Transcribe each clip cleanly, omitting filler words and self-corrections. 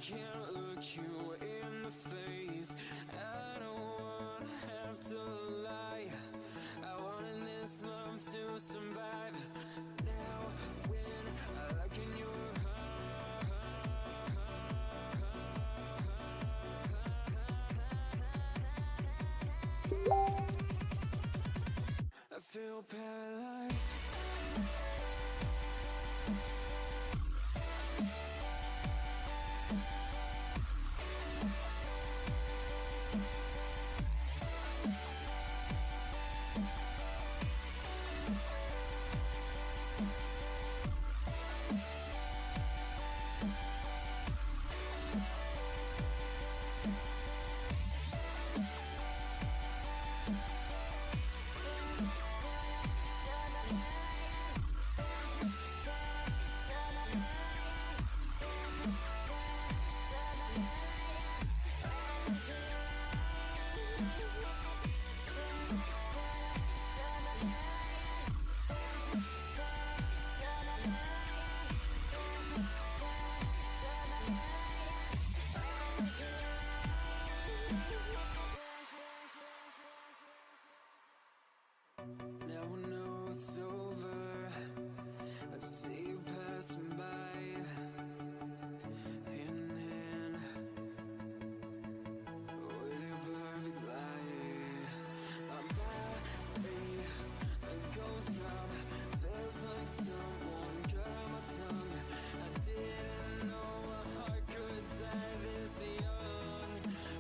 can't look you in the face. I don't wanna have to lie. I wanted this love to survive. Now when I look in your eyes, I feel paralyzed. Now I know it's over. I see you passing by, hand in hand, with your perfect light. My body, a ghost town, feels like someone cut my tongue. I didn't know my heart could die this young.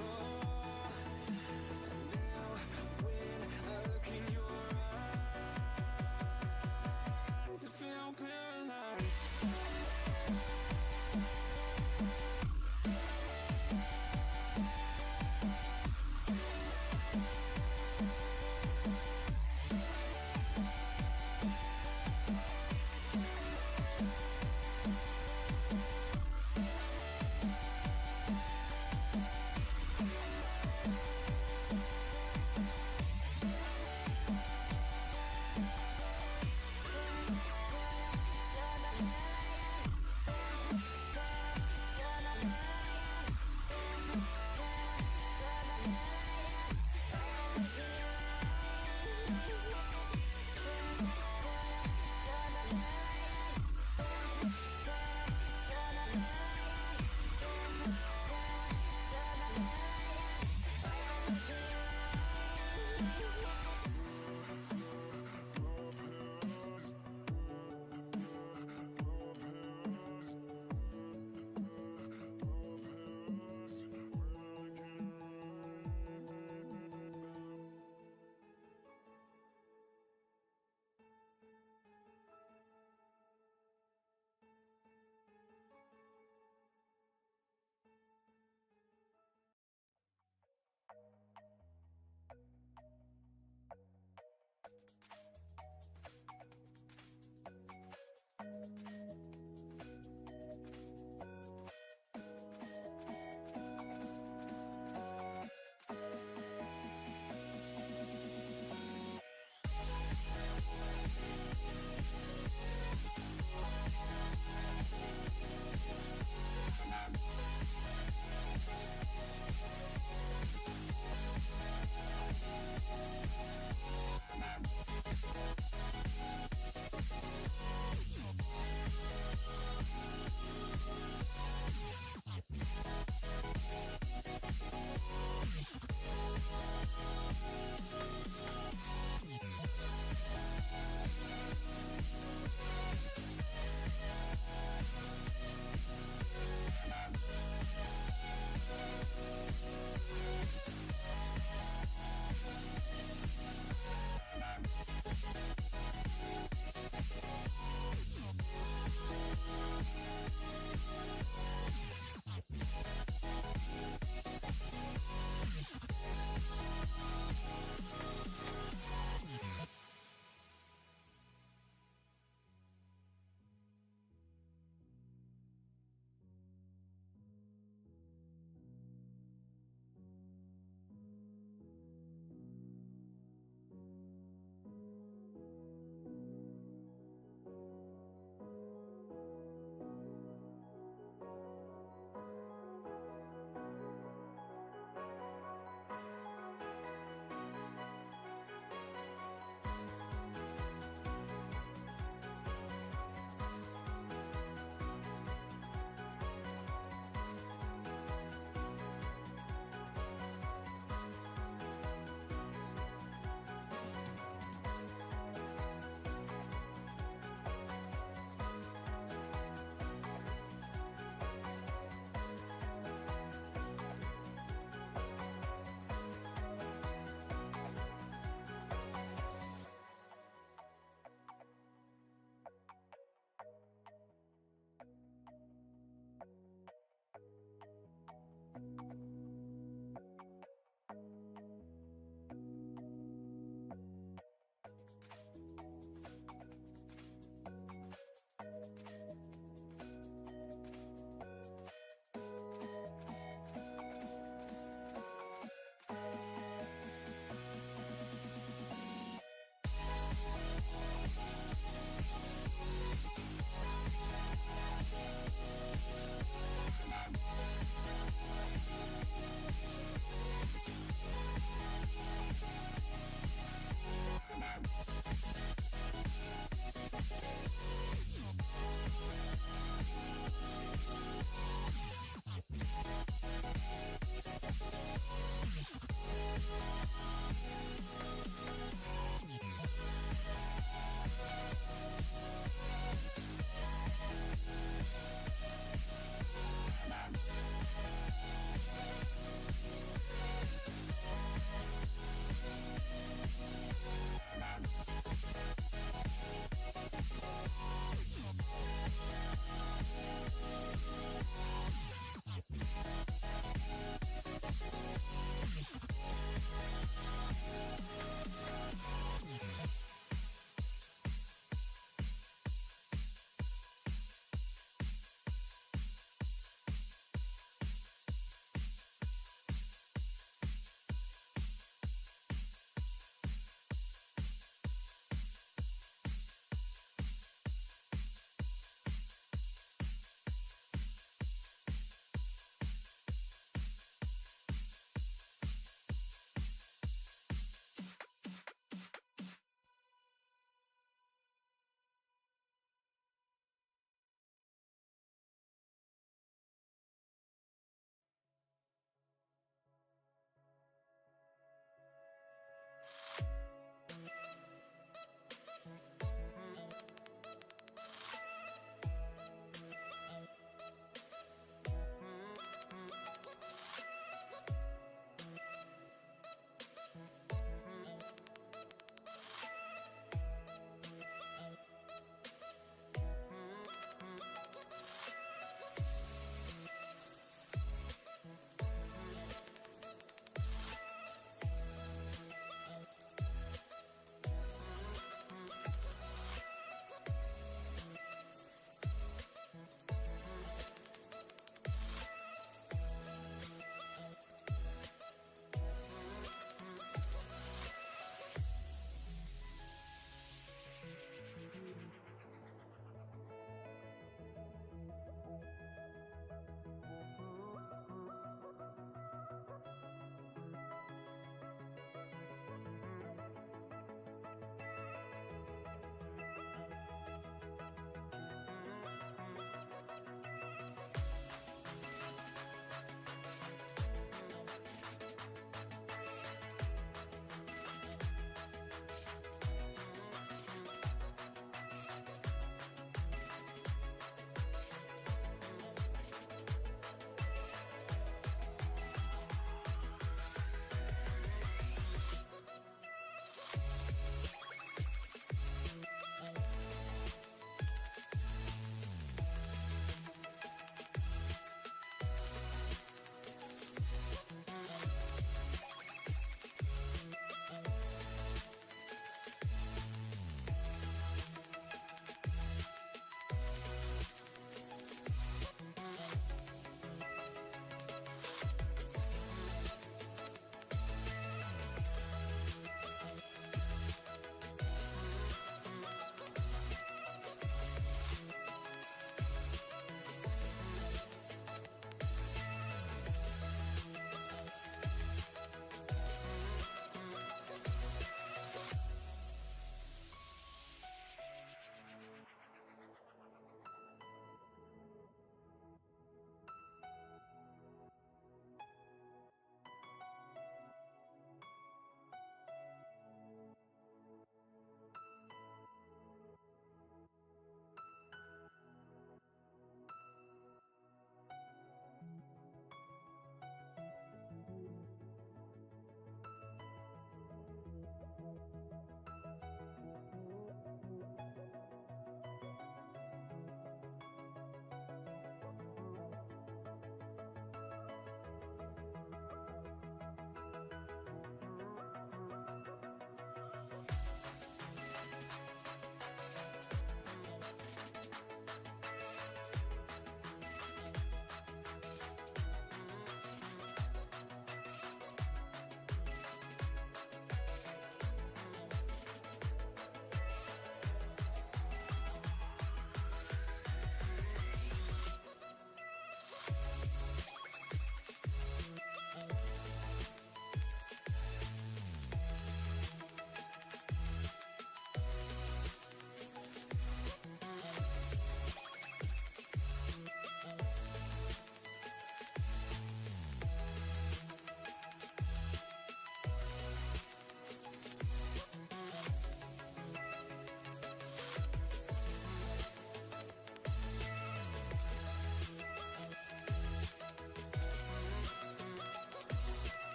Oh, now when I look in your eyes,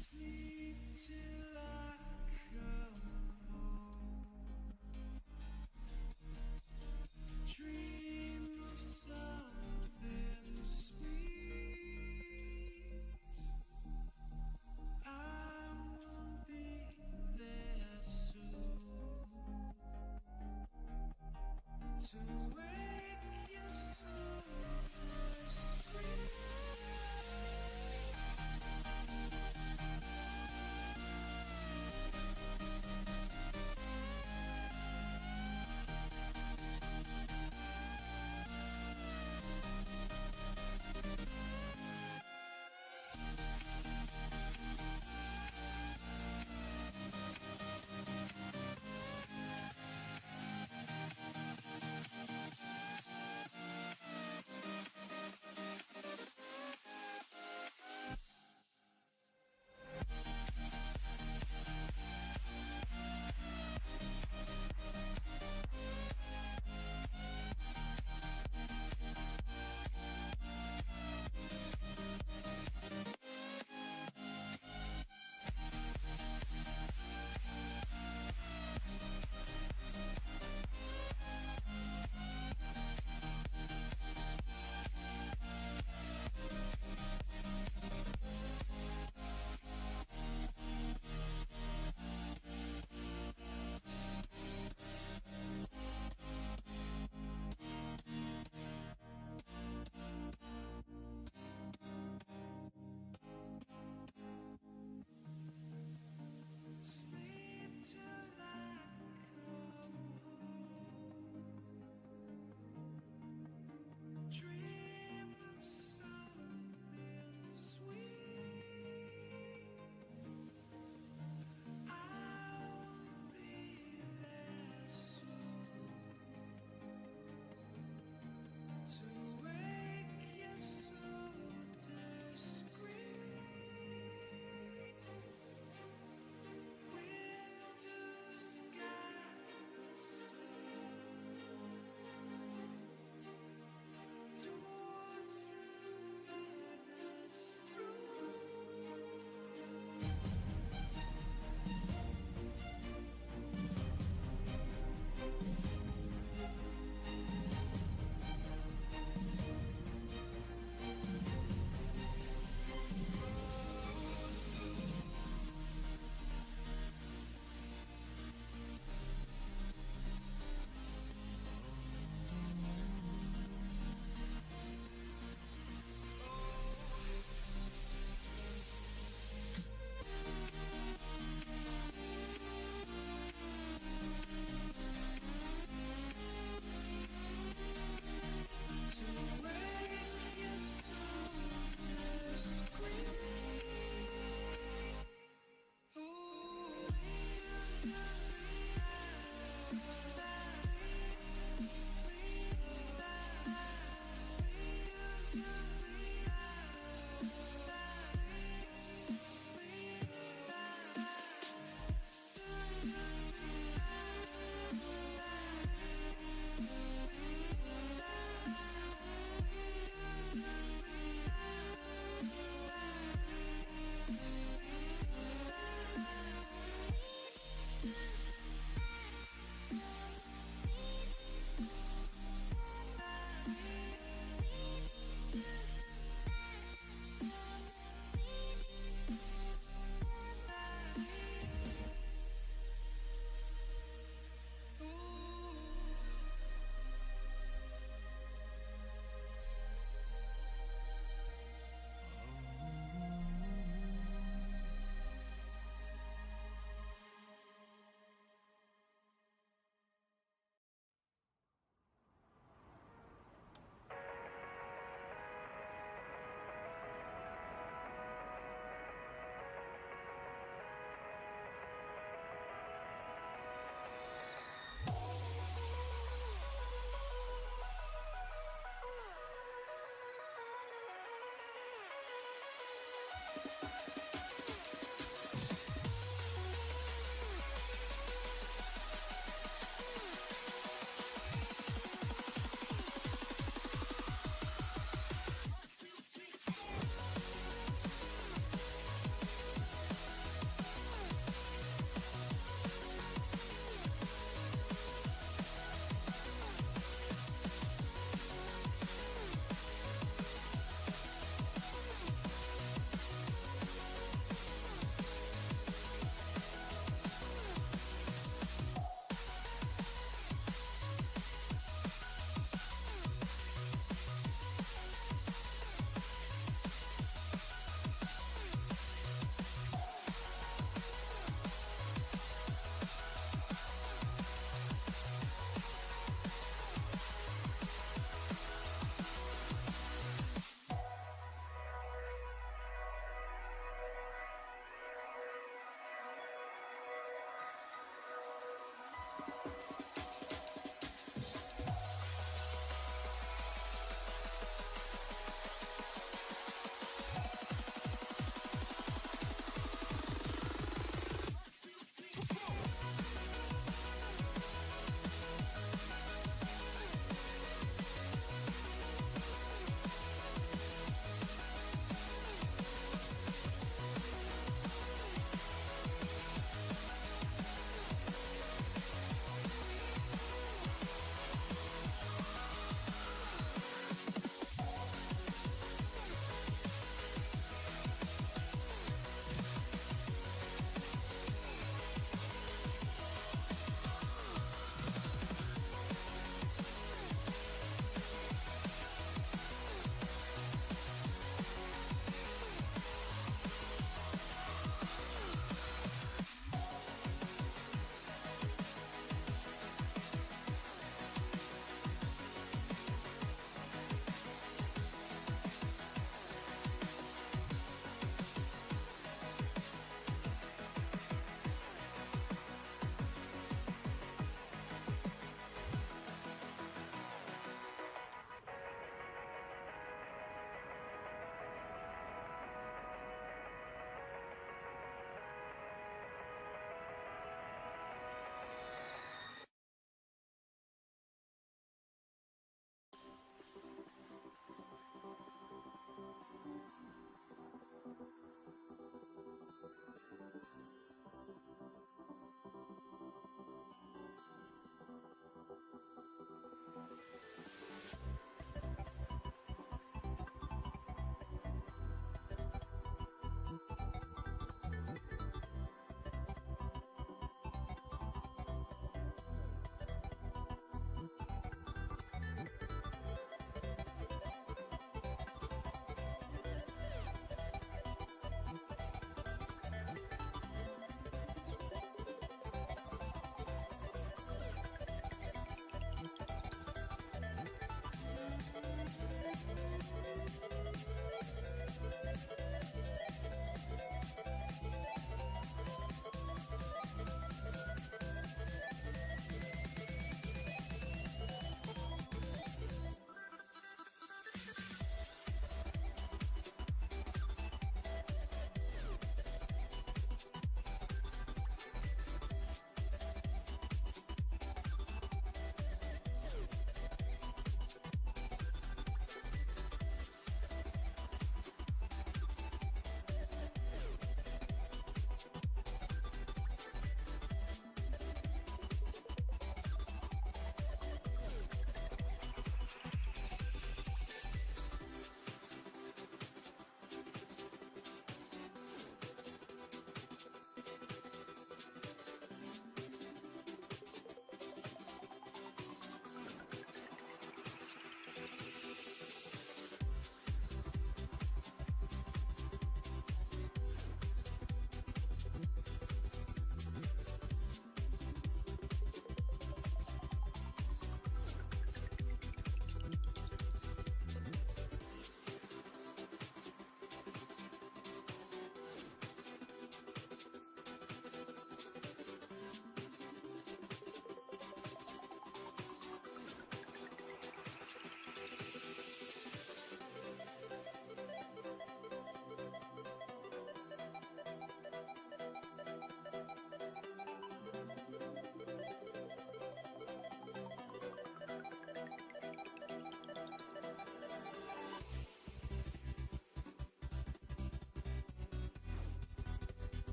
Sleep till I come home. Dream of something sweet. I will be there soon to wake your soul discreet.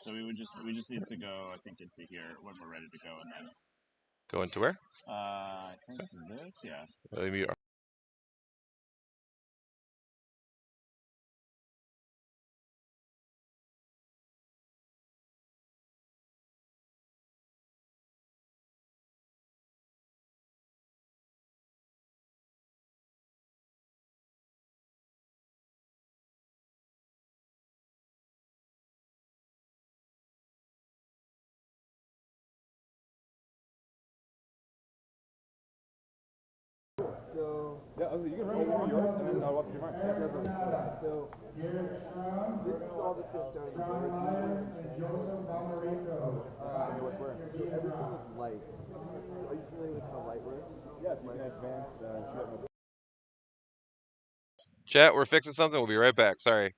So we just need to go, I think, into here when we're ready to go, and then Go into where? I think this, yeah. Maybe. So yeah, you can run it from yours, and then I'll walk through mine. Yeah. So this is all that's going to start in the very I know what's where. So everything is light. Are you familiar with how light works? Yes, you can advance. Chat, we're fixing something. We'll be right back. Sorry.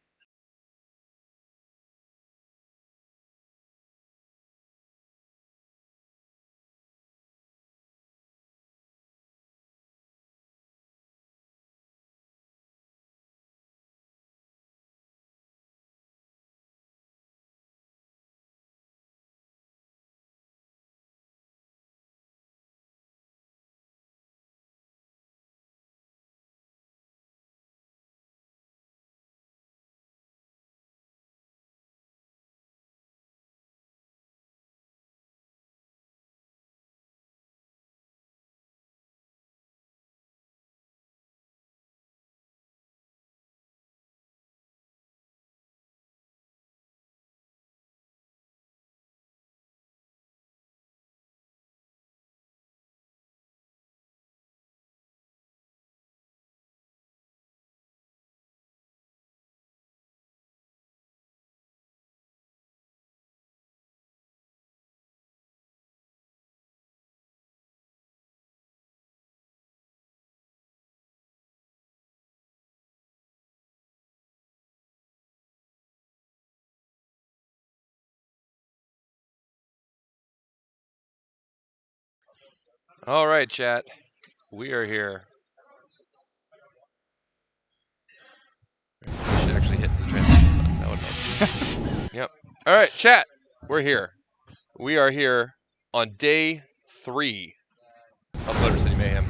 All right, chat. We are here. We should actually hit the transition button. That would help. Yep. All right, chat. We're here. We are here on day 3 of Motor City Mayhem.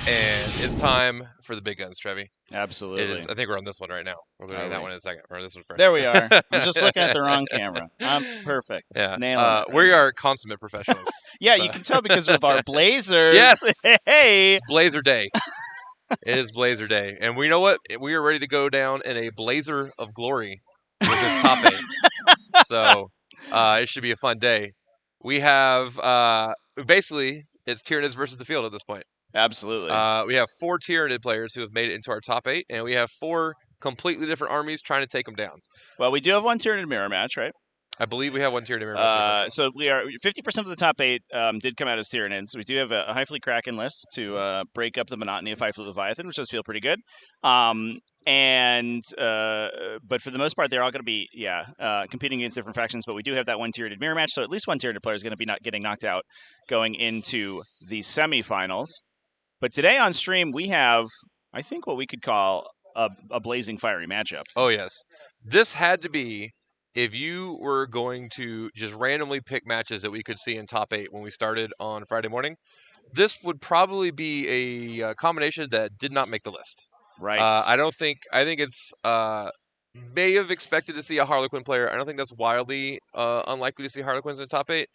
And it's time for the big guns, Trevi. Absolutely. It is. I think we're on this one right now. We're Are that we? one in a second. Or this one first. There we are. I'm just looking at the wrong camera. I'm perfect. Yeah. Nailing it. Right we now. are consummate professionals. Yeah, you can tell because of our blazers. Yes. Hey. Blazer Day. It is Blazer Day. And we know what? We are ready to go down in a blazer of glory with this top 8. So it should be a fun day. We have basically it's Tyranids versus the field at this point. Absolutely. We have 4 Tyranid players who have made it into our top 8, and we have 4 completely different armies trying to take them down. Well, we do have one Tyranid mirror match, right? I believe we have one Tyranid mirror match. So we are 50% of the top 8 did come out as Tyranids. We do have a High Fleet Kraken list to break up the monotony of High Fleet Leviathan, which does feel pretty good. But for the most part, they're all going to be competing against different factions. But we do have that one Tyranid mirror match, so at least one Tyranid player is going to be not getting knocked out going into the semifinals. But today on stream, we have, I think, what we could call a blazing fiery matchup. Oh, yes. This had to be, if you were going to just randomly pick matches that we could see in top 8 when we started on Friday morning, this would probably be a combination that did not make the list. Right. I think it's may have expected to see a Harlequin player. I don't think that's wildly unlikely to see Harlequins in the top 8.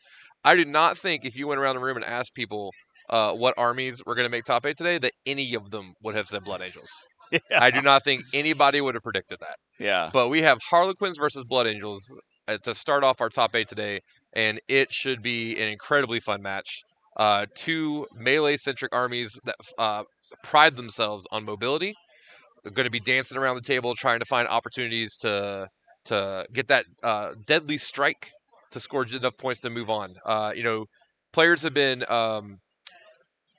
I do not think if you went around the room and asked people what armies were going to make top 8 today, that any of them would have said Blood Angels. Yeah. I do not think anybody would have predicted that. Yeah. But we have Harlequins versus Blood Angels to start off our top 8 today, and it should be an incredibly fun match. 2 melee-centric armies that pride themselves on mobility. They're going to be dancing around the table trying to find opportunities to get that deadly strike to score enough points to move on. Players have been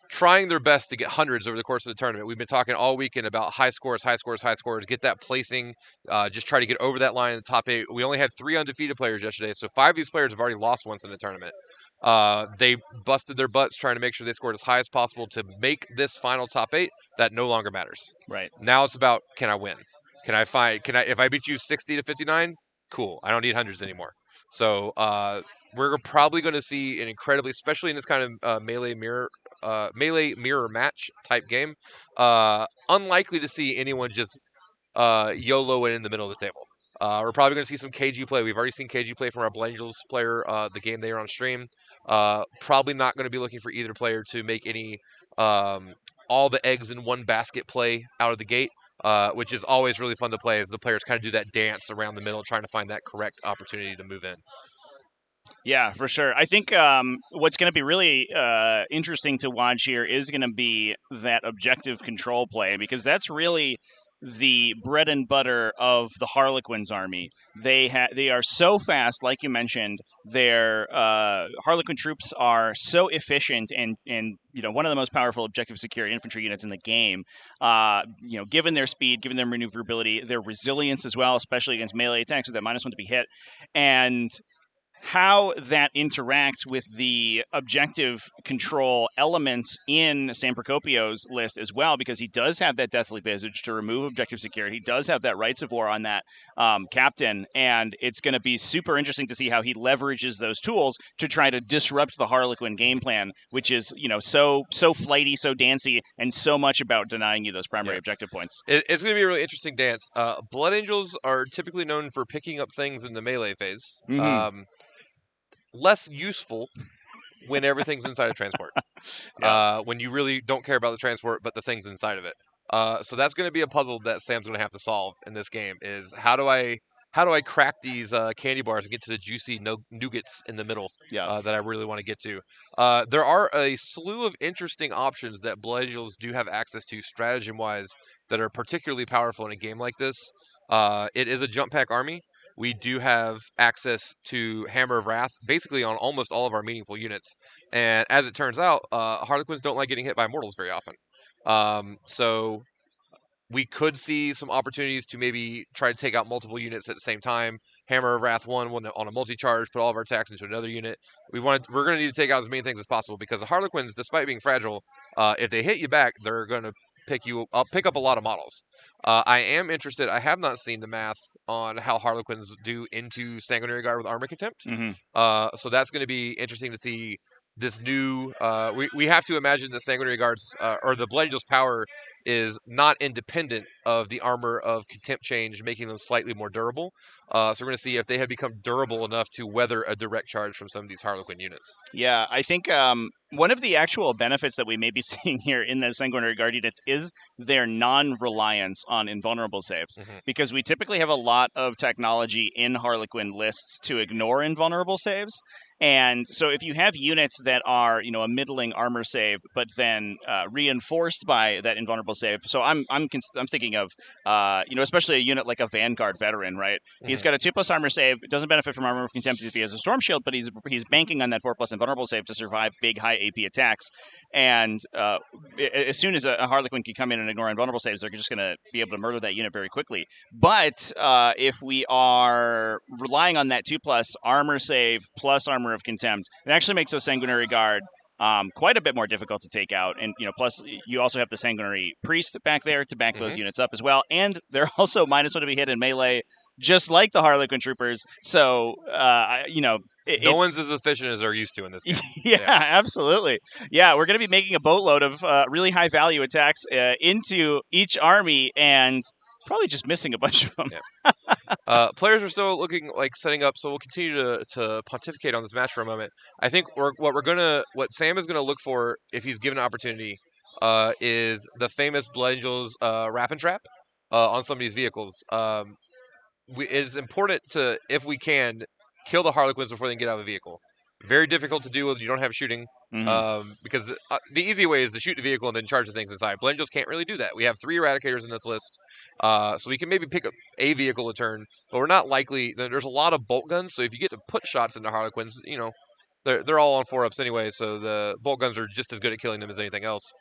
trying their best to get hundreds over the course of the tournament. We've been talking all weekend about high scores, get that placing, just try to get over that line in the top 8. We only had 3 undefeated players yesterday, so 5 of these players have already lost once in the tournament. They busted their butts trying to make sure they scored as high as possible to make this final top 8. That no longer matters. Right. Now it's about, can I win? If I beat you 60 to 59, cool. I don't need hundreds anymore. So we're probably going to see an incredibly, especially in this kind of melee mirror match type game, unlikely to see anyone just YOLO it in the middle of the table. We're probably going to see some KG play. We've already seen KG play from our Blood Angels player, the game they are on stream. Probably not going to be looking for either player to make any all the eggs in one basket play out of the gate, which is always really fun to play as the players kind of do that dance around the middle, trying to find that correct opportunity to move in. Yeah, for sure. I think what's going to be really interesting to watch here is going to be that objective control play, because that's really the bread and butter of the Harlequins army. They are so fast, like you mentioned. Their Harlequin troops are so efficient and one of the most powerful objective security infantry units in the game. Given their speed, given their maneuverability, their resilience as well, especially against melee attacks with that -1 to be hit, and how that interacts with the objective control elements in San Procopio's list as well, because he does have that Deathly Visage to remove objective security. He does have that Rights of War on that captain, and it's going to be super interesting to see how he leverages those tools to try to disrupt the Harlequin game plan, which is so flighty, so dancy, and so much about denying you those primary objective points. It's going to be a really interesting dance. Blood Angels are typically known for picking up things in the melee phase. Mm-hmm. Less useful when everything's inside of transport. When you really don't care about the transport, but the things inside of it. So that's going to be a puzzle that Sam's going to have to solve in this game. Is how do I crack these candy bars and get to the juicy nougats in the middle that I really want to get to? There are a slew of interesting options that Blood Angels do have access to stratagem-wise that are particularly powerful in a game like this. It is a jump pack army. We do have access to Hammer of Wrath basically on almost all of our meaningful units. And as it turns out, Harlequins don't like getting hit by mortals very often. So we could see some opportunities to maybe try to take out multiple units at the same time. Hammer of Wrath one on a multi-charge, put all of our attacks into another unit. We're going to need to take out as many things as possible, because the Harlequins, despite being fragile, if they hit you back, they're going to pick up a lot of models. I am interested. I have not seen the math on how Harlequins do into Sanguinary Guard with Armor Contempt. Mm-hmm. So that's going to be interesting to see this new. We have to imagine the Sanguinary Guards or the Blood Angels' power is not independent of the Armor of Contempt change, making them slightly more durable. So we're going to see if they have become durable enough to weather a direct charge from some of these Harlequin units. Yeah, I think one of the actual benefits that we may be seeing here in the Sanguinary Guard units is their non-reliance on invulnerable saves, because we typically have a lot of technology in Harlequin lists to ignore invulnerable saves. And so if you have units that are, a middling armor save, but then reinforced by that invulnerable save. So I'm thinking of, especially a unit like a Vanguard veteran, right? He's got a 2+ armor save. Doesn't benefit from Armor of Contempt if he has a Storm Shield, but he's banking on that 4+ invulnerable save to survive big high AP attacks. And as soon as a Harlequin can come in and ignore invulnerable saves, they're just going to be able to murder that unit very quickly. But if we are relying on that 2+ armor save plus Armor of Contempt, it actually makes those Sanguinary Guard quite a bit more difficult to take out. And, plus you also have the Sanguinary Priest back there to back those units up as well. And they're also -1 to be hit in melee, just like the Harlequin troopers. So, no one's as efficient as they're used to in this game. Yeah, absolutely. Yeah, we're going to be making a boatload of really high value attacks into each army, and probably just missing a bunch of them. Yeah. Players are still looking like setting up, so we'll continue to pontificate on this match for a moment. I think what Sam is gonna look for if he's given an opportunity is the famous Blood Angels Wrap and Trap on some of these vehicles. It is important to, if we can, kill the Harlequins before they can get out of the vehicle. Very difficult to do when you don't have shooting. Because the easy way is to shoot the vehicle and then charge the things inside. Blood Angels can't really do that. We have 3 Eradicators in this list, so we can maybe pick up a vehicle a turn, but we're not likely. There's a lot of bolt guns, so if you get to put shots into Harlequins, they're all on 4-ups anyway, so the bolt guns are just as good at killing them as anything else.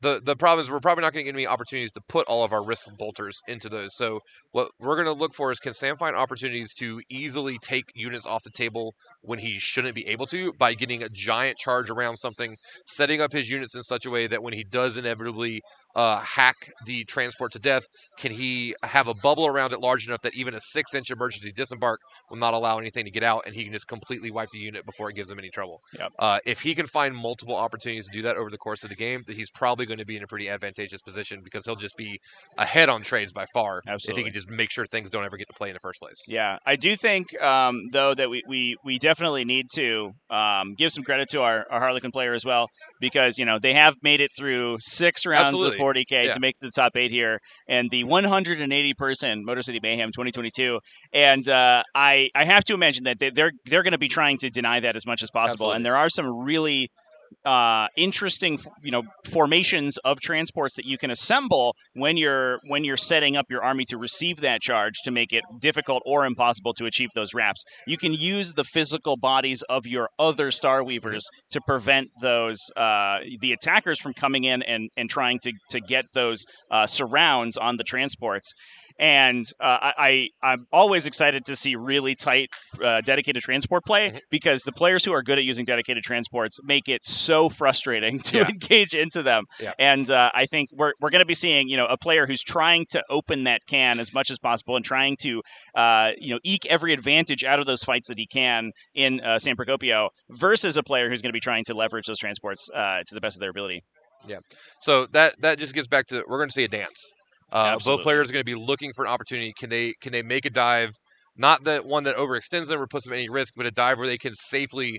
the problem is we're probably not going to get any opportunities to put all of our risk bolters into those. So what we're going to look for is, can Sam find opportunities to easily take units off the table when he shouldn't be able to, by getting a giant charge around something, setting up his units in such a way that when he does inevitably hack the transport to death, can he have a bubble around it large enough that even a 6-inch emergency disembark will not allow anything to get out, and he can just completely wipe the unit before it gives him any trouble. Yep. If he can find multiple opportunities to do that over the course of the game, that he's probably going to be in a pretty advantageous position, because he'll just be ahead on trades by far. Absolutely. If he can just make sure things don't ever get to play in the first place. Yeah, I do think, though, that we definitely need to give some credit to our Harlequin player as well, because, they have made it through 6 rounds Absolutely. of 40K Yeah. to make the top 8 here, and the 180-person Motor City Mayhem 2022. And I have to imagine that they're going to be trying to deny that as much as possible. Absolutely. And there are some really interesting, formations of transports that you can assemble when you're setting up your army to receive that charge, to make it difficult or impossible to achieve those wraps. You can use the physical bodies of your other Star Weavers to prevent those the attackers from coming in and trying to get those surrounds on the transports. And I'm always excited to see really tight dedicated transport play, because the players who are good at using dedicated transports make it so frustrating to engage into them. Yeah. And I think we're going to be seeing, a player who's trying to open that can as much as possible and trying to, eke every advantage out of those fights that he can in San Procopio, versus a player who's going to be trying to leverage those transports to the best of their ability. Yeah. So that just gets back to, we're going to see a dance. Absolutely. Both players are going to be looking for an opportunity. Can they make a dive, not the one that overextends them or puts them at any risk, but a dive where they can safely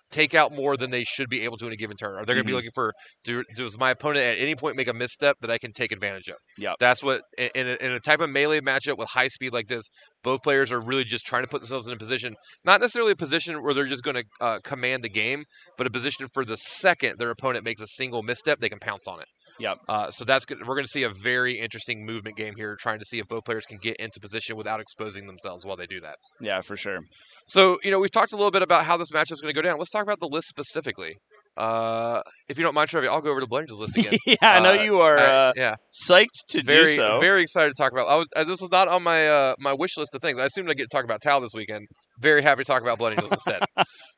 take out more than they should be able to in a given turn? Are they going to be looking for, does my opponent at any point make a misstep that I can take advantage of? Yeah. That's what, in a type of melee matchup with high speed like this, both players are really just trying to put themselves in a position, not necessarily a position where they're just going to command the game, but a position for the second their opponent makes a single misstep, they can pounce on it. Yep. So that's good. We're going to see a very interesting movement game here, trying to see if both players can get into position without exposing themselves while they do that. Yeah, for sure. So, we've talked a little bit about how this matchup is going to go down. Let's talk about the list specifically. If you don't mind, Trevi, I'll go over to Blenders list again. Yeah, I know you are psyched to do very, so. Very excited to talk about. This was not on my my wish list of things. I assumed I get to talk about Tau this weekend. Very happy to talk about Blood Angels instead.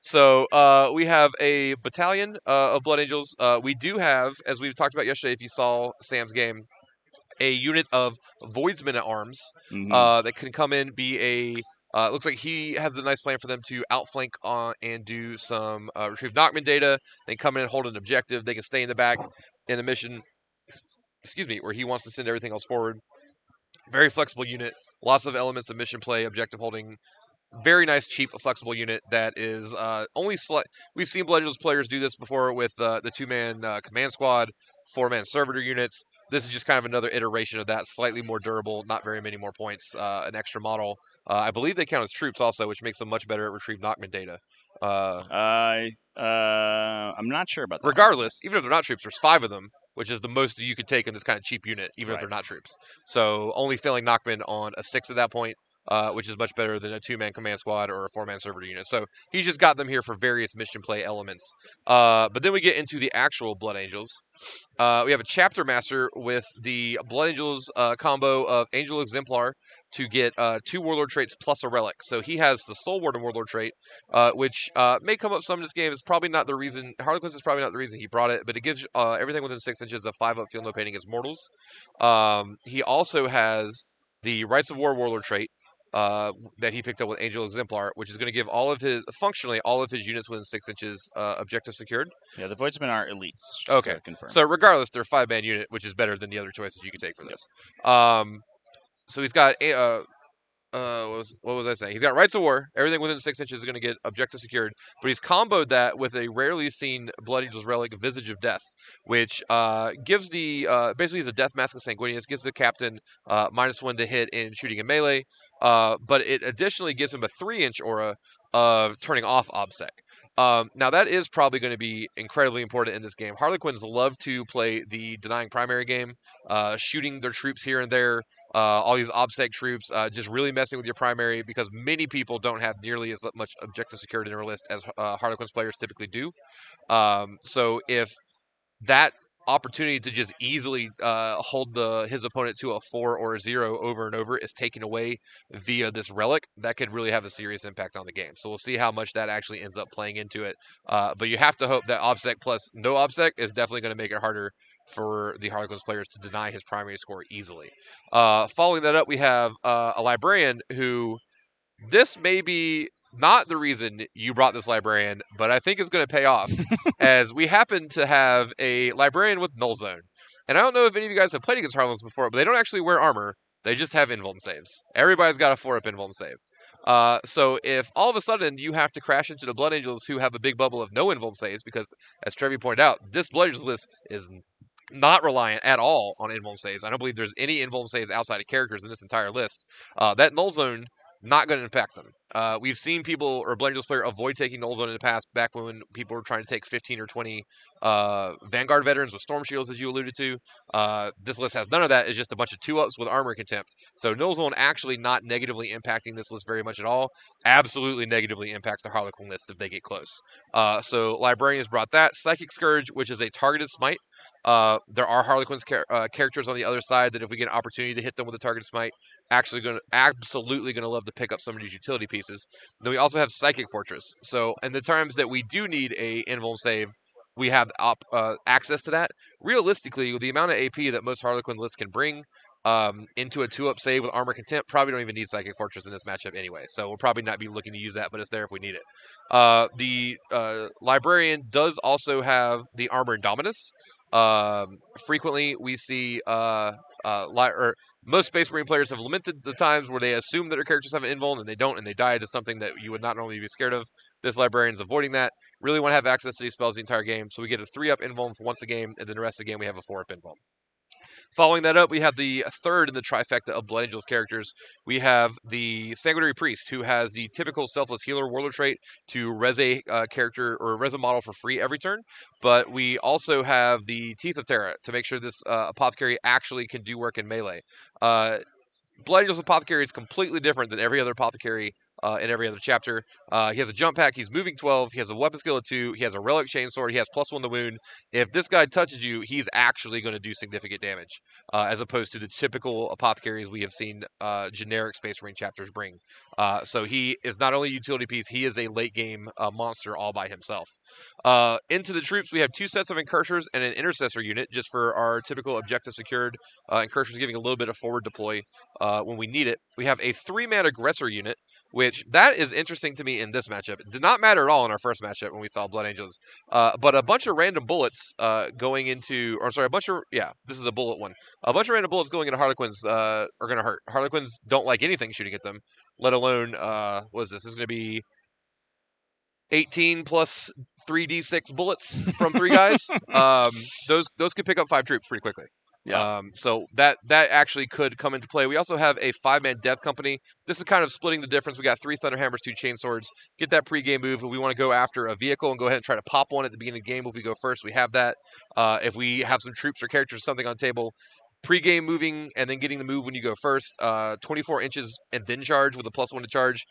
So we have a battalion of Blood Angels. We do have, as we talked about yesterday, if you saw Sam's game, a unit of Voidsmen at arms that can come in, be a. Looks like he has a nice plan for them to outflank and do some retrieve Knockman data. They come in and hold an objective. They can stay in the back in a mission, where he wants to send everything else forward. Very flexible unit. Lots of elements of mission play, objective holding. Very nice, cheap, flexible unit that is only slight. We've seen Blood Angels players do this before with the 2-man command squad, 4-man servitor units. This is just kind of another iteration of that, slightly more durable, not very many more points, an extra model. I believe they count as troops also, which makes them much better at retrieve Knockman data. I'm not sure about that. Regardless, even if they're not troops, there's 5 of them, which is the most you could take in this kind of cheap unit, even if they're not troops. So only failing Knockman on a 6 at that point, which is much better than a 2-man command squad or a 4-man servitor unit. So he's just got them here for various mission play elements. But then we get into the actual Blood Angels. We have a Chapter Master with the Blood Angels combo of Angel Exemplar to get 2 Warlord traits plus a relic. So he has the Soul Warden Warlord trait, which may come up some in this game. It's probably not the reason. Harlequins is probably not the reason he brought it, but it gives everything within 6 inches of 5-up field no pain against mortals. He also has the Rights of War Warlord trait, that he picked up with Angel Exemplar, which is going to give functionally all of his units within 6 inches objective secured. Yeah, the Voidsmen are elites. Okay, to confirm. So regardless, they're a 5-man unit, which is better than the other choices you could take for this. So he's got what was I saying? He's got Rights of War. Everything within 6 inches is going to get objective secured, but he's comboed that with a rarely seen Blood Angel's relic, Visage of Death, which gives basically is a Death Mask of Sanguinius, gives the captain -1 to hit in shooting and melee, but it additionally gives him a 3-inch aura of turning off OBSEC. Now that is probably going to be incredibly important in this game. Harlequins love to play the denying primary game, shooting their troops here and there, all these OBSEC troops, just really messing with your primary, because many people don't have nearly as much objective security in their list as Harlequins players typically do. So if that opportunity to just easily hold his opponent to a 4 or a 0 over and over is taken away via this relic, that could really have a serious impact on the game. So we'll see how much that actually ends up playing into it. But you have to hope that OBSEC plus no OBSEC is definitely going to make it harder for the Harlequins players to deny his primary score easily. Following that up, we have a Librarian who, this may be not the reason you brought this Librarian, but I think it's going to pay off, as we happen to have a Librarian with Null Zone. And I don't know if any of you guys have played against Harlequins before, but they don't actually wear armor. They just have invuln saves. Everybody's got a 4-up invuln save. So if all of a sudden you have to crash into the Blood Angels who have a big bubble of no invuln saves, because as Trevi pointed out, this Blood Angels list is not reliant at all on invuln saves. I don't believe there's any invuln saves outside of characters in this entire list. That Null Zone, not going to impact them. We've seen people, or Blood Angels player, avoid taking Null Zone in the past, back when people were trying to take 15 or 20 Vanguard veterans with Storm Shields, as you alluded to. This list has none of that. It's just a bunch of 2-ups with Armor Contempt. So Null Zone actually not negatively impacting this list very much at all. Absolutely negatively impacts the Harlequin list if they get close. So Librarian has brought that. Psychic Scourge, which is a targeted smite. There are Harlequins characters on the other side that if we get an opportunity to hit them with a targeted smite, absolutely going to love to pick up some of these utility pieces. Then we also have Psychic Fortress. So in the times that we do need a invuln save, we have access to that. Realistically, with the amount of AP that most Harlequin lists can bring into a 2-up save with Armor Contempt, probably don't even need Psychic Fortress in this matchup anyway. So we'll probably not be looking to use that, but it's there if we need it. The Librarian does also have the Armor Indominus. Frequently, we see most Space Marine players have lamented the times where they assume that their characters have an invuln and they don't, and they die to something that you would not normally be scared of. This Librarian's avoiding that. Really want to have access to these spells the entire game, so we get a 3-up invuln for once a game, and then the rest of the game we have a 4-up invuln. Following that up, we have the third in the trifecta of Blood Angels characters. We have the Sanguinary Priest, who has the typical Selfless Healer Warlord trait to res a character or res a model for free every turn. But we also have the Teeth of Terra to make sure this Apothecary actually can do work in melee. Blood Angels Apothecary is completely different than every other Apothecary in every other chapter. He has a jump pack, he's moving 12, he has a weapon skill of 2, he has a relic chainsword, he has +1 to wound. If this guy touches you, he's actually going to do significant damage, as opposed to the typical apothecaries we have seen generic Space Marine chapters bring. So he is not only a utility piece, he is a late game monster all by himself. Into the troops, we have 2 sets of Incursors and an Intercessor unit, just for our typical objective secured. Incursors giving a little bit of forward deploy when we need it. We have a 3-man Aggressor unit, which that is interesting to me in this matchup. It did not matter at all in our first matchup when we saw Blood Angels. But a bunch of random bullets going into, or sorry, this is a bullet one. A bunch of random bullets going into Harlequins are going to hurt. Harlequins don't like anything shooting at them, let alone, what is this? This is going to be 18 plus 3d6 bullets from 3 guys. Those could pick up 5 troops pretty quickly. Yeah. So that actually could come into play. We also have a 5-man Death Company. This is kind of splitting the difference. We got 3 Thunderhammers, 2 Chainswords. Get that pre-game move. If we want to go after a vehicle and go ahead and try to pop one at the beginning of the game, if we go first, we have that. If we have some troops or characters or something on table, pre-game moving and then getting the move when you go first. 24 inches and then charge with a +1 to charge.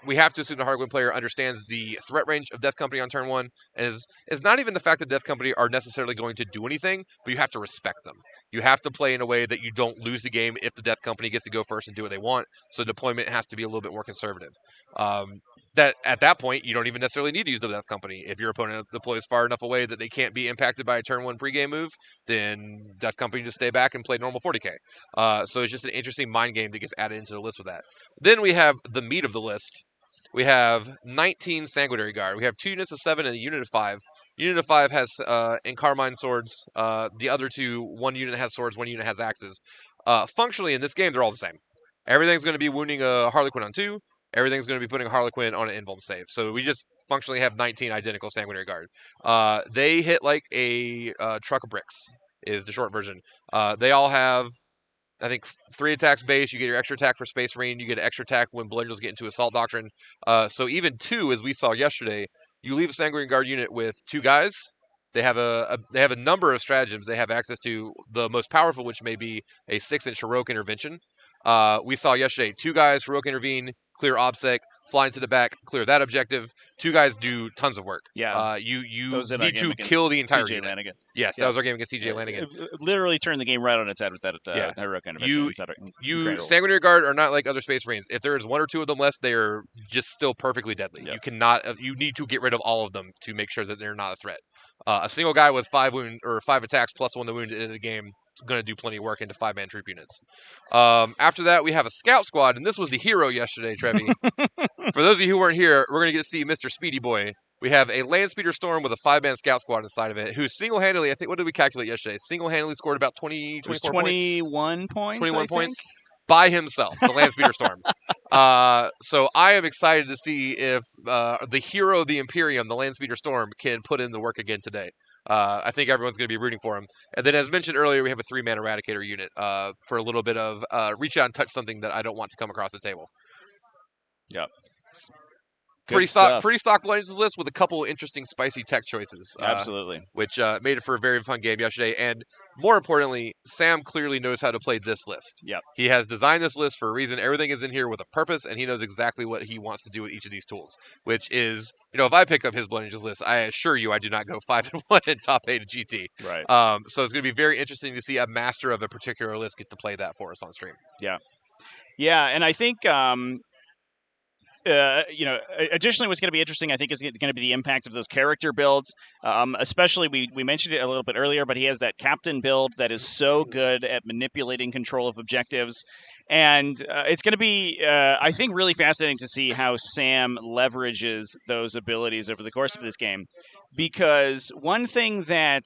We have to assume the Harlequin player understands the threat range of Death Company on turn 1, and is not even the fact that Death Company are necessarily going to do anything, but you have to respect them. You have to play in a way that you don't lose the game if the Death Company gets to go first and do what they want, so deployment has to be a little bit more conservative. That at that point, you don't even necessarily need to use the Death Company. If your opponent deploys far enough away that they can't be impacted by a turn 1 pregame move, then Death Company just stay back and play normal 40k. So it's just an interesting mind game that gets added into the list with that. Then we have the meat of the list. We have 19 Sanguinary Guard. We have 2 units of 7 and a unit of 5. Unit of 5 has Encarmine swords. The other 2, 1 unit has swords, 1 unit has axes. Functionally, in this game, they're all the same. Everything's going to be wounding a Harlequin on 2. Everything's going to be putting a Harlequin on an invuln save. So we just functionally have 19 identical Sanguinary Guard. They hit like a truck of bricks, is the short version. They all have, I think, 3 attacks base. You get your extra attack for Space Marine. You get an extra attack when Blood Angels get into Assault Doctrine. So even 2, as we saw yesterday, you leave a Sanguinary Guard unit with 2 guys. They have a number of stratagems they have access to, the most powerful which may be a 6-inch Heroic Intervention. We saw yesterday 2 guys, Heroic Intervene, clear OBSEC, fly into the back, clear that objective. 2 guys do tons of work. Yeah. You Those in our need game to against kill the entire TJ unit. Lanigan. Yes, Yeah. that was our game against TJ Lanigan. Literally turned the game right on its head with that Yeah. heroic intervention. Incredible. Sanguinary Guard are not like other Space Marines. If there is 1 or 2 of them left, they are just still perfectly deadly. Yep. You cannot. You need to get rid of all of them to make sure that they're not a threat. A single guy with 5 attacks plus 1 to wound in the game is going to do plenty of work into 5-man troop units. After that, we have a Scout Squad, and this was the hero yesterday, Trevi. For those of you who weren't here, we're going to get to see Mr. Speedy Boy. We have a Landspeeder Storm with a 5-man Scout Squad inside of it, who single-handedly, I think, what did we calculate yesterday? Single-handedly scored about 24 21 points. 21 points by himself, the Landspeeder Storm. So I am excited to see if the hero of the Imperium, the Landspeeder Storm, can put in the work again today. I think everyone's going to be rooting for him. And then, as mentioned earlier, we have a 3-man Eradicator unit for a little bit of reach out and touch something that I don't want to come across the table. Yep. Pretty stock Blood Angels list with a couple interesting spicy tech choices. Absolutely. Which made it for a very fun game yesterday. And more importantly, Sam clearly knows how to play this list. Yep. He has designed this list for a reason. Everything is in here with a purpose, and he knows exactly what he wants to do with each of these tools. Which is, if I pick up his Blood Angels list, I assure you I do not go 5-1 in top 8 of GT. Right. So it's going to be very interesting to see a master of a particular list get to play that for us on stream. Yeah. Yeah, and I think additionally, what's going to be interesting, I think, is going to be the impact of those character builds. Especially, we mentioned it a little bit earlier, but he has that captain build that is so good at manipulating control of objectives. And it's going to be, I think, really fascinating to see how Sam leverages those abilities over the course of this game. Because one thing that,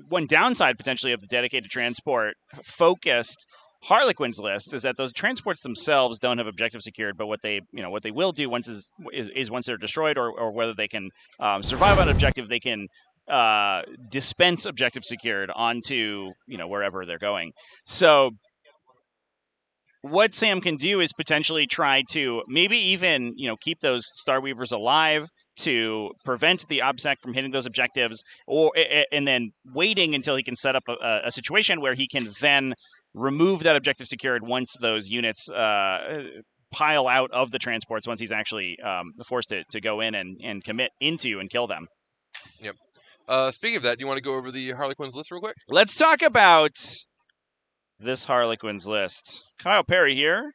one downside potentially of the dedicated transport focused Harlequin's list is that those transports themselves don't have objective secured, but what they will do once is once they're destroyed or whether they can survive on objective, they can dispense objective secured onto wherever they're going. So what Sam can do is potentially try to maybe even keep those Starweavers alive to prevent the OBSEC from hitting those objectives, and then waiting until he can set up a situation where he can then remove that objective secured once those units pile out of the transports, once he's actually forced to go in and commit into and kill them. Yep. Speaking of that, do you want to go over the Harlequins list real quick? Let's talk about this Harlequins list. Kyle Perry here,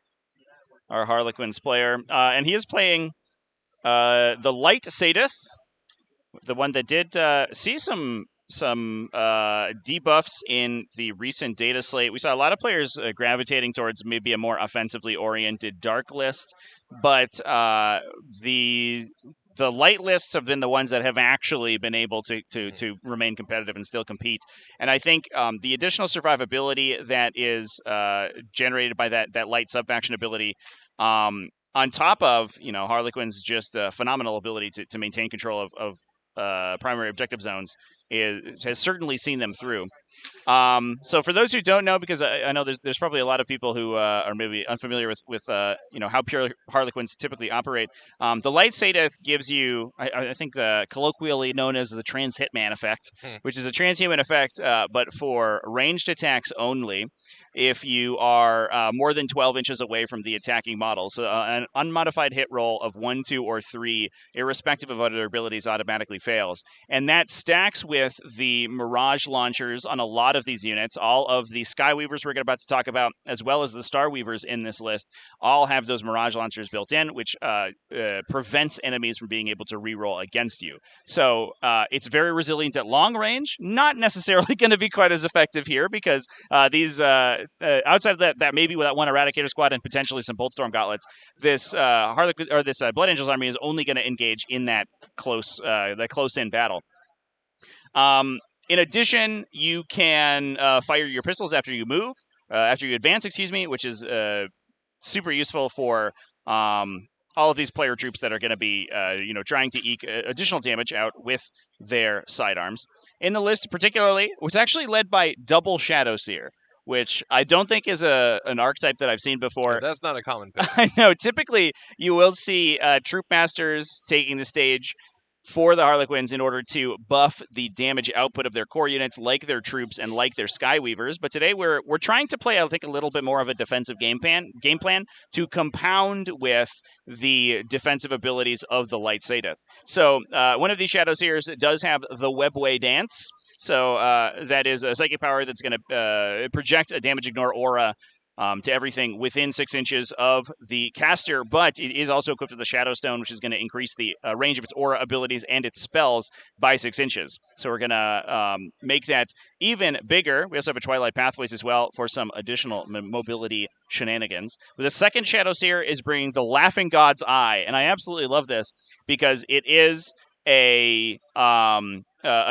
our Harlequins player, and he is playing the Light Sadith, the one that did see some debuffs in the recent data slate. We saw a lot of players gravitating towards maybe a more offensively oriented dark list, but the light lists have been the ones that have actually been able to remain competitive and still compete. And I think the additional survivability that is generated by that light sub-faction ability, on top of Harlequin's just phenomenal ability to maintain control of primary objective zones, has certainly seen them through. So for those who don't know, because I know there's probably a lot of people who are maybe unfamiliar with how pure Harlequins typically operate. The Light Sadith gives you, I think, colloquially known as the Trans Hitman effect, which is a transhuman effect, but for ranged attacks only. If you are more than 12 inches away from the attacking model. So an unmodified hit roll of 1, 2, or 3, irrespective of other abilities, automatically fails. And that stacks with the Mirage launchers on a lot of these units. All of the Skyweavers we're about to talk about, as well as the Starweavers in this list, all have those Mirage launchers built in, which prevents enemies from being able to reroll against you. So it's very resilient at long range. Not necessarily going to be quite as effective here because these... outside of that maybe with that one Eradicator squad and potentially some Boltstorm gauntlets, this Harlequin or this Blood Angels army is only going to engage in that close-in battle. In addition, you can fire your pistols after you move, after you advance, which is super useful for all of these player troops that are going to be trying to eke additional damage out with their sidearms. In the list, particularly, was actually led by Double Shadowseer, which I don't think is an archetype that I've seen before. Yeah, that's not a common pick. I know. Typically, you will see Troop Masters taking the stage for the Harlequins in order to buff the damage output of their core units, like their troops and like their Skyweavers. But today we're trying to play, I think, a little bit more of a defensive game plan to compound with the defensive abilities of the Light Sadoth. So one of these Shadow Seers does have the Webway Dance. So that is a psychic power that's going to project a damage ignore aura to everything within 6 inches of the caster, but it is also equipped with a Shadow Stone, which is going to increase the range of its aura abilities and its spells by 6 inches. So we're going to make that even bigger. We also have a Twilight Pathways as well for some additional mobility shenanigans. The second Shadow Seer is bringing the Laughing God's Eye, and I absolutely love this because it is a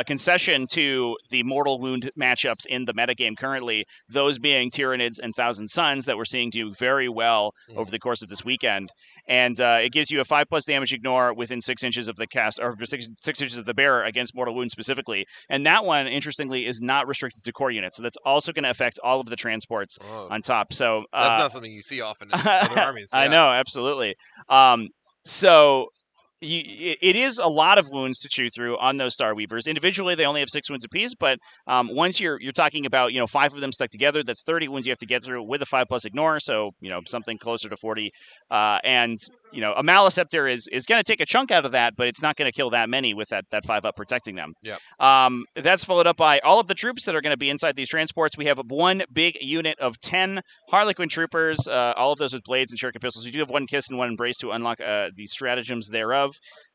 concession to the Mortal Wound matchups in the metagame currently, those being Tyranids and Thousand Suns that we're seeing do very well over the course of this weekend. And it gives you a 5+ damage ignore within 6 inches of the cast, or 6 inches of the bearer against Mortal Wound specifically. And that one, interestingly, is not restricted to core units. So that's also going to affect all of the transports on top. So that's not something you see often in other armies. Yeah. I know, absolutely. It is a lot of wounds to chew through on those Star Weavers. Individually, they only have 6 wounds apiece, but once you're talking about 5 of them stuck together, that's 30 wounds you have to get through with a 5+ ignore, so something closer to 40. And a Maliceptor is going to take a chunk out of that, but it's not going to kill that many with that 5+ protecting them. Yeah. That's followed up by all of the troops that are going to be inside these transports. We have one big unit of 10 Harlequin troopers, all of those with blades and shuriken pistols. We do have 1 kiss and 1 embrace to unlock the stratagems thereof.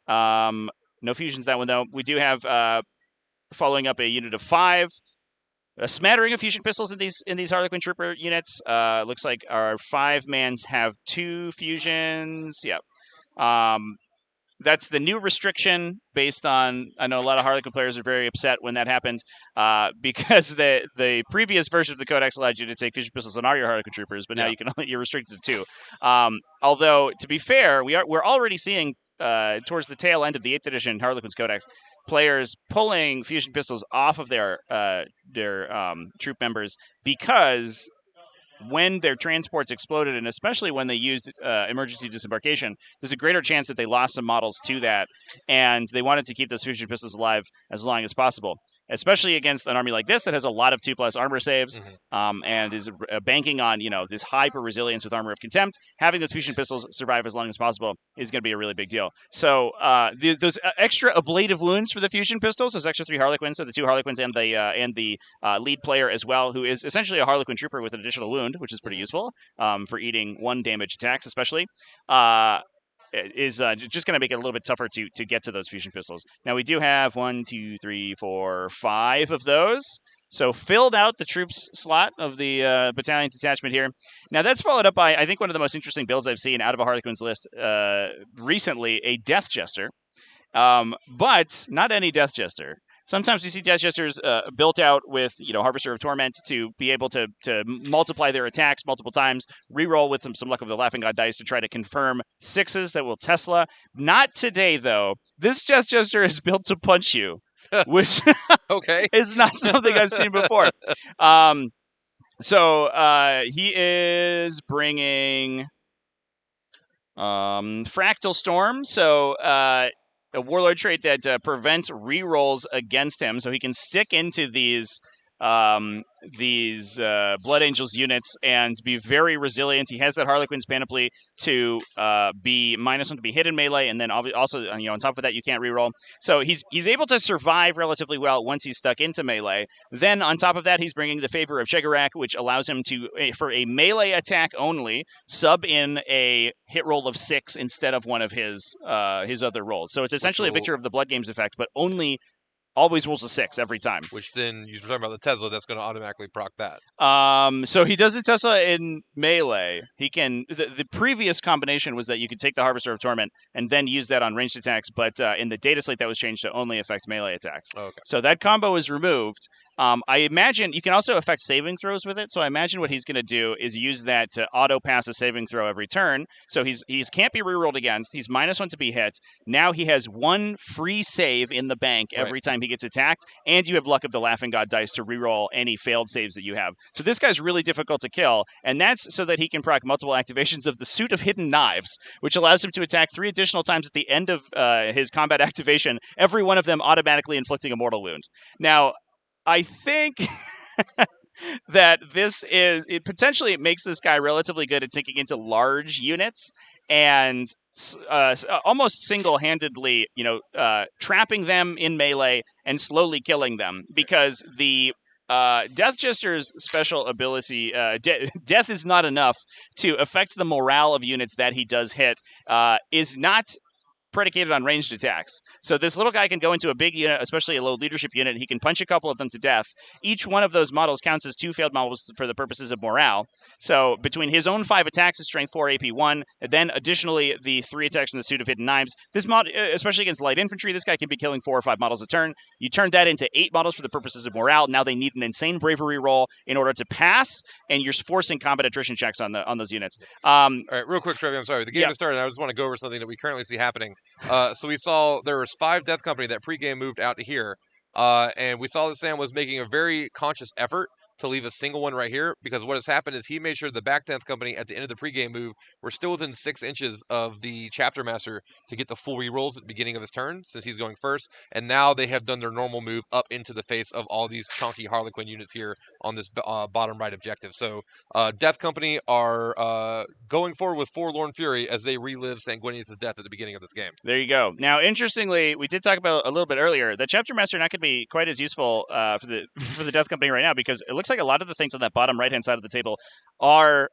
No fusions that one though. We do have following up a unit of 5. A smattering of fusion pistols in these Harlequin Trooper units. Looks like our 5-mans have 2 fusions. Yep. That's the new restriction based on, I know a lot of Harlequin players are very upset when that happened because the previous version of the Codex allowed you to take fusion pistols on all your Harlequin Troopers, but now you're restricted to 2. Although, to be fair, we're already seeing towards the tail end of the 8th edition Harlequin's Codex, players pulling fusion pistols off of their troop members because when their transports exploded, and especially when they used emergency disembarkation, there's a greater chance that they lost some models to that, and they wanted to keep those fusion pistols alive as long as possible, especially against an army like this that has a lot of 2+ armor saves, and is banking on this hyper resilience with Armor of Contempt. Having those fusion pistols survive as long as possible is going to be a really big deal. So those extra ablative wounds for the fusion pistols, those extra 3 Harlequins, so the 2 Harlequins and the lead player as well, who is essentially a Harlequin trooper with an additional wound, which is pretty useful for eating 1 damage attacks, especially. Is just going to make it a little bit tougher to get to those fusion pistols. Now, we do have 1, 2, 3, 4, 5 of those. So filled out the troops slot of the battalion detachment here. Now, that's followed up by, I think, one of the most interesting builds I've seen out of a Harlequins list recently, a Death Jester. But not any Death Jester. Sometimes we see Death Jesters built out with, Harvester of Torment to be able to multiply their attacks multiple times, reroll with some luck of the Laughing God dice to try to confirm 6s that will Tesla. Not today, though. This Death Jester is built to punch you, which is not something I've seen before. So he is bringing Fractal Storm. So a warlord trait that prevents rerolls against him, so he can stick into these Blood Angels units and be very resilient. He has that Harlequin's Panoply to be -1 to be hit in melee, and then also on top of that you can't reroll. So he's able to survive relatively well once he's stuck into melee. Then on top of that, he's bringing the Favor of Shegarak, which allows him to, for a melee attack only, sub in a hit roll of 6 instead of one of his other rolls. So it's essentially a Victor of the Blood Games effect, but only always rolls a 6 every time. Which then, you're talking about the Tesla, that's going to automatically proc that. So he does a Tesla in melee. He can. The previous combination was that you could take the Harvester of Torment and then use that on ranged attacks, but in the data slate that was changed to only affect melee attacks. Okay. So that combo is removed. I imagine you can also affect saving throws with it. So I imagine what he's going to do is use that to auto pass a saving throw every turn. So he's can't be rerolled against. He's -1 to be hit. Now he has 1 free save in the bank every time he gets attacked, and you have Luck of the Laughing God dice to reroll any failed saves that you have. So this guy's really difficult to kill, and that's so that he can proc multiple activations of the Suit of Hidden Knives, which allows him to attack 3 additional times at the end of his combat activation, every one of them automatically inflicting a mortal wound. Now, I think that it potentially makes this guy relatively good at sinking into large units and almost single-handedly, trapping them in melee and slowly killing them, because the Death Jester's special ability, death is not enough to affect the morale of units that he does hit, is not predicated on ranged attacks. So this little guy can go into a big unit, especially a low leadership unit. He can punch a couple of them to death. Each one of those models counts as 2 failed models for the purposes of morale. So between his own 5 attacks, his strength 4, AP 1, and then additionally the 3 attacks from the Suit of Hidden Knives, this mod, especially against light infantry, this guy can be killing 4 or 5 models a turn. You turn that into 8 models for the purposes of morale. Now they need an insane bravery roll in order to pass, and you're forcing combat attrition checks on those units. All right, real quick, Trevi, I'm sorry. The game has started, and I just want to go over something that we currently see happening. So we saw there was 5 Death Company that pregame moved out to here, and we saw that Sam was making a very conscious effort to leave a single one right here, because what has happened is he made sure the back 10th Company at the end of the pregame move were still within 6 inches of the Chapter Master to get the full rerolls at the beginning of his turn, since he's going first, and now they have done their normal move up into the face of all these chunky Harlequin units here on this bottom right objective. So Death Company are going forward with Forlorn Fury as they relive Sanguinius' death at the beginning of this game. There you go. Now, interestingly, we did talk about a little bit earlier, the Chapter Master not going to be quite as useful for the Death Company right now, because it looks like a lot of the things on that bottom right-hand side of the table are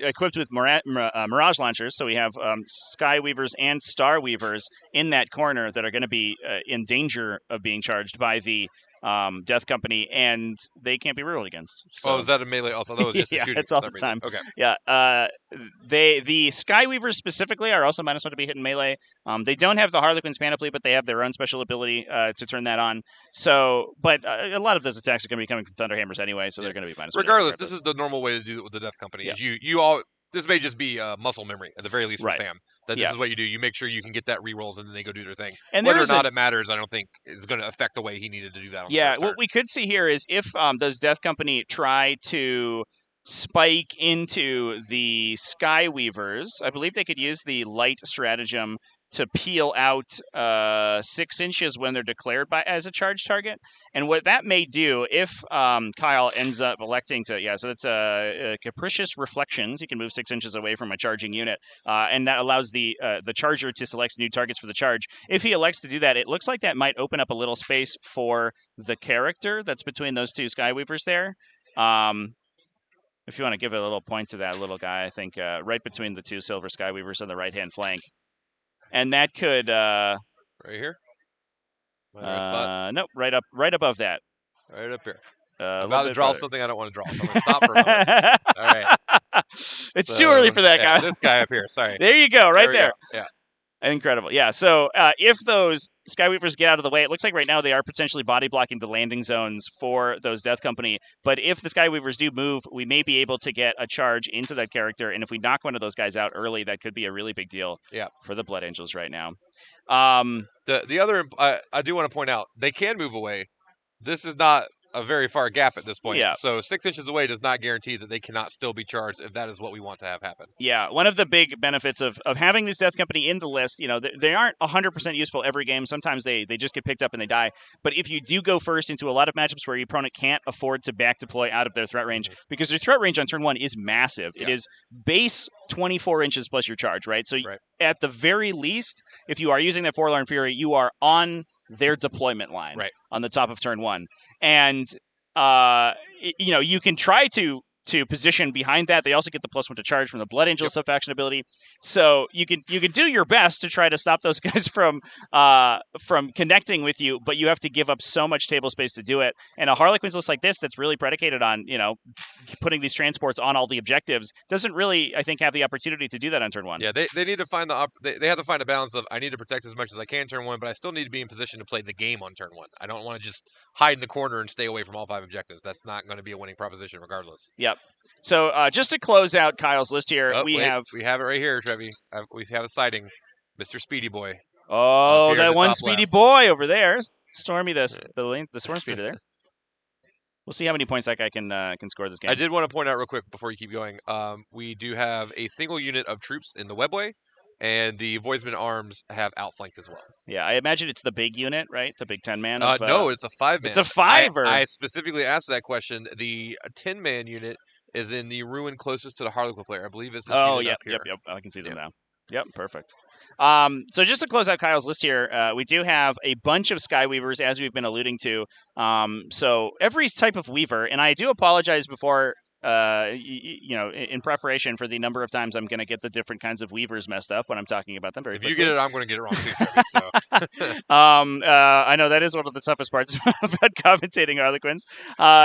equipped with Mirage Launchers. So we have Skyweavers and Starweavers in that corner that are going to be in danger of being charged by the Death Company, and they can't be rerolled against. So. Oh, is that a melee also? That was just a shooting it's all the time. Okay. Yeah. The Skyweavers specifically are also -1 to be hit in melee. They don't have the Harlequin's Panoply, but they have their own special ability to turn that on. So, but a lot of those attacks are going to be coming from Thunderhammers anyway, so they're going to be -1. Regardless, this is the normal way to do it with the Death Company. Is you all. This may just be muscle memory, at the very least, for Sam. That this is what you do. You make sure you can get that rerolls, and then they go do their thing. And whether or not it matters, I don't think is going to affect the way he needed to do that. On what we could see here is if those Death Company try to spike into the Skyweavers, I believe they could use the light stratagem to peel out 6 inches when they're declared as a charge target. And what that may do, if Kyle ends up electing to, so it's Capricious Reflections. He can move 6 inches away from a charging unit, and that allows the charger to select new targets for the charge. If he elects to do that, it looks like that might open up a little space for the character that's between those 2 Skyweavers there. If you want to give a little point to that little guy, I think right between the 2 Silver Skyweavers on the right-hand flank. And that could right here. Spot? Nope, right above that. Right up here. I'm about to draw something I don't want to draw. So I'm going to stop for a moment. All right. It's too early for that guy. This guy up here. Sorry. There you go. Right there. Yeah. Incredible. Yeah. So if those Skyweavers get out of the way, it looks like right now they are potentially body blocking the landing zones for those Death Company. But if the Skyweavers do move, we may be able to get a charge into that character. And if we knock one of those guys out early, that could be a really big deal for the Blood Angels right now. The other, I do want to point out, they can move away. This is not a very far gap at this point. Yeah. So 6 inches away does not guarantee that they cannot still be charged if that is what we want to have happen. Yeah, one of the big benefits of having this Death Company in the list, they aren't 100% useful every game. Sometimes they just get picked up and they die. But if you do go first into a lot of matchups where your opponent can't afford to back deploy out of their threat range, because their threat range on turn 1 is massive. Yeah. It is base 24 inches plus your charge, right? So at the very least, if you are using that Forlorn Fury, you are on their deployment line on the top of turn 1. And, you can try to position behind that. They also get the +1 to charge from the Blood Angel sub-faction ability. So you can do your best to try to stop those guys from connecting with you, but you have to give up so much table space to do it. And a Harlequins list like this that's really predicated on, putting these transports on all the objectives doesn't really, I think, have the opportunity to do that on turn 1. Yeah, they need to find they have to find a balance of, I need to protect as much as I can turn 1, but I still need to be in position to play the game on turn 1. I don't want to just hide in the corner and stay away from all 5 objectives. That's not going to be a winning proposition regardless. Yep. So just to close out Kyle's list here, we have it right here, Trevi. We have a sighting, Mr. Speedy Boy. Oh, that one Speedy Boy over there. Stormy the Storm Speeder there. We'll see how many points that guy can score this game. I did want to point out real quick before you keep going. We do have a single unit of troops in the webway, and the Voidsman arms have outflanked as well. Yeah, I imagine it's the big unit, right? The big 10-man. No, it's a 5-man. It's a 5-er. I specifically asked that question. The 10-man unit is in the ruin closest to the Harlequin player. I believe it's this unit up here. Yep. I can see them now. Yep, perfect. So just to close out Kyle's list here, we do have a bunch of Skyweavers, as we've been alluding to. So every type of Weaver, and I do apologize before, in preparation for the number of times I'm going to get the different kinds of Weavers messed up when I'm talking about them. Very quickly. You get it, I'm going to get it wrong too. So. I know that is one of the toughest parts about commentating Harlequins.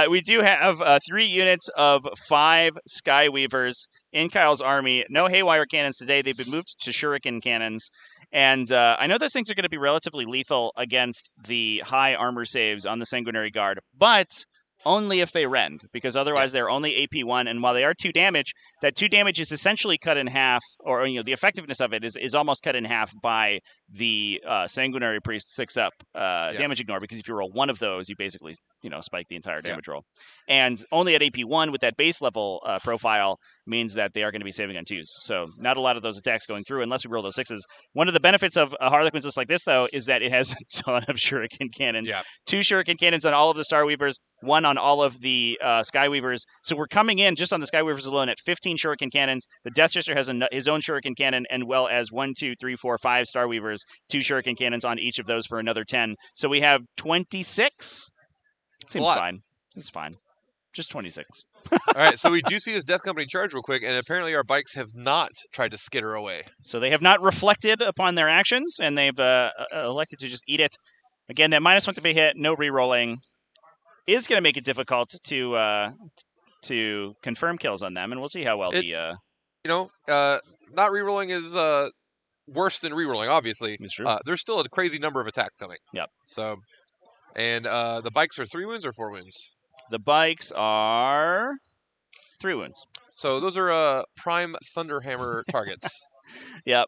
We do have 3 units of 5 Skyweavers in Kyle's army. No Haywire cannons today. They've been moved to Shuriken cannons. And I know those things are going to be relatively lethal against the high armor saves on the Sanguinary Guard, but only if they rend, because otherwise they're only AP1, and while they are 2 damage, that 2 damage is essentially cut in half, or the effectiveness of it is almost cut in half by the Sanguinary Priest 6-up damage ignore, because if you roll 1 of those, you basically spike the entire damage roll. And only at AP1 with that base level profile means that they are going to be saving on 2s. So not a lot of those attacks going through unless we roll those 6s. One of the benefits of a Harlequin's list like this, though, is that it has a ton of Shuriken cannons. Yeah. 2 Shuriken cannons on all of the Starweavers, 1 on all of the Skyweavers. So we're coming in just on the Skyweavers alone at 15 Shuriken cannons. The Deathchester has his own Shuriken cannon, and well as 1, 2, 3, 4, 5 Starweavers, 2 Shuriken cannons on each of those for another 10. So we have 26. Seems fine. It's fine. Just 26. All right, so we do see this Death Company charge real quick, and apparently our bikes have not tried to skitter away. So they have not reflected upon their actions, and they've elected to just eat it. Again, that -1 to be hit, no re-rolling, is going to make it difficult to confirm kills on them, and we'll see how well not re-rolling is worse than re-rolling, obviously. It's true. There's still a crazy number of attacks coming. Yep. So, and the bikes are 3 wounds or 4 wounds? The bikes are 3 wounds. So those are prime Thunderhammer targets. Yep.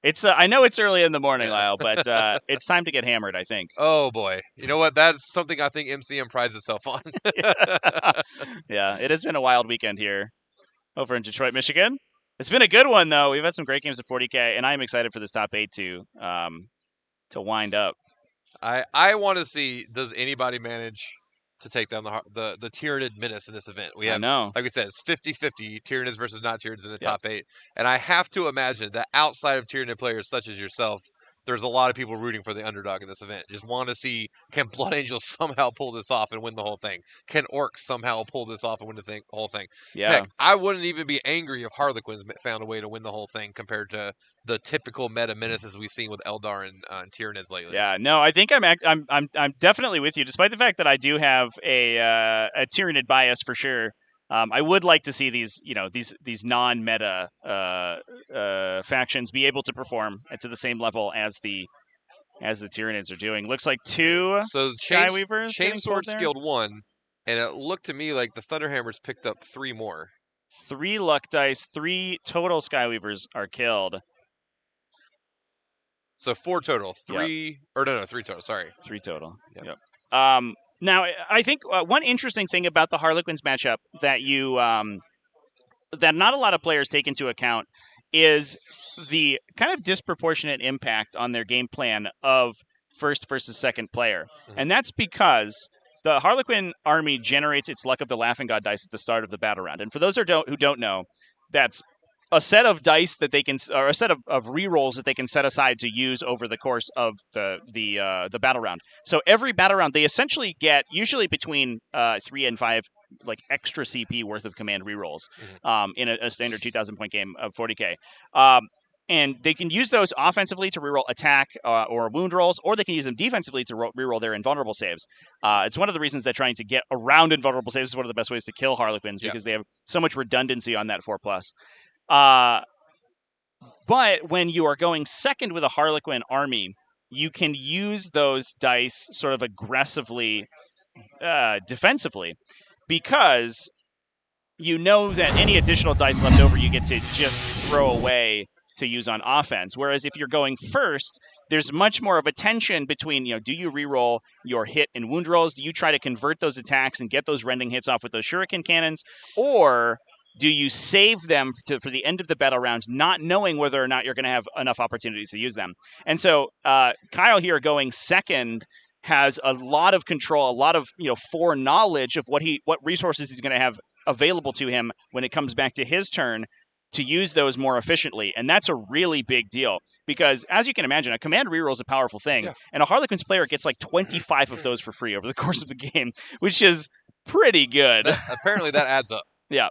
It's I know it's early in the morning, Lyle, but it's time to get hammered, I think. Oh, boy. You know what? That's something I think MCM prides itself on. Yeah, it has been a wild weekend here over in Detroit, Michigan. It's been a good one, though. We've had some great games at 40K, and I'm excited for this top 8 to wind up. I want to see, does anybody manage to take down the Tyranid Menace in this event? We have, like we said, it's 50-50 Tyranids versus not Tyranids in the top 8. And I have to imagine that outside of Tyranid players such as yourself, there's a lot of people rooting for the underdog in this event. Just want to see, can Blood Angels somehow pull this off and win the whole thing? Can Orcs somehow pull this off and win the whole thing? Yeah. Heck, I wouldn't even be angry if Harlequins found a way to win the whole thing compared to the typical meta menaces we've seen with Eldar and Tyranids lately. Yeah, no, I think I'm definitely with you, despite the fact that I do have a Tyranid bias for sure. I would like to see these non-meta factions be able to perform to the same level as the Tyranids are doing. Looks like 2 Skyweavers. Chainsword skilled 1, and it looked to me like the Thunderhammers picked up 3 more. 3 luck dice, 3 total Skyweavers are killed. So 4 total. 3 total. Sorry, 3 total. Yep. Now, I think one interesting thing about the Harlequins matchup that that not a lot of players take into account is the kind of disproportionate impact on their game plan of first versus second player. Mm-hmm. And that's because the Harlequin army generates its Luck of the Laughing God dice at the start of the battle round. And for those who don't know, that's a set of dice that they can, or a set of rerolls that they can set aside to use over the course of the battle round. So every battle round, they essentially get usually between 3 and 5 like extra CP worth of command rerolls in a standard 2,000 point game of 40K. And they can use those offensively to reroll attack or wound rolls, or they can use them defensively to reroll their invulnerable saves. It's one of the reasons that trying to get around invulnerable saves is one of the best ways to kill Harlequins because they have so much redundancy on that 4+. But when you are going second with a Harlequin army, you can use those dice sort of aggressively defensively because you know that any additional dice left over you get to just throw away to use on offense. Whereas if you're going first, there's much more of a tension between, do you reroll your hit and wound rolls? Do you try to convert those attacks and get those rending hits off with those shuriken cannons? Or do you save them for the end of the battle round, not knowing whether or not you're going to have enough opportunities to use them? And so Kyle here going second has a lot of control, a lot of foreknowledge of what resources he's going to have available to him when it comes back to his turn to use those more efficiently. And that's a really big deal because, as you can imagine, a command reroll is a powerful thing. And a Harlequins player gets like 25 of those for free over the course of the game, which is pretty good. Apparently that adds up. Yeah.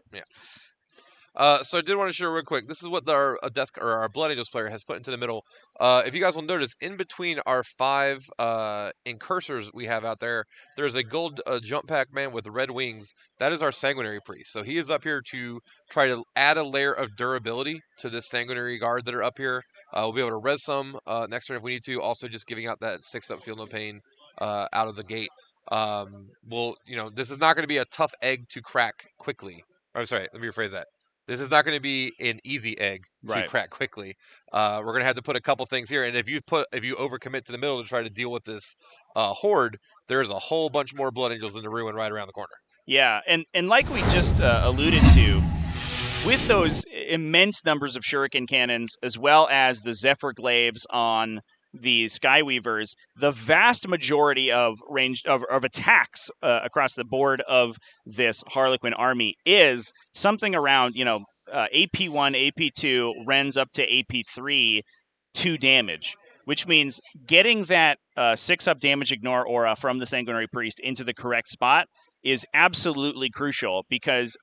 So I did want to show real quick. This is what our Blood Angels player has put into the middle. If you guys will notice, in between our 5 incursors we have out there, there's a gold jump pack man with red wings. That is our Sanguinary Priest. So he is up here to try to add a layer of durability to this Sanguinary Guard that are up here. We'll be able to res some next turn if we need to. Also, just giving out that 6-up Feel No Pain out of the gate. This is not going to be a tough egg to crack quickly. I'm sorry, let me rephrase that. This is not going to be an easy egg to crack quickly. We're going to have to put a couple things here, and if you overcommit to the middle to try to deal with this horde, there's a whole bunch more Blood Angels in the ruin right around the corner. Yeah, and like we just alluded to, with those immense numbers of shuriken cannons, as well as the Zephyr Glaives on the Skyweavers, the vast majority of attacks across the board of this Harlequin army is something around, AP1, AP2, Rens up to AP3, 2 damage, which means getting that 6-up damage ignore aura from the Sanguinary Priest into the correct spot is absolutely crucial, because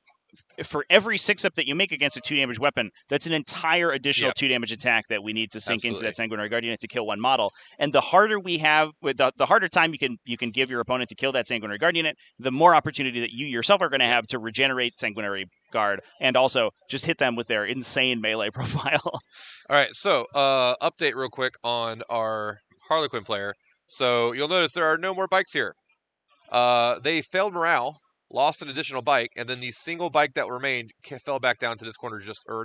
for every 6-up that you make against a 2-damage weapon, that's an entire additional 2-damage attack that we need to sink into that Sanguinary Guardian to kill one model. And the harder we have, the harder time you can give your opponent to kill that Sanguinary Guardian, the more opportunity that you yourself are going to have to regenerate Sanguinary Guard and also just hit them with their insane melee profile. All right, so update real quick on our Harlequin player. So you'll notice there are no more bikes here. They failed morale, lost an additional bike, and then the single bike that remained fell back down to this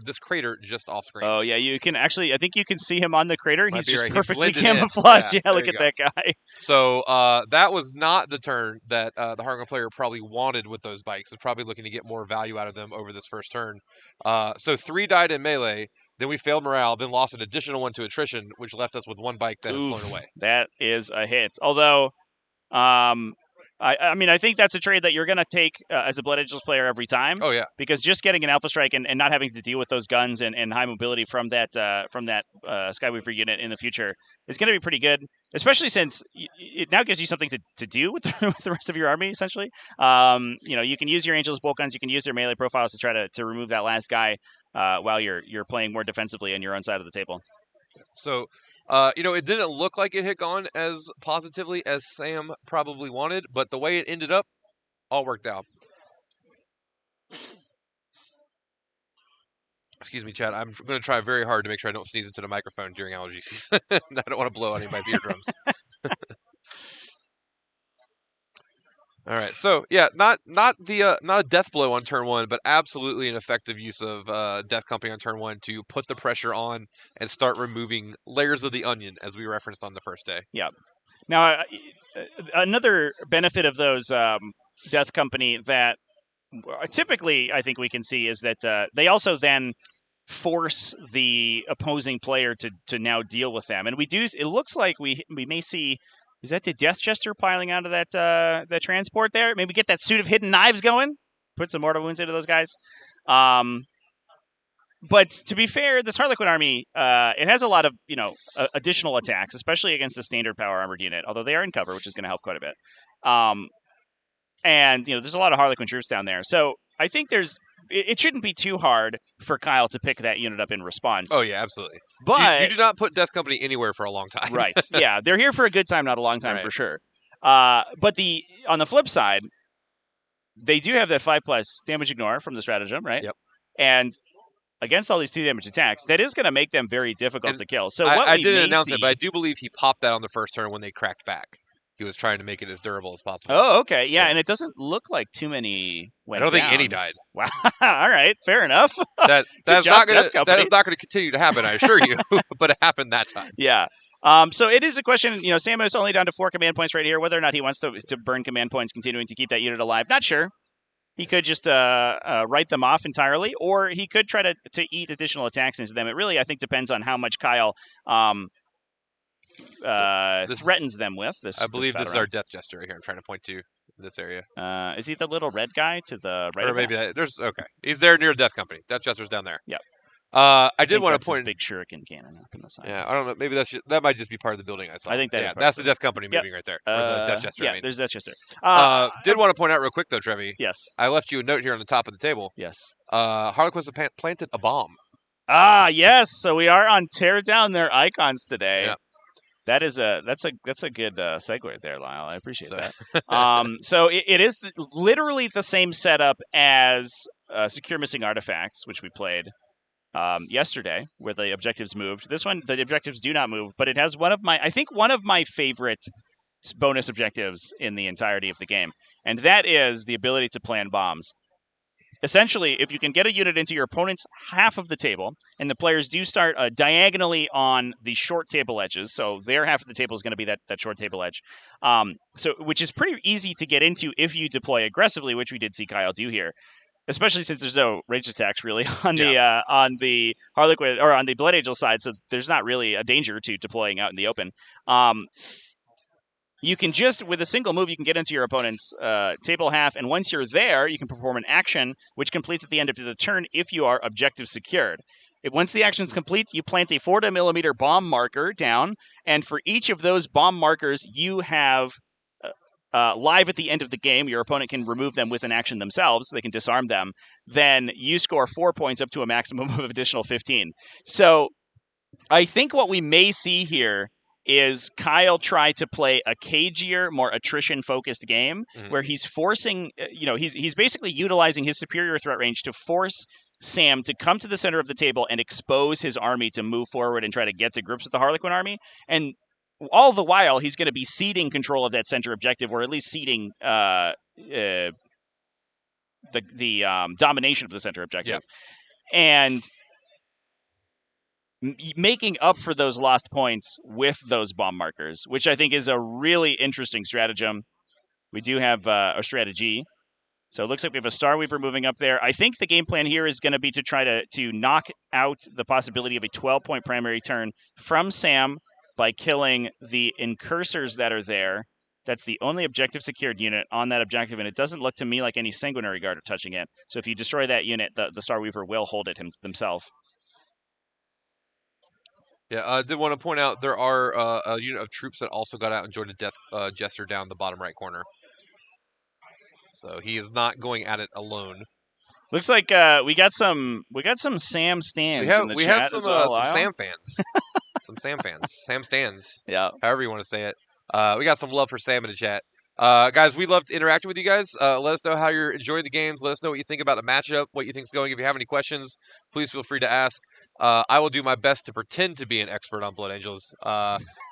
this crater just off screen. Oh yeah, you can actually. I think you can see him on the crater. He's just perfectly He's camouflaged. Yeah, look at that guy. So that was not the turn that the Harlequin player probably wanted with those bikes. Is probably looking to get more value out of them over this first turn. So 3 died in melee. Then we failed morale. Then lost an additional 1 to attrition, which left us with 1 bike that has flown away. That is a hit. Although, I think that's a trade that you're going to take as a Blood Angels player every time. Oh, yeah. Because just getting an Alpha Strike and not having to deal with those guns and high mobility from that Skyweaver unit in the future is going to be pretty good, especially since it now gives you something to do with the rest of your army, essentially. You can use your Angels bolt guns, you can use their melee profiles to try to remove that last guy while you're playing more defensively on your own side of the table. So... it didn't look like it had gone as positively as Sam probably wanted, but the way it ended up, all worked out. Excuse me, Chad. I'm going to try very hard to make sure I don't sneeze into the microphone during allergy season. I don't want to blow anybody's eardrums. All right, so yeah, not a death blow on turn 1, but absolutely an effective use of Death Company on turn 1 to put the pressure on and start removing layers of the onion, as we referenced on the first day. Yeah. Now, another benefit of those Death Company that typically I think we can see is that they also then force the opposing player to now deal with them, and we do. It looks like we may see. Is that the Death Jester piling onto that transport there? Maybe get that suit of hidden knives going? Put some mortal wounds into those guys. But to be fair, this Harlequin army, it has a lot of additional attacks, especially against the standard power armored unit, although they are in cover, which is going to help quite a bit. And there's a lot of Harlequin troops down there. So I think it shouldn't be too hard for Kyle to pick that unit up in response. Oh, yeah, absolutely. But you do not put Death Company anywhere for a long time. Right. Yeah, they're here for a good time, not a long time, for sure. But on the flip side, they do have that 5+ damage ignore from the stratagem, right? Yep. And against all these 2-damage attacks, that is going to make them very difficult to kill. So I didn't announce it, but I do believe he popped that on the first turn when they cracked back. He was trying to make it as durable as possible. Oh, okay. Yeah, Yeah. and it doesn't look like too many went I don't think any down. died. Wow. All right. Fair enough. That is job, not gonna Death Company. that is not gonna continue to happen. I assure you. But it happened that time. Yeah. So it is a question, Samus only down to 4 command points right here. Whether or not he wants to burn command points, continuing to keep that unit alive, not sure. He could just write them off entirely, or he could try to eat additional attacks into them. It really, I think, depends on how much Kyle threatens them with. I believe this is battle our Death Jester right here. I'm trying to point to this area. round. Is he the little red guy to the right? Or of maybe that? there's okay. He's there near Death Company. Death Jester's down there. Yep. I did think want that's to his point. big shuriken cannon up in the side. Yeah, I don't know. Maybe that might just be part of the building I saw. I think that is yeah, part that's of the Death Company Yep. moving right there. Or the Death Jester. Yeah, I mean. there's Death Jester. Did want to point out real quick though, Trevi. Yes. I left you a note here on the top of the table. Yes. Harlequins have planted a bomb. Yes. So we are on tear down their icons today. Yeah. That's a good segue there, Lyle. I appreciate that. So it is literally the same setup as Secure Missing Artifacts, which we played yesterday, where the objectives moved. This one, the objectives do not move, but it has one of my favorite bonus objectives in the entirety of the game, and that is the ability to plan bombs. Essentially, if you can get a unit into your opponent's half of the table, and the players do start diagonally on the short table edges, so their half of the table is going to be that short table edge, which is pretty easy to get into if you deploy aggressively, which we did see Kyle do here, especially since there's no ranged attacks really on the Harlequin or on the Blood Angel side, so there's not really a danger to deploying out in the open. You can just, with a single move, you can get into your opponent's table half, and once you're there, you can perform an action, which completes at the end of the turn if you are objective secured. Once the action is complete, you plant a 40mm bomb marker down, and for each of those bomb markers you have live at the end of the game, your opponent can remove them with an action themselves, they can disarm them, then you score 4 points up to a maximum of additional 15. So I think what we may see here is Kyle try to play a cagier, more attrition-focused game, where he's forcing, he's basically utilizing his superior threat range to force Sam to come to the center of the table and expose his army to move forward and try to get to grips with the Harlequin army. And all the while, he's going to be ceding control of that center objective, or at least ceding the domination of the center objective. Yeah. And making up for those lost points with those bomb markers, which I think is a really interesting stratagem. We do have a strategy. So it looks like we have a Star Weaver moving up there. I think the game plan here is going to be to try to knock out the possibility of a 12-point primary turn from Sam by killing the incursors that are there. That's the only objective secured unit on that objective, and it doesn't look to me like any Sanguinary Guard are touching it. So if you destroy that unit, the Star Weaver will hold it themselves. Yeah, I did want to point out there are a unit of troops that also got out and joined a Death Jester down the bottom right corner. So he is not going at it alone. Looks like we got some Sam stands. We have some well, Sam fans. Some Sam fans. Sam stands. Yeah. However you want to say it. We got some love for Sam in the chat. Guys, we love interacting with you guys. Let us know how you're enjoying the games. Let us know what you think about the matchup, what you think is going. If you have any questions, please feel free to ask. I will do my best to pretend to be an expert on Blood Angels.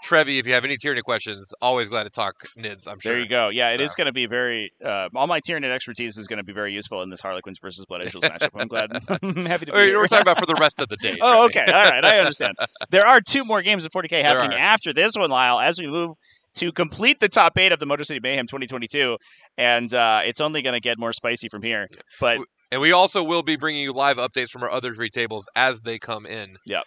Trevi, if you have any Tyranid questions, always glad to talk Nids, I'm sure. There you go. Yeah, it is going to be very... all my Tyranid expertise is going to be very useful in this Harlequins versus Blood Angels matchup. I'm glad. I'm happy to be here. We're talking about for the rest of the day. Oh, okay. All right. I understand. There are 2 more games of 40K happening after this one, Lyle, as we move to complete the top 8 of the Motor City Mayhem 2022, and it's only going to get more spicy from here. But and we also will be bringing you live updates from our other 3 tables as they come in. Yep.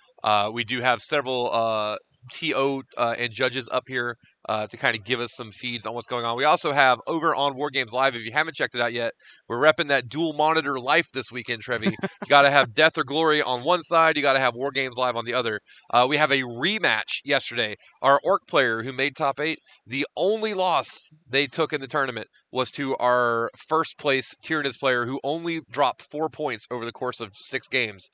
We do have several TO and judges up here to kind of give us some feeds on what's going on. We also have over on War Games Live, if you haven't checked it out yet, we're repping that dual monitor life this weekend, Trevi. You got to have Death or Glory on one side. You got to have War Games Live on the other. We have a rematch yesterday. Our Orc player who made top 8, the only loss they took in the tournament was to our first place Tyranids player who only dropped 4 points over the course of 6 games.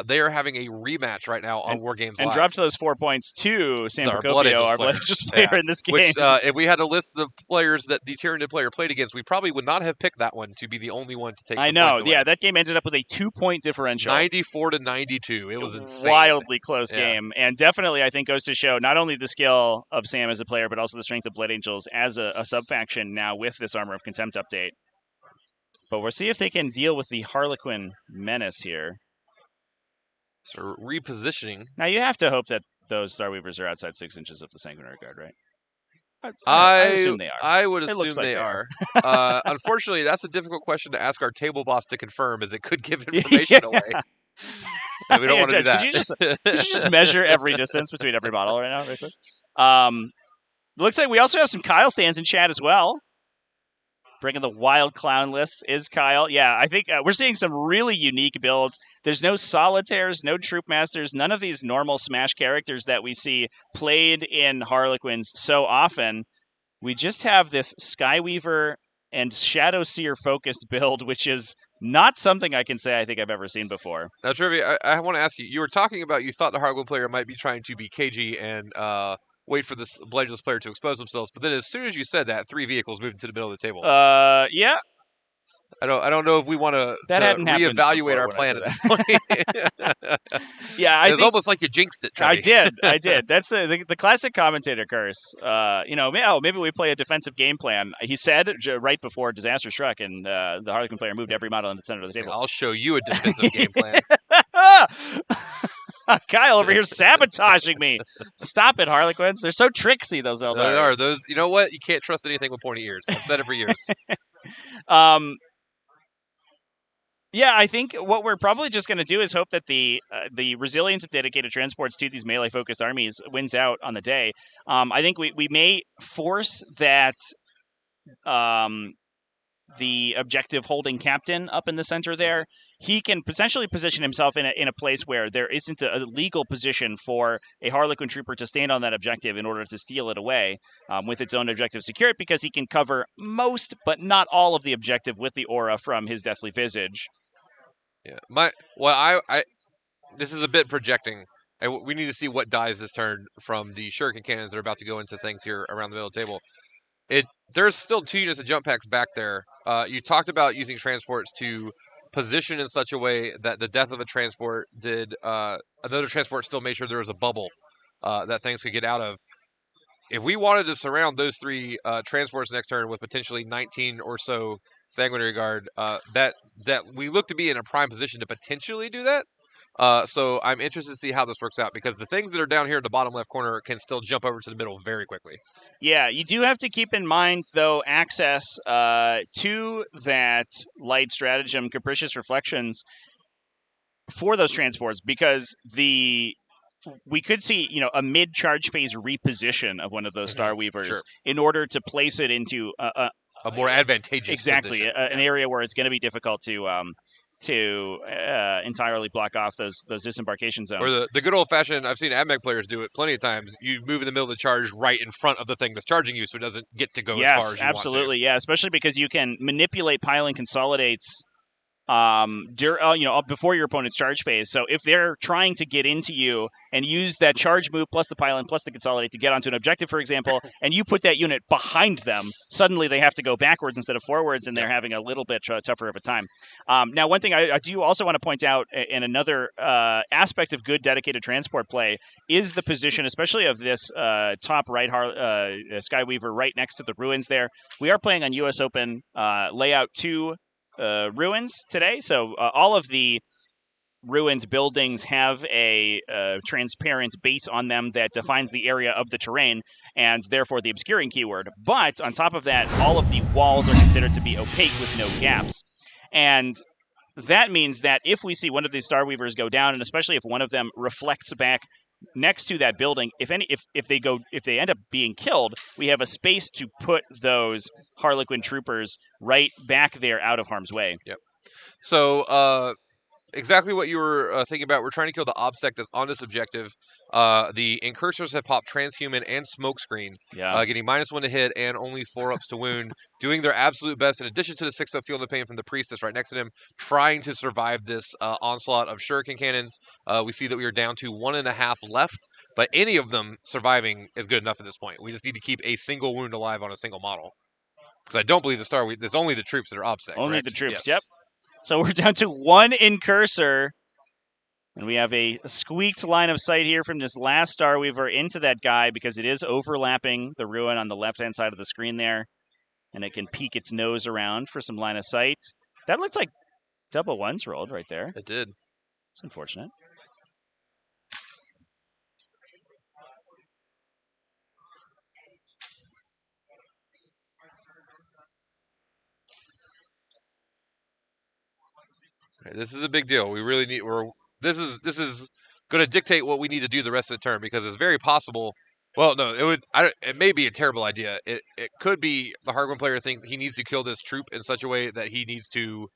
They are having a rematch right now on War Games Live. And dropped those 4 points to Sam Our Procopio, Blood Angels our player. Blood Angels player in this close game. Which, if we had to list the players that the Tyranid player played against, we probably would not have picked that one to be the only one to take. I some know. points away. Yeah, that game ended up with a 2-point differential. 94-92. It was insane. Wildly close Yeah. game, and definitely I think goes to show not only the skill of Sam as a player, but also the strength of Blood Angels as a sub-faction now with this Armor of Contempt update. But we'll see if they can deal with the Harlequin menace here. So repositioning. Now you have to hope that those Starweavers are outside 6 inches of the Sanguinary Guard, right? I assume they are. I would It assume looks like they they are. Unfortunately, that's a difficult question to ask our table boss to confirm, as it could give information away. And we don't Hey, want to do Judge, that. could you just measure every distance between every model right now, right quick? Looks like we also have some Kyle stands in chat as well. Bringing the wild clown list is Kyle. Yeah, I think we're seeing some really unique builds. There's no solitaires, no troop masters, none of these normal Smash characters that we see played in Harlequins so often. We just have this Skyweaver and Shadow Seer focused build, which is not something I can say I think I've ever seen before. Now, Trivia, I want to ask you. You were talking about you thought the Harlequin player might be trying to be cagey and wait for this Blood Angels player to expose themselves, but then as soon as you said that, 3 vehicles moved into the middle of the table. Yeah. I don't know if we want to hadn't happened reevaluate before our when I plan said at this point. Yeah, It's almost like you jinxed it, I Trevi. did. That's the classic commentator curse. Maybe we play a defensive game plan. He said right before disaster struck, and the Harlequin player moved every model in the center of the table. I'll show you a defensive game plan. Kyle over here sabotaging me. Stop it, Harlequins. They're so tricksy, those Eldar. They are. Those, you know what? You can't trust anything with pointy ears. I've said it for years. Yeah, I think what we're probably just going to do is hope that the resilience of dedicated transports to these melee-focused armies wins out on the day. I think we may force that the objective holding captain up in the center there. He can potentially position himself in a place where there isn't a legal position for a Harlequin trooper to stand on that objective in order to steal it away with its own objective secured, because he can cover most but not all of the objective with the aura from his Deathly Visage. Yeah, this is a bit projecting, and we need to see what dies this turn from the shuriken cannons that are about to go into things here around the middle of the table. There's still 2 units of jump packs back there. You talked about using transports to position in such a way that the death of a transport did another transport still made sure there was a bubble that things could get out of. If we wanted to surround those 3 transports next turn with potentially 19 or so Sanguinary Guard, that we look to be in a prime position to potentially do that. So I'm interested to see how this works out, because the things that are down here in the bottom left corner can still jump over to the middle very quickly. Yeah, you do have to keep in mind, though, access to that light stratagem, Capricious Reflections, for those transports, because we could see, a mid-charge phase reposition of one of those Starweavers in order to place it into a more advantageous position. An Yeah. area where it's going to be difficult to entirely block off those disembarkation zones. Or the good old-fashioned, I've seen AdMech players do it plenty of times. You move in the middle of the charge right in front of the thing that's charging you, so it doesn't get to go as far as you absolutely. want to. Yeah, especially because you can manipulate piling consolidates before your opponent's charge phase. So if they're trying to get into you and use that charge move plus the pylon plus the consolidate to get onto an objective, for example, and you put that unit behind them, suddenly they have to go backwards instead of forwards, and they're having a little bit tougher of a time. Now, one thing I do also want to point out, in another aspect of good dedicated transport play, is the position, especially of this top right Skyweaver right next to the ruins there. We are playing on US Open layout 2 ruins today, so all of the ruined buildings have a transparent base on them that defines the area of the terrain, and therefore the obscuring keyword. But on top of that, all of the walls are considered to be opaque with no gaps. And that means that if we see one of these Starweavers go down, and especially if one of them reflects back next to that building, if they end up being killed, we have a space to put those Harlequin troopers right back there out of harm's way. Yep. So exactly what you were thinking about. We're trying to kill the OBSEC that's on this objective. The Incursors have popped Transhuman and Smokescreen, Yeah. getting -1 to hit and only 4-ups to wound, doing their absolute best, in addition to the 6-up Field of Pain from the Priestess right next to him, trying to survive this onslaught of Shuriken Cannons. We see that we are down to 1.5 left, but any of them surviving is good enough at this point. We just need to keep a single wound alive on a single model. Because I don't believe there's only the troops that are OBSEC, Only correct? the troops, Yes. yep. So we're down to 1 Incursor. And we have a squeaked line of sight here from this last Starweaver into that guy because it is overlapping the ruin on the left-hand side of the screen there. And it can peek its nose around for some line of sight. That looks like double ones rolled right there. It did. It's unfortunate. Right, this is a big deal. We really need. This is going to dictate what we need to do the rest of the turn, because it's very possible. Well, no, it would. It may be a terrible idea. It could be the Harkonnen player thinks he needs to kill this troop in such a way that he needs to.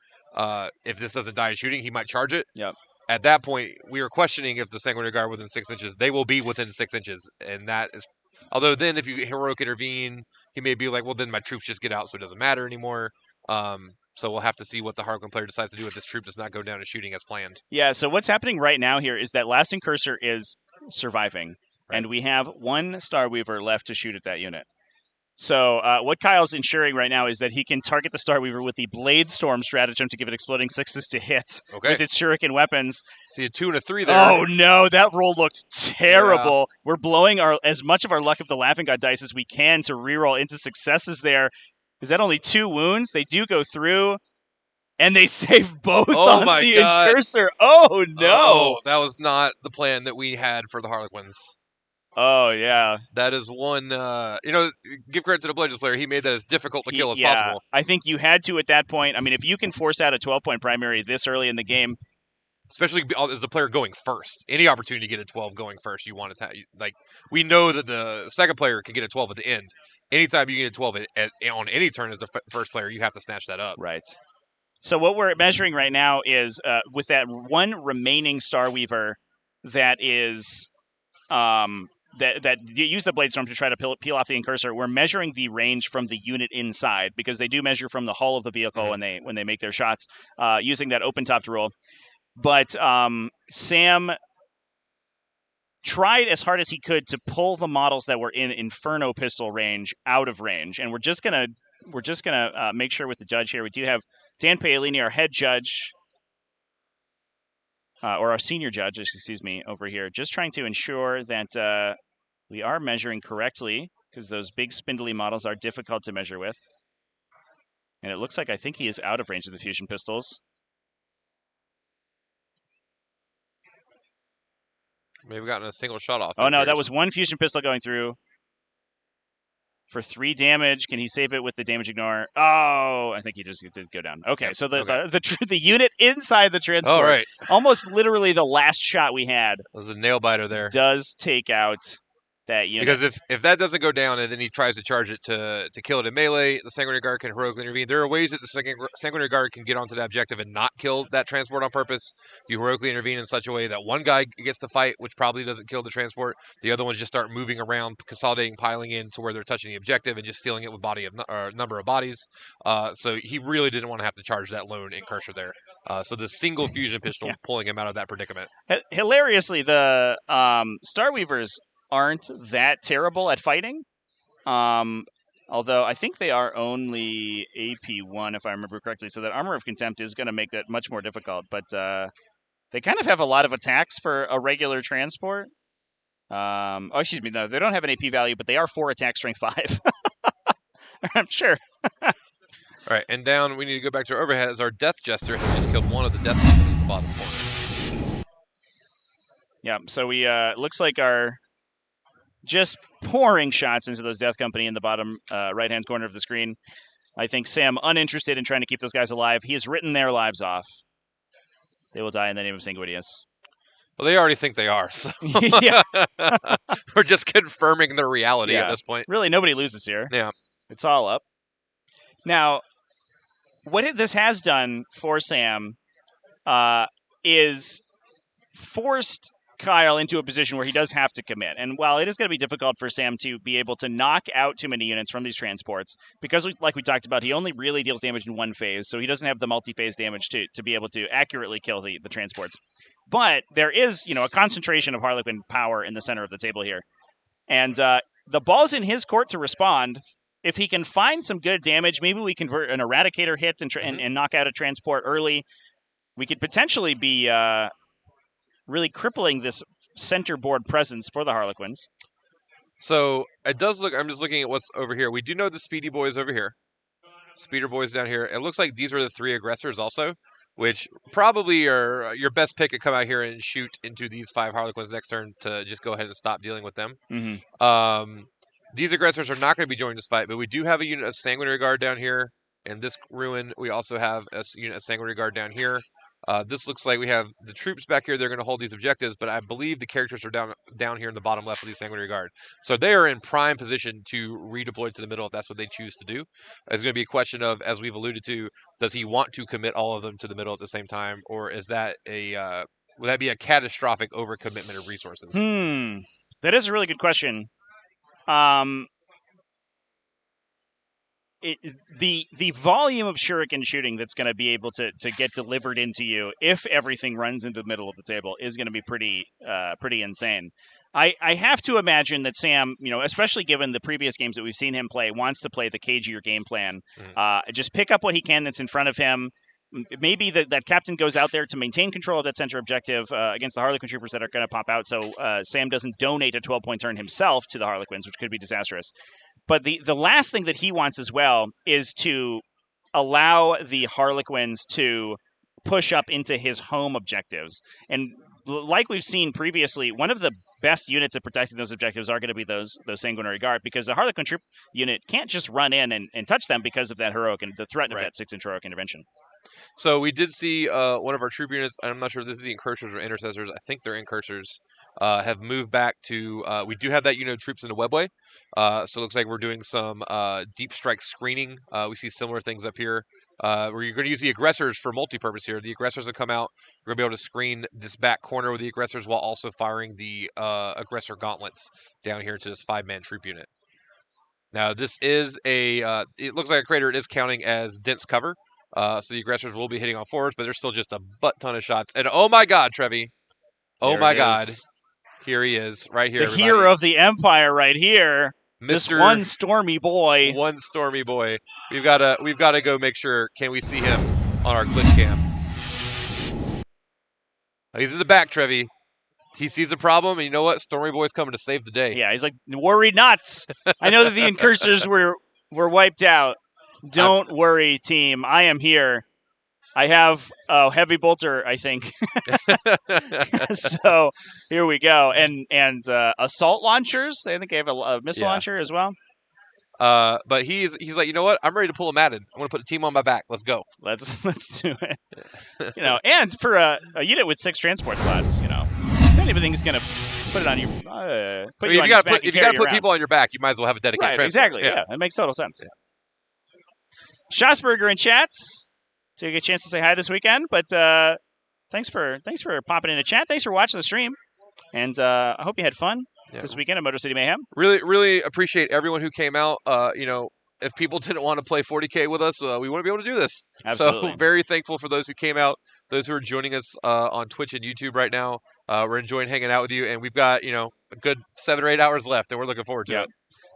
If this doesn't die in shooting, he might charge it. Yep. At that point, we are questioning if the Sanguinary Guard within 6 inches. They will be within 6 inches, and that is. Although then, if you heroic intervene, he may be like, well, then my troops just get out, so it doesn't matter anymore. So we'll have to see what the Harkonnen player decides to do if this troop does not go down to shooting as planned. Yeah, so what's happening right now here is that last Incursor is surviving, and we have 1 Starweaver left to shoot at that unit. So what Kyle's ensuring right now is that he can target the Starweaver with the Blade Storm stratagem to give it exploding 6s to hit with its Shuriken weapons. See a 2 and a 3 there. Oh no, that roll looked terrible. Yeah. We're blowing as much of our luck of the Laughing God dice as we can to reroll into successes there. Is that only 2 wounds? They do go through, and they save both on the Incursor. Oh no! Oh, that was not the plan that we had for the Harlequins. Oh, yeah. That is one, give credit to the Blades player. He made that as difficult to kill as possible. I think you had to at that point. I mean, if you can force out a 12-point primary this early in the game. Especially as the player going first. Any opportunity to get a 12 going first, you want to we know that the second player can get a 12 at the end. Anytime you get a 12 on any turn as the first player, you have to snatch that up. Right. So what we're measuring right now is with that 1 remaining Starweaver that is that use the Blade Storm to try to peel off the Incursor. We're measuring the range from the unit inside, because they do measure from the hull of the vehicle when they make their shots using that open-topped rule. But Sam tried as hard as he could to pull the models that were in Inferno pistol range out of range, and we're just gonna make sure with the judge here. We do have Dan Paolini, our head judge, or our senior judge, excuse me, over here, just trying to ensure that we are measuring correctly, because those big spindly models are difficult to measure with. And it looks like I think he is out of range of the fusion pistols. Maybe gotten a single shot off. Oh, no, that was 1 fusion pistol going through for 3 damage. Can he save it with the damage ignore? Oh, I think he just did go down. Okay, so the unit inside the transport, oh, right. almost literally the last shot we had. That was a nail biter there. Does take out that unit. Because if that doesn't go down and then he tries to charge it to kill it in melee, the Sanguinary Guard can heroically intervene. There are ways that the Sanguinary Guard can get onto that objective and not kill that transport on purpose. You heroically intervene in such a way that one guy gets to fight, which probably doesn't kill the transport. The other ones just start moving around, consolidating, piling in to where they're touching the objective and just stealing it with number of bodies. So he really didn't want to have to charge that lone Incursor there. So the single fusion pistol pulling him out of that predicament. Hilariously, the Starweavers aren't that terrible at fighting. Although I think they are only AP1, if I remember correctly. So that Armor of Contempt is going to make that much more difficult. But they kind of have a lot of attacks for a regular transport. Oh, excuse me. No, they don't have an AP value, but they are 4 attack, strength 5. I'm sure. All right, and down, we need to go back to our overhead as our Death Jester has just killed one of the Death Company in the bottom corner. Yeah, so we looks like our just pouring shots into those Death Company in the bottom right-hand corner of the screen. I think Sam, uninterested in trying to keep those guys alive, he has written their lives off. They will die in the name of Sanguinius. Well, they already think they are, so yeah. We're just confirming their reality at this point. Really, nobody loses here. Yeah. It's all up. Now, what this has done for Sam is forced Kyle into a position where he does have to commit. And while it is going to be difficult for Sam to be able to knock out too many units from these transports, because like we talked about, he only really deals damage in one phase, so he doesn't have the multi-phase damage to be able to accurately kill the transports. But there is, a concentration of Harlequin power in the center of the table here. And the ball's in his court to respond. If he can find some good damage, maybe we convert an Eradicator hit and knock out a transport early. We could potentially be really crippling this center board presence for the Harlequins. So it does look, I'm just looking at what's over here. We do know the Speedy Boys over here. Speeder Boys down here. It looks like these are the 3 aggressors also, which probably are your best pick to come out here and shoot into these 5 Harlequins next turn to just go ahead and stop dealing with them. Mm-hmm. These aggressors are not going to be joining this fight, but we do have a unit of Sanguinary Guard down here. In this ruin, we also have a unit of Sanguinary Guard down here. This looks like we have the troops back here. They're going to hold these objectives, but I believe the characters are down here in the bottom left of the Sanguinary Guard. So they are in prime position to redeploy to the middle if that's what they choose to do. It's going to be a question of, as we've alluded to, does he want to commit all of them to the middle at the same time, or is that would that be a catastrophic overcommitment of resources? That is a really good question. The volume of shuriken shooting that's going to be able to get delivered into you if everything runs into the middle of the table is going to be pretty insane. I have to imagine that Sam, especially given the previous games that we've seen him play, wants to play the cagier game plan. Just pick up what he can that's in front of him. Maybe that captain goes out there to maintain control of that center objective against the Harlequin troopers that are going to pop out, so Sam doesn't donate a 12-point turn himself to the Harlequins, which could be disastrous. But the last thing that he wants as well is to allow the Harlequins to push up into his home objectives. And like we've seen previously, one of the best units at protecting those objectives are going to be those Sanguinary Guard, because the Harlequin troop unit can't just run in and touch them because of that heroic and the threat of that 6-inch heroic intervention. So we did see one of our troop units, I'm not sure if this is the Incursors or Intercessors, I think they're Incursors, have moved back to, we do have that unit of troops in the webway, so it looks like we're doing some deep strike screening. We see similar things up here, where you're going to use the aggressors for multi-purpose here. The aggressors have come out, we're going to be able to screen this back corner with the aggressors while also firing the aggressor gauntlets down here to this 5-man troop unit. Now this is it looks like a crater, it is counting as dense cover. So the aggressors will be hitting on forwards, but there's still just a butt ton of shots. And oh my God, Trevi. Oh my God. Here he is, right here. The hero of the Empire right here. This one stormy boy. One stormy boy. We've got to go make sure, can we see him on our glitch cam? He's in the back, Trevi. He sees a problem, and you know what? Stormy Boy's coming to save the day. Yeah, he's like, worry not. I know that the Incursors were wiped out. Don't worry, team. I am here. I have a heavy bolter, I think. So here we go. And assault launchers. I think I have a missile launcher as well. But he's like, you know what? I'm ready to pull a Madden. I'm going to put a team on my back. Let's go. Let's do it. And for a unit with 6 transport slots, if anything's going to put it on you. If you got to put people on your back, you might as well have a dedicated transport. Exactly. Yeah, it makes total sense. Yeah. Schossberger in chats. Didn't get a chance to say hi this weekend, but thanks for popping in the chat. Thanks for watching the stream, and I hope you had fun this weekend at Motor City Mayhem. Really, really appreciate everyone who came out. If people didn't want to play 40K with us, we want to be able to do this. Absolutely. So very thankful for those who came out, those who are joining us on Twitch and YouTube right now. We're enjoying hanging out with you, and we've got a good 7 or 8 hours left, and we're looking forward to it.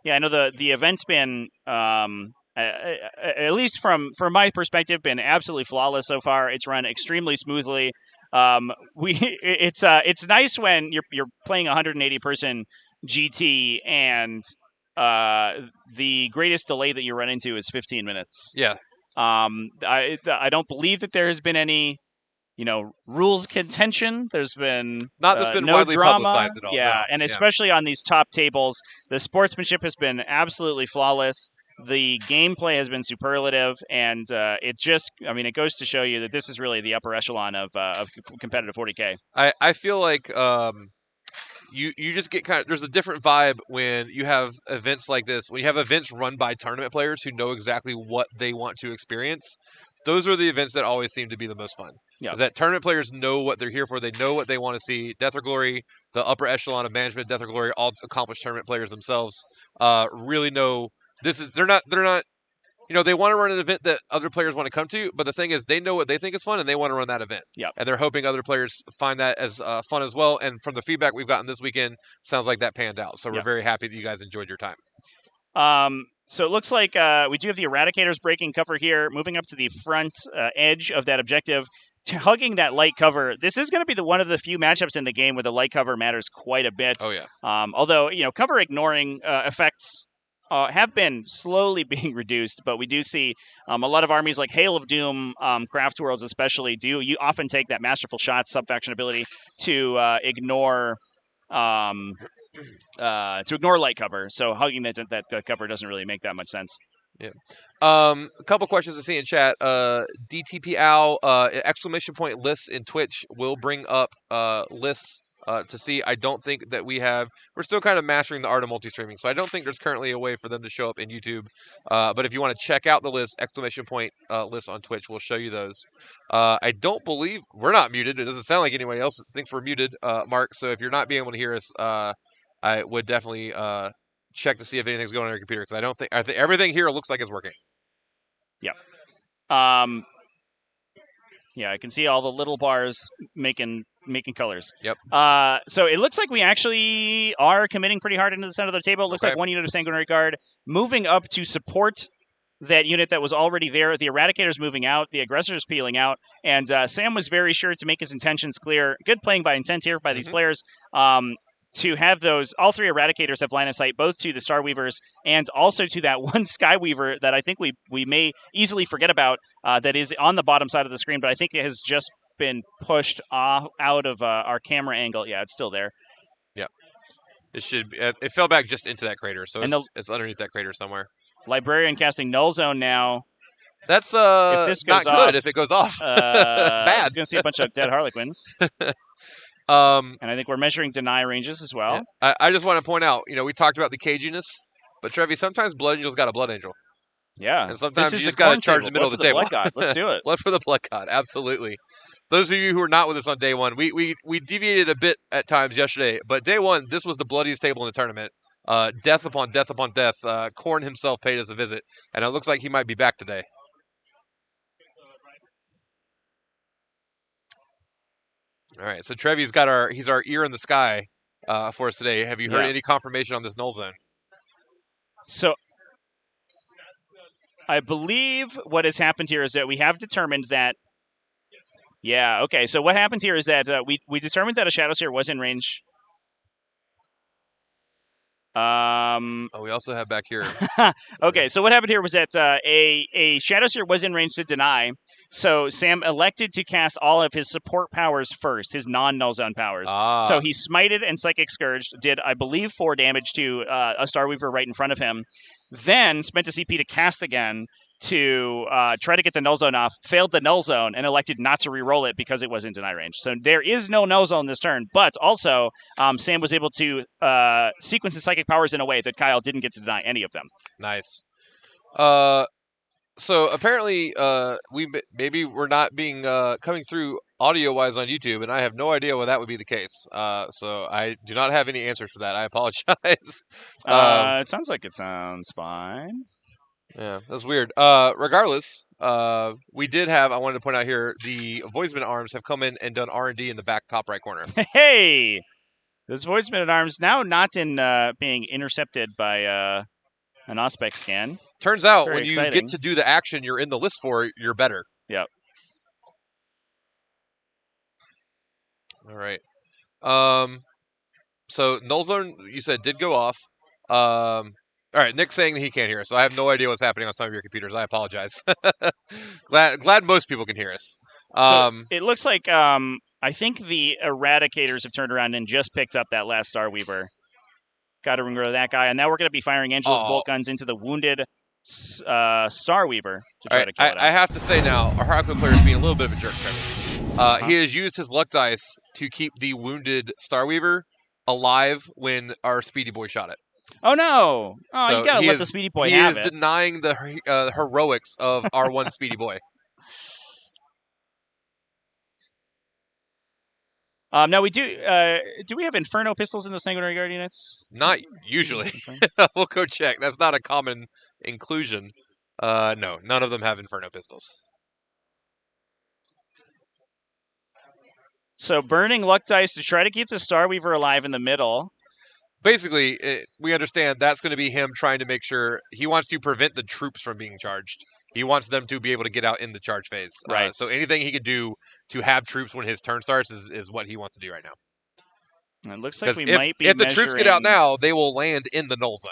Yeah, I know the event's been. At least from my perspective, been absolutely flawless so far. It's run extremely smoothly. It's nice when you're playing 180 person GT and the greatest delay that you run into is 15 minutes. Yeah. I don't believe that there has been any rules contention. There's been that's been no widely drama. Publicized at all. Yeah, and especially on these top tables, the sportsmanship has been absolutely flawless. The gameplay has been superlative, and it goes to show you that this is really the upper echelon of competitive 40K. I feel like you just get there's a different vibe when you have events like this, when you have events run by tournament players who know exactly what they want to experience. those are the events that always seem to be the most fun. Yeah. Is that tournament players know what they're here for. They know what they want to see. Death or Glory, the upper echelon of management, Death or Glory, all accomplished tournament players themselves, really know this is. They're not. They want to run an event that other players want to come to, but the thing is, they know what they think is fun, and they want to run that event. Yep. And they're hoping other players find that as fun as well. And from the feedback we've gotten this weekend, sounds like that panned out. So we're very happy that you guys enjoyed your time. So it looks like we do have the Eradicators breaking cover here, moving up to the front edge of that objective, hugging that light cover. This is going to be one of the few matchups in the game where the light cover matters quite a bit. Oh, yeah. Although, cover ignoring effects have been slowly being reduced, but we do see a lot of armies like Hail of Doom, Craft Worlds especially, you often take that Masterful Shot sub-faction ability to ignore light cover. So hugging that cover doesn't really make that much sense. Yeah. A couple questions to see in chat. DTP Owl, exclamation point lists in Twitch will bring up lists to see. I don't think that we're still kind of mastering the art of multi-streaming, so I don't think there's currently a way for them to show up in YouTube. But if you want to check out the list, exclamation point list on Twitch, we'll show you those. I don't believe we're not muted. It doesn't sound like anyone else thinks we're muted, Mark. So if you're not being able to hear us, I would definitely check to see if anything's going on your computer, because I think everything here looks like it's working. Yeah. Yeah, I can see all the little bars making colors. Yep. So it looks like we actually are committing pretty hard into the center of the table. It looks like one unit of Sanguinary Guard moving up to support that unit that was already there. The Eradicator's moving out. The Aggressor's peeling out. And Sam was very sure to make his intentions clear. Good playing by intent here by these players. To have all three Eradicators have line of sight, both to the Starweavers and also to that one Skyweaver that I think we may easily forget about that is on the bottom side of the screen, but I think it has just been pushed out of our camera angle. Yeah, it's still there. Yeah. It fell back just into that crater, so it's underneath that crater somewhere. Librarian casting Null Zone now. That's if this goes not good if it goes off. It's bad. You're going to see a bunch of dead Harlequins. And I think we're measuring deny ranges as well. Yeah. I just want to point out, we talked about the caginess, but Trevi, sometimes Blood Angel's got a Blood Angel. Yeah. And sometimes you just got to charge the middle of the table. Blood God. Let's do it. Blood for the Blood God, absolutely. Those of you who are not with us on day one, we deviated a bit at times yesterday, but day one, this was the bloodiest table in the tournament. Death upon death upon death. Korn himself paid us a visit, and it looks like he might be back today. All right, so Trevi's got he's our ear in the sky for us today. Have you heard any confirmation on this Null Zone? So I believe what has happened here is that we have determined that. Yeah. Okay. So what happened here is that we determined that a Shadowseer was in range. We also have back here. Okay, so what happened here was that a Shadowseer was in range to deny, so Sam elected to cast all of his support powers first, his non-Null Zone powers. So he smited and Psychic Scourged, did, I believe, 4 damage to a Starweaver right in front of him, then spent a CP to cast again to try to get the Null Zone off, failed the Null Zone, and elected not to re-roll it because it was in deny range. So there is no Null Zone this turn, but also Sam was able to sequence his Psychic powers in a way that Kyle didn't get to deny any of them. Nice. So apparently we're not being coming through audio-wise on YouTube, and I have no idea why that would be the case. So I do not have any answers for that. I apologize. It sounds like it sounds fine. Yeah, that's weird. Regardless, we did have, I wanted to point out here, the Voidsman Arms have come in and done R&D in the back top right corner. Hey! Those Voidsman Arms now not in being intercepted by an Auspex scan. Turns out Very when you exciting. get to do the action you're in the list for, you're better. Yep. All right. So Null Zone, you said, did go off. All right, Nick's saying that he can't hear us, so I have no idea what's happening on some of your computers. I apologize. glad most people can hear us. So it looks like I think the Eradicators have turned around and just picked up that last Starweaver. Got to rid of that guy, and now we're going to be firing Angelus bolt guns into the wounded Starweaver to try to kill it. I have to say now, our Harlequin player is being a little bit of a jerk, Trevor. He has used his luck dice to keep the wounded Starweaver alive when our Speedy Boy shot it. Oh, no. Oh, So you got to let the Speedy Boy have it. He is denying the heroics of our one Speedy Boy. Now we do. Do we have Inferno pistols in those Sanguinary Guard units? Not usually. We'll go check. That's not a common inclusion. No, none of them have Inferno pistols. So burning luck dice to try to keep the Starweaver alive in the middle. Basically, we understand that's going to be him trying to make sure he wants to prevent the troops from being charged. He wants them to be able to get out in the charge phase. Right. So anything he could do to have troops when his turn starts is what he wants to do right now. It looks like we If, might be if the troops get out measuring- now, they will land in the null zone.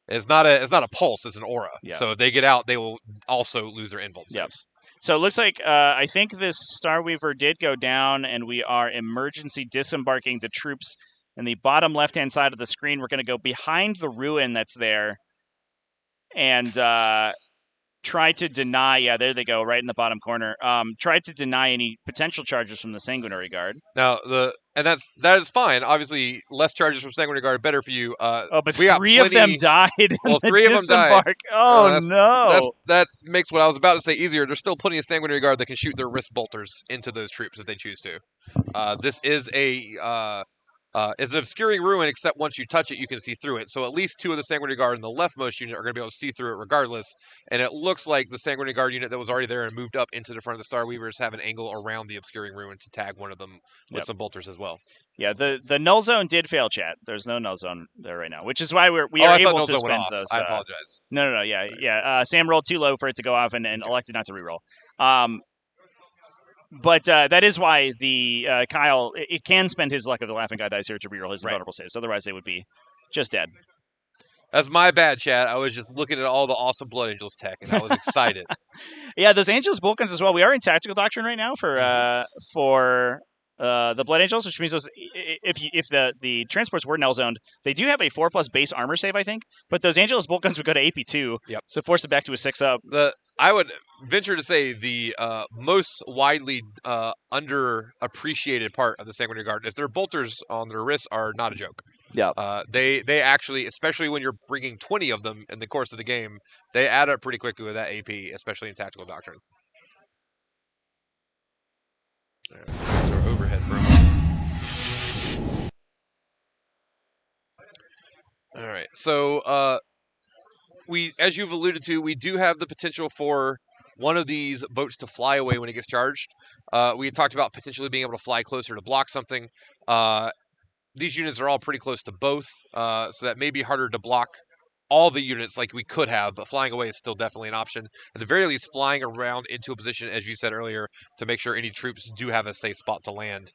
It's not a pulse; it's an aura. Yeah. So if they get out, they will also lose their invuln Yep. saves. So it looks like I think this Starweaver did go down, and we are emergency disembarking the troops in the bottom left-hand side of the screen. We're going to go behind the ruin that's there and try to deny. Yeah, there they go, right in the bottom corner. Try to deny any potential charges from the Sanguinary Guard. Now that is fine. Obviously, less charges from Sanguinary Guard better for you. But we got three of them plenty- died in Well, the 3 of them died. disembark. Oh, that's- no. That makes what I was about to say easier. There's still plenty of Sanguinary Guard that can shoot their wrist bolters into those troops if they choose to. This is it's an obscuring ruin, except once you touch it, you can see through it. So at least 2 of the Sanguinary Guard in the leftmost unit are going to be able to see through it regardless. And it looks like the Sanguinary Guard unit that was already there and moved up into the front of the Starweavers have an angle around the obscuring ruin to tag one of them with Yep. some bolters as well. Yeah, the null zone did fail, chat. There's no null zone there right now, which is why we I are thought able null to zone went spend off. those. I apologize. No, yeah, Sorry. yeah. Sam rolled too low for it to go off and elected not to reroll. But that is why the Kyle it can spend his luck of the Laughing God dice here to reroll his Right. invulnerable saves. Otherwise, they would be just dead. That's my bad, Chad. I was just looking at all the awesome Blood Angels tech, and I was excited. Yeah, those Angels Vulcans as well. We are in Tactical Doctrine right now for the Blood Angels, which means those, if the transports were null zoned, they do have a 4+ base armor save, I think. But those Angels Vulcans would go to AP2, Yep. so force it back to a 6-up. I would venture to say the most widely underappreciated part of the Sanguinary Guard is their bolters on their wrists are not a joke. Yeah. They actually, especially when you're bringing 20 of them in the course of the game, they add up pretty quickly with that AP, especially in Tactical Doctrine. There's our overhead for a moment. All right, so we, as you've alluded to, we do have the potential for one of these boats to fly away when it gets charged. We had talked about potentially being able to fly closer to block something. These units are all pretty close to both, so that may be harder to block all the units like we could have, but flying away is still definitely an option. At the very least, flying around into a position, as you said earlier, to make sure any troops do have a safe spot to land.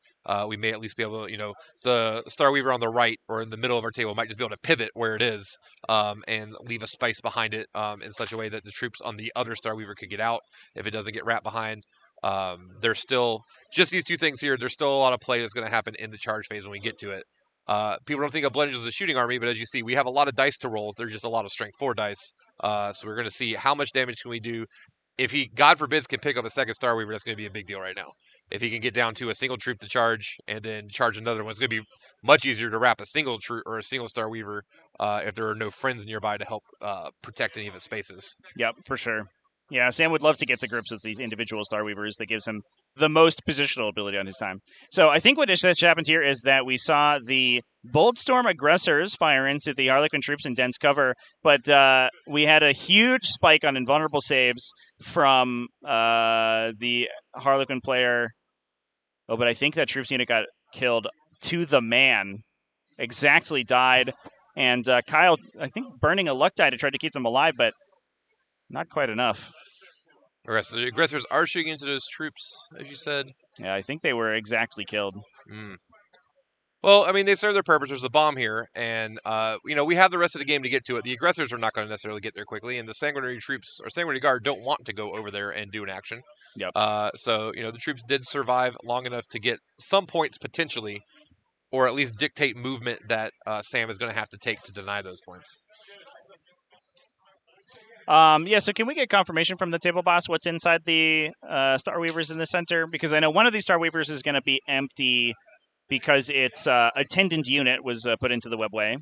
We may at least be able to, the Starweaver on the right or in the middle of our table might just be able to pivot where it is and leave a space behind it in such a way that the troops on the other Starweaver could get out if it doesn't get wrapped behind. There's still, just these 2 things here, there's still a lot of play that's going to happen in the charge phase when we get to it. People don't think of Blood Angels as a shooting army, but as you see, we have a lot of dice to roll. There's just a lot of strength 4 dice. So we're going to see how much damage can we do. If he, God forbids, can pick up a second Starweaver, that's going to be a big deal right now. If he can get down to a single troop to charge and then charge another one, it's going to be much easier to wrap a single troop or a single Starweaver if there are no friends nearby to help protect any of its spaces. Yep, for sure. Yeah, Sam would love to get to grips with these individual Starweavers. That gives him the most positional ability on his time. So I think what has happened here is that we saw the Boltstorm aggressors fire into the Harlequin troops in dense cover, but we had a huge spike on invulnerable saves from the Harlequin player. Oh, but I think that troops unit got killed to the man. Exactly died. And Kyle, I think, burning a luck die to try to keep them alive, but not quite enough. The aggressors are shooting into those troops, as you said. Yeah, I think they were exactly killed. Well, I mean, they serve their purpose. There's a bomb here, and we have the rest of the game to get to it. The aggressors are not going to necessarily get there quickly, and the Sanguinary troops or Sanguinary Guard don't want to go over there and do an action. Yep. So the troops did survive long enough to get some points potentially, or at least dictate movement that Sam is going to have to take to deny those points. Yeah, so can we get confirmation from the table boss what's inside the Starweavers in the center? Because I know one of these Starweavers is going to be empty because its attendant unit was put into the webway.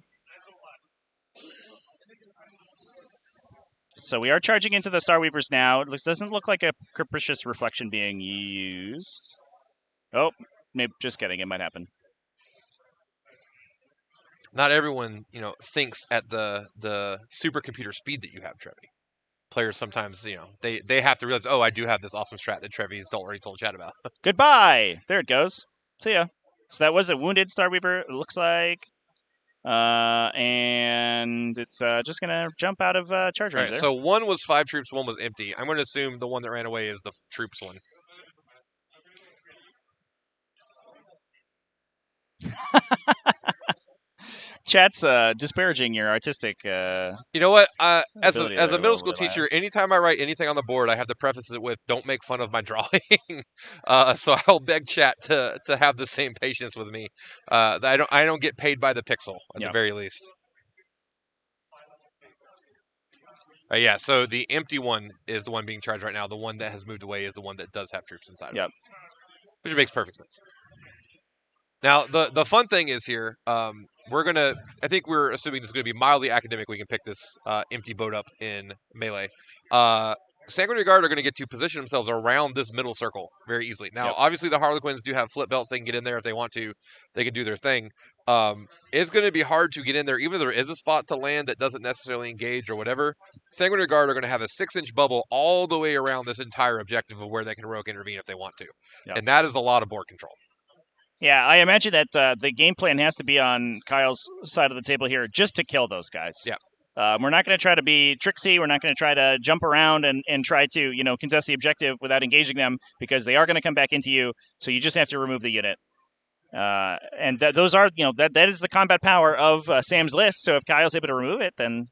So we are charging into the Starweavers now. It doesn't look like a Capricious Reflection being used. Oh, maybe just kidding. It might happen. Not everyone, thinks at the supercomputer speed that you have, Trevi. Players sometimes, they have to realize, oh, I do have this awesome strat that Trevi's already told Chad about. Goodbye. There it goes. See ya. So that was a wounded Starweaver, it looks like. And it's just going to jump out of charge range there. So one was 5 troops, one was empty. I'm going to assume the one that ran away is the troops one. Chat's disparaging your artistic. You know what? As a Ability middle school there, teacher, anytime I write anything on the board, I have to preface it with "Don't make fun of my drawing." So I'll beg chat to have the same patience with me. I don't get paid by the pixel at the very least. Yeah. So the empty one is the one being charged right now. The one that has moved away is the one that does have troops inside of it. Which makes perfect sense. Now, the fun thing is here, I think we're assuming it's going to be mildly academic. We can pick this empty boat up in Melee. Sanguinary Guard are going to get to position themselves around this middle circle very easily. Now, obviously, the Harlequins do have flip belts. They can get in there if they want to. They can do their thing. It's going to be hard to get in there, even if there is a spot to land that doesn't necessarily engage or whatever. Sanguinary Guard are going to have a 6-inch bubble all the way around this entire objective of where they can heroic intervene if they want to. And that is a lot of board control. Yeah, I imagine that the game plan has to be on Kyle's side of the table here just to kill those guys. Yeah. We're not going to try to be tricksy. We're not going to try to jump around and try to, contest the objective without engaging them because they are going to come back into you. So you just have to remove the unit. And those are, that is the combat power of Sam's list. So if Kyle's able to remove it, then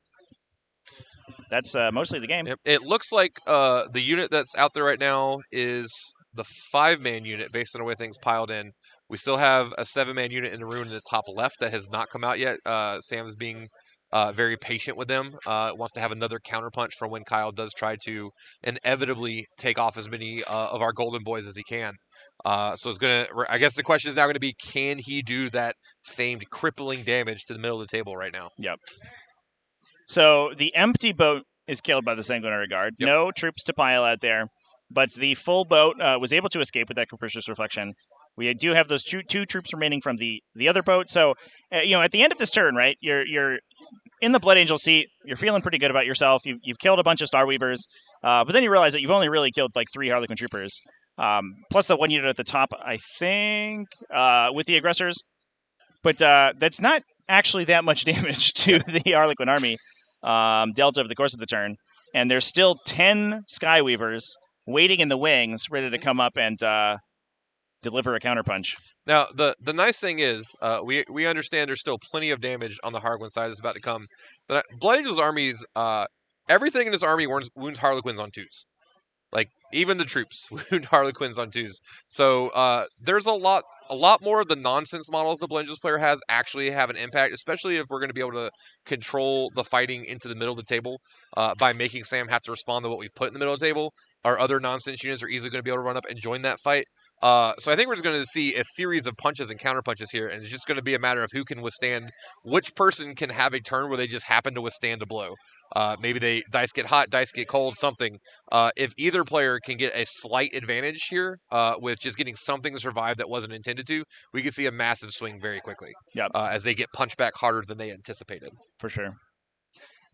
that's mostly the game. Yep. It looks like the unit that's out there right now is the 5-man unit based on the way things piled in. We still have a 7-man unit in the room in the top left that has not come out yet. Sam's being very patient with them. Wants to have another counterpunch for when Kyle does try to inevitably take off as many of our golden boys as he can. So it's going to, I guess the question is now going to be, can he do that famed crippling damage to the middle of the table right now? Yep. So the empty boat is killed by the Sanguinary Guard. Yep. No troops to pile out there. But the full boat was able to escape with that Capricious Reflection. We do have those two troops remaining from the other boat. So, at the end of this turn, right, you're in the Blood Angel seat. You're feeling pretty good about yourself. You've killed a bunch of Starweavers. But then you realize that you've only really killed like 3 Harlequin Troopers. Plus the one unit at the top, I think, with the aggressors. But that's not actually that much damage to the Harlequin army dealt over the course of the turn. And there's still 10 Skyweavers waiting in the wings, ready to come up and deliver a counterpunch. Now, the nice thing is, we understand there's still plenty of damage on the Harlequin side that's about to come. But Blood Angel's armies, everything in this army wounds Harlequins on 2s. Like, even the troops wound Harlequins on 2s. So there's a lot more of the nonsense models the Blood Angels player has actually have an impact, especially if we're going to be able to control the fighting into the middle of the table by making Sam have to respond to what we've put in the middle of the table. Our other nonsense units are easily going to be able to run up and join that fight. So I think we're just going to see a series of punches and counterpunches here, and it's just going to be a matter of who can withstand, which person can have a turn where they just happen to withstand a blow. Maybe dice get hot, dice get cold, something. If either player can get a slight advantage here with just getting something to survive that wasn't intended to, we can see a massive swing very quickly. Yep. As they get punched back harder than they anticipated. For sure.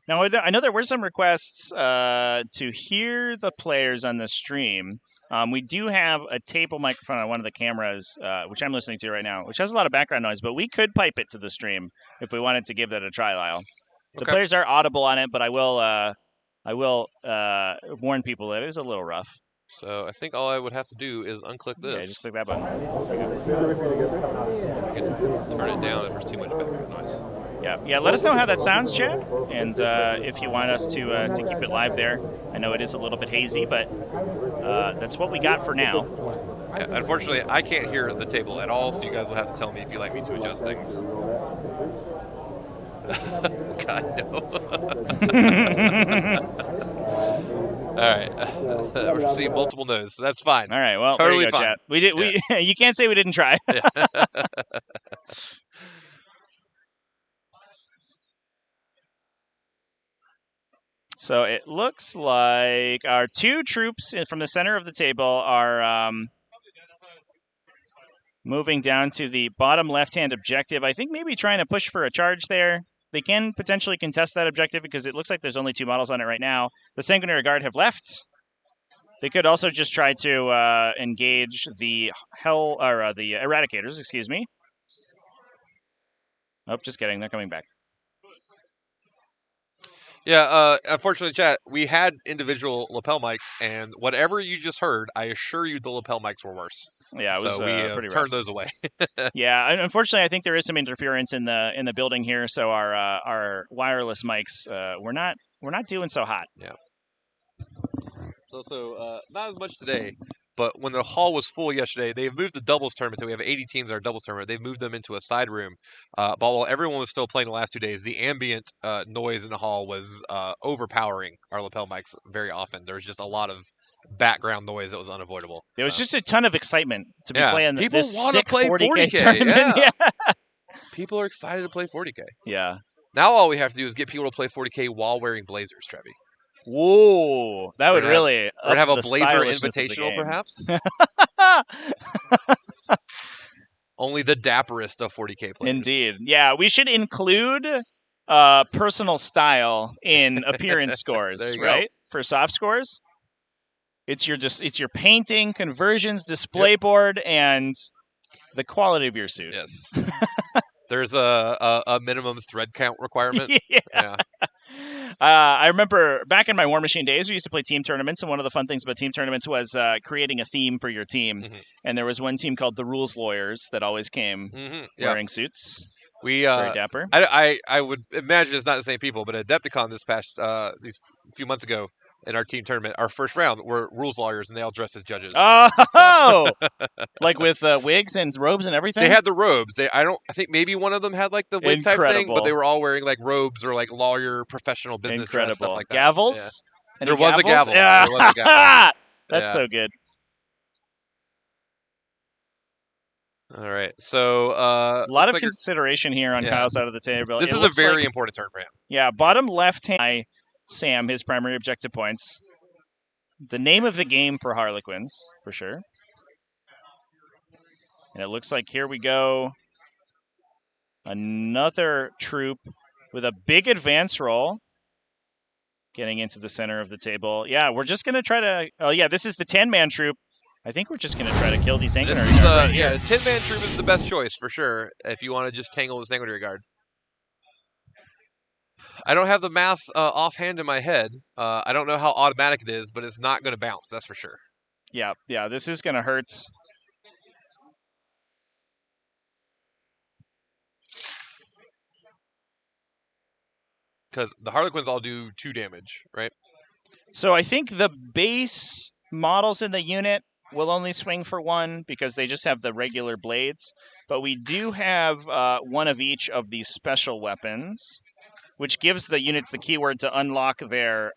Now, I know there were some requests to hear the players on the stream. We do have a table microphone on one of the cameras, which I'm listening to right now, which has a lot of background noise, but we could pipe it to the stream if we wanted to give that a try, Lyle. The players are audible on it, but I will warn people that it is a little rough. So I think all I would have to do is unclick this. Yeah, just click that button. Turn it down if there's too much background noise. Yeah. Let us know how that sounds, Chad, and if you want us to keep it live there. I know it is a little bit hazy, but that's what we got for now. Yeah, unfortunately, I can't hear the table at all, so you guys will have to tell me if you'd like me to adjust things. God, no. All right, we're seeing multiple no's, so that's fine. All right, well, totally there you go, fine. Chat. We did. Yeah. You can't say we didn't try. So it looks like our 2 troops from the center of the table are Moving down to the bottom left-hand objective. I think maybe trying to push for a charge there. They can potentially contest that objective because it looks like there's only 2 models on it right now. The Sanguinary Guard have left. They could also just try to engage the the Eradicators, excuse me. Oh, just kidding. They're coming back. Yeah, unfortunately, chat, we had individual lapel mics, and whatever you just heard, I assure you the lapel mics were worse. Yeah, it was so we pretty rough. turned those away. Yeah, unfortunately, I think there is some interference in the building here, so our wireless mics we're not doing so hot. Yeah. Also, not as much today, but when the hall was full yesterday, they've moved the doubles tournament. So we have 80 teams in our doubles tournament. They've moved them into a side room. But while everyone was still playing the last 2 days, the ambient noise in the hall was overpowering our lapel mics very often. There was just a lot of background noise that was unavoidable. There was just a ton of excitement to be Yeah. playing People this wanna sick play 40K 40K, tournament. yeah. People are excited to play 40K. Yeah. Now all we have to do is get people to play 40K while wearing blazers, Trevi. Whoa, that would really We're going to have a up the blazer stylishness of the invitational, game. perhaps? Only the dapperest of 40K players. Indeed. Yeah, we should include personal style in appearance scores, There you right? For soft scores. It's your painting, conversions, display board, and the quality of your suit. Yes. There's a minimum thread count requirement. Yeah. I remember back in my War Machine days, we used to play team tournaments, and one of the fun things about team tournaments was creating a theme for your team. Mhm. And there was one team called the Rules Lawyers that always came Yeah. wearing suits. We Very dapper. I would imagine it's not the same people, but at Adepticon this past these few months ago in our team tournament, our first round were rules lawyers, and they all dressed as judges. Oh, like with wigs and robes and everything. They had the robes. I think maybe one of them had like the wig type thing, Incredible. but they were all wearing like robes or like lawyer, professional business dress, stuff Incredible. like that. Gavels? Yeah. Any There was a gavels? gavel. Yeah. There was a gavel. That's Yeah. so good. All right, so A lot of consideration here on Yeah. Kyle's side of the table. this It is a looks very like- important turn for him. Yeah, bottom left hand, Sam, his primary objective points. The name of the game for Harlequins, for sure. And it looks like here we go. Another troop with a big advance roll. Getting into the center of the table. Yeah, we're just going to try to... Oh, yeah, this is the 10-man troop. I think we're just going to try to kill these This Sanguinary is, Guard right here. the 10-man troop is the best choice for sure if you want to just tangle the Sanguinary Guard. I don't have the math offhand in my head. I don't know how automatic it is, but it's not going to bounce, that's for sure. Yeah, this is going to hurt. Because the Harlequins all do 2 damage, right? So I think the base models in the unit will only swing for 1 because they just have the regular blades. But we do have one of each of these special weapons, which gives the units the keyword to unlock their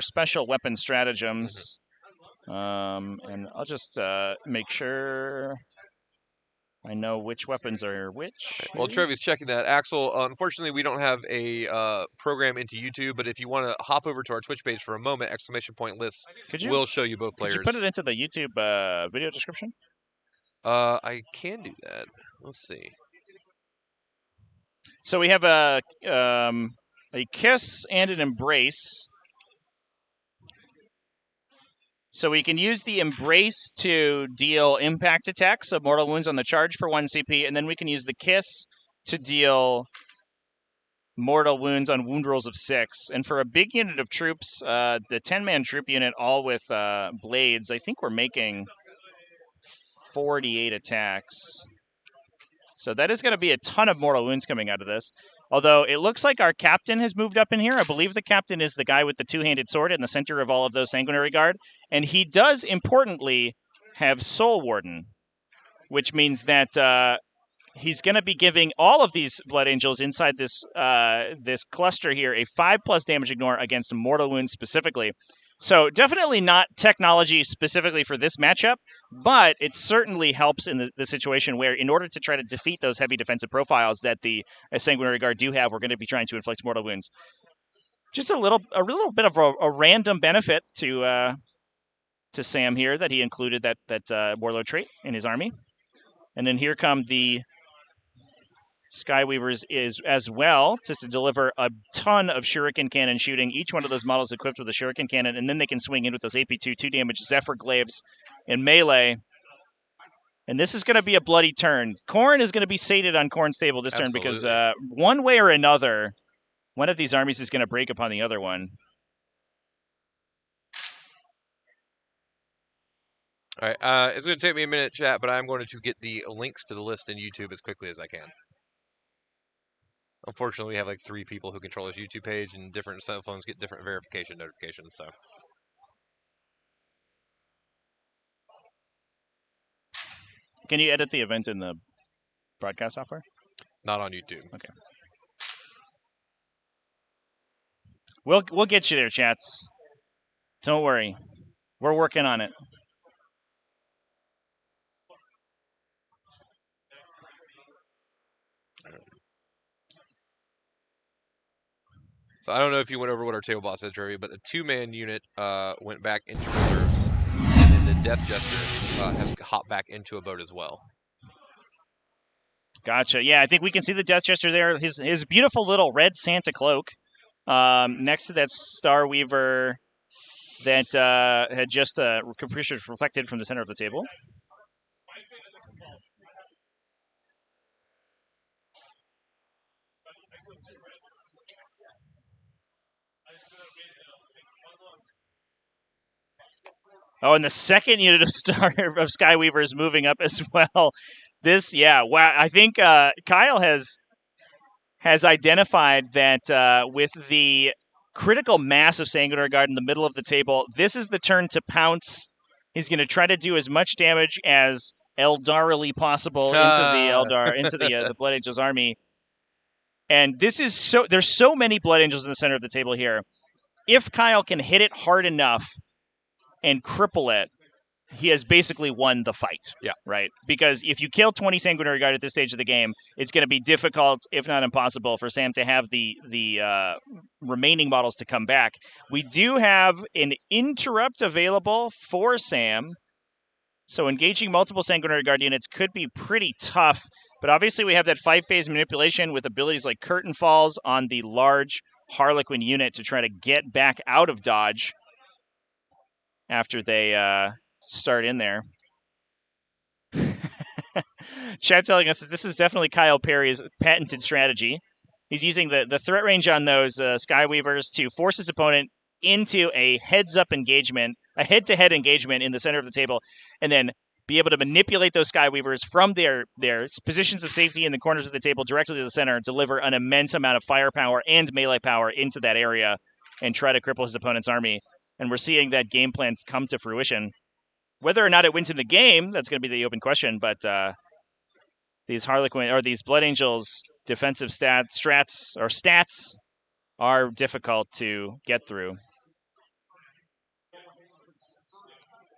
special weapon stratagems. And I'll just make sure I know which weapons are which. Well, Trevi's checking that. Axel, unfortunately, we don't have a program into YouTube, but if you want to hop over to our Twitch page for a moment, !list Could you, will show you both players. could you put it into the YouTube video description? I can do that. Let's see. So we have a kiss and an embrace. So we can use the embrace to deal impact attacks, so mortal wounds on the charge for 1 CP, and then we can use the kiss to deal mortal wounds on wound rolls of 6. And for a big unit of troops, the 10-man troop unit, all with blades, I think we're making 48 attacks. So that is going to be a ton of mortal wounds coming out of this. Although it looks like our captain has moved up in here. I believe the captain is the guy with the 2-handed sword in the center of all of those Sanguinary Guard. And he does, importantly, have Soul Warden, which means that he's going to be giving all of these Blood Angels inside this this cluster here a 5+ damage ignore against mortal wounds specifically. So definitely not technology specifically for this matchup, but it certainly helps in the situation where in order to try to defeat those heavy defensive profiles that the Sanguinary Guard do have, we're going to be trying to inflict mortal wounds. Just a little bit of a random benefit to to Sam here that he included that Warlord trait in his army. And then here come the Skyweavers is as well, just to deliver a ton of Shuriken Cannon shooting. Each one of those models equipped with a Shuriken Cannon, and then they can swing in with those AP2 2-damage Zephyr Glaives in melee. And this is going to be a bloody turn. Khorne is going to be sated on Khorne's table this turn because one way or another, one of these armies is going to break upon the other one. All right, it's going to take me a minute, chat, but I'm going to get the links to the list in YouTube as quickly as I can. Unfortunately, we have like 3 people who control this YouTube page, and different cell phones get different verification notifications. So, can you edit the event in the broadcast software? not on YouTube. Okay. We'll get you there, chats. Don't worry. We're working on it. So I don't know if you went over what our table boss said, Trevi, but the 2-man unit went back into reserves, and then the Death Jester has hopped back into a boat as well. Gotcha. Yeah, I think we can see the Death Jester there. His beautiful little red Santa cloak next to that Star Weaver that had just Capricious reflected from the center of the table. Oh, and the second unit of Skyweaver is moving up as well. This, yeah, wow. I think Kyle has identified that with the critical mass of Sanguinary Guard in the middle of the table, this is the turn to pounce. He's going to try to do as much damage as Eldarily possible into the Blood Angels army. And this is there's so many Blood Angels in the center of the table here. If Kyle can hit it hard enough and cripple it, he has basically won the fight. Yeah. Right? Because if you kill 20 Sanguinary Guard at this stage of the game, it's going to be difficult, if not impossible, for Sam to have the remaining models to come back. We do have an interrupt available for Sam, so engaging multiple Sanguinary Guard units could be pretty tough, but obviously we have that 5-phase manipulation with abilities like Curtain Falls on the large Harlequin unit to try to get back out of dodge after they start in there. Chat telling us that this is definitely Kyle Perry's patented strategy. He's using the threat range on those Skyweavers to force his opponent into a heads-up engagement, a head-to-head engagement in the center of the table, and then be able to manipulate those Skyweavers from their positions of safety in the corners of the table directly to the center, deliver an immense amount of firepower and melee power into that area, and try to cripple his opponent's army. And we're seeing that game plan come to fruition. Whether or not it wins in the game, that's going to be the open question, but these Harlequin or these Blood Angels defensive stats are difficult to get through.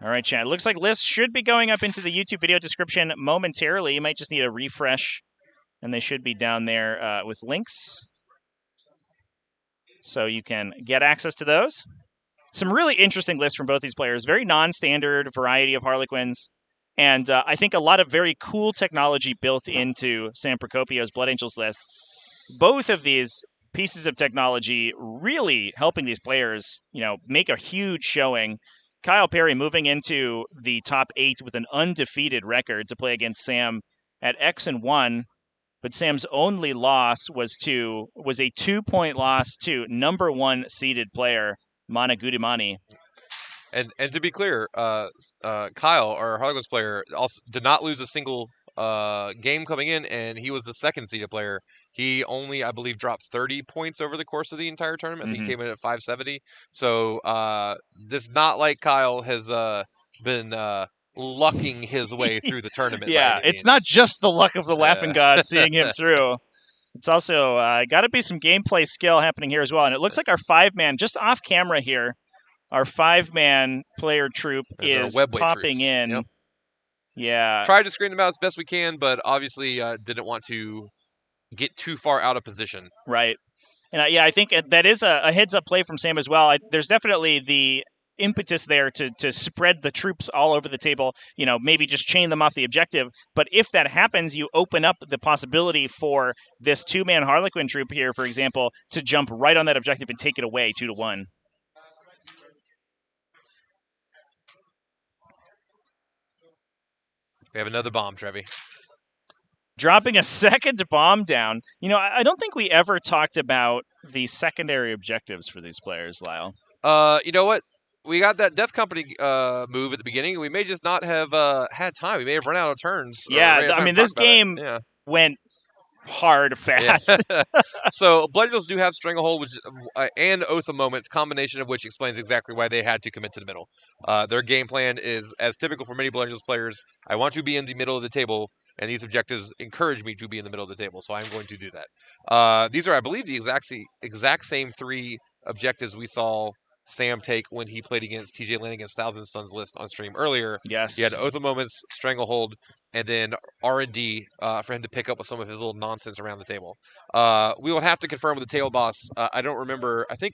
All right, chat. It looks like lists should be going up into the YouTube video description momentarily. You might just need a refresh, and they should be down there with links, so you can get access to those. Some really interesting lists from both these players. Very non-standard variety of Harlequins. And I think a lot of very cool technology built into Sam Procopio's Blood Angels list. Both of these pieces of technology really helping these players, make a huge showing. Kyle Perry moving into the top 8 with an undefeated record to play against Sam at X1. But Sam's only loss was a 2-point loss to number 1 seeded player, Mana Gudimani. And to be clear, Kyle, our Harlequins player, also did not lose a single game coming in, and he was the 2nd seeded player. He only, I believe, dropped 30 points over the course of the entire tournament. I think he came in at 570. So this is not like Kyle has been lucking his way through the tournament. Yeah, it's not just the luck of the Laughing God seeing him through. It's also got to be some gameplay skill happening here as well. And it looks like our 5-man, just off camera here, our 5-man player troop is popping troops. in. Yep. Yeah. Tried to screen them out as best we can, but obviously didn't want to get too far out of position. Right. And I think that is a heads-up play from Sam as well. There's definitely the impetus there to spread the troops all over the table, maybe just chain them off the objective. But if that happens, you open up the possibility for this 2-man Harlequin troop here, for example, to jump right on that objective and take it away 2-1. We have another bomb, Trevi. Dropping a second bomb down. I don't think we ever talked about the secondary objectives for these players, Lyle. You know what? We got that Death Company move at the beginning. We may just not have had time. We may have run out of turns. Yeah, I mean, this game went hard fast. Yeah. So Blood Angels do have Stranglehold and Oath of Moments, combination of which explains exactly why they had to commit to the middle. Their game plan is, as typical for many Blood Angels players, I want to be in the middle of the table, and these objectives encourage me to be in the middle of the table, so I'm going to do that. These are, I believe, the exact same 3 objectives we saw Sam take when he played against TJ Lanigan's Thousand Suns list on stream earlier. Yes. He had Oath of Moments, Stranglehold, and then R&D for him to pick up with some of his little nonsense around the table. We will have to confirm with the table boss. I don't remember. I think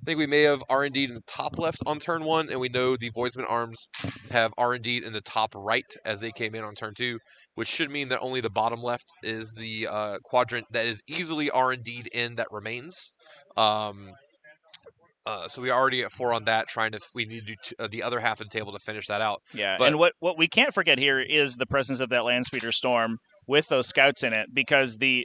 we may have R&D'd in the top left on turn 1, and we know the Voidsman arms have R&D'd in the top right as they came in on turn 2, which should mean that only the bottom left is the quadrant that is easily R&D'd in that remains. So we are already at 4 on that. We need to do the other half of the table to finish that out. Yeah, and what we can't forget here is the presence of that Landspeeder Storm with those scouts in it, because the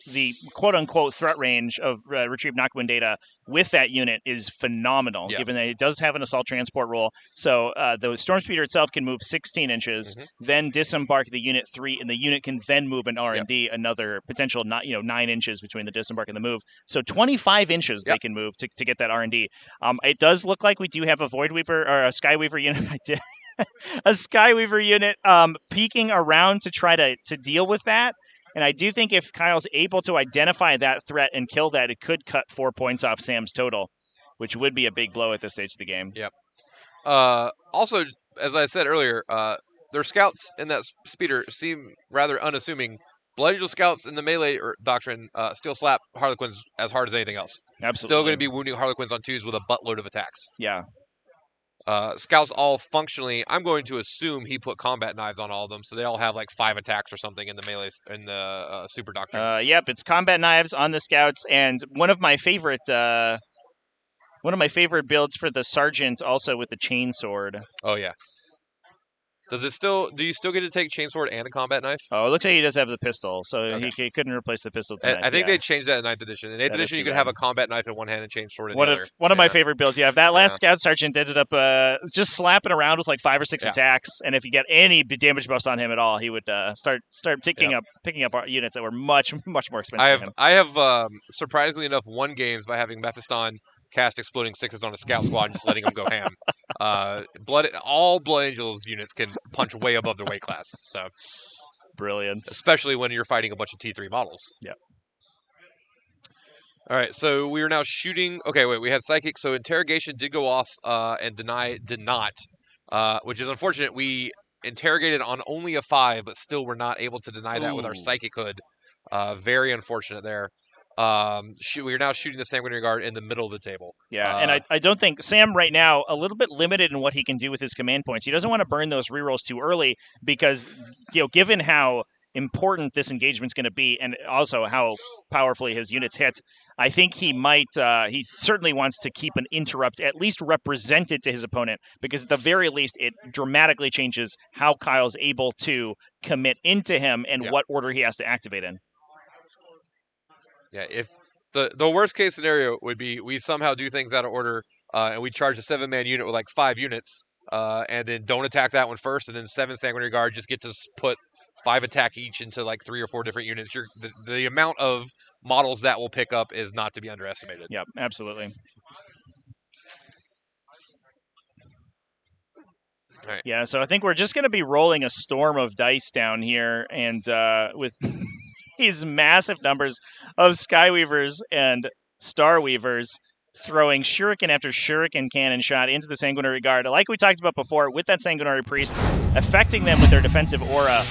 quote-unquote threat range of Retrieve Noctwind data with that unit is phenomenal, given that it does have an assault transport role. So the Stormspeeder itself can move 16 inches, then disembark the unit 3, and the unit can then move an R&D another potential 9 inches between the disembark and the move. So 25 inches they can move to get that R&D. It does look like we do have a Void Weaver or a Skyweaver unit. A Skyweaver unit peeking around to try to deal with that. And I do think if Kyle's able to identify that threat and kill that, it could cut 4 points off Sam's total, which would be a big blow at this stage of the game. Yep. Also, as I said earlier, their scouts in that speeder seem rather unassuming. Blood Angel scouts in the melee doctrine still slap Harlequins as hard as anything else. Absolutely. Still going to be wounding Harlequins on 2s with a buttload of attacks. Yeah. Scouts all functionally, I'm going to assume he put combat knives on all of them, so they all have like 5 attacks or something in the melee, in the super doctrine. Yep, it's combat knives on the scouts, and one of my favorite builds for the sergeant, also with the chainsword. Oh yeah. Do you still get to take chainsword and a combat knife? Oh, it looks like he does have the pistol, so he couldn't replace the pistol with the knife. I think they changed that in 9th edition. In 8th edition, you could have a combat knife in one hand and chainsword in the other. One of my favorite builds. Yeah, if that last scout sergeant ended up just slapping around with like 5 or 6 attacks, and if you get any damage buffs on him at all, he would start picking up units that were much more expensive. I have surprisingly enough won games by having Mephiston cast Exploding Sixes on a scout squad and just letting them go ham. All Blood Angels units can punch way above their weight class. So brilliant, especially when you're fighting a bunch of T3 models. Yeah. All right, so we are now shooting. Okay, wait, we had Psychic. So Interrogation did go off, and Deny did not, which is unfortunate. We interrogated on only a 5, but still were not able to deny that with our Psychic Hood. Very unfortunate there. We are now shooting the Sanguinary Guard in the middle of the table. Yeah, and I don't think Sam right now a little bit limited in what he can do with his command points. He doesn't want to burn those rerolls too early because, given how important this engagement's going to be and also how powerfully his units hit, I think he certainly wants to keep an interrupt at least represented to his opponent, because at the very least it dramatically changes how Kyle's able to commit into him and what order he has to activate in. Yeah, if the worst case scenario would be we somehow do things out of order and we charge a 7-man unit with like 5 units and then don't attack that one first, and then 7 Sanguinary Guard just get to put 5 attack each into like 3 or 4 different units. The amount of models that will pick up is not to be underestimated. Yep, absolutely. All right. Yeah, so I think we're just going to be rolling a storm of dice down here, and with these massive numbers of Skyweavers and Starweavers throwing shuriken after shuriken cannon shot into the Sanguinary Guard. Like we talked about before, with that Sanguinary Priest affecting them with their defensive aura,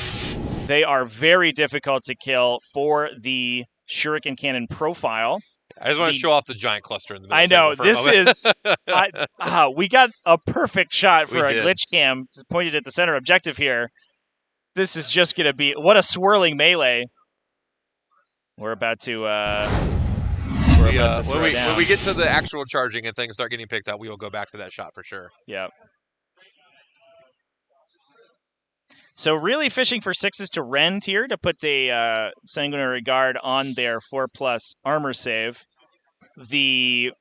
they are very difficult to kill for the shuriken cannon profile. I just want to show off the giant cluster in the middle. I know, for a this moment. is... we got a perfect shot for We a did. glitch cam pointed at the center objective here. This is just going to be... What a swirling melee. We're about to... when we get to the actual charging and things start getting picked up, we will go back to that shot for sure. Yeah. So really fishing for 6s to rend here to put a Sanguinary Guard on their 4+ armor save. So the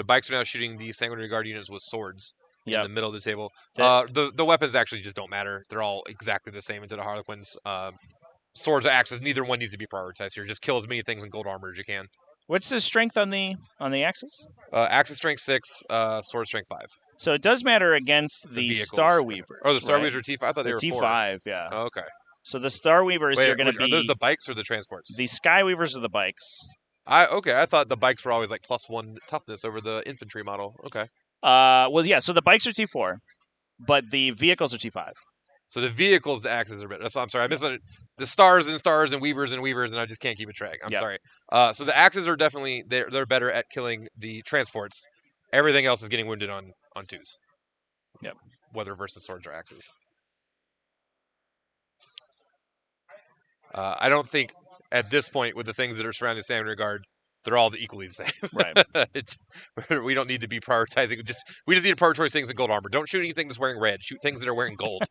bikes are now shooting the Sanguinary Guard units with swords in the middle of the table. The weapons actually just don't matter. They're all exactly the same into the Harlequins. Swords or axes, neither one needs to be prioritized here. Just kill as many things in gold armor as you can. What's the strength on the axes? Axes strength 6, sword strength 5. So it does matter against the Star Weavers. Oh, the Star right? Weavers are T5? I thought they were T5, yeah. Oh, okay. So the Star Weavers are going to be... Are those the bikes or the transports? The Sky Weavers are the bikes. I thought the bikes were always like +1 toughness over the infantry model. Okay. Well, yeah, so the bikes are T4, but the vehicles are T5. So the vehicles, the axes are better. So I'm sorry, I misunderstood. The stars and weavers, and I just can't keep a track. I'm sorry. So the axes are definitely they're better at killing the transports. Everything else is getting wounded on 2s. Yep. Whether versus swords or axes. I don't think at this point with the things that are surrounding Sanguinary Guard, they're all equally the same. Right. We don't need to be prioritizing. We just need to prioritize things in gold armor. Don't shoot anything that's wearing red. Shoot things that are wearing gold.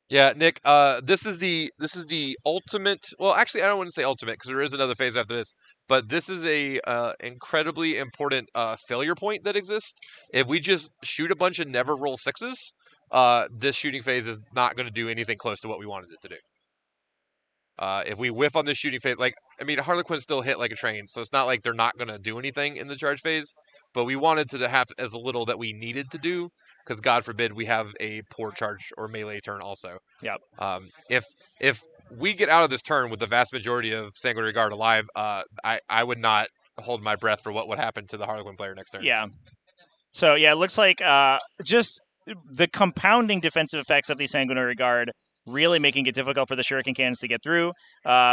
Yeah, Nick. This is the ultimate. Well, actually, I don't want to say ultimate because there is another phase after this. But this is a incredibly important failure point that exists. If we just shoot a bunch of never roll 6s, this shooting phase is not going to do anything close to what we wanted it to do. If we whiff on this shooting phase, Harlequin still hit like a train, so it's not like they're not going to do anything in the charge phase. But we wanted to have as little that we needed to do, because God forbid we have a poor charge or melee turn also. Yep. If we get out of this turn with the vast majority of Sanguinary Guard alive, I would not hold my breath for what would happen to the Harlequin player next turn. Yeah. So, yeah, it looks like just the compounding defensive effects of the Sanguinary Guard really making it difficult for the Shuriken Cannons to get through.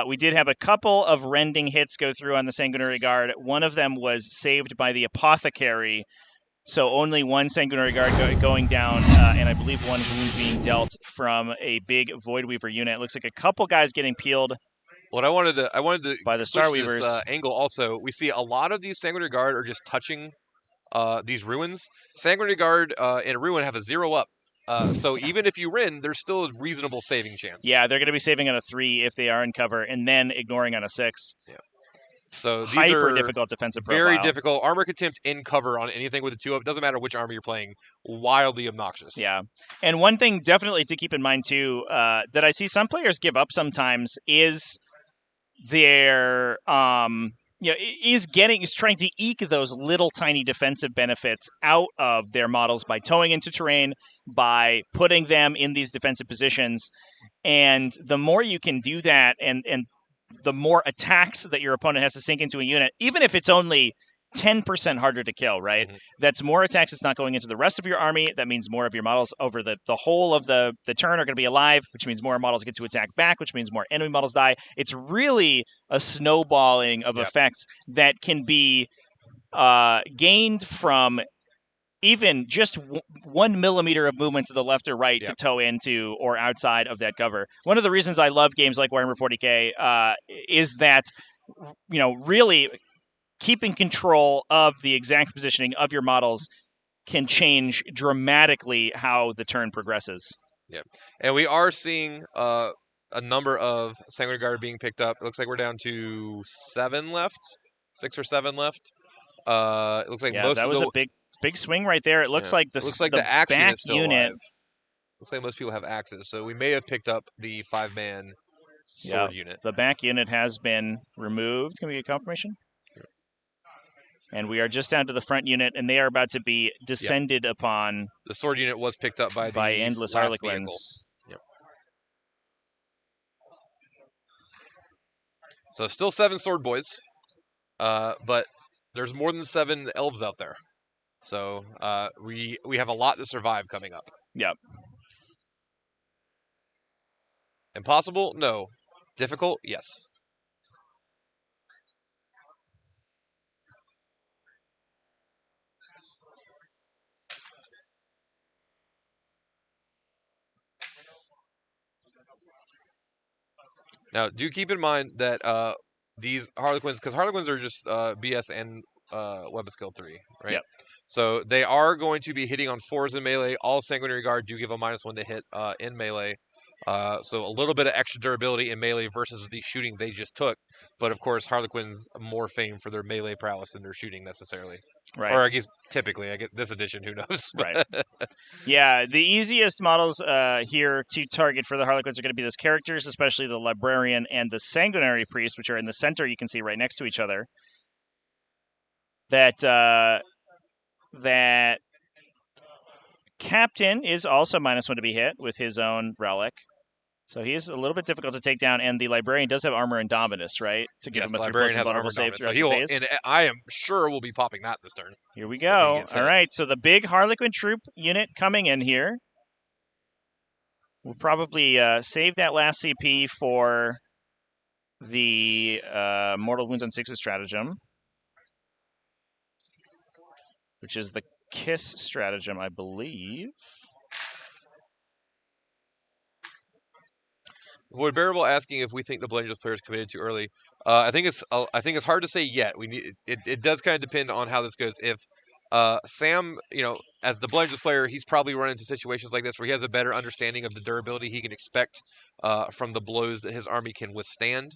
We did have a couple of rending hits go through on the Sanguinary Guard. One of them was saved by the Apothecary, so only one Sanguinary Guard going down, and I believe one wound being dealt from a big Void Weaver unit. It looks like a couple guys getting peeled. What I wanted to by the Star Weavers. This, angle also. We see a lot of these Sanguinary Guard are just touching these ruins. Sanguinary Guard and Ruin have a 0-up. So even if you win, there's still a reasonable saving chance. Yeah, they're going to be saving on a 3 if they are in cover, and then ignoring on a 6. Yeah. So these Hyper are difficult defensive profile. very difficult. Armor Contempt in cover on anything with a 2-up. Doesn't matter which armor you're playing. Wildly obnoxious. Yeah. And one thing definitely to keep in mind, too, that I see some players give up sometimes is their... is trying to eke those little tiny defensive benefits out of their models by towing into terrain, by putting them in these defensive positions. And the more you can do that, and the more attacks that your opponent has to sink into a unit, even if it's only 10% harder to kill, right? Mm-hmm. That's more attacks that's not going into the rest of your army. That means more of your models over the whole of the turn are going to be alive, which means more models get to attack back, which means more enemy models die. It's really a snowballing of effects that can be gained from even just 1 millimeter of movement to the left or right to tow into or outside of that cover. One of the reasons I love games like Warhammer 40K is that, really keeping control of the exact positioning of your models can change dramatically how the turn progresses. Yeah, and we are seeing a number of Sanguinary Guard being picked up. It looks like we're down to 7 left, 6 or 7 left. It looks like most that of was the... a big swing right there. It looks like the axe back unit's still unit. alive. Looks like most people have axes, so we may have picked up the 5-man sword unit. The back unit has been removed. Can we get confirmation? And we are just down to the front unit, and they are about to be descended upon. The sword unit was picked up by Endless Harlequins. Yep. So still 7 sword boys, but there's more than 7 elves out there. So we have a lot to survive coming up. Yep. Impossible? No. Difficult? Yes. Now, do keep in mind that these Harlequins, because Harlequins are just BS and weapon skill 3, right? Yep. So they are going to be hitting on 4s in melee. All Sanguinary Guard do give a -1 to hit in melee. So a little bit of extra durability in melee versus the shooting they just took. But of course, Harlequins more famed for their melee prowess than their shooting necessarily. Right. Or I guess typically, I get this edition, who knows? Right. Yeah, the easiest models here to target for the Harlequins are going to be those characters, especially the Librarian and the Sanguinary Priest, which are in the center. You can see right next to each other. That Captain is also -1 to be hit with his own relic. So he's a little bit difficult to take down, and the Librarian does have Armor Indominus, right? To give Yes, him a 3+ Librarian has vulnerable armor save dominance, so throughout he the will, phase. and I am sure we'll be popping that this turn. Here we go. gets All hit. right, so the big Harlequin troop unit coming in here. We'll probably save that last CP for the Mortal Wounds on 6's stratagem, which is the Kiss stratagem, I believe. Void Bearable asking if we think the Blade Angels players committed too early. I think it's hard to say yet. We need it does kind of depend on how this goes. If Sam, as the Blade Angels player, he's probably run into situations like this where he has a better understanding of the durability he can expect from the blows that his army can withstand.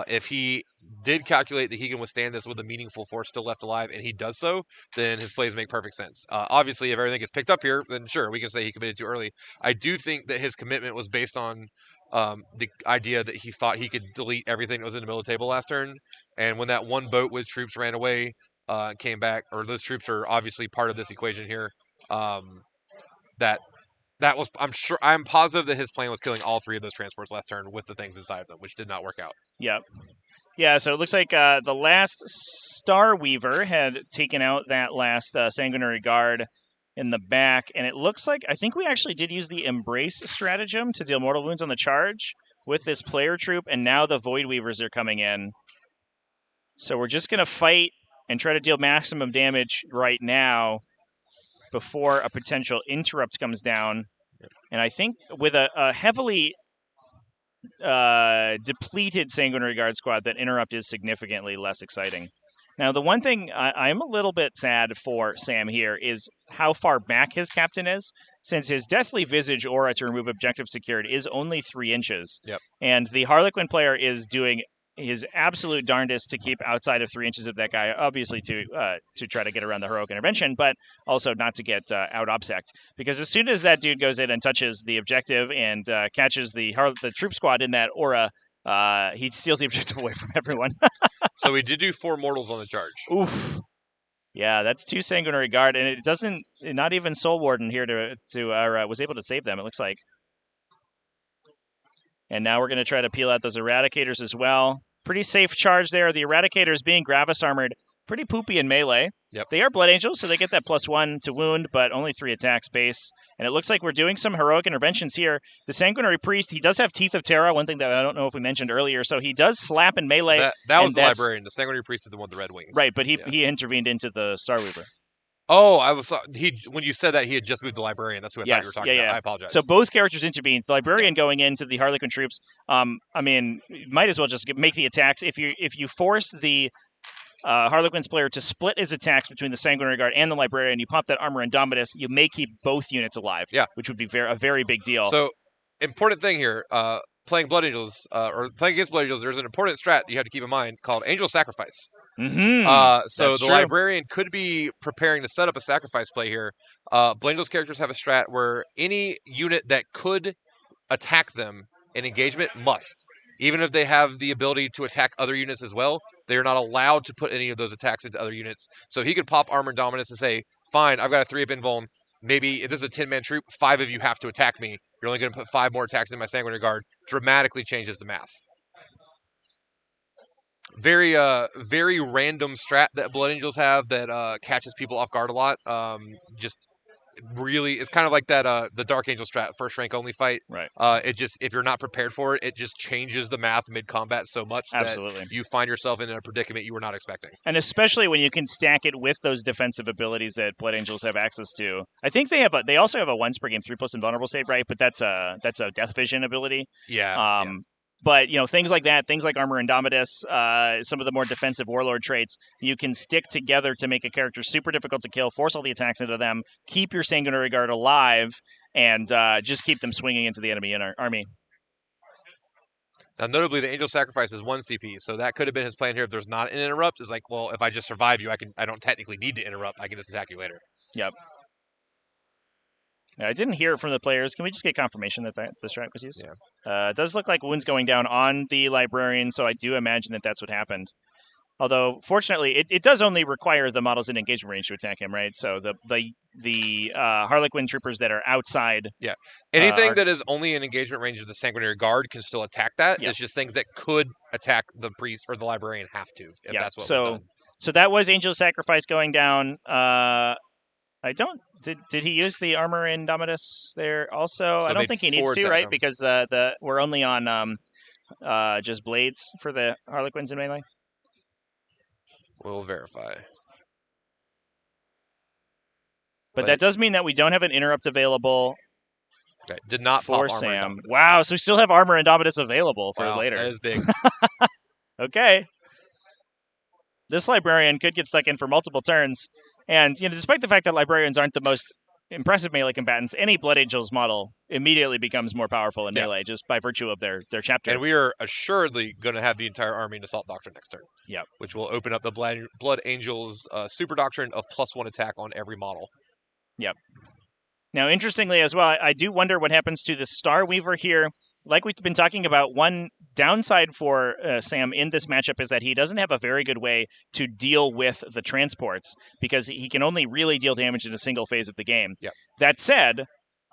If he did calculate that he can withstand this with a meaningful force still left alive, and he does so, then his plays make perfect sense. Obviously, if everything gets picked up here, then sure, we can say he committed too early. I do think that his commitment was based on the idea that he thought he could delete everything that was in the middle of the table last turn, and when that one boat with troops ran away, came back, or those troops are obviously part of this equation here. That was, I'm positive that his plan was killing all 3 of those transports last turn with the things inside of them, which did not work out. Yep. Yeah, so it looks like the last Star Weaver had taken out that last Sanguinary Guard in the back, and it looks like, I think we actually did use the Embrace stratagem to deal mortal wounds on the charge with this player troop, and now the Void Weavers are coming in. So we're just going to fight and try to deal maximum damage right now before a potential interrupt comes down. And I think with a heavily depleted Sanguinary Guard squad, that interrupt is significantly less exciting. Now, the one thing I'm a little bit sad for Sam here is how far back his captain is, since his Deathly Visage aura to remove objective secured is only 3 inches. Yep. And the Harlequin player is doing his absolute darndest to keep outside of 3 inches of that guy, obviously to try to get around the heroic intervention, but also not to get out obsect. Because as soon as that dude goes in and touches the objective and catches the troop squad in that aura, he steals the objective away from everyone. So we did do 4 mortals on the charge. Oof. Yeah, that's 2 Sanguinary Guard, and it doesn't, not even Soul Warden here was able to save them, it looks like. And now we're going to try to peel out those Eradicators as well. Pretty safe charge there. The Eradicators being Gravis armored, pretty poopy in melee. Yep. They are Blood Angels, so they get that +1 to wound, but only 3 attacks base. And it looks like we're doing some heroic interventions here. The Sanguinary Priest, he does have Teeth of Terra, one thing that I don't know if we mentioned earlier. So he does slap in melee. That was the Librarian. The Sanguinary Priest is the one with the red wings. Right, but he intervened into the Starweaver. Oh, when you said that, he had just moved the Librarian. That's who I thought you were talking about. I apologize. So both characters intervened. The Librarian going into the Harlequin troops. I mean, you might as well just make the attacks. If you force the Harlequin's player to split his attacks between the Sanguinary Guard and the Librarian, you pop that Armor Indominus, you may keep both units alive. Yeah. Which would be a very big deal. So, important thing here, playing Blood Angels, or playing against Blood Angels, there's an important strat you have to keep in mind called Angel Sacrifice. Mm-hmm. So the Librarian could be preparing to set up a sacrifice play here. Blood Angels characters have a strat where any unit that could attack them in engagement must. Even if they have the ability to attack other units as well, they are not allowed to put any of those attacks into other units. So he could pop Armor Dominance and say, fine, I've got a 3-up invuln. Maybe if this is a 10-man troop, 5 of you have to attack me. You're only going to put 5 more attacks in my Sanguinary Guard. Dramatically changes the math. Very random strat that Blood Angels have that catches people off guard a lot. Just really, it's kind of like that the Dark Angel strat first rank only fight. Right. It just, if you're not prepared for it, it just changes the math mid combat so much Absolutely. that you find yourself in a predicament you were not expecting. And especially when you can stack it with those defensive abilities that Blood Angels have access to. I think they also have a once per game 3+ invulnerable save, right? But that's a Death Vision ability. Yeah. But things like that, things like Armor Indomitus, some of the more defensive Warlord traits, you can stick together to make a character super difficult to kill, force all the attacks into them, keep your Sanguinary Guard alive, and just keep them swinging into the enemy army. Now, notably, the Angel Sacrifice is 1 CP, so that could have been his plan here. If there's not an interrupt, it's like, well, if I just survive you, I don't technically need to interrupt. I can just attack you later. Yep. I didn't hear it from the players. Can we just get confirmation that the strat was used? Yeah. It does look like wounds going down on the Librarian, so I do imagine that that's what happened. Although, fortunately, it does only require the models in engagement range to attack him, right? So the Harlequin troopers that are outside... Yeah. Anything that is only in engagement range of the Sanguinary Guard can still attack that. Yep. It's just things that could attack the priest or the Librarian have to, if that's what was done. So that was Angel Sacrifice going down. Did he use the Armor Indomitus there also? So I don't think he needs to, right? Because we're only on just blades for the Harlequins in melee. We'll verify. But that does mean that we don't have an interrupt available. Okay. Did not for pop Sam. Indomitus. Wow, so we still have Armor Indomitus available for later. That is big. Okay. This Librarian could get stuck in for multiple turns. And, despite the fact that Librarians aren't the most impressive melee combatants, any Blood Angels model immediately becomes more powerful in melee just by virtue of their chapter. And we are assuredly going to have the entire army in Assault Doctrine next turn. Yep. Which will open up the Blood Angels Super Doctrine of +1 attack on every model. Yep. Now, interestingly as well, I do wonder what happens to the Star Weaver here. Like we've been talking about, one downside for Sam in this matchup is that he doesn't have a very good way to deal with the transports because he can only really deal damage in a single phase of the game. Yep. That said,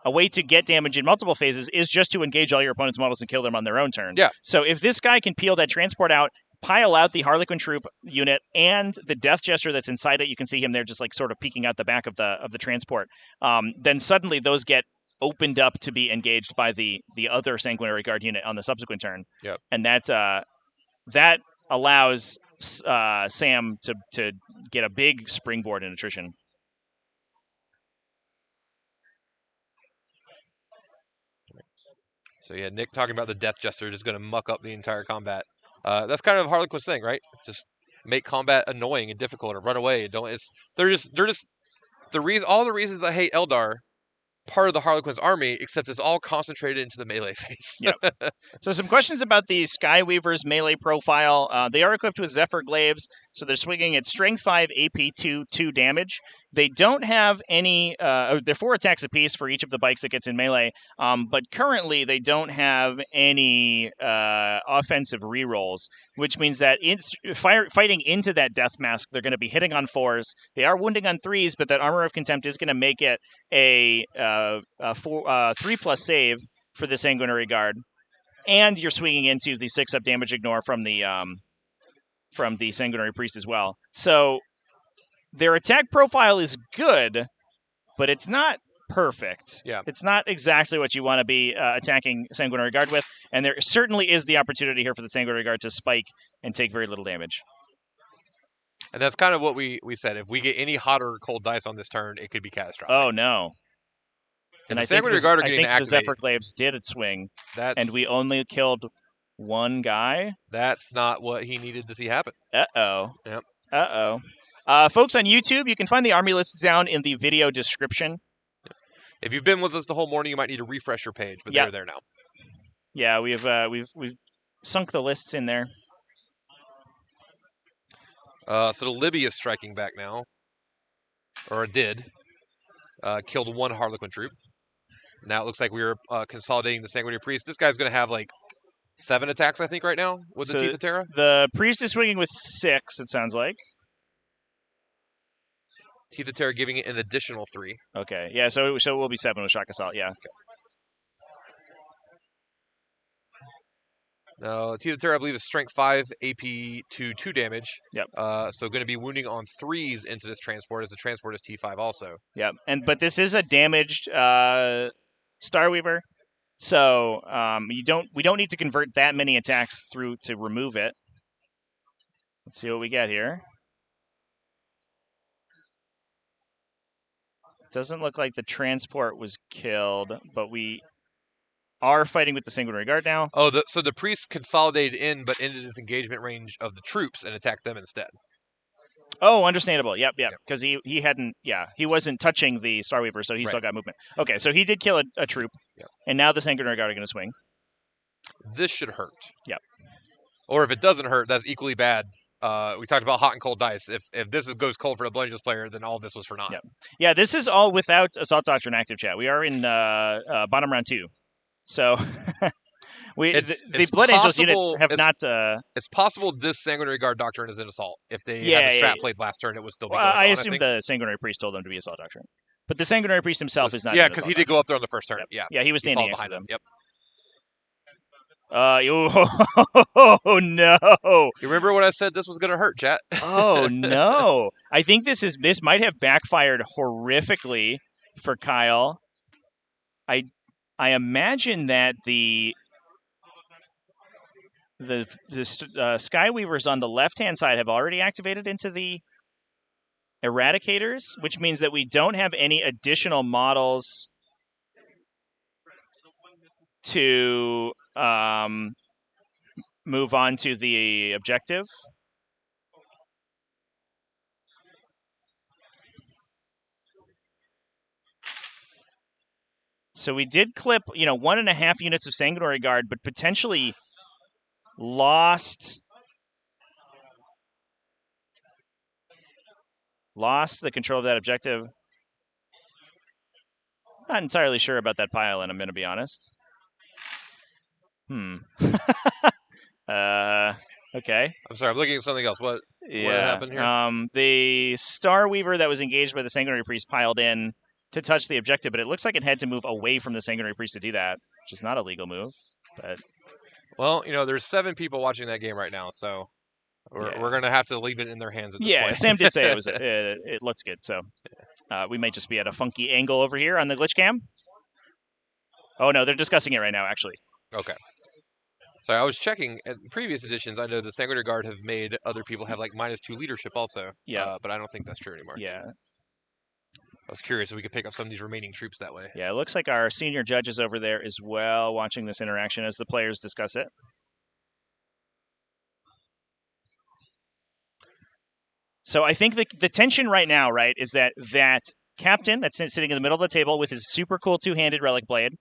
a way to get damage in multiple phases is just to engage all your opponent's models and kill them on their own turn. Yeah. So if this guy can peel that transport out, pile out the Harlequin troop unit and the Death Jester that's inside it, you can see him there just like sort of peeking out the back of the transport, then suddenly those get opened up to be engaged by the other Sanguinary Guard unit on the subsequent turn. Yep. And that allows Sam to get a big springboard in attrition. So yeah, Nick talking about the Death Jester just going to muck up the entire combat. That's kind of Harlequin's thing, right? Just make combat annoying and difficult or run away. They're just all the reasons I hate Eldar, part of the Harlequin's army, except it's all concentrated into the melee phase. Yep. So some questions about the Skyweaver's melee profile. They are equipped with Zephyr Glaives, so they're swinging at Strength 5, AP 2, 2 damage. They don't have any, they're 4 attacks apiece for each of the bikes that gets in melee, but currently they don't have any offensive rerolls, which means that fighting into that Death Mask, they're going to be hitting on 4s. They are wounding on 3s, but that Armor of Contempt is going to make it a 3+ save for the Sanguinary Guard. And you're swinging into the 6-up damage ignore from the Sanguinary Priest as well. So their attack profile is good, but it's not perfect. Yeah. It's not exactly what you want to be attacking Sanguinary Guard with, and there certainly is the opportunity here for the Sanguinary Guard to spike and take very little damage. And that's kind of what we said. If we get any hot or cold dice on this turn, it could be catastrophic. Oh, no. And I think the Zephyr Glaives did its swing, and we only killed one guy. That's not what he needed to see happen. Uh-oh. Yep. Uh-oh. Folks on YouTube, you can find the army lists down in the video description. If you've been with us the whole morning, you might need to refresh your page, but they're there now. Yeah, we've sunk the lists in there. So the Libya is striking back now, or it did. Killed 1 Harlequin troop. Now it looks like we are consolidating the Sanguinary Priest. This guy's going to have like 7 attacks, I think, right now with the Teeth of Terra. The Priest is swinging with 6, it sounds like. Teeth of Terra giving it an additional 3. Okay, yeah, so it will be 7 with Shock Assault, yeah. Okay. No, Teeth Terror, I believe, is strength 5, AP to 2 damage. Yep. So going to be wounding on 3s into this transport, as the transport is T5 also. Yep. But this is a damaged Starweaver, so we don't need to convert that many attacks through to remove it. Let's see what we get here. Doesn't look like the transport was killed, but we are fighting with the Sanguinary Guard now. Oh, so the priest consolidated in, but ended his engagement range of the troops and attacked them instead. Oh, understandable. Yep. Because he hadn't, he wasn't touching the Starweaver, so he Right. still got movement. Okay, so he did kill a troop, Yep. and now the Sanguinary Guard are going to swing. This should hurt. Yep. Or if it doesn't hurt, that's equally bad. We talked about hot and cold dice. If this goes cold for the Blood Angels player, then all this was for naught. Yep. Yeah, this is all without Assault Doctrine active chat. We are in bottom round 2. So the Blood Angels units have not. It's possible this Sanguinary Guard Doctrine is in Assault. If they Yeah, had the yeah, strat yeah. played last turn, it would still be Well, going on, I assume think. the Sanguinary Priest told them to be Assault Doctrine. But the Sanguinary Priest himself is not. Yeah, in because Assault he did Doctrine. go up there on the first turn. Yep. Yeah. Yeah, he was standing followed next to behind them. Yep. Oh no! You remember when I said this was going to hurt, chat? Oh no! I think this might have backfired horrifically for Kyle. I imagine that the Skyweavers on the left-hand side have already activated into the Eradicators, which means that we don't have any additional models to move on to the objective. So we did clip, 1.5 units of Sanguinary Guard, but potentially lost the control of that objective. Not entirely sure about that pile, and I'm going to be honest. Okay. I'm sorry, I'm looking at something else. What happened here? The Starweaver that was engaged by the Sanguinary Priest piled in to touch the objective, but it looks like it had to move away from the Sanguinary Priest to do that, which is not a legal move. But Well, there's 7 people watching that game right now, so we're going to have to leave it in their hands at this point. Sam did say it looked good, so we might just be at a funky angle over here on the glitch cam. Oh no, they're discussing it right now, actually. Okay. Sorry, I was checking at previous editions. I know the Sanguinary Guard have made other people have like -2 leadership also. Yeah. But I don't think that's true anymore. Yeah. I was curious if we could pick up some of these remaining troops that way. Yeah, it looks like our senior judge is over there as well, watching this interaction as the players discuss it. So I think the tension right now, right, is that captain that's sitting in the middle of the table with his super cool 2-handed relic blade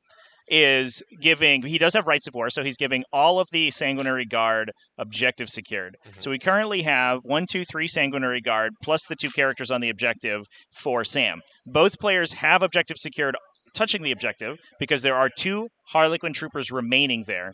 is giving, he does have Rights of War, so he's giving all of the Sanguinary Guard objective secured. Mhm. So we currently have 1, 2, 3 Sanguinary Guard plus the 2 characters on the objective for Sam. Both players have objective secured touching the objective because there are 2 Harlequin troopers remaining there,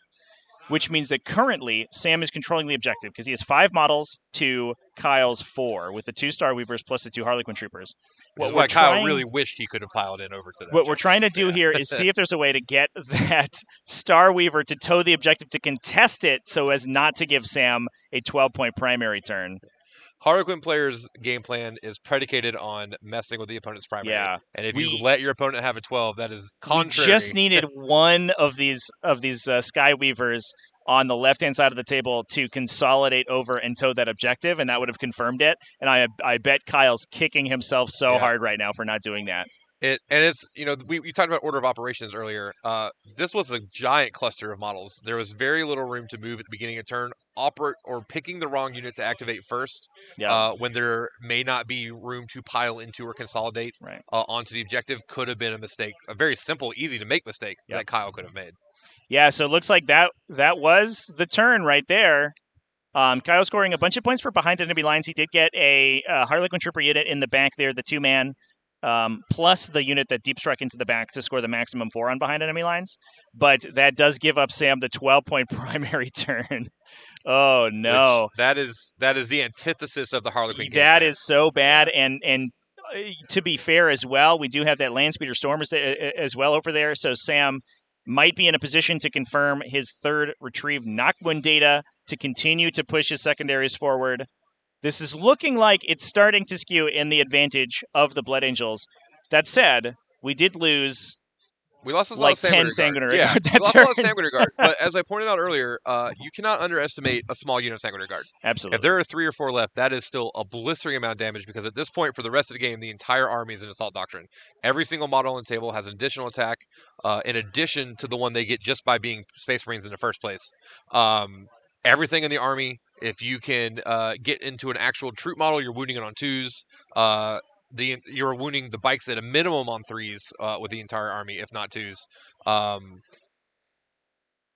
which means that currently Sam is controlling the objective because he has 5 models to Kyle's 4 with the 2 Starweavers plus the 2 Harlequin troopers. Which is why Kyle really wished he could have piled in over to that. What we're trying to do here is see if there's a way to get that Starweaver to tow the objective to contest it so as not to give Sam a 12-point primary turn. Harlequin players' game plan is predicated on messing with the opponent's primary. Yeah. And if you let your opponent have a 12, that is contrary. We just needed one of these Skyweavers on the left-hand side of the table to consolidate over and tow that objective, and that would have confirmed it. And I bet Kyle's kicking himself so hard right now for not doing that. It's we talked about order of operations earlier. This was a giant cluster of models. There was very little room to move at the beginning of turn. Picking the wrong unit to activate first, when there may not be room to pile into or consolidate onto the objective, could have been a mistake. A very simple, easy to make mistake that Kyle could have made. Yeah, so it looks like that was the turn right there. Kyle scoring a bunch of points for behind enemy lines. He did get a Harlequin Trooper unit in the back there, the 2-man. Plus the unit that deep struck into the back to score the maximum 4 on behind enemy lines. But that does give up Sam the 12-point primary turn. Oh, no. Which that is the antithesis of the Harlequin game. That is so bad. And to be fair as well, we do have that Landspeeder Storm as well over there. So Sam might be in a position to confirm his third retrieved knock wound data to continue to push his secondaries forward. This is looking like it's starting to skew in the advantage of the Blood Angels. That said, we did lose We lost a lot like of 10 sanguinary sanguinary guard. guard. Yeah, we That's lost a lot of right. sanguinary guard. But as I pointed out earlier, you cannot underestimate a small unit of sanguinary guard. Absolutely. If there are 3 or 4 left, that is still a blistering amount of damage because at this point, for the rest of the game, the entire army is an assault doctrine. Every single model on the table has an additional attack in addition to the one they get just by being Space Marines in the first place. Everything in the army, if you can get into an actual troop model, you're wounding it on 2s. You're wounding the bikes at a minimum on 3s with the entire army, if not 2s.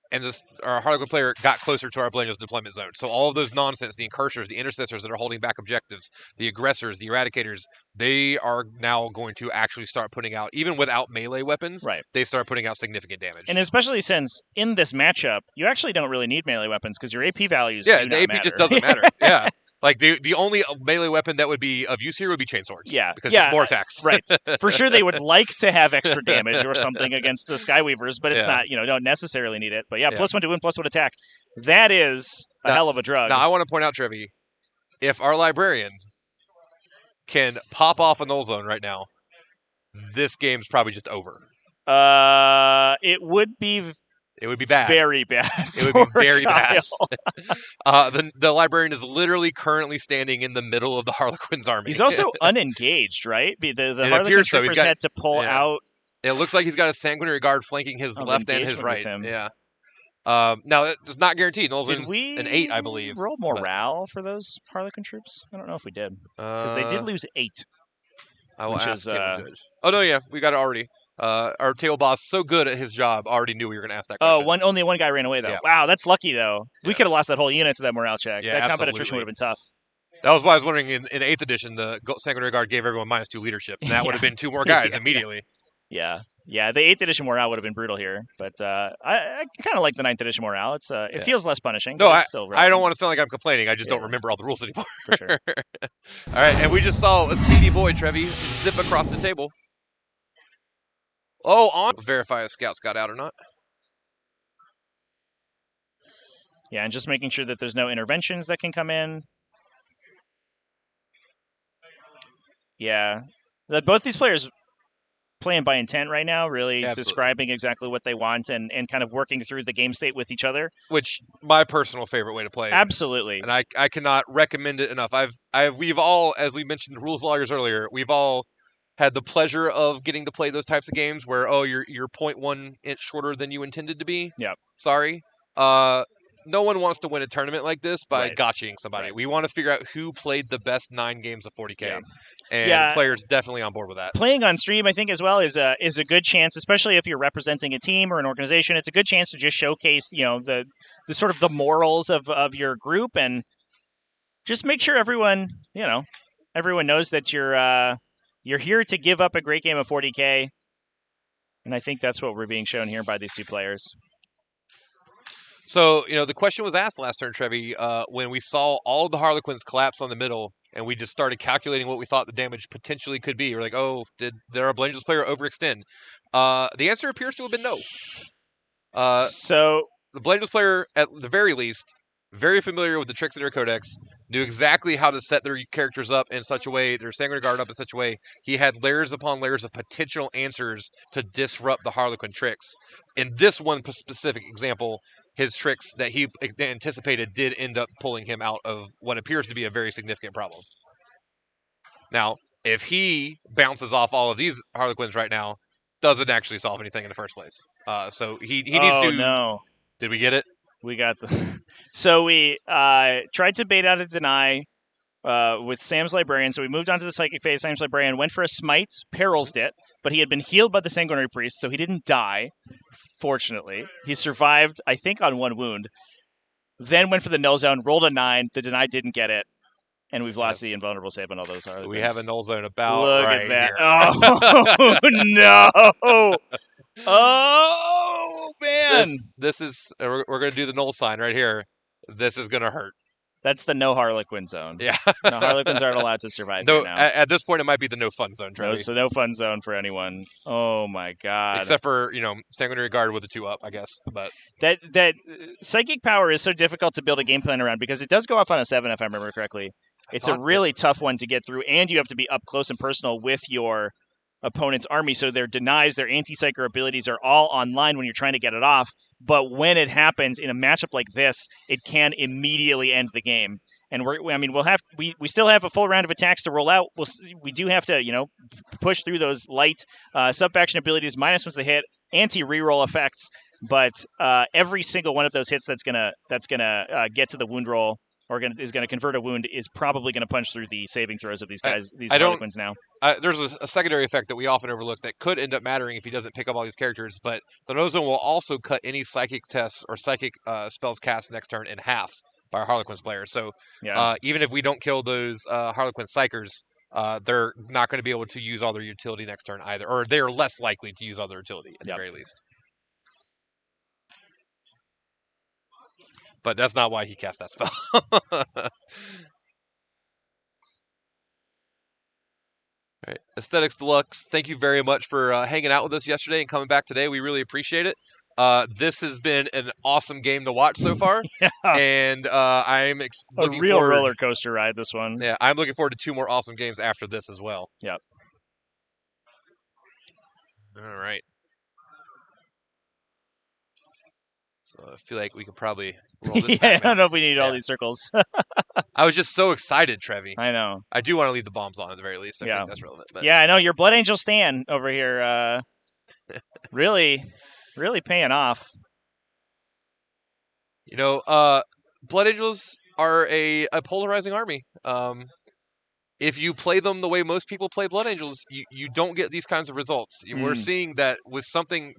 And our Harlequin player got closer to our Blood Angels deployment zone. So all of those nonsense, the incursors, the intercessors that are holding back objectives, the aggressors, the eradicators, they are now going to actually start putting out, even without melee weapons, Right. they start putting out significant damage. And especially since in this matchup, you actually don't really need melee weapons because your AP values yeah, do the not AP matter. just doesn't matter. Yeah. Like the only melee weapon that would be of use here would be chainswords. Yeah. Because Yeah, it's more attacks. Right. For sure they would like to have extra damage or something against the Skyweavers, but it's Yeah. not, don't necessarily need it. But yeah, Yeah. +1 to wound, +1 attack. That is a hell of a drug. Now I want to point out, Trevi, if our librarian can pop off a null zone right now, this game's probably just over. It would be It would be bad. very bad. It would be for very bad. Kyle. The librarian is literally currently standing in the middle of the Harlequin's army. He's also unengaged, right? The It Harlequin appears so. He's troopers got- had to pull yeah. out. It looks like he's got a sanguinary guard flanking his Oh, the left and his engagement with right. him. Yeah. Now it's not guaranteed. Did Nolzon's we an 8, I believe. roll but, morale for those Harlequin troops? I don't know if we did because they did lose 8. I will which ask is, Table Judge. Oh no, yeah, we got it already. Our table boss, so good at his job, already knew we were going to ask that Oh, question. only one guy ran away though. Yeah. Wow, that's lucky though. We Yeah. could have lost that whole unit to that morale check. Yeah, that combat attrition absolutely. would have been tough. That was why I was wondering in 8th edition, the Sanguinary Guard gave everyone -2 leadership, and that would have been 2 more guys Yeah. immediately. Yeah, the 8th edition morale would have been brutal here, but I kind of like the 9th edition morale. It's it Yeah. feels less punishing. No, but it's still I don't relevant, want to sound like I'm complaining. I just don't Yeah. remember all the rules anymore. for sure. All right, and we just saw a speedy boy, Trevi, zip across the table. Oh, on verify if scouts got out or not. Yeah, and just making sure that there's no interventions that can come in. Yeah, both these players playing by intent right now, really Absolutely. describing exactly what they want and kind of working through the game state with each other. Which my personal favorite way to play. Absolutely. And I cannot recommend it enough. We've all, as we mentioned rules lawyers earlier, we've all had the pleasure of getting to play those types of games where you're 0.1 inch shorter than you intended to be. Yep. Sorry. No one wants to win a tournament like this by Right. gotching somebody. Right. We want to figure out who played the best 9 games of 40K. Yeah. And Yeah. players definitely on board with that. Playing on stream, I think, as well, is a good chance, especially if you're representing a team or an organization. It's a good chance to just showcase, the sort of the morals of your group, and just make sure everyone knows that you're here to give up a great game of 40K. And I think that's what we're being shown here by these two players. So, the question was asked last turn, Trevi, when we saw all of the Harlequins collapse on the middle, and we just started calculating what we thought the damage potentially could be. We're like, did our Blood Angels player overextend? The answer appears to have been no. So The Blood Angels player, at the very least, very familiar with the tricks in their codex, knew exactly how to set their characters up in such a way, their Sanguinary Guard up in such a way. He had layers upon layers of potential answers to disrupt the Harlequin tricks. In this one specific example, his tricks that he anticipated did end up pulling him out of what appears to be a very significant problem. Now, if he bounces off all of these Harlequins right now, doesn't actually solve anything in the first place. So he needs to... no. Did we get it? We got the. So we tried to bait out a deny with Sam's Librarian. So we moved on to the Psychic phase. Sam's Librarian went for a smite, perils it, but he had been healed by the Sanguinary Priest, so he didn't die. Fortunately, he survived, I think, on 1 wound. Then went for the null zone, rolled a 9. The deny didn't get it, and we've lost the invulnerable save on all those. We have a null zone about Look right at that! here. Oh no! Oh man! This is we're going to do the null sign right here. This is going to hurt. That's the no Harlequin zone. Yeah. No, Harlequins aren't allowed to survive No, here now. at this point, it might be the no fun zone, No, Trevi. so no fun zone for anyone. Oh my god! Except for Sanguinary Guard with a 2-up, I guess. But that psychic power is so difficult to build a game plan around because it does go off on a 7 if I remember correctly. It's a really tough one to get through, and you have to be up close and personal with your opponent's army, so their denies, their anti-psyker abilities are all online when you're trying to get it off. But when it happens in a matchup like this, it can immediately end the game. And we still have a full round of attacks to roll out. We do have to, push through those light sub-faction abilities, -1's the hit, anti-reroll effects. But every single one of those hits that's gonna get to the wound roll or is gonna convert a wound is probably gonna punch through the saving throws of these guys. These Harlequins now. There's a secondary effect that we often overlook that could end up mattering if he doesn't pick up all these characters. But the no zone will also cut any psychic tests or psychic spells cast next turn in half by our Harlequins player. So even if we don't kill those Harlequin Psychers, they're not going to be able to use all their utility next turn either, or they're less likely to use all their utility at the very least. But that's not why he cast that spell. All right. Aesthetics Deluxe, thank you very much for hanging out with us yesterday and coming back today. We really appreciate it. This has been an awesome game to watch so far, and I'm looking a real forward, roller coaster ride. This one, yeah, I'm looking forward to 2 more awesome games after this as well. Yep. All right. So I feel like we could probably roll this. I don't know if we need all these circles. I was just so excited, Trevi. I know. I do want to leave the bombs on at the very least. I think that's relevant. But. Yeah, I know your Blood Angel Stan over here. Really paying off. Blood Angels are a polarizing army. If you play them the way most people play Blood Angels, you don't get these kinds of results. We're seeing that with something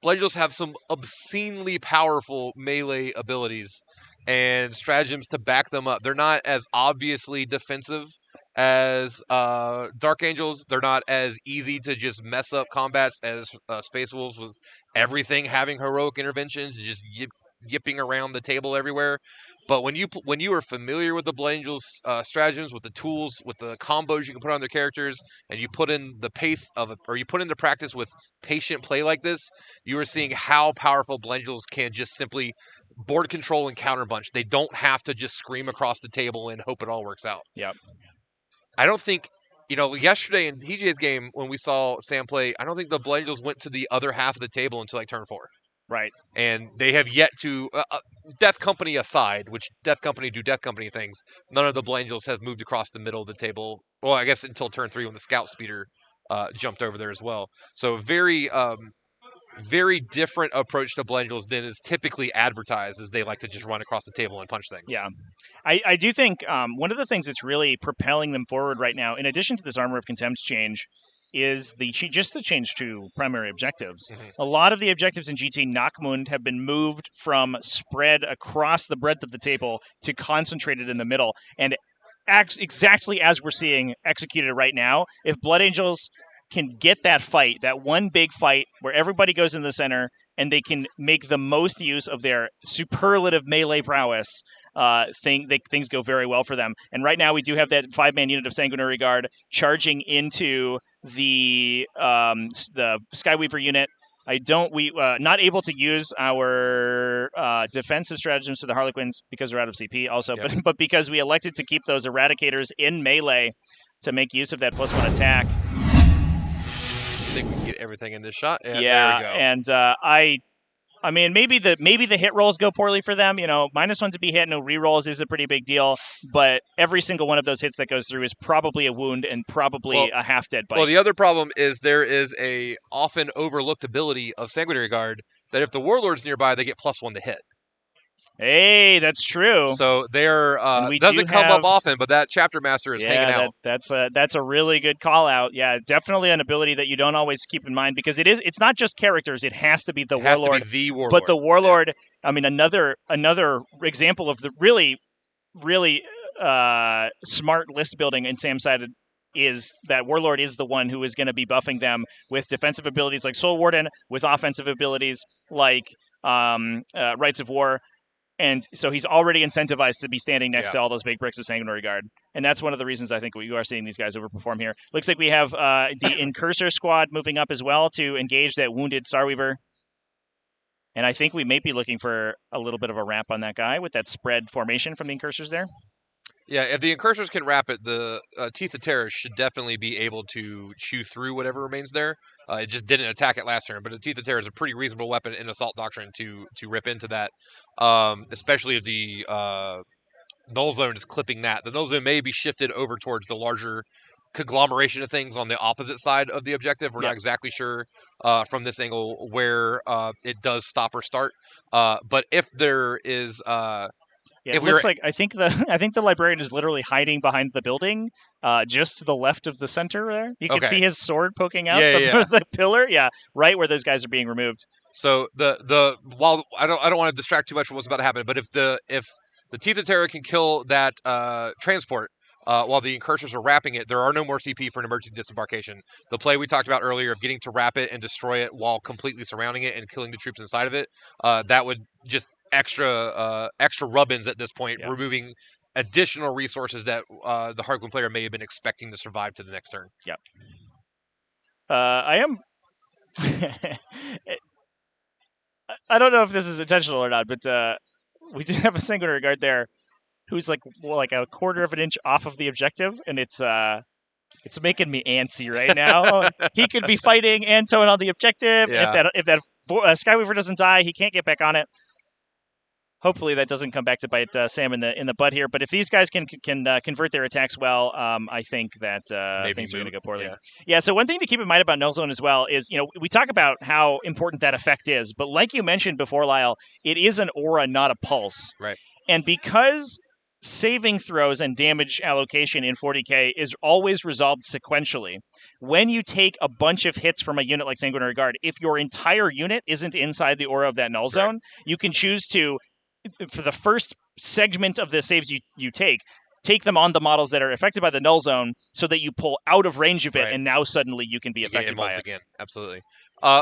Blood Angels have some obscenely powerful melee abilities and stratagems to back them up. They're not as obviously defensive as Dark Angels. They're not as easy to just mess up combats as Space Wolves, with everything having heroic interventions and just yipping around the table everywhere. But when you are familiar with the Blood Angels stratagems, with the tools, with the combos you can put on their characters, and you put in the pace or you put into practice with patient play like this, you are seeing how powerful Blood Angels can just simply board control and counter bunch. They don't have to just scream across the table and hope it all works out. Yep. I don't think, yesterday in TJ's game when we saw Sam play, I don't think the Blood Angels went to the other half of the table until like turn 4. Right. And they have yet to, Death Company aside, which Death Company do Death Company things, none of the Blood Angels have moved across the middle of the table. Well, I guess until turn 3 when the Scout Speeder jumped over there as well. So very different approach to Blood Angels than is typically advertised, as they like to just run across the table and punch things. Yeah. I do think one of the things that's really propelling them forward right now, in addition to this Armor of Contempt change, is the change to primary objectives. Mm-hmm. A lot of the objectives in GT Nachmund have been moved from spread across the breadth of the table to concentrated in the middle. And exactly as we're seeing executed right now, if Blood Angels can get that fight, that one big fight where everybody goes in the center and they can make the most use of their superlative melee prowess, things go very well for them. And right now we do have that 5-man unit of Sanguinary Guard charging into the Skyweaver unit. Not able to use our defensive stratagems for the Harlequins because we're out of CP also, but because we elected to keep those Eradicators in melee to make use of that +1 attack. I think we can get everything in this shot. Yeah, there we go. And I mean, maybe the hit rolls go poorly for them. -1 to be hit, no rerolls is a pretty big deal. But every single one of those hits that goes through is probably a wound and probably a half-dead bite. Well, the other problem is there is a often overlooked ability of Sanguinary Guard that if the Warlord's nearby, they get +1 to hit. Hey, that's true. So they're doesn't come up often, but that Chapter Master is hanging out. That's a really good call out. Yeah, definitely an ability that you don't always keep in mind because it's not just characters. It has to be the Warlord. To be the Warlord. But the Warlord, I mean, another example of the really, really smart list building in Sam's side is that Warlord is the one who is going to be buffing them with defensive abilities like Soul Warden, with offensive abilities like Rites of War. And so he's already incentivized to be standing next Yeah. to all those big bricks of Sanguinary Guard. And that's one of the reasons I think we are seeing these guys overperform here. Looks like we have the Incursor squad moving up as well to engage that wounded Starweaver. And I think we may be looking for a little bit of a ramp on that guy with that spread formation from the Incursors there. Yeah, if the Incursors can wrap it, the Teeth of Terror should definitely be able to chew through whatever remains there. It just didn't attack it last turn, but the Teeth of Terror is a pretty reasonable weapon in Assault Doctrine to rip into that, especially if the Null Zone is clipping that. The Null Zone may be shifted over towards the larger conglomeration of things on the opposite side of the objective. We're not exactly sure from this angle where it does stop or start. But if there is... Yeah, it looks like I think the librarian is literally hiding behind the building, just to the left of the center there. You can see his sword poking out the pillar. Yeah, right where those guys are being removed. So while I don't want to distract too much from what's about to happen, but if the Teeth of Terror can kill that transport while the Incursors are wrapping it, there are no more CP for an emergency disembarkation. The play we talked about earlier of getting to wrap it and destroy it while completely surrounding it and killing the troops inside of it, that would just extra rub-ins at this point, removing additional resources that the Harlequin player may have been expecting to survive to the next turn. Yep. I am... I don't know if this is intentional or not, but we did have a Sanguinary Guard there who's like a quarter of an inch off of the objective, and it's making me antsy right now. He could be fighting Antone on the objective. Yeah. If that Skyweaver doesn't die, he can't get back on it. Hopefully that doesn't come back to bite Sam in the butt here. But if these guys can convert their attacks well, I think that things are going to go poorly. Yeah. So one thing to keep in mind about Null Zone as well is, we talk about how important that effect is, but like you mentioned before, Lyle, it is an aura, not a pulse. Right. And because saving throws and damage allocation in 40k is always resolved sequentially, when you take a bunch of hits from a unit like Sanguinary Guard, if your entire unit isn't inside the aura of that Null Zone, you can choose to, for the first segment of the saves you take them on the models that are affected by the Null Zone so that you pull out of range of it, and now suddenly you can be affected by it. Again. Absolutely.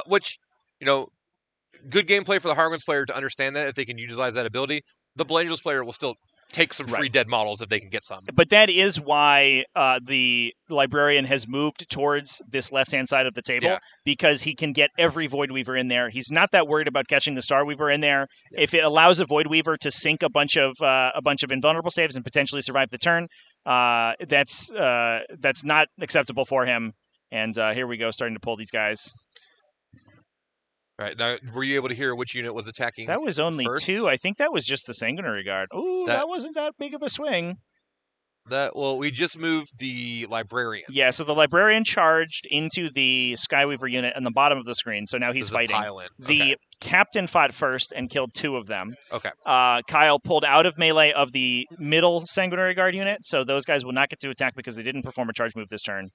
Which, good gameplay for the Harlequins player to understand that if they can utilize that ability. The Blood Angels player will still take some free dead models if they can get some. But that is why the Librarian has moved towards this left-hand side of the table, because he can get every Void Weaver in there. He's not that worried about catching the Star Weaver in there. Yeah. If it allows a Void Weaver to sink a bunch of invulnerable saves and potentially survive the turn, that's not acceptable for him. And here we go, starting to pull these guys. Right. Now, were you able to hear which unit was attacking? That was only first? 2. I think that was just the Sanguinary Guard. Ooh, that wasn't that big of a swing. We just moved the Librarian. Yeah, so the Librarian charged into the Skyweaver unit on the bottom of the screen, so now he's fighting. The Captain fought first and killed 2 of them. Okay. Kyle pulled out of melee of the middle Sanguinary Guard unit, so those guys will not get to attack because they didn't perform a charge move this turn.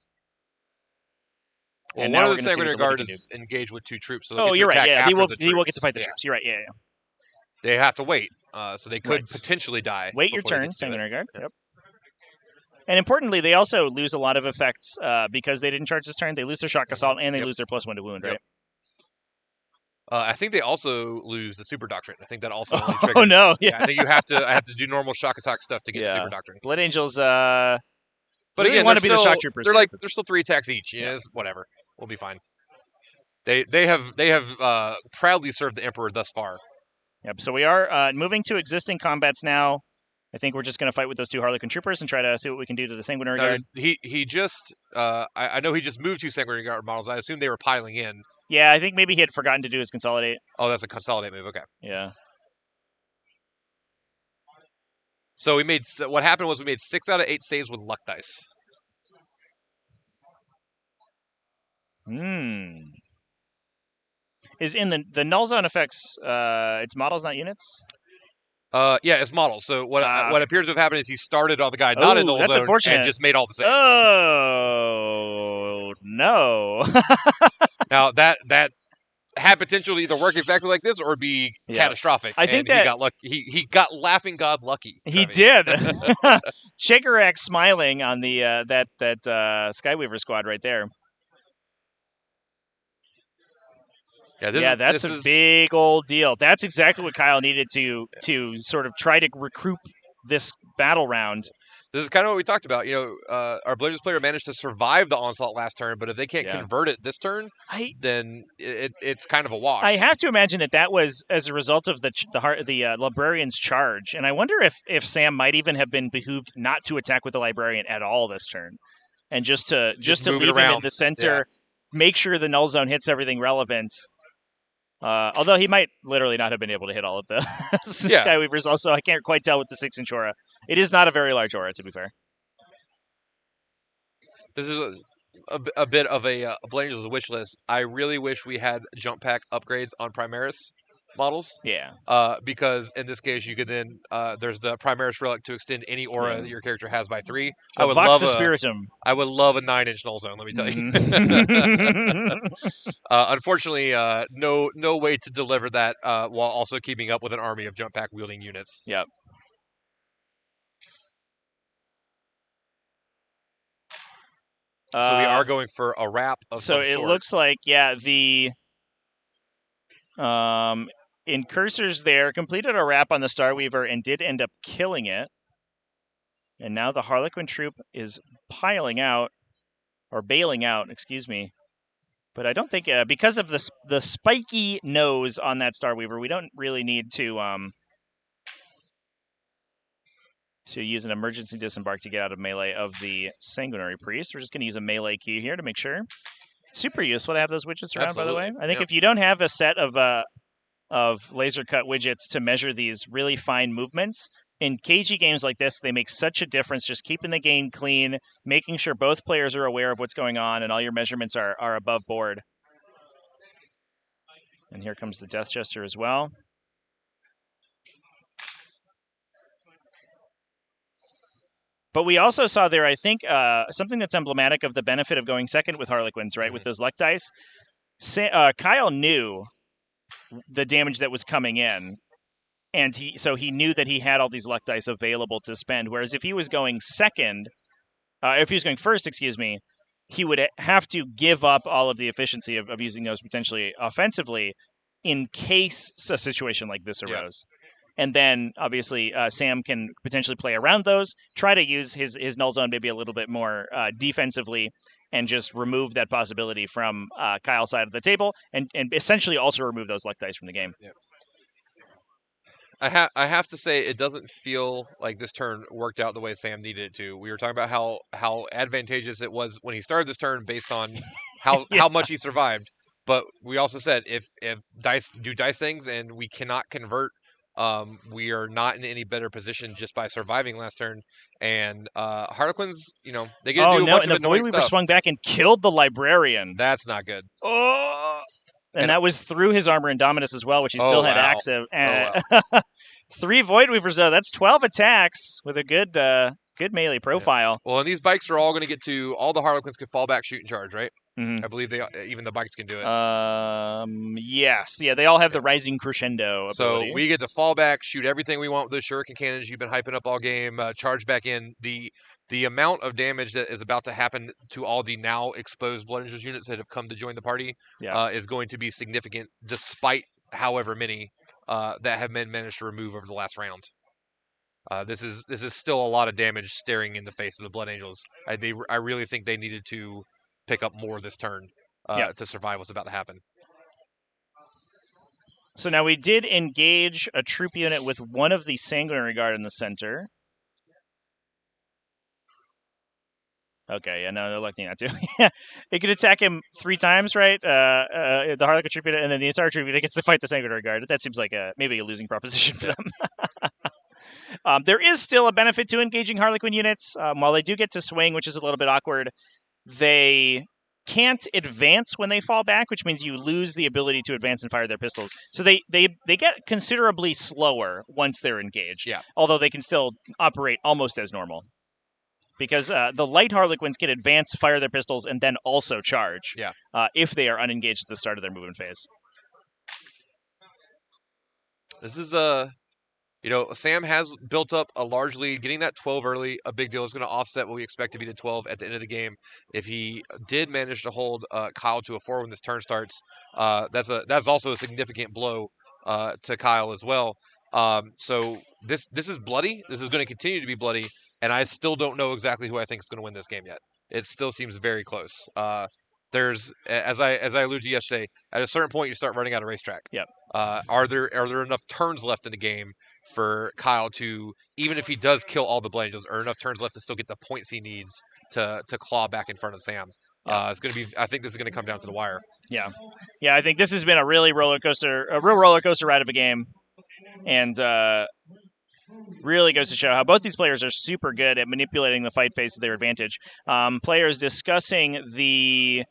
Well, one of the Sanguinary Guard is engaged with 2 troops. So you're right. Yeah, he will get to fight the troops. You're right. Yeah. They have to wait, so they could potentially die. Wait your turn, Sanguinary Guard. Yep. And importantly, they also lose a lot of effects because they didn't charge this turn. They lose their Shock Assault and they lose their +1 to wound, right? I think they also lose the Super Doctrine. I think that also only triggers. Oh no! Yeah, I think I have to do normal shock attack stuff to get the Super Doctrine. Blood Angels. But really again, want to be the Shock Troopers. They're still 3 attacks each. Whatever. We'll be fine. They have proudly served the Emperor thus far. Yep. So we are moving to existing combats now. I think we're just going to fight with those 2 Harlequin Troopers and try to see what we can do to the Sanguinary Guard. He just I know he just moved 2 Sanguinary Guard models. I assume they were piling in. Yeah, I think maybe he had forgotten to do his consolidate. Oh, that's a consolidate move. Okay. Yeah. So what happened was we made 6 out of 8 saves with luck dice. Is in the Null Zone effects, it's models, not units? Yeah, it's models. So what appears to have happened is he started on the guy not in Null Zone and just made all the saves. Oh, no. Now, that had potential to either work exactly like this or be catastrophic. I think that he got lucky. He got laughing god lucky. He did. Shakerak smiling on the that Skyweaver squad right there. Yeah, that's a big old deal. That's exactly what Kyle needed to sort of try to recoup this battle round. This is kind of what we talked about. Our Blazers player managed to survive the onslaught last turn, but if they can't convert it this turn, then it's kind of a wash. I have to imagine that was as a result of the librarian's charge, and I wonder if Sam might even have been behooved not to attack with the librarian at all this turn, and just to leave him in the center, make sure the null zone hits everything relevant. Although he might literally not have been able to hit all of the Skyweavers. Also, I can't quite tell with the 6-inch aura. It is not a very large aura, to be fair. This is a bit of a Blade Angels wish list. I really wish we had jump pack upgrades on Primaris models. Yeah. Because in this case, you could then there's the Primaris relic to extend any aura that your character has by 3. I would love Spiritum. I would love a 9-inch null zone. Let me tell you. Unfortunately, no way to deliver that while also keeping up with an army of jump pack wielding units. Yep. So we are going for a wrap of some sort. So it looks like, the Incursors there completed a wrap on the Starweaver and did end up killing it. And now the Harlequin troop is bailing out, excuse me. But I don't think, because of the spiky nose on that Starweaver, we don't really need to use an emergency disembark to get out of melee of the Sanguinary Priest. We're just going to use a melee key here to make sure. Super useful to have those widgets around, by the way. I think if you don't have a set of laser cut widgets to measure these really fine movements, in cagey games like this, they make such a difference just keeping the game clean, making sure both players are aware of what's going on, and all your measurements are above board. And here comes the Death Jester as well. But we also saw there, I think, something that's emblematic of the benefit of going second with Harlequins, right, with those luck dice. Kyle knew the damage that was coming in, and he knew that he had all these luck dice available to spend, whereas if he was going first, excuse me, he would have to give up all of the efficiency of using those potentially offensively in case a situation like this arose. Yeah. And then, obviously, Sam can potentially play around those, try to use his null zone maybe a little bit more defensively, and just remove that possibility from Kyle's side of the table, and essentially also remove those luck dice from the game. Yeah. I have to say, it doesn't feel like this turn worked out the way Sam needed it to. We were talking about how advantageous it was when he started this turn based on how much he survived. But we also said if dice do dice things and we cannot convert, we are not in any better position just by surviving last turn. And Harlequins, they get to do a bunch of annoying stuff. The Void Weaver swung back and killed the Librarian. That's not good. Oh! And that was through his Armor Indominus as well, which he still had active. And 3 Void Weavers, though. That's 12 attacks with a good melee profile. Yeah. Well, and these bikes are all going to get to... All the Harlequins can fall back, shoot, and charge, right? Mm-hmm. I believe even the bikes can do it. Yes. Yeah, they all have the Rising Crescendo ability. So we get to fall back, shoot everything we want with those Shuriken Cannons you've been hyping up all game, charge back in. The amount of damage that is about to happen to all the now exposed Blood Angels units that have come to join the party is going to be significant, despite however many that have been managed to remove over the last round. This is still a lot of damage staring in the face of the Blood Angels. I really think they needed to pick up more this turn to survive what's about to happen. So now we did engage a troop unit with one of the Sanguinary Guard in the center. Okay, no, they're electing not to. It could attack him 3 times, right? The Harlequin troop unit, and then the entire troop unit gets to fight the Sanguinary Guard. That seems like maybe a losing proposition for them. There is still a benefit to engaging Harlequin units. While they do get to swing, which is a little bit awkward, they can't advance when they fall back, which means you lose the ability to advance and fire their pistols. So they get considerably slower once they're engaged, although they can still operate almost as normal. Because the light Harlequins can advance, fire their pistols, and then also charge if they are unengaged at the start of their movement phase. This is a Sam has built up a large lead. Getting that 12 early, a big deal. Is going to offset what we expect to be the 12 at the end of the game. If he did manage to hold Kyle to a 4 when this turn starts, that's also a significant blow to Kyle as well. So this is bloody. This is going to continue to be bloody, and I still don't know exactly who I think is going to win this game yet. It still seems very close. There's, as I alluded to yesterday, at a certain point you start running out of racetrack. Yep. Are there enough turns left in the game for Kyle to, even if he does kill all the Blood Angels, are enough turns left to still get the points he needs to claw back in front of Sam? It's going to be. I think this is going to come down to the wire. Yeah. I think this has been a real roller coaster ride of a game, and really goes to show how both these players are super good at manipulating the fight phase to their advantage. Players discussing the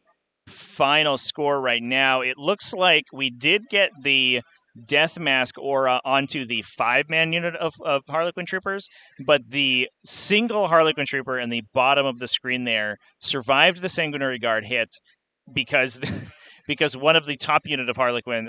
final score right now. It looks like we did get the Death Mask aura onto the 5-man unit of Harlequin Troopers, but the single Harlequin Trooper in the bottom of the screen there survived the Sanguinary Guard hit because one of the top unit of Harlequin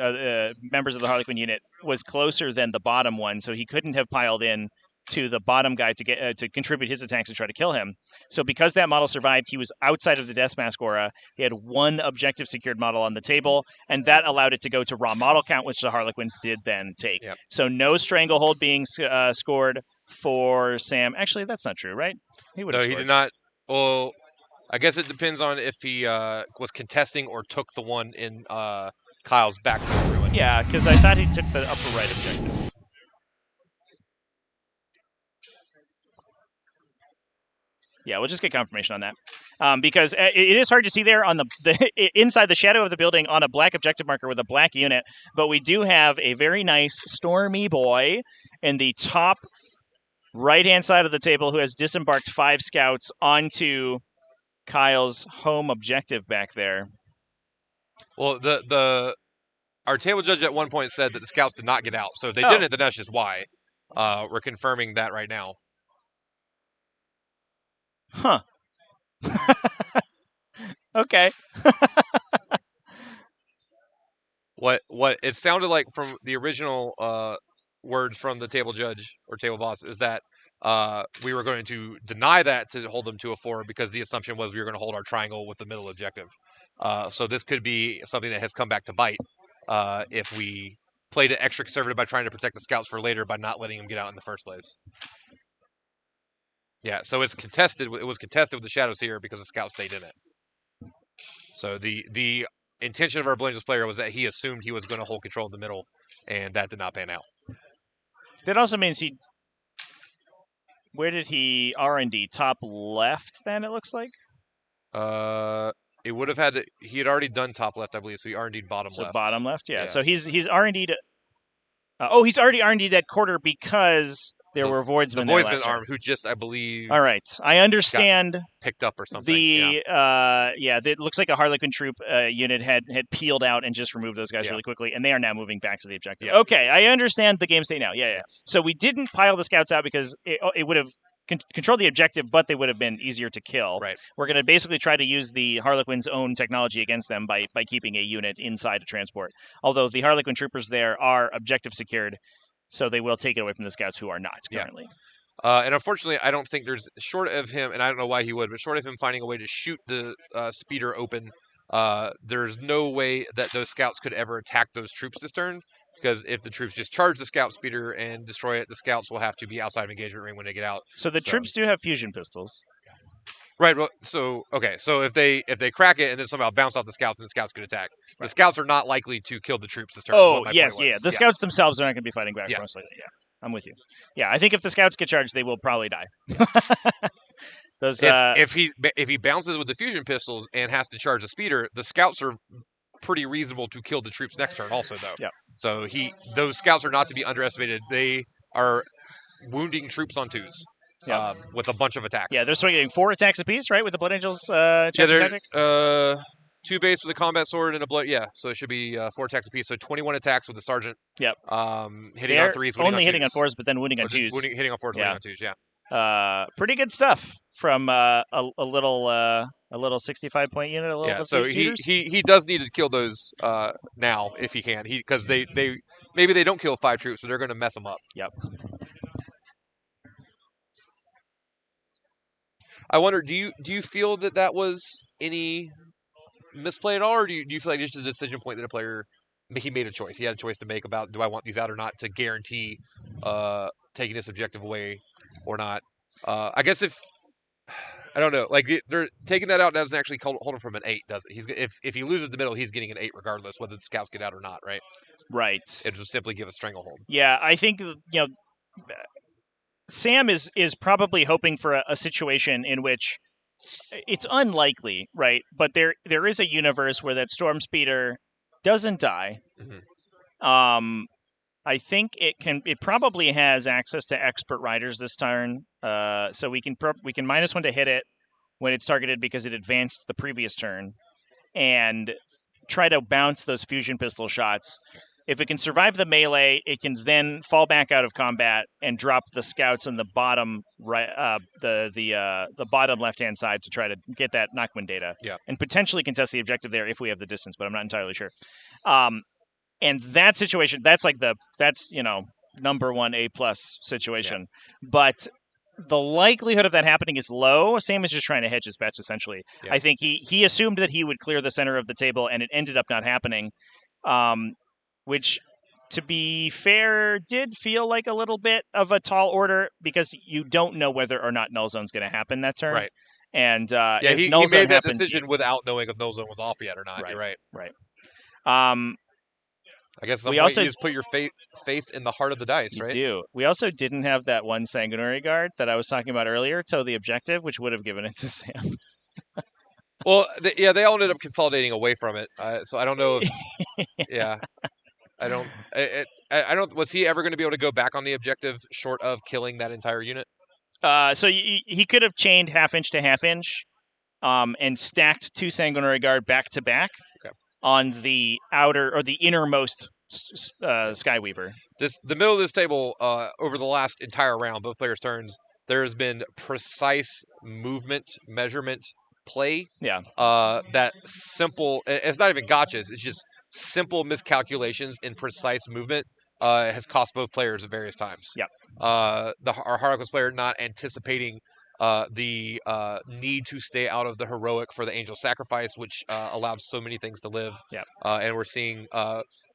members of the Harlequin unit was closer than the bottom one, so he couldn't have piled in to the bottom guy to get to contribute his attacks and try to kill him. So because that model survived, he was outside of the Death Mask aura. He had one objective secured model on the table, and that allowed it to go to raw model count, which the Harlequins did then take. Yep. So no Stranglehold being scored for Sam. Actually, that's not true, right? He would have he did not. Well, I guess it depends on if he was contesting or took the one in Kyle's backfield ruin. Yeah, because I thought he took the upper right objective. Yeah, we'll just get confirmation on that. Because it is hard to see there on the inside the shadow of the building on a black objective marker with a black unit, but we do have a very nice Stormy Boy in the top right-hand side of the table who has disembarked 5 scouts onto Kyle's home objective back there. Well, our table judge at one point said that the scouts did not get out, so if they didn't, then that's just why. We're confirming that right now. Huh. Okay. What it sounded like from the original words from the table judge or table boss is that we were going to deny that to hold them to a 4 because the assumption was we were going to hold our triangle with the middle objective. So this could be something that has come back to bite if we played it extra conservative by trying to protect the scouts for later by not letting them get out in the first place. Yeah, so it's contested. It was contested with the shadows here because the scouts stayed in it. So the intention of our Blood Angels player was that he assumed he was going to hold control of the middle, and that did not pan out. That also means he... Where did he R&D? Top left, then, it looks like? It would have had to... He had already done top left, I believe, so he R&D'd bottom left. So bottom left, yeah. Yeah. So he's R&D'd... he's already R&D'd that quarter because... There were Voidsmen the there Voidsman last arm, who just, I believe... All right. I understand... Picked up or something. It looks like a Harlequin troop unit had peeled out and just removed those guys really quickly, and they are now moving back to the objective. Yeah. Okay, I understand the game state now. Yeah. So we didn't pile the scouts out because it would have controlled the objective, but they would have been easier to kill. Right. We're going to basically try to use the Harlequin's own technology against them by keeping a unit inside a transport. Although the Harlequin troopers there are objective secured, so they will take it away from the scouts who are not currently. And unfortunately, I don't think there's, short of him, and I don't know why he would, but short of him finding a way to shoot the speeder open, there's no way that those scouts could ever attack those troops this turn, because if the troops just charge the scout speeder and destroy it, the scouts will have to be outside of engagement ring when they get out. So the troops do have fusion pistols. Right. Well, so if they crack it and then somehow bounce off the scouts, and the scouts could attack. The scouts are not likely to kill the troops this turn. Oh, yes, yeah. The scouts themselves are not going to be fighting back most likely. Yeah, I'm with you. Yeah, I think if the scouts get charged, they will probably die. Those if he bounces with the fusion pistols and has to charge the speeder, the scouts are pretty reasonable to kill the troops next turn. Also, though. Yeah. So those scouts are not to be underestimated. They are wounding troops on 2s. Yeah. With a bunch of attacks. Yeah, they're swinging 4 attacks apiece, right, with the Blood Angels tactic? 2 base with a combat sword and a blood. Yeah, so it should be 4 attacks apiece. So 21 attacks with the sergeant. Yep. Hitting on 3s, only hitting on 4s, but then wounding on 2s. Hitting on 4s, winning on 2s. Yeah. Pretty good stuff from a little 65-point unit. A little so he does need to kill those now if he can. Because they maybe they don't kill 5 troops, but they're going to mess them up. Yep. I wonder, do you feel that was any misplay at all, or do you feel like it's just a decision point that a player he made a choice? He had a choice to make about, do I want these out or not, to guarantee taking this objective away or not. I guess I don't know, like they're taking that out doesn't actually hold him from an 8, does it? If he loses the middle, he's getting an 8 regardless whether the scouts get out or not, right? Right. It will simply give a stranglehold. Yeah, I think Sam is probably hoping for a situation in which it's unlikely, right? But there is a universe where that storm speeder doesn't die. Mm-hmm. I think it probably has access to expert riders this turn, so we can -1 to hit it when it's targeted because it advanced the previous turn, and try to bounce those fusion pistol shots. If it can survive the melee, it can then fall back out of combat and drop the scouts on the bottom right, the bottom left-hand side to try to get that Nachman data, and potentially contest the objective there if we have the distance, but I'm not entirely sure. And that situation, that's number 1 A+ situation. Yeah. But the likelihood of that happening is low. Sam is just trying to hedge his bets, essentially. Yeah. I think he assumed that he would clear the center of the table, and it ended up not happening. Which, to be fair, did feel like a little bit of a tall order because you don't know whether or not Null Zone's going to happen that turn. Right. And he made that decision without knowing if Null Zone was off yet or not. Right. You're right. Right. I guess you just put your faith in the heart of the dice, right? You do. We also didn't have that one Sanguinary Guard that I was talking about earlier, toe the objective, which would have given it to Sam. Well, they all ended up consolidating away from it. So I don't know if... I don't... Was he ever going to be able to go back on the objective short of killing that entire unit? So he could have chained half-inch to half-inch and stacked 2 Sanguinary Guard back-to-back. Okay. On the outer or the innermost Skyweaver. The middle of this table, over the last entire round, both players' turns, there has been precise movement, measurement, play. Yeah. That simple, it's not even gotchas, it's just simple miscalculations in precise movement has cost both players at various times. Yeah. Our Harlequins player not anticipating the need to stay out of the heroic for the angel sacrifice, which allowed so many things to live. Yeah. And we're seeing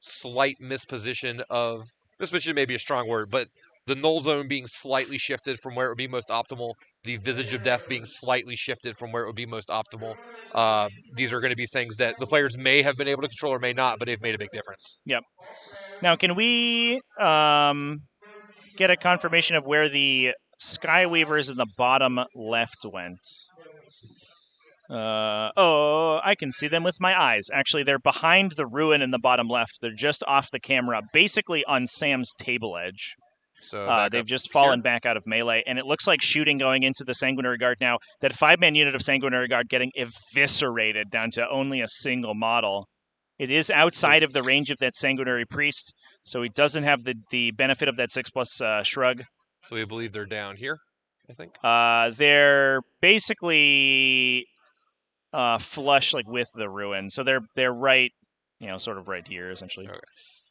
slight misposition may be a strong word, but the null zone being slightly shifted from where it would be most optimal, the Visage of Death being slightly shifted from where it would be most optimal. These are going to be things that the players may have been able to control or may not, but they've made a big difference. Yep. Now, can we get a confirmation of where the Skyweavers in the bottom left went? I can see them with my eyes. Actually, they're behind the ruin in the bottom left. They're just off the camera, basically on Sam's table edge. So they've just fallen back out of melee, and it looks like shooting going into the Sanguinary Guard now. That 5-man unit of Sanguinary Guard getting eviscerated down to only a single model. It is outside of the range of that Sanguinary Priest, so he doesn't have the benefit of that 6+ shrug. So we believe they're down here, I think? They're basically flush with the ruin. So they're right, sort of right here, essentially. Okay.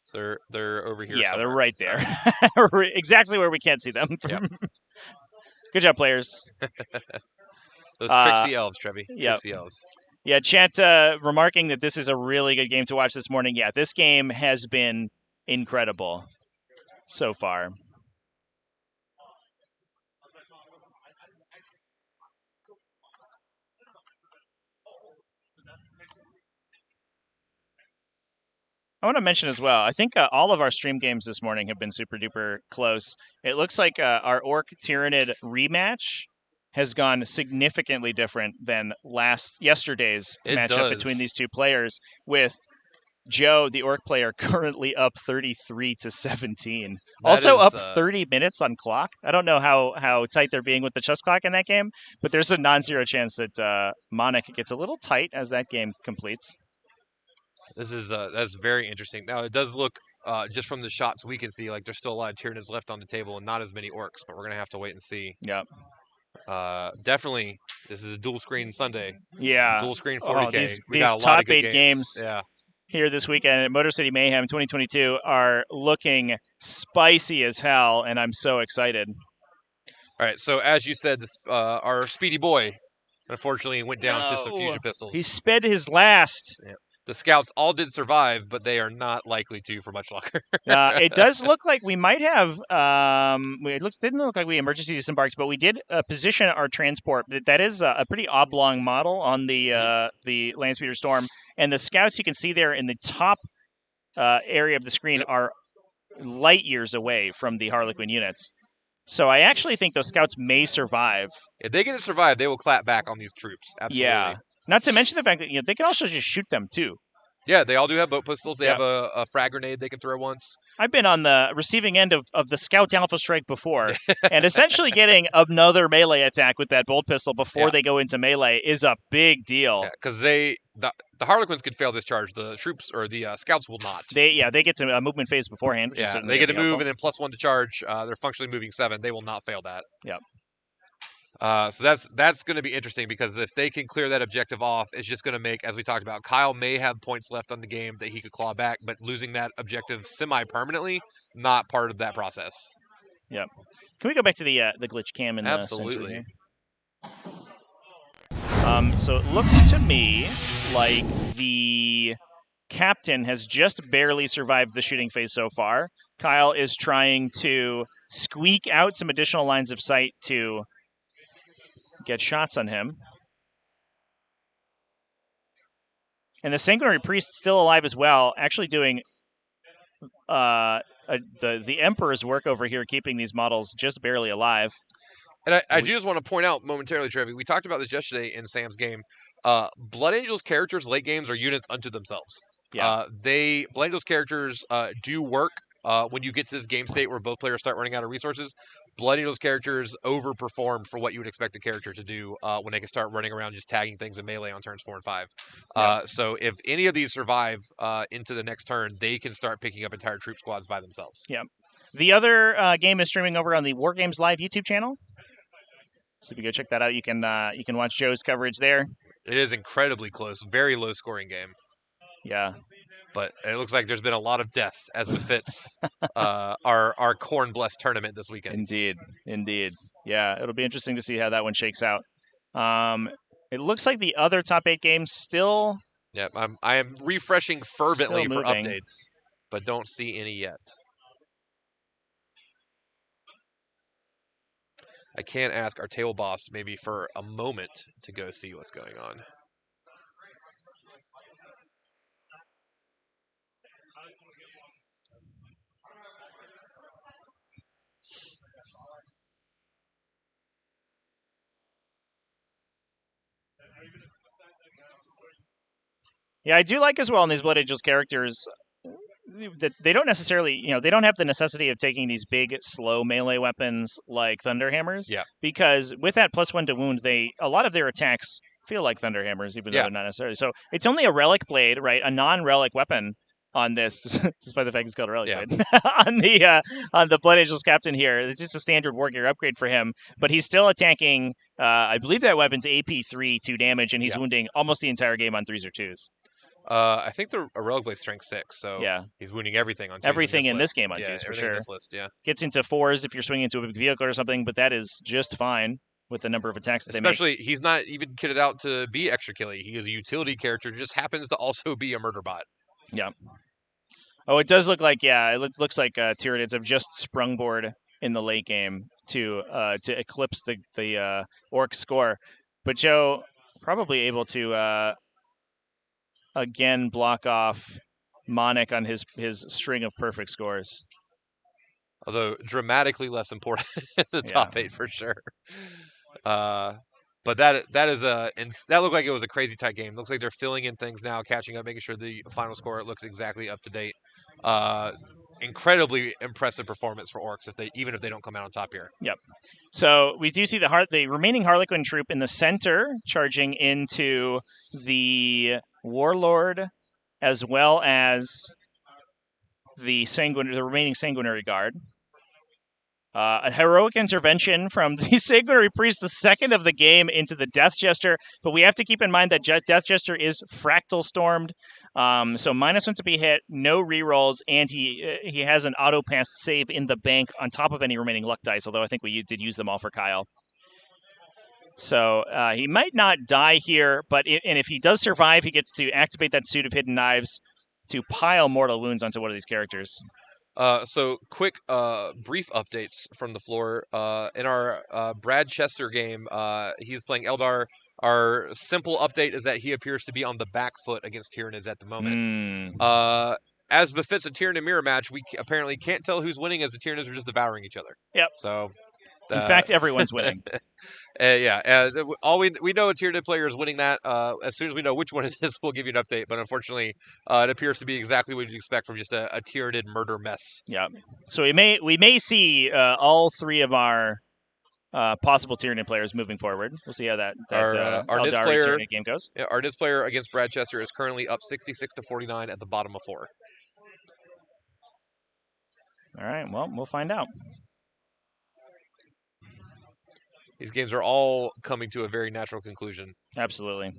So they're over here. Yeah, somewhere. they're right there. Exactly where we can't see them. Yep. Good job, players. Those tricksy elves, Trevi. Yep. Tricksy elves. Yeah, chat remarking that this is a really good game to watch this morning. Yeah, this game has been incredible so far. I want to mention as well, I think all of our stream games this morning have been super duper close. It looks like our Orc Tyranid rematch has gone significantly different than yesterday's matchup between these two players, with Joe, the Orc player, currently up 33-17. Also up 30 minutes on clock. I don't know how tight they're being with the chess clock in that game, but there's a non-zero chance that Monic gets a little tight as that game completes. That's very interesting. Now, it does look, just from the shots we can see, like there's still a lot of Tyranids left on the table and not as many Orcs, but we're going to have to wait and see. Yep. Definitely, this is a dual screen Sunday. Yeah. Dual screen 40K. These top 8 games. Yeah. here this weekend at Motor City Mayhem 2022 are looking spicy as hell, and I'm so excited. All right, so as you said, this, our speedy boy, unfortunately, went down to some No. fusion pistols. He sped his last. The scouts all did survive, but they are not likely to for much longer. It does look like we might have. Didn't look like we emergency disembarked, but we did position our transport. That is a pretty oblong model on the Landspeeder Storm, and the scouts you can see there in the top area of the screen are light years away from the Harlequin units. So I actually think those scouts may survive. If they get to survive, they will clap back on these troops. Absolutely. Yeah. Not to mention the fact that they can also just shoot them too. Yeah, they all do have boat pistols. They have a frag grenade they can throw once. I've been on the receiving end of the Scout Alpha Strike before, and essentially getting another melee attack with that bolt pistol before they go into melee is a big deal. Yeah, because the Harlequins could fail this charge. The troops or the scouts will not. They get to a movement phase beforehand. Which is they get to move helpful. and then +1 to charge. They're functionally moving 7. They will not fail that. Yep. So that's going to be interesting because if they can clear that objective off, it's just going to make, as we talked about, Kyle may have points left on the game that he could claw back, but losing that objective semi-permanently, not part of that process. Yep. Can we go back to the glitch cam in Absolutely. the center here? So it looks to me like the captain has just barely survived the shooting phase so far. Kyle is trying to squeak out some additional lines of sight to get shots on him. And the Sanguinary Priest still alive as well, actually doing the Emperor's work over here, keeping these models just barely alive. And I do just want to point out momentarily, Trevi, we talked about this yesterday in Sam's game. Blood Angels characters late games are units unto themselves. Yeah. Blood Angels characters do work when you get to this game state where both players start running out of resources. Blood Angels characters overperform for what you would expect a character to do when they can start running around just tagging things in melee on turns 4 and 5. So if any of these survive into the next turn, they can start picking up entire troop squads by themselves. Yeah. The other game is streaming over on the War Games Live YouTube channel. So if you go check that out, you can watch Joe's coverage there. It is incredibly close, very low scoring game. Yeah. But it looks like there's been a lot of death as befits our Corn Blessed tournament this weekend. Indeed. Yeah, it'll be interesting to see how that one shakes out. It looks like the other top 8 games still. Yeah, I am refreshing fervently for moving. updates, but don't see any yet. I can ask our table boss maybe for a moment to go see what's going on. Yeah, I do like as well in these Blood Angels characters that they don't necessarily, they don't have the necessity of taking these big, slow melee weapons like Thunderhammers. Yeah. Because with that +1 to wound, a lot of their attacks feel like Thunderhammers, even though they're not necessarily. So it's only a relic blade, right? A non-relic weapon on this, despite the fact it's called a relic blade. on the Blood Angels captain here, it's just a standard war gear upgrade for him, but he's still attacking. I believe that weapon's AP3 2 damage, and he's wounding almost the entire game on 3s or 2s. I think a relic blade strength 6, so he's wounding everything on 2s. Everything in this game on 2s for everything sure. in this list, Gets into 4s if you're swinging into a big vehicle or something, but that is just fine with the number of attacks that Especially, he's not even kitted out to be extra killy. He is a utility character, just happens to also be a murder bot. Yeah. Oh, it does look like, it looks like Tyranids have just sprungboard in the late game to eclipse the Orc score. But Joe, probably able to again block off Monic on his string of perfect scores. Although dramatically less important in the top 8 for sure. But that looked like it was a crazy tight game. Looks like they're filling in things now, catching up, making sure the final score looks exactly up to date. Incredibly impressive performance for Orcs even if they don't come out on top here. Yep. So we do see the remaining Harlequin troop in the center charging into the Warlord, as well as the remaining Sanguinary Guard. A heroic intervention from the Sanguinary Priest, the second of the game, into the Death Jester. But we have to keep in mind that Death Jester is Fractal Stormed. So -1 to be hit, no rerolls, and he has an auto-pass save in the bank on top of any remaining luck dice, although I think we did use them all for Kyle. So he might not die here, but if he does survive, he gets to activate that Suit of Hidden Knives to pile mortal wounds onto one of these characters. So quick, brief updates from the floor. In our Brad Chester game, he's playing Eldar. Our simple update is that he appears to be on the back foot against Tyranids at the moment. As befits a Tyranid mirror match, we apparently can't tell who's winning as the Tyranids are just devouring each other. Yep. So, in fact, everyone's winning. All we know a Tyranid player is winning that. As soon as we know which one it is, we'll give you an update. But unfortunately, it appears to be exactly what you'd expect from just a Tyranid murder mess. Yeah. So we may see all three of our possible Tyranid players moving forward. We'll see how that our Nids Eldari player Tyranid game goes. Yeah, our Nids player against Brad Chester is currently up 66-49 at the bottom of 4. All right. Well, we'll find out. These games are all coming to a very natural conclusion. Absolutely.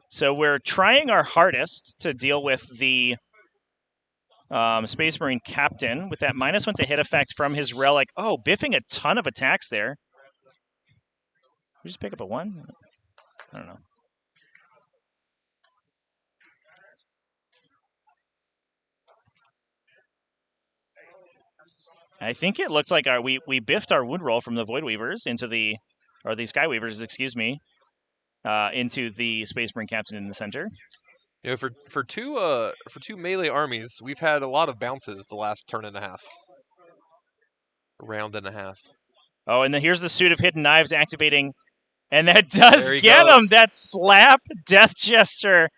So we're trying our hardest to deal with the Space Marine Captain with that -1 to hit effect from his relic. Oh, biffing a ton of attacks there. Did we just pick up a 1? I don't know. I think it looks like we biffed our wound roll from the Void Weavers into the Sky Weavers, excuse me, into the Space Marine Captain in the center. You know, for two melee armies, we've had a lot of bounces the last turn and a half, round and a half. Oh, and then here's the Suit of Hidden Knives activating, and that does get him. That slap Death Jester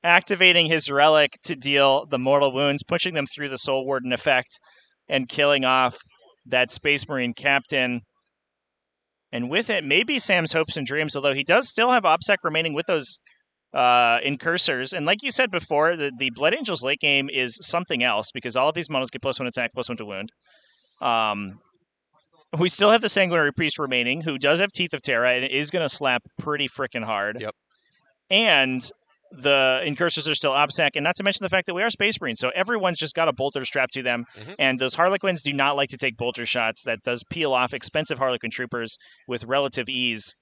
activating his relic to deal the mortal wounds, pushing them through the Soul Warden effect, and killing off that Space Marine Captain. And with it, maybe Sam's hopes and dreams, although he does still have OBSEC remaining with those incursors. And like you said before, the Blood Angels late game is something else because all of these models get +1 attack, +1 to wound. We still have the Sanguinary Priest remaining, who does have Teeth of Terra and is going to slap pretty freaking hard. Yep. And the incursors are still OBSEC, and not to mention the fact that we are Space Marines, so everyone's just got a bolter strapped to them, and those Harlequins do not like to take bolter shots. That does peel off expensive Harlequin troopers with relative ease.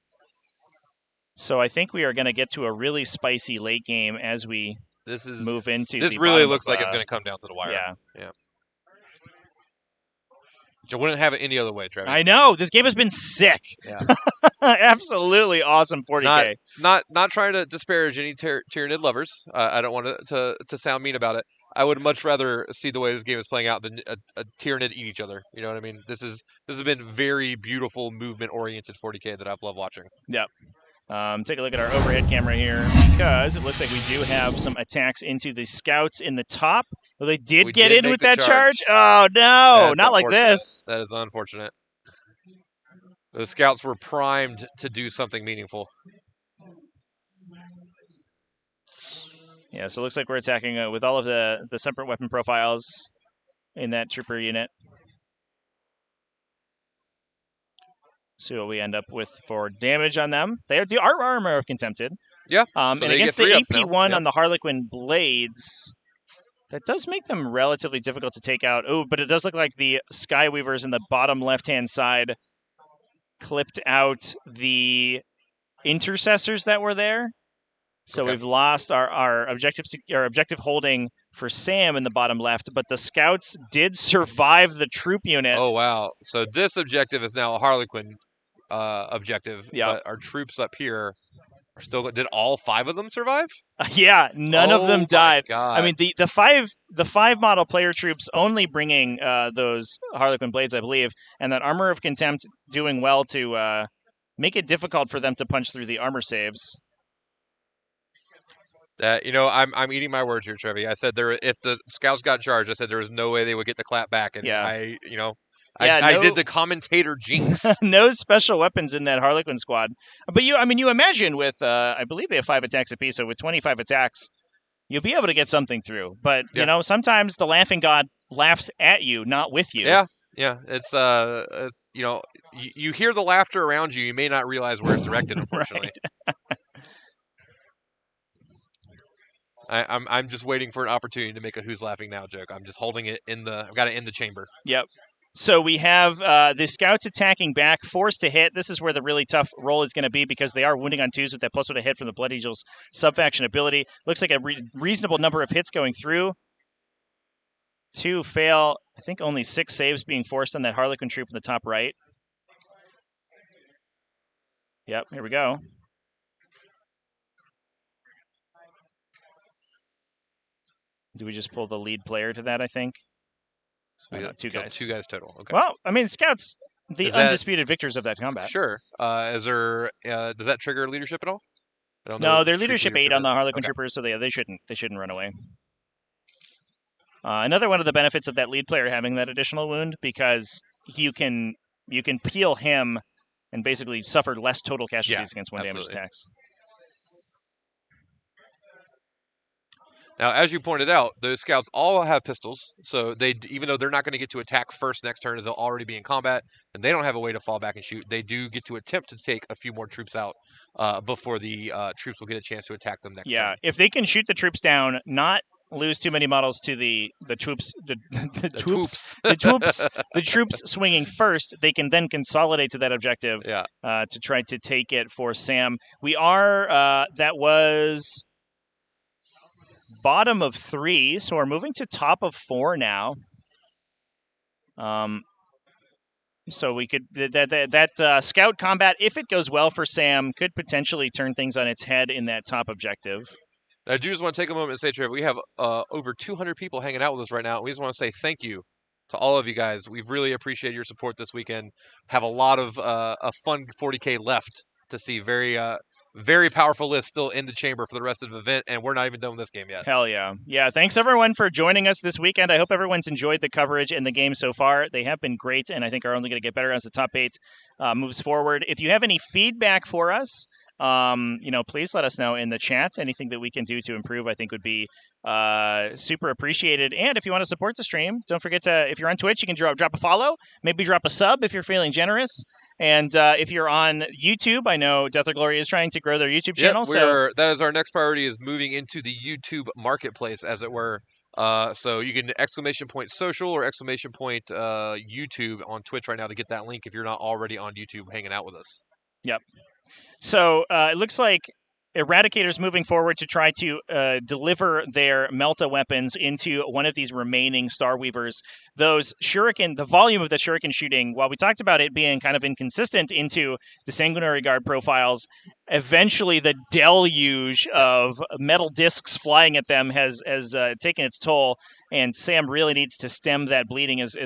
So I think we are going to get to a really spicy late game as we move into this the really bottom looks of, like it's going to come down to the wire. Yeah. Which I wouldn't have it any other way, Trevor. I know. This game has been sick. Yeah. Absolutely awesome 40K. Not trying to disparage any Tyranid lovers. I don't want to sound mean about it. I would much rather see the way this game is playing out than a Tyranid eat each other. You know what I mean? This has been very beautiful, movement-oriented 40K that I've loved watching. Yep. Take a look at our overhead camera here because it looks like we do have some attacks into the scouts in the top. Well, they did get in with that charge. Oh, no. Not like this. That is unfortunate. Those scouts were primed to do something meaningful. Yeah, so it looks like we're attacking with all of the separate weapon profiles in that trooper unit. See what we end up with for damage on them. They have the armor of Contempted. Yeah. And against the AP1 on the Harlequin Blades, that does make them relatively difficult to take out. Oh, but it does look like the Skyweavers in the bottom left-hand side clipped out the intercessors that were there. So we've lost our objective holding for Sam in the bottom left, but the scouts did survive the troop unit. Oh, wow. So this objective is now a Harlequin objective. Yeah. But our troops up here are still... Did all 5 of them survive? Yeah, none of them died. God. I mean, the five model player troops only bringing those Harlequin Blades, I believe, and that Armor of Contempt doing well to make it difficult for them to punch through the armor saves. I'm eating my words here, Trevi. I said if the scouts got charged, I said there was no way they would get the clap back, and I did the commentator jinx. No special weapons in that Harlequin squad, but you imagine with I believe they have 5 attacks apiece, so with 25 attacks, you'll be able to get something through. But sometimes the laughing god laughs at you, not with you. Yeah. Yeah, it's you hear the laughter around you. You may not realize where it's directed. Unfortunately, I'm just waiting for an opportunity to make a "Who's laughing now" joke. I'm just holding it in the. I've got it in the chamber. Yep. So we have the scouts attacking back, forced to hit. This is where the really tough roll is going to be because they are wounding on 2s with that +1 to hit from the Blood Angels subfaction ability. Looks like a reasonable number of hits going through. 2 fail. I think only 6 saves being forced on that Harlequin troop in the top right. Yep, here we go. Do we just pull the lead player to that, I think? So we got 2 guys. 2 guys total. Okay. Well, I mean, scouts, the Is that- undisputed victors of that combat. Sure. Is there? Does that trigger leadership at all? I don't know No, what their troop leadership 8 on the is. Harlequin Okay. troopers, so they shouldn't run away. Another one of the benefits of that lead player having that additional wound, because you can peel him and basically suffer less total casualties against 1 damage absolutely. attacks. Now, as you pointed out, those scouts all have pistols, so even though they're not going to get to attack first next turn as they'll already be in combat, and they don't have a way to fall back and shoot, they do get to attempt to take a few more troops out before the troops will get a chance to attack them next turn. If they can shoot the troops down, not lose too many models to the troops, the troops swinging first, they can then consolidate to that objective to try to take it for Sam. We are, that was bottom of 3, so we're moving to top of 4 now. So we could that scout combat, if it goes well for Sam, could potentially turn things on its head in that top objective. Now, I do just want to take a moment and say, Trevor, we have over 200 people hanging out with us right now. We just want to say thank you to all of you guys. We've really appreciated your support this weekend. Have a lot of a fun 40K left to see. Very powerful list still in the chamber for the rest of the event, and we're not even done with this game yet. Hell yeah. Yeah, thanks everyone for joining us this weekend. I hope everyone's enjoyed the coverage and the game so far. They have been great, and I think are only going to get better as the top 8 moves forward. If you have any feedback for us, please let us know in the chat. Anything that we can do to improve, I think, would be super appreciated. And if you want to support the stream, don't forget to, if you're on Twitch, you can drop a follow, maybe drop a sub if you're feeling generous. And if you're on YouTube, I know Death or Glory is trying to grow their YouTube channel. That is our next priority, is moving into the YouTube marketplace, as it were. So you can !social or !YouTube on Twitch right now to get that link if you're not already on YouTube hanging out with us. Yep. So it looks like Eradicator's moving forward to try to deliver their Melta weapons into one of these remaining Star Weavers. Those Shuriken, the volume of the Shuriken shooting, while we talked about it being kind of inconsistent into the Sanguinary Guard profiles, eventually the deluge of metal discs flying at them has taken its toll, and Sam really needs to stem that bleeding as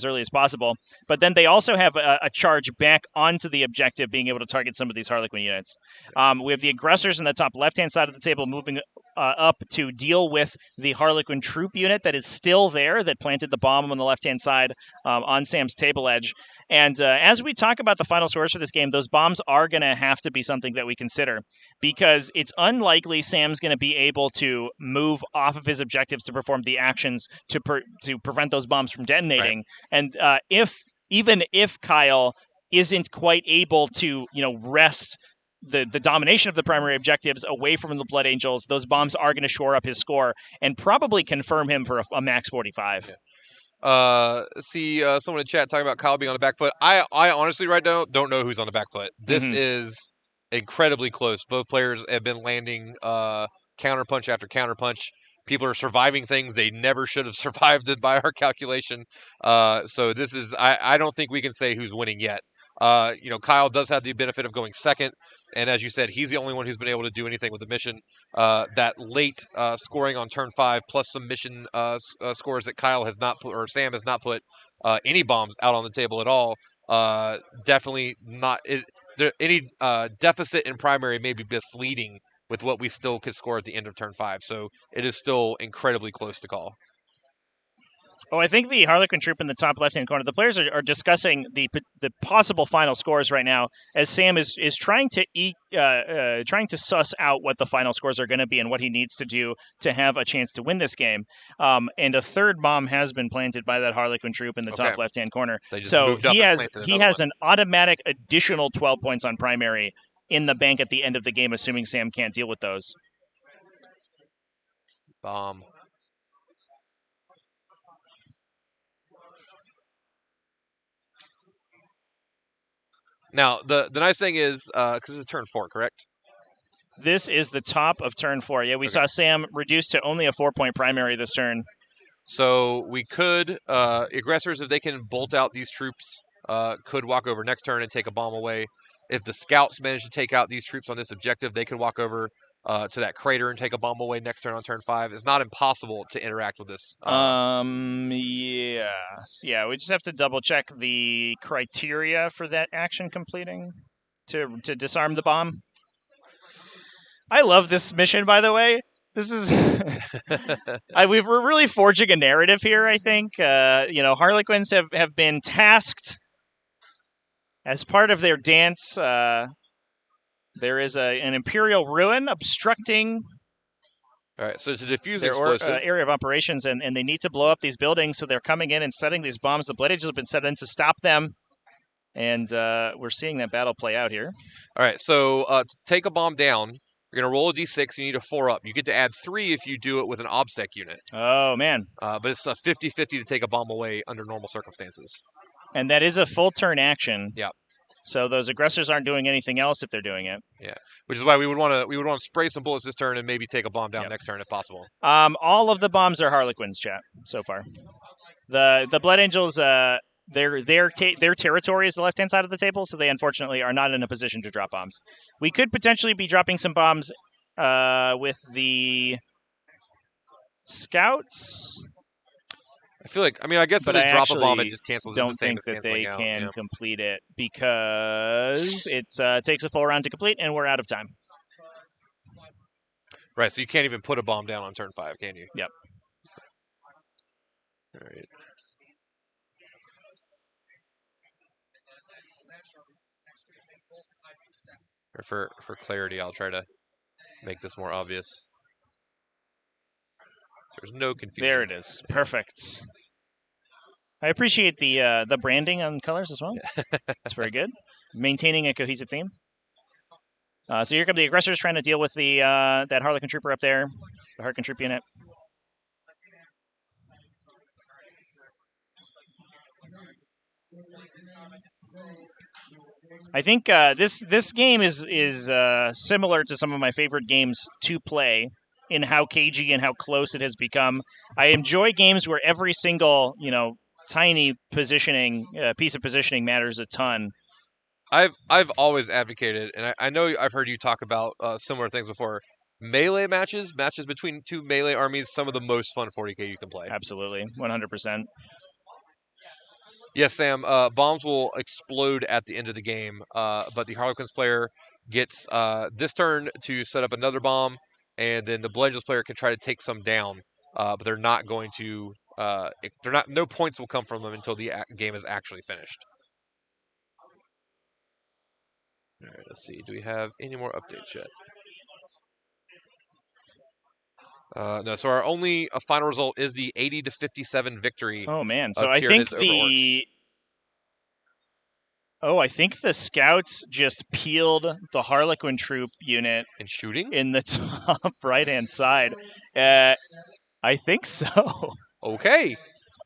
early as possible. But then they also have a charge back onto the objective, being able to target some of these Harlequin units. We have the aggressors in the top left-hand side of the table moving up to deal with the Harlequin troop unit that is still there, that planted the bomb on the left-hand side on Sam's table edge. And as we talk about the final scores for this game, those bombs are going to have to be something that we consider, because it's unlikely Sam's going to be able to move off of his objectives to perform the actions to prevent those bombs from detonating. Right. And even if Kyle isn't quite able to, wrest the domination of the primary objectives away from the Blood Angels, those bombs are going to shore up his score and probably confirm him for a max 45. Yeah. Someone in chat talking about Kyle being on the back foot. I honestly right now don't know who's on the back foot. This is incredibly close. Both players have been landing counterpunch after counterpunch. People are surviving things they never should have survived by our calculation. So this is, I don't think we can say who's winning yet. Kyle does have the benefit of going second, and as you said, he's the only one who's been able to do anything with the mission. That late scoring on turn 5, plus some mission scores that Kyle has not put, or Sam has not put any bombs out on the table at all. Definitely not. Any deficit in primary may be misleading with what we still could score at the end of turn 5. So it is still incredibly close to call. Oh, I think the Harlequin troop in the top left-hand corner. The players are discussing the possible final scores right now, as Sam is trying to suss out what the final scores are going to be and what he needs to do to have a chance to win this game. And a third bomb has been planted by that Harlequin troop in the top left-hand corner. So, he has an automatic additional 12 points on primary in the bank at the end of the game, assuming Sam can't deal with those. Bomb. Now, the nice thing is, because this is turn 4, correct? This is the top of turn 4. Yeah, we saw Sam reduced to only a 4-point primary this turn. So we could, aggressors, if they can bolt out these troops, could walk over next turn and take a bomb away. If the scouts manage to take out these troops on this objective, they could walk over to that crater and take a bomb away next turn on turn 5. It's not impossible to interact with this. Yes. Yeah, we just have to double check the criteria for that action completing to disarm the bomb. I love this mission, by the way. This is we're really forging a narrative here, I think. Harlequins have been tasked as part of their dance. There is an Imperial ruin obstructing all right, so to defuse their explosive area of operations, and they need to blow up these buildings, so they're coming in and setting these bombs. The Blood Angels have been set in to stop them, and we're seeing that battle play out here. All right, so to take a bomb down, you're going to roll a d6. You need a 4-up. You get to add 3 if you do it with an OBSEC unit. Oh, man. But it's a 50-50 to take a bomb away under normal circumstances. And that is a full turn action. Yeah. So those aggressors aren't doing anything else if they're doing it. Yeah, which is why we would want to spray some bullets this turn and maybe take a bomb down next turn if possible. All of the bombs are Harlequins, chat, so far. The Blood Angels, their territory is the left-hand side of the table, so they unfortunately are not in a position to drop bombs. We could potentially be dropping some bombs with the scouts. I feel like, I guess if they drop a bomb, it just cancels. Don't the same think as that they out. can complete it because it takes a full round to complete, and we're out of time. Right, so you can't even put a bomb down on turn 5, can you? Yep. All right. Or for clarity, I'll try to make this more obvious. So there's no confusion. There it is. Perfect. I appreciate the branding on colors as well. That's very good. Maintaining a cohesive theme. So here come the aggressors trying to deal with the that Harlequin trooper up there, the Harlequin troop unit. I think this game is similar to some of my favorite games to play in how cagey and how close it has become. I enjoy games where every single tiny positioning piece of positioning matters a ton. I've always advocated, and I know I've heard you talk about similar things before. Melee matches between two melee armies, some of the most fun 40K you can play. Absolutely, 100%. Yes, Sam, bombs will explode at the end of the game, but the Harlequins player gets this turn to set up another bomb, and then the Blood Angels player can try to take some down, but they're not going to. No points will come from them until the game is actually finished. All right, let's see. Do we have any more updates yet? No, so our only final result is the 80-57 victory. Oh man! So I think I think the scouts just peeled the Harlequin troop unit in shooting in the top right-hand side. I think so. Okay.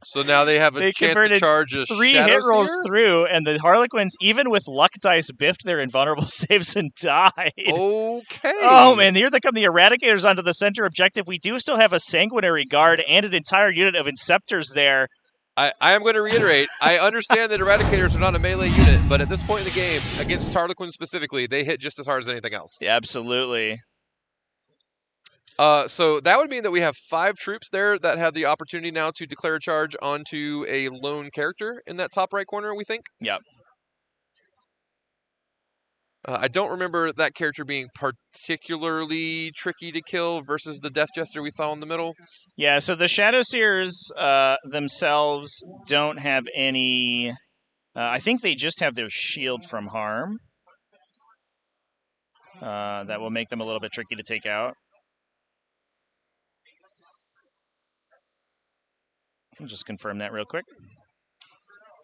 So now they have a chance to charge a 3 Shadow hit rolls Seer? through, and the Harlequins, even with luck dice, biffed their invulnerable saves and died. Okay. Oh, man, here they come, the Eradicators onto the center objective. We do still have a Sanguinary Guard and an entire unit of Inceptors there. I am going to reiterate, I understand that Eradicators are not a melee unit, but at this point in the game, against Harlequins specifically, they hit just as hard as anything else. Yeah, absolutely. So that would mean that we have 5 troops there that have the opportunity now to declare a charge onto a lone character in that top right corner, we think? Yep. I don't remember that character being particularly tricky to kill versus the Death Jester we saw in the middle. Yeah, so the Shadow Seers themselves don't have any... I think they just have their shield from harm. That will make them a little bit tricky to take out. I'll just confirm that real quick.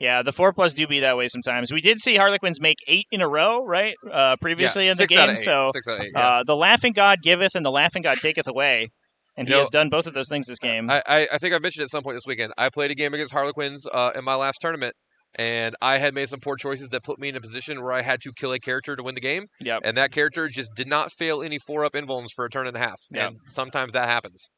Yeah, the 4+ do be that way sometimes. We did see Harlequins make 8 in a row, right? Previously in the 6 out game. of 8. So 6 out of 8, yeah. the Laughing God giveth and the Laughing God taketh away. And he You know, has done both of those things this game. I think I mentioned at some point this weekend, I played a game against Harlequins in my last tournament, and I had made some poor choices that put me in a position where I had to kill a character to win the game. Yep. And that character just did not fail any 4-up invulns for a turn and a half. Yep. And sometimes that happens.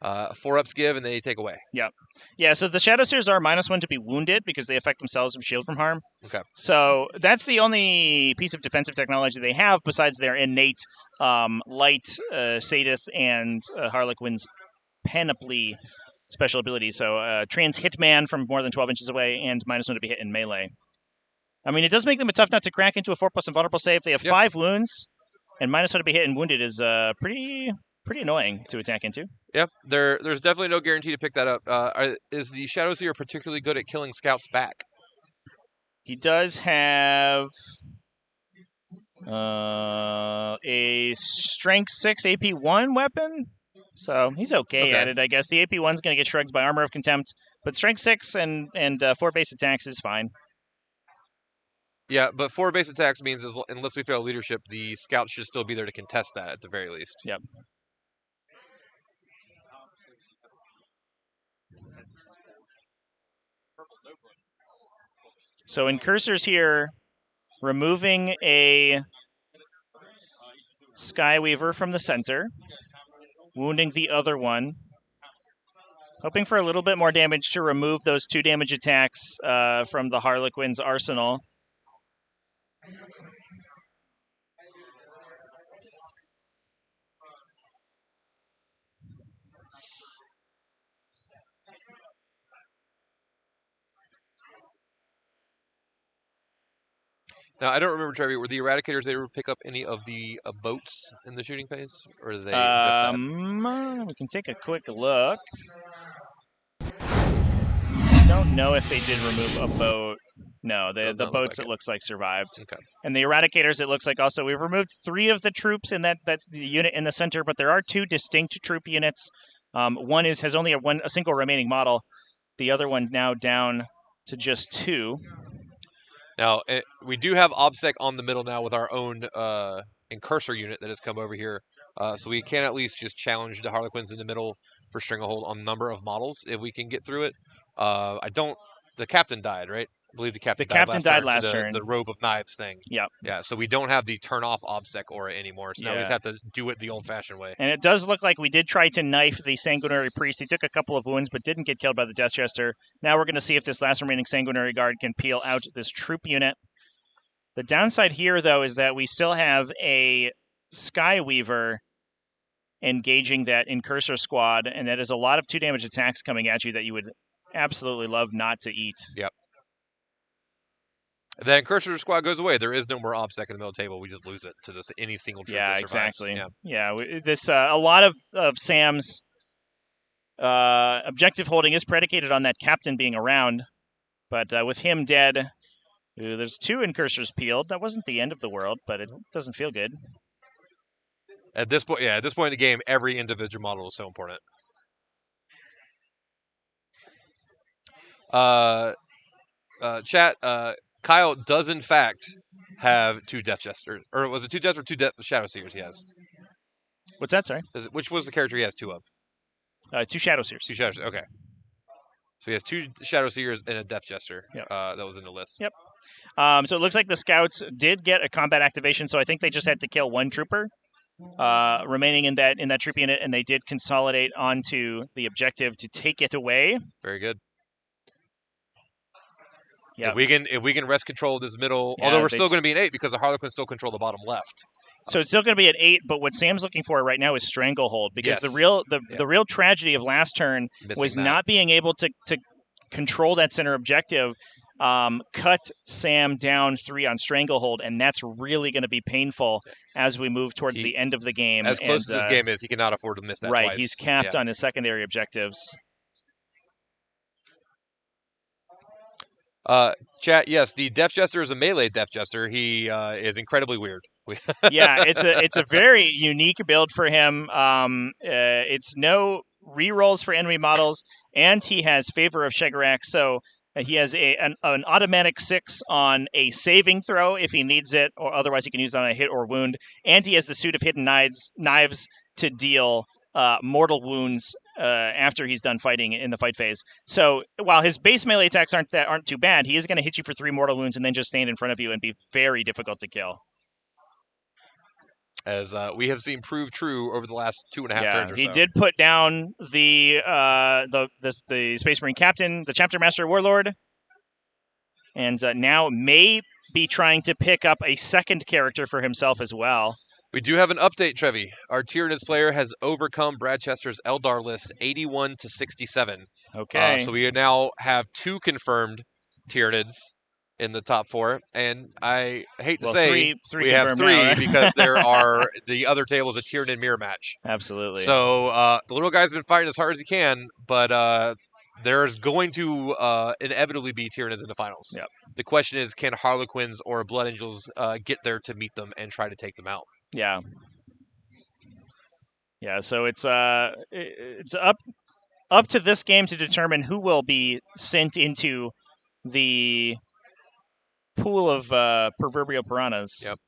4-ups give and they take away. Yep. Yeah, so the Shadow Seers are -1 to be wounded because they affect themselves from shield from harm. Okay. So that's the only piece of defensive technology they have besides their innate light, Sadith, and Harlequin's panoply special abilities. So Trans Hitman from more than 12 inches away and -1 to be hit in melee. I mean, it does make them a tough nut to crack into a 4+ invulnerable save. They have 5 wounds, and -1 to be hit and wounded is pretty annoying to attack into. Yep, there's definitely no guarantee to pick that up. Is the Shadow Seer particularly good at killing scouts back? He does have a Strength 6 AP1 weapon, so he's okay at it, I guess. The AP1's going to get shrugged by Armor of Contempt, but Strength 6 and 4 base attacks is fine. Yeah, but 4 base attacks means unless we fail leadership, the scouts should still be there to contest that at the very least. Yep. So Incursors here, removing a Skyweaver from the center, wounding the other one, hoping for a little bit more damage to remove those 2 damage attacks from the Harlequin's arsenal. Now, I don't remember, Trevi, were the Eradicators able to pick up any of the boats in the shooting phase? Or did they we can take a quick look. Don't know if they did remove a boat. No, the boats, it looks like, survived. Okay. And the Eradicators, it looks like also, we've removed 3 of the troops in that unit in the center, but there are 2 distinct troop units. One has only a single remaining model. The other one now down to just 2. Now, we do have OBSEC on the middle now with our own Incursor unit that has come over here. So we can at least just challenge the Harlequins in the middle for Stranglehold on number of models if we can get through it. The captain died, right? I believe the captain died last turn. The Robe of Knives thing. Yeah. Yeah, so we don't have the turn-off OBSEC aura anymore, so now we just have to do it the old-fashioned way. And it does look like we did try to knife the Sanguinary Priest. He took a couple of wounds, but didn't get killed by the Death Jester. Now we're going to see if this last remaining Sanguinary Guard can peel out this troop unit. The downside here, though, is that we still have a Skyweaver engaging that Incursor squad, and that is a lot of 2 damage attacks coming at you that you would absolutely love not to eat. Yep. The Incursor squad goes away. There is no more OBSEC in the middle table. We just lose it to any single troop that survives. Exactly. This a lot of Sam's objective holding is predicated on that captain being around, but with him dead, there's 2 Incursors peeled. That wasn't the end of the world, but it doesn't feel good. At this point, in the game, every individual model is so important. Chat. Kyle does, in fact, have 2 Death Jesters. Or was it 2 Death or 2 Shadow Seers he has? What's that, sorry? Which was the character he has 2 of? 2 Shadow Seers. 2 Shadow Seers, okay. So he has 2 Shadow Seers and a Death Jester. Yep. That was in the list. Yep. So it looks like the Scouts did get a combat activation, so I think they just had to kill 1 Trooper remaining in that troop unit, and they did consolidate onto the objective to take it away. Very good. Yep. If we can wrest control of this middle, although we're still going to be an 8 because the Harlequins still control the bottom left. So it's still going to be at 8, but what Sam's looking for right now is Stranglehold, because the real tragedy of last turn was not being able to control that center objective. cut Sam down 3 on Stranglehold, and that's really going to be painful as we move towards the end of the game. As close as this game is, he cannot afford to miss that right, twice. he's capped on his secondary objectives. Chat, yes, the Death Jester is a melee Death Jester. He is incredibly weird. Yeah, it's a very unique build for him. It's no rerolls for enemy models, and he has Favor of Shegarak, so he has an automatic 6 on a saving throw if he needs it, or otherwise he can use it on a hit or wound. And he has the Suit of Hidden Knives to deal mortal wounds after he's done fighting in the fight phase. So while his base melee attacks aren't too bad, he is going to hit you for 3 mortal wounds and then just stand in front of you and be very difficult to kill. As we have seen prove true over the last 2.5 turns or so. He did put down the Space Marine Captain, the Chapter Master Warlord, and now may be trying to pick up a second character for himself as well. We do have an update, Trevi. Our Tyranids player has overcome Brad Chester's Eldar list 81 to 67. Okay. So we now have 2 confirmed Tyranids in the top 4, and I hate to say three we have 3 now, right? because there are the other table is a Tyranid mirror match. Absolutely. So the little guy's been fighting as hard as he can, but there's going to inevitably be Tyranids in the finals. Yep. The question is, can Harlequins or Blood Angels get there to meet them and try to take them out? Yeah. Yeah. So it's up to this game to determine who will be sent into the pool of proverbial piranhas. Yep.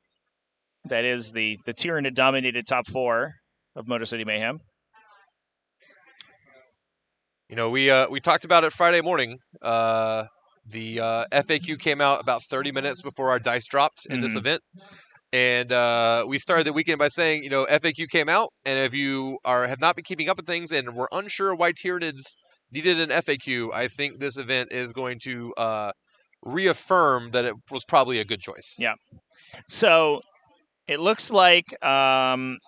That is the Tyranid-dominated top 4 of Motor City Mayhem. You know, we talked about it Friday morning. The FAQ came out about 30 minutes before our dice dropped in this event. And we started the weekend by saying, you know, FAQ came out, and if you have not been keeping up with things and were unsure why Tyranids needed an FAQ, I think this event is going to reaffirm that it was probably a good choice. Yeah. So it looks like Sam,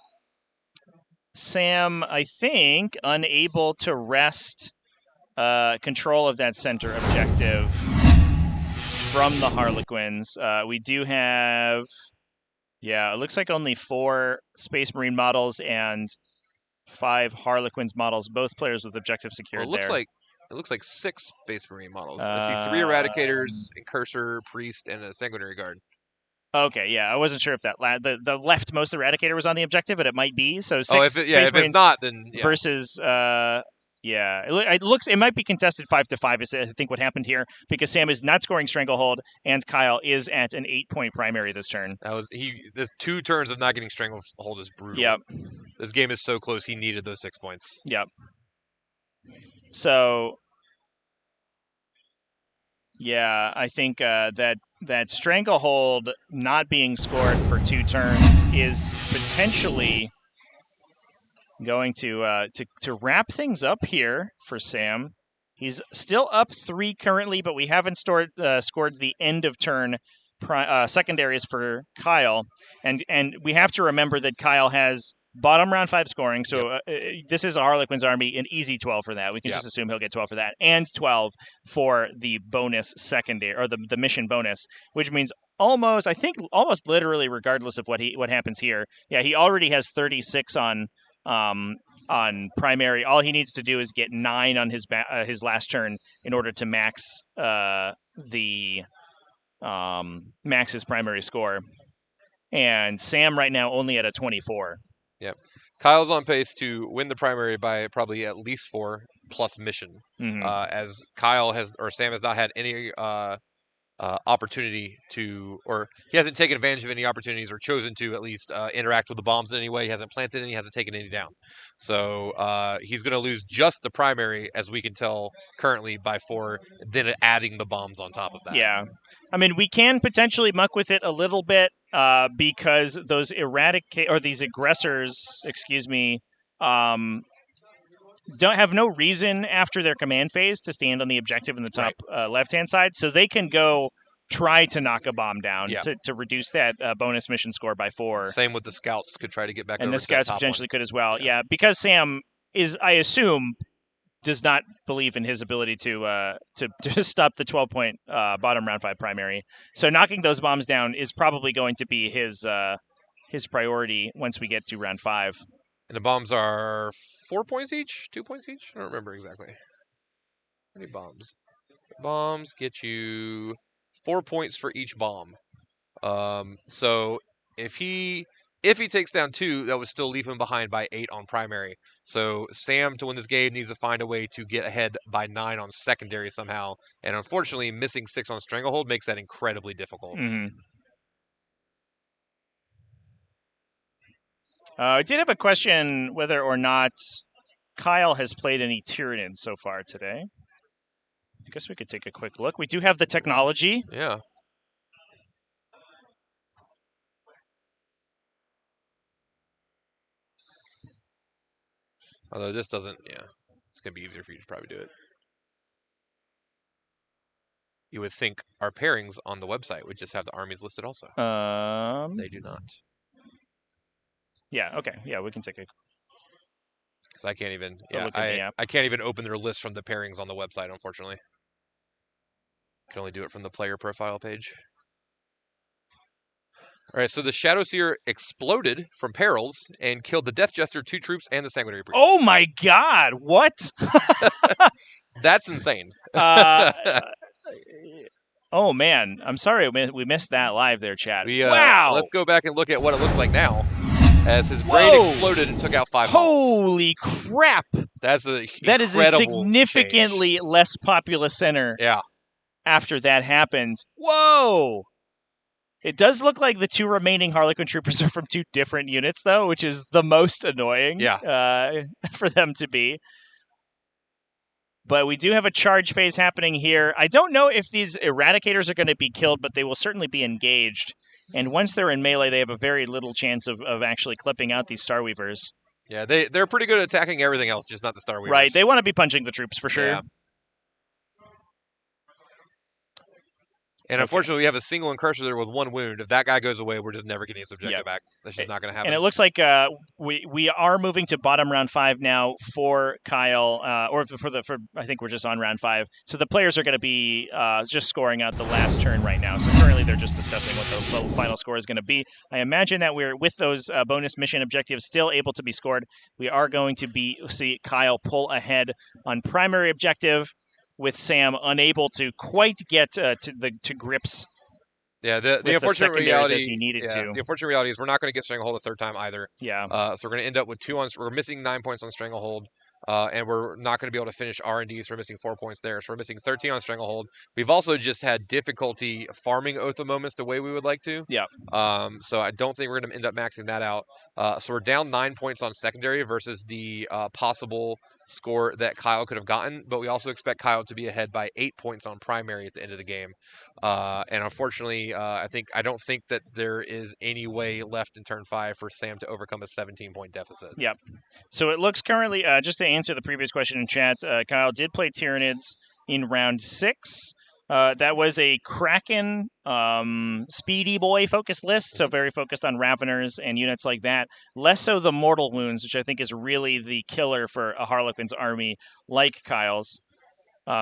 I think, unable to wrest control of that center objective from the Harlequins. We do have, it looks like only 4 Space Marine models and 5 Harlequins models, both players with objective secured. Well, it looks like 6 Space Marine models. I see 3 Eradicators, a Cursor, Priest, and a Sanguinary Guard. Okay, yeah, I wasn't sure if that the leftmost Eradicator was on the objective, but it might be. So 6 if Space Marines it's not, then versus it might be contested 5-5 is I think what happened here, because Sam is not scoring Stranglehold and Kyle is at an 8-point primary this turn. This 2 turns of not getting Stranglehold is brutal. Yep. This game is so close. He needed those 6 points. Yep. So yeah, I think that Stranglehold not being scored for 2 turns is potentially going to wrap things up here for Sam. He's still up 3 currently, but we haven't scored the end of turn secondaries for Kyle, and we have to remember that Kyle has bottom round 5 scoring, so this is a Harlequins army, an easy 12 for that. We can just assume he'll get 12 for that, and 12 for the bonus secondary, or the mission bonus, which means almost literally regardless of what happens here. Yeah, he already has 36 on primary. All he needs to do is get 9 on his last turn in order to max his primary score. And Sam right now only at a 24. Yep. Kyle's on pace to win the primary by probably at least 4 plus mission. As Sam has not had any opportunity to, or he hasn't taken advantage of any opportunities or chosen to at least interact with the bombs in any way. He hasn't planted any, hasn't taken any down. So he's going to lose just the primary, as we can tell currently, by 4, then adding the bombs on top of that. Yeah. I mean, we can potentially muck with it a little bit because those these aggressors, don't have no reason after their command phase to stand on the objective in the top left-hand side, so they can go try to knock a bomb down to reduce that bonus mission score by 4. Same with the scouts, could try to get back over and the to scouts the top potentially one. could as well. Yeah, because Sam is, I assume, does not believe in his ability to stop the 12-point bottom round 5 primary. So knocking those bombs down is probably going to be his priority once we get to round 5. And the bombs are 4 points each? 2 points each? I don't remember exactly. How many bombs? Bombs get you 4 points for each bomb. So if he takes down 2, that would still leave him behind by 8 on primary. So Sam, to win this game, needs to find a way to get ahead by 9 on secondary somehow. And unfortunately, missing 6 on Stranglehold makes that incredibly difficult. Mm-hmm. I did have a question whether or not Kyle has played any Tyranids so far today. I guess we could take a quick look. We do have the technology. Yeah. Although this doesn't, it's going to be easier for you to probably do it. You would think our pairings on the website would just have the armies listed also. They do not. Yeah, okay. Yeah, we can take a... Because I can't even, I can't even open their list from the pairings on the website, unfortunately. I can only do it from the player profile page. All right, so the Shadow Seer exploded from perils and killed the Death Jester, 2 troops, and the Sanguinary Priest. Oh my God! What? That's insane. Oh man, I'm sorry we missed that live there, Chad. Wow! Let's go back and look at what it looks like now, as his brain exploded and took out 5 bombs. Holy crap! That is a significantly less populous center. Yeah. After that happens, whoa! It does look like the 2 remaining Harlequin troopers are from 2 different units, though, which is the most annoying for them to be. But we do have a charge phase happening here. I don't know if these Eradicators are going to be killed, but they will certainly be engaged. And once they're in melee, they have a very little chance of actually clipping out these Starweavers. Yeah, they're pretty good at attacking everything else, just not the Starweavers. Right, they want to be punching the troops for sure. Yeah. And unfortunately, we have a single Incurser there with 1 wound. If that guy goes away, we're just never getting his objective back. That's just not going to happen. And it looks like we are moving to bottom round 5 now for Kyle, or for I think we're just on round 5. So the players are going to be just scoring out the last turn right now. So currently they're just discussing what the final score is going to be. I imagine that we're, with those bonus mission objectives still able to be scored, we are going to see Kyle pull ahead on primary objective, with Sam unable to quite get to grips. Yeah, the unfortunate reality as he needed to. The unfortunate reality is we're not going to get Stranglehold a 3rd time either. Yeah. So we're going to end up with 2 on. We're missing 9 points on Stranglehold, and we're not going to be able to finish R&D. So we're missing 4 points there. So we're missing 13 on Stranglehold. We've also just had difficulty farming Oath of Moments the way we would like to. Yeah. So I don't think we're going to end up maxing that out. So we're down 9 points on secondary versus the possible score that Kyle could have gotten, but we also expect Kyle to be ahead by 8 points on primary at the end of the game. And unfortunately, I don't think that there is any way left in turn 5 for Sam to overcome a 17-point deficit. Yep. So it looks currently, just to answer the previous question in chat, Kyle did play Tyranids in round 6. That was a Kraken speedy boy focused list, so very focused on Raveners and units like that. Less so the Mortal Wounds, which I think is really the killer for a Harlequin's army like Kyle's.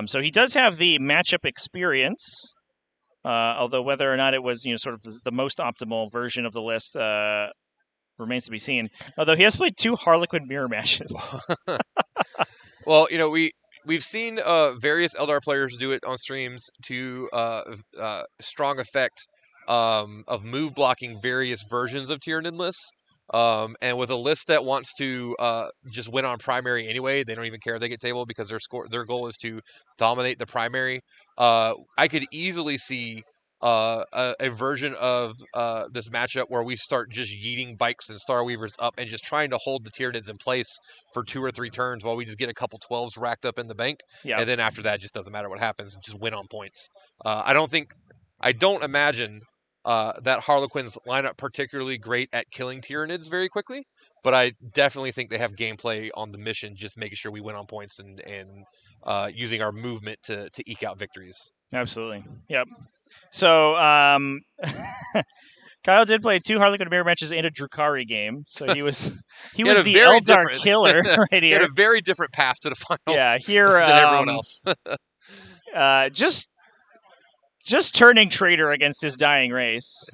So he does have the matchup experience, although whether or not it was sort of the most optimal version of the list remains to be seen. Although he has played 2 Harlequin mirror matches. Well, we've seen various Eldar players do it on streams to strong effect of move blocking various versions of Tyranid lists. And with a list that wants to just win on primary anyway, they don't even care if they get table because their goal is to dominate the primary. I could easily see a version of this matchup where we start just yeeting bikes and Starweavers up and just trying to hold the Tyranids in place for 2 or 3 turns while we just get a couple 12s racked up in the bank. Yep. And then after that, it just doesn't matter what happens. Just win on points. I don't imagine that Harlequins line up particularly great at killing Tyranids very quickly, but I definitely think they have gameplay on the mission, just making sure we win on points and using our movement to eke out victories. Absolutely. Yep. So Kyle did play 2 Harlequin mirror matches and a Drukari game, so he was He had a the very Eldar different- killer right He had here. a very different path to the finals Yeah, here than everyone else. just turning traitor against his dying race.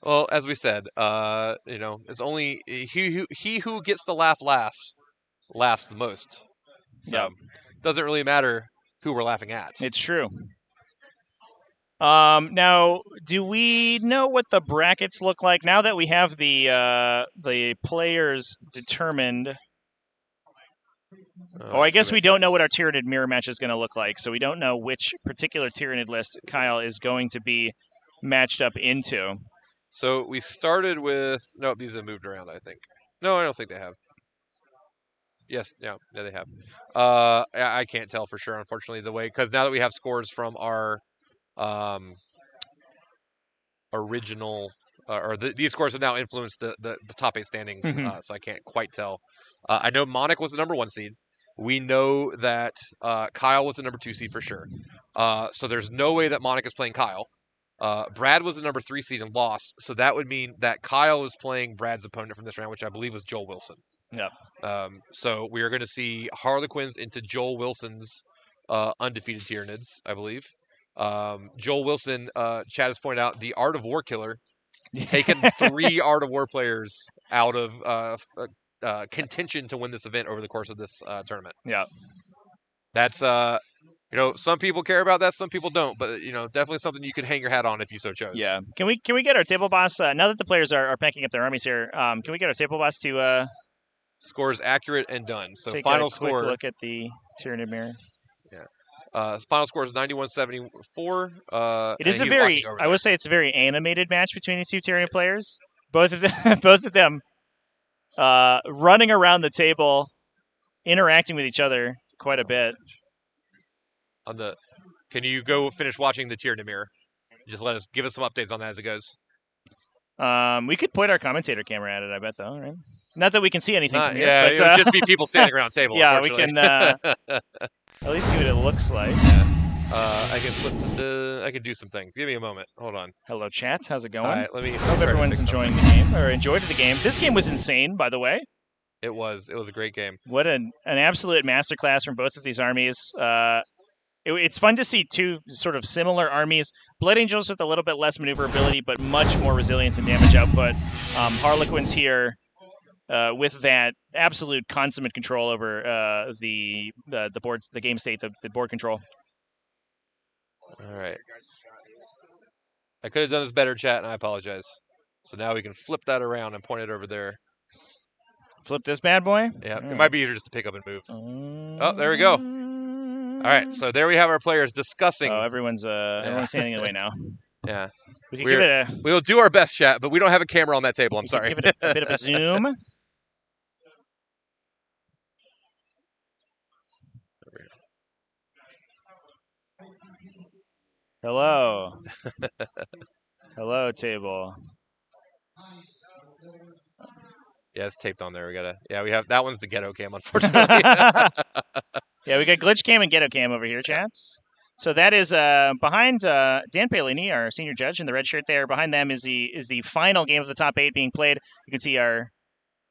Well, as we said, it's only he who gets the laugh laughs the most. So Yeah. doesn't really matter who we're laughing at. It's true. Now, do we know what the brackets look like now that we have the players determined? I guess we don't know what our Tyranid mirror match is going to look like, so we don't know which particular Tyranid list Kyle is going to be matched up into. So we started with these have moved around. I think no, I don't think they have. Yes, yeah, they have. I can't tell for sure, unfortunately, because now that we have scores from our original, these scores have now influenced the top 8 standings, Mhm. so I can't quite tell. I know Monic was the number 1 seed. We know that Kyle was the number 2 seed for sure. So there's no way that Monic is playing Kyle. Brad was the number 3 seed and lost, so that would mean that Kyle is playing Brad's opponent from this round, which I believe was Joel Wilson. Yep. So we are going to see Harlequins into Joel Wilson's undefeated Tyranids, I believe. Joel Wilson, Chad has pointed out, the Art of War killer, taken 3 Art of War players out of contention to win this event over the course of this tournament. Yeah. That's some people care about that, some people don't, but definitely something you could hang your hat on if you so chose. Yeah. Can we get our table boss now that the players are packing up their armies here? Can we get our table boss to Scores accurate and done. So take final a quick score. look at the Tyranid mirror? Final score is 91-74. It is a and he's very, walking over I there. would say, it's a very animated match between these 2 Tyranid players. Both of them, running around the table, interacting with each other quite a bit. Can you go finish watching the Tyranid mirror? Just give us some updates on that as it goes. We could point our commentator camera at it, I bet, though, right? Not that we can see anything from here, Yeah, but it would just be people standing around a table. yeah, we unfortunately. can at least see what it looks like. I can flip I can do some things. Give me a moment. Hold on. Hello, chat. How's it going? All right, let me. Hope everyone's enjoying the game, or enjoyed the game. This game was insane, by the way. It was a great game. What an absolute masterclass from both of these armies. It's fun to see 2 sort of similar armies. Blood Angels with a little bit less maneuverability, but much more resilience and damage output. Harlequins here with that absolute consummate control over the boards, the game state, the board control. All right. I could have done this better, chat, and I apologize. So now we can flip that around and point it over there. Flip this bad boy. Yeah, All it might be easier just to pick up and move. Oh, there we go. All right, so there we have our players discussing. Oh, everyone's standing in the way now. Yeah. We can give it a. We'll do our best, chat, but we don't have a camera on that table. I'm sorry. Give it a bit of a zoom. Hello. Hello, table. Yeah, it's taped on there. We have that one's the ghetto cam, unfortunately. Yeah, we got glitch cam and ghetto cam over here, chats. So that is behind Dan Palini, our senior judge in the red shirt there. Behind them is the final game of the top 8 being played. You can see our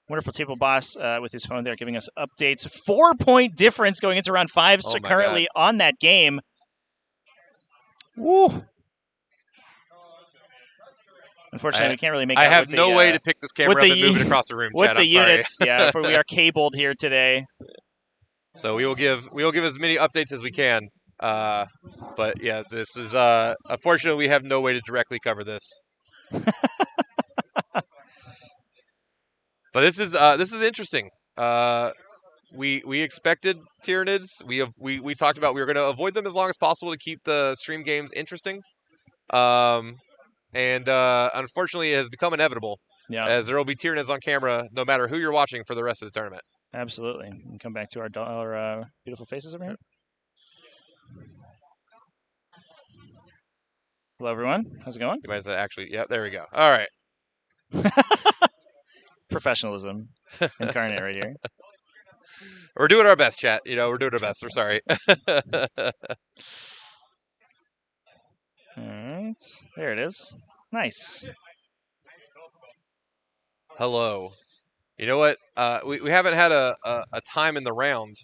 wonderful table boss with his phone there giving us updates. 4-point difference going into round 5 Oh my currently on that game. Woo! Unfortunately, we can't really make I out have with no the, way to pick this camera up the and move it across the room, with Chad. the I'm sorry. units. Yeah, for we are cabled here today. So we will give as many updates as we can. But yeah, this is unfortunately we have no way to directly cover this. But this is interesting. We expected Tyranids. We talked about we were going to avoid them as long as possible to keep the stream games interesting. And unfortunately, it has become inevitable. Yeah, As there will be Tyranids on camera, no matter who you're watching for the rest of the tournament. absolutely. And come back to our beautiful faces over here. Hello, everyone. How's it going? You might say, actually, yeah, there we go. All right. Professionalism incarnate right here. We're doing our best, chat. We're doing our best. We're sorry. All right, there it is. Nice. Hello. You know what? We haven't had a time in the round,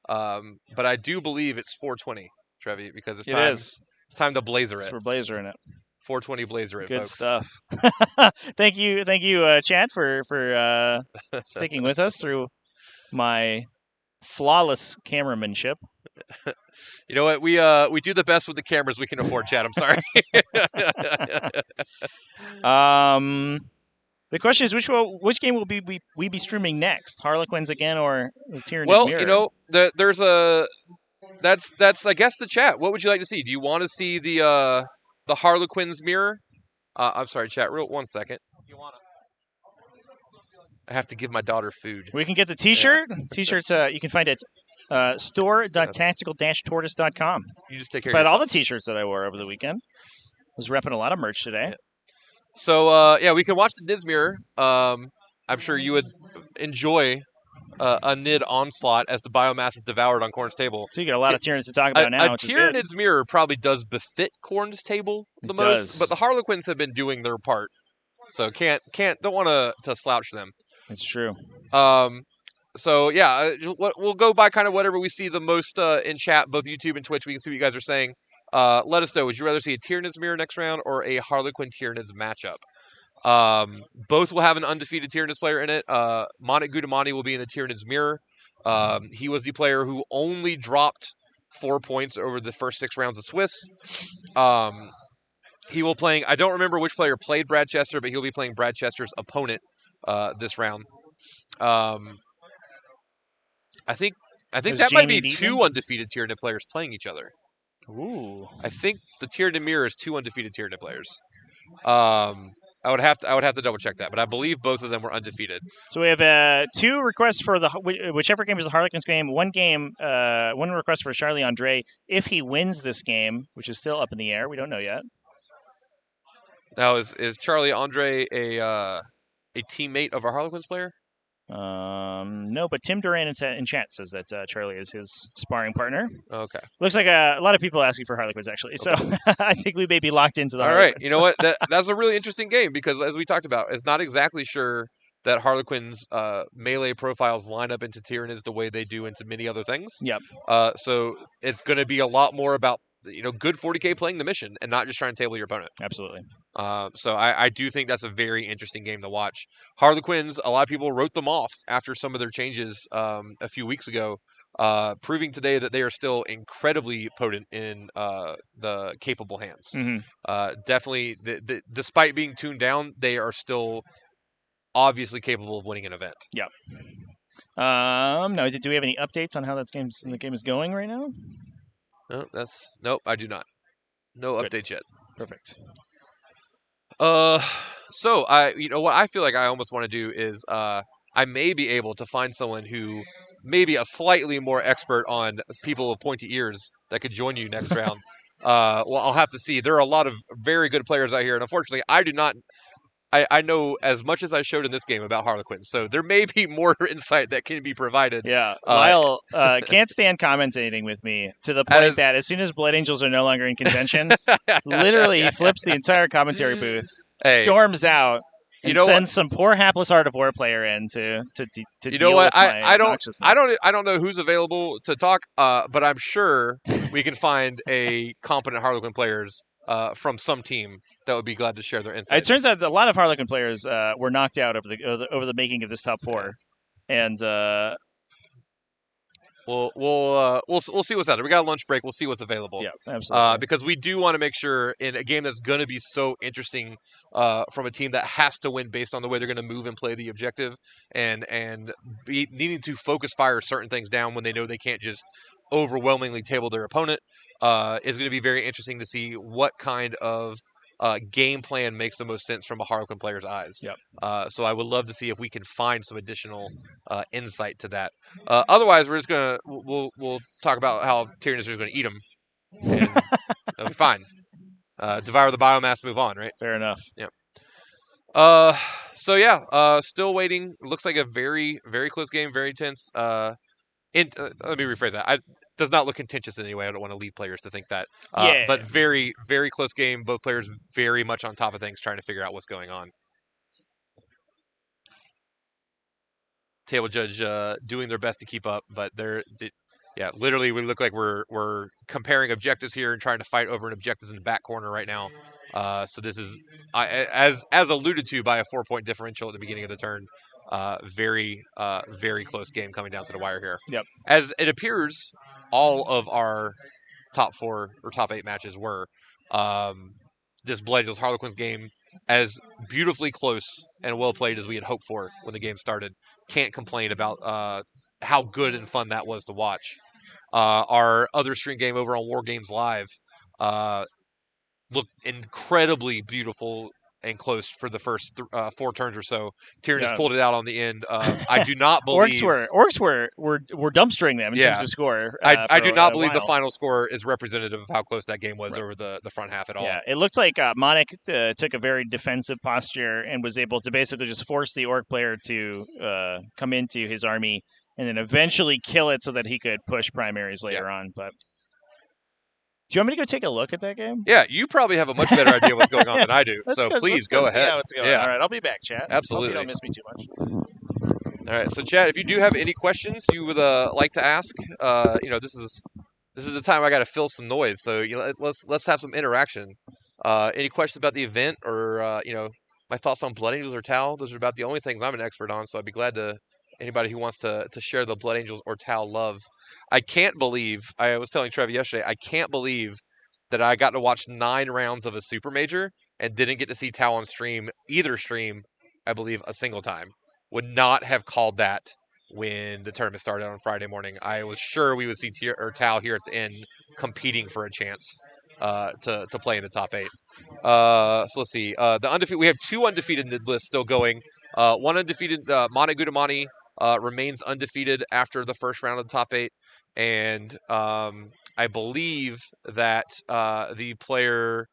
but I do believe it's 420, Trevi, because it's It time. is. It's time to blazer It's it. for Blazer in it. 420 blazer it, Good folks. stuff. Thank you, Chad, for sticking with us through my flawless cameramanship. You know what? We do the best with the cameras we can afford, Chad. I'm sorry. The question is, which game will we be streaming next? Harlequins again or Tyranid Well, Mirror? you know, there's a that's I guess the chat. What would you like to see? Do you want to see the Harlequins mirror? I'm sorry, chat. Real 1 second. I have to give my daughter food. We can get the T-shirt. T-shirts you can find at store.tactical-tortoise.com. You just take care Find of all yourself. the T-shirts that I wore over the weekend. I was repping a lot of merch today. Yeah. So yeah, we can watch the Nids mirror. I'm sure you would enjoy a Nid onslaught as the biomass is devoured on Corn's table. So you get a lot of Tyranids to talk about now, A which is good. Tyranid's mirror probably does befit Corn's table the It most, does. but the Harlequins have been doing their part, so don't want to slouch them. It's true. So yeah, we'll go by kind of whatever we see the most in chat, both YouTube and Twitch. We can see what you guys are saying. Let us know. Would you rather see a Tyranids mirror next round or a Harlequin Tyranids matchup? Both will have an undefeated Tyranids player in it. Monik Gudamani will be in the Tyranids mirror. He was the player who only dropped 4 points over the first 6 rounds of Swiss. He will playing. I don't remember which player played Brad Chester, but he'll be playing Brad Chester's opponent this round. I think Was that might Jamie be Beatman? 2 undefeated Tyranid players playing each other. Ooh. I think the Tyranid mirror is 2 undefeated Tyranid players. I would have to double check that, but I believe both of them were undefeated. So we have 2 requests for whichever game is the Harlequins game. One request for Charlie Andre if he wins this game, which is still up in the air. We don't know yet. Now, is Charlie Andre a teammate of our Harlequins player? No, but Tim Duran in chat says that Charlie is his sparring partner. Okay. Looks like a lot of people asking for Harlequins, actually. So I think we may be locked into the All Harlequins. right. You know what? That's a really interesting game because, as we talked about, it's not exactly sure that Harlequins melee profiles line up into Tyranids the way they do into many other things. Yep. So it's going to be a lot more about good 40K playing the mission and not just trying to table your opponent. Absolutely. So I do think that's a very interesting game to watch. Harlequins, a lot of people wrote them off after some of their changes a few weeks ago, proving today that they are still incredibly potent in the capable hands. Mm-hmm. Definitely, despite being tuned down, they are still obviously capable of winning an event. Yep. No, do we have any updates on how the game is going right now? No, nope, I do not. No Good. updates yet. Perfect. So what I feel like I almost want to do is I may be able to find someone who may be a slightly more expert on people with pointy ears that could join you next round. Well, I'll have to see. There are a lot of very good players out here, and unfortunately, I do not. I know as much as I showed in this game about Harlequins, so there may be more insight that can be provided. Yeah, Lyle can't stand commentating with me to the point that as soon as Blood Angels are no longer in contention, literally he flips the entire commentary booth, storms out, and sends some poor hapless Art of War player in to deal with my obnoxiousness. I don't know who's available to talk, but I'm sure we can find a competent Harlequin players from some team that would be glad to share their insights. It turns out that a lot of Harlequin players were knocked out over the making of this top 4, and we'll see what's out there. We got a lunch break. We'll see what's available. Yeah, absolutely. Because we do want to make sure in a game that's going to be so interesting from a team that has to win based on the way they're going to move and play the objective, and be needing to focus fire certain things down when they know they can't just overwhelmingly table their opponent. Is going to be very interesting to see what kind of game plan makes the most sense from a Harlequin player's eyes. Yep. So I would love to see if we can find some additional insight to that. Otherwise, we're just gonna we'll talk about how Tyranids is going to eat them, and that'll be fine. Devour the biomass, move on, right? Fair enough. Yeah. So yeah, still waiting. Looks like a very, very close game, very tense. Let me rephrase that. Does not look contentious in any way. I don't want to lead players to think that. Yeah. But very, very close game. Both players very much on top of things, trying to figure out what's going on. Table judge doing their best to keep up, but literally we look like we're comparing objectives here and trying to fight over an objectives in the back corner right now. So this is as alluded to by a 4-point differential at the beginning of the turn. Very close game coming down to the wire here. Yep. As it appears, all of our top 4 or top 8 matches were. This Blood Angels Harlequins game, as beautifully close and well played as we had hoped for when the game started. Can't complain about how good and fun that was to watch. Our other stream game over on War Games Live looked incredibly beautiful and close for the first 4 turns or so. Tyrannus pulled it out on the end. I do not believe Orcs were dumpstering them in terms of score. I do not believe the final score is representative of how close that game was over the front half at all. Yeah, it looks like Monik took a very defensive posture and was able to basically just force the Orc player to come into his army and then eventually kill it so that he could push primaries later on. But do you want me to go take a look at that game? Yeah, you probably have a much better idea what's going on than I do. So please go ahead. See how it's going. Yeah. All right, I'll be back, chat. Absolutely. Hope you don't miss me too much. All right, so Chad, if you do have any questions you would like to ask, this is the time I got to fill some noise. So let's have some interaction. Any questions about the event or my thoughts on Blood Angels or Tau? Those are about the only things I'm an expert on. So I'd be glad to anybody who wants to share the Blood Angels or Tau love. I can't believe, I was telling Trev yesterday, I can't believe that I got to watch 9 rounds of a Super Major and didn't get to see Tau on either stream, I believe, a single time. Would not have called that when the tournament started on Friday morning. I was sure we would see Tau here at the end competing for a chance to play in the top 8. So let's see. We have 2 undefeated in the list still going. One undefeated, Monik Gudamani remains undefeated after the first round of the top 8. And I believe that the player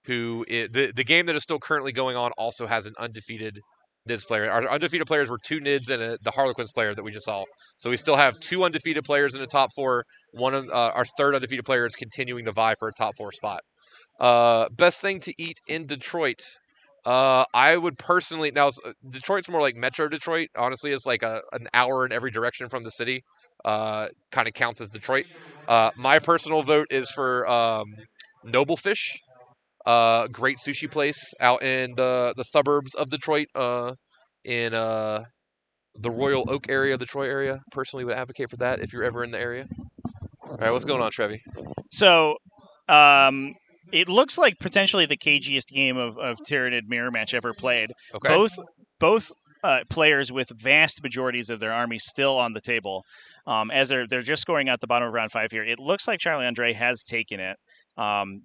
the game that is still currently going on also has an undefeated NIDS player. Our undefeated players were 2 NIDS and the Harlequins player that we just saw. So we still have 2 undefeated players in the top 4. One of our third undefeated player is continuing to vie for a top 4 spot. Best thing to eat in Detroit. I would personally Detroit's more like Metro Detroit. Honestly, it's like an hour in every direction from the city. Kind of counts as Detroit. My personal vote is for Noble Fish. Great sushi place out in the suburbs of Detroit. In the Royal Oak area, the Troy area. Personally, would advocate for that if you're ever in the area. All right, what's going on, Trevi? So, it looks like potentially the cagiest game of Tyranid mirror match ever played. Okay. Both players with vast majorities of their army still on the table. As they're just scoring out the bottom of round 5 here. It looks like Charlie Andre has taken it.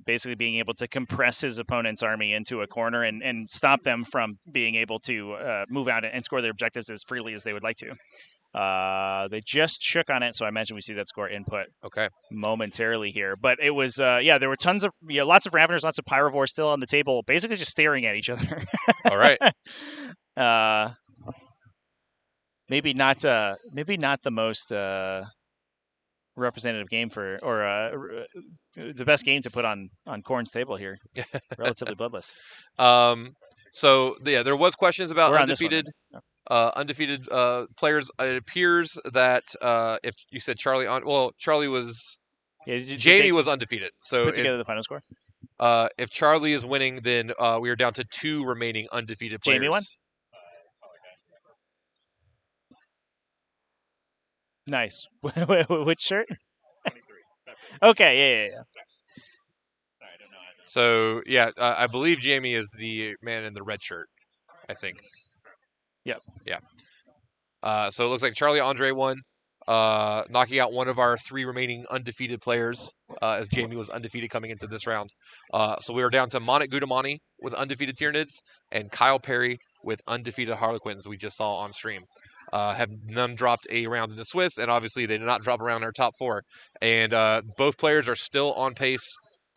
Basically being able to compress his opponent's army into a corner and stop them from being able to move out and score their objectives as freely as they would like to. They just shook on it, so I imagine we see that score input momentarily here. But it was, there were tons of, lots of Raveners, lots of Pyrovores still on the table, basically just staring at each other. All right. Maybe not the most representative game or the best game to put on Corn's table here. Relatively bloodless. There was questions about undefeated players. It appears that if you said Charlie Charlie was Jamie was undefeated. So put together the final score. If Charlie is winning, then we are down to 2 remaining undefeated players. Jamie won. Nice. Which shirt? 23. Okay, yeah. So, I believe Jamie is the man in the red shirt, I think. Yep. Yeah. So it looks like Charlie Andre won, knocking out one of our 3 remaining undefeated players, as Jamie was undefeated coming into this round. So we are down to Monik Gudamani with undefeated Tyranids and Kyle Perry with undefeated Harlequins we just saw on stream. Have none dropped a round in the Swiss, and obviously they did not drop around our top 4. And both players are still on pace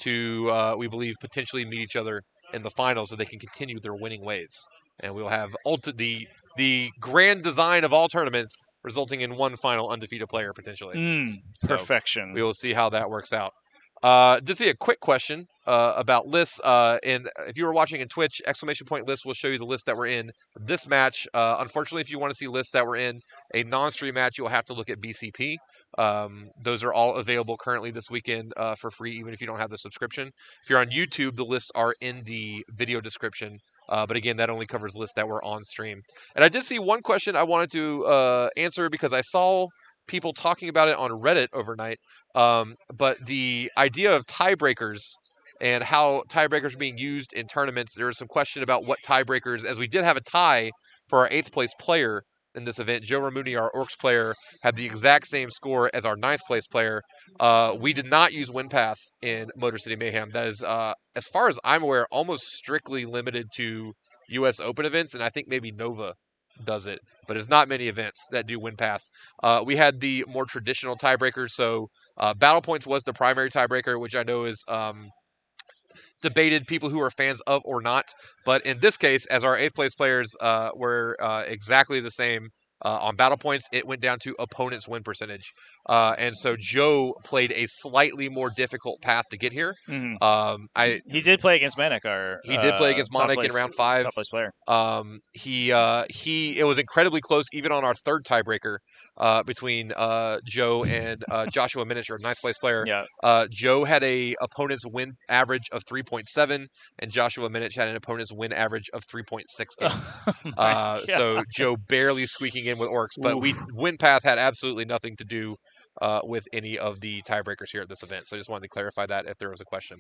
to, we believe, potentially meet each other in the finals so they can continue their winning ways. And we'll have the the grand design of all tournaments, resulting in one final undefeated player potentially. So, Perfection. we will see how that works out. Just see a quick question about lists. And if you were watching in Twitch, !list will show you the list that we're in this match. Unfortunately, if you want to see lists that we're in a non-stream match, you'll have to look at BCP. Those are all available currently this weekend for free, even if you don't have the subscription. If you're on YouTube, the lists are in the video description. But again, that only covers lists that were on stream. And I did see one question I wanted to answer because I saw people talking about it on Reddit overnight. But the idea of tiebreakers and how tiebreakers are being used in tournaments, there was some question about what tiebreakers, as we did have a tie for our 8th place player in this event. Joe Ramuni, our Orcs player, had the exact same score as our 9th place player. We did not use WinPath in Motor City Mayhem. That is, as far as I'm aware, almost strictly limited to U.S. Open events, and I think maybe Nova does it, but there's not many events that do WinPath. We had the more traditional tiebreakers, so Battle Points was the primary tiebreaker, which I know is debated, people who are fans of or not. But in this case, as our 8th place players were exactly the same on Battle Points, it went down to opponent's win percentage. And so Joe played a slightly more difficult path to get here. He did play against Manic, He did play against Manic in round 5. Top place player. It was incredibly close, even on our 3rd tiebreaker between Joe and Joshua Miniature, 9th place player. Yeah. Joe had a opponent's win average of 3.7, and Joshua Minich had an opponent's win average of 3.6 games. So Joe barely squeaking in with Orcs, but WinPath had absolutely nothing to do with any of the tiebreakers here at this event. So I just wanted to clarify that if there was a question.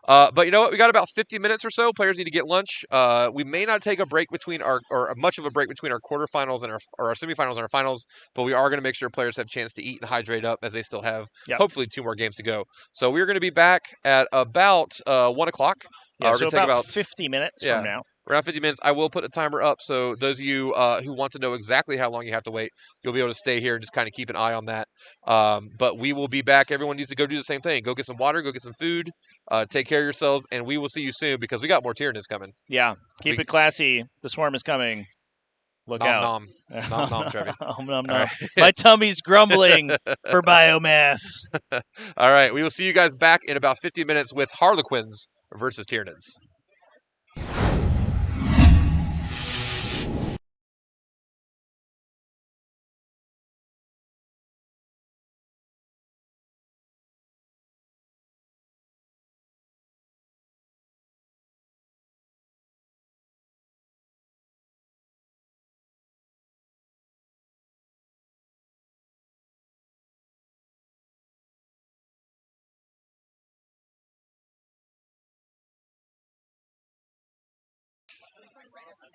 But you know what? We got about 50 minutes or so. Players need to get lunch. We may not take a break between or much of a break between our quarterfinals and our semifinals and our finals, but we are going to make sure players have a chance to eat and hydrate up as they still have hopefully 2 more games to go. So we're going to be back at about 1 o'clock. Yeah, we're so going to take about 50 minutes from now. Around 50 minutes. I will put a timer up, so those of you who want to know exactly how long you have to wait, you'll be able to stay here and just kind of keep an eye on that. But we will be back. Everyone needs to go do the same thing. Go get some water, go get some food, take care of yourselves, and we will see you soon because we got more Tyranids coming. Yeah, keep it classy. The swarm is coming. Look nom, out. Nom, nom, nom, Trevi. Nom, nom. Right. My tummy's grumbling for biomass. All right, we will see you guys back in about 50 minutes with Harlequins versus Tyranids.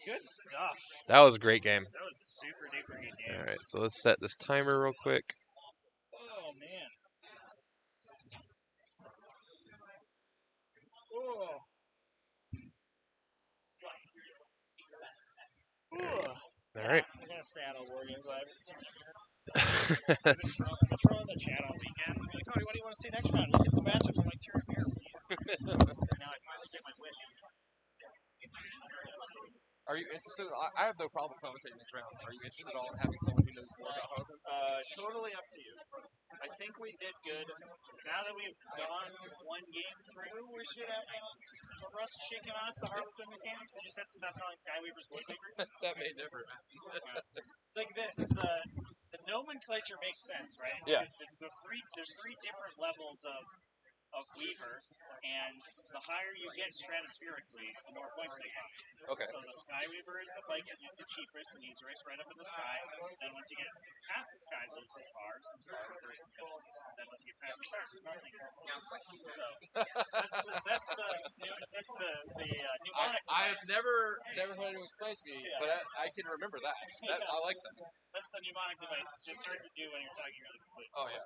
Good stuff. That was a great game. That was a super duper good game. All right, so let's set this timer real quick. Oh, man. Oh. All right. I got a saddle war games. I've been trolling the chat all weekend. I'm like, Cody, what do you want to see next round? Look at the matchups. I'm like, Tyranid here, please. Now I finally get my wish. Are you interested? I have no problem commentating this round. Are you interested at all in having someone who knows more about Harlequins? Totally up to you. I think we did good. Now that we've gone one game through, we should have Rust shaking off the Harlequin mechanics. I just have to stop calling Skyweavers Woodweavers. That may never happen. Like the nomenclature makes sense, right? Yeah. Because there's 3 different levels of Weaver, and the higher you get stratospherically, the more points they get. Okay. So the Skyweaver is the cheapest, and he's raced right up in the sky. Then once you get past the skies, there's the stars, and Starweavers and gold. Then once you get past the stars, there's nothing. So that's the mnemonic device. I have never heard anyone explain to me, but I can remember that. I like that. That's the mnemonic device. It's just hard to do when you're talking really slowly. Oh yeah.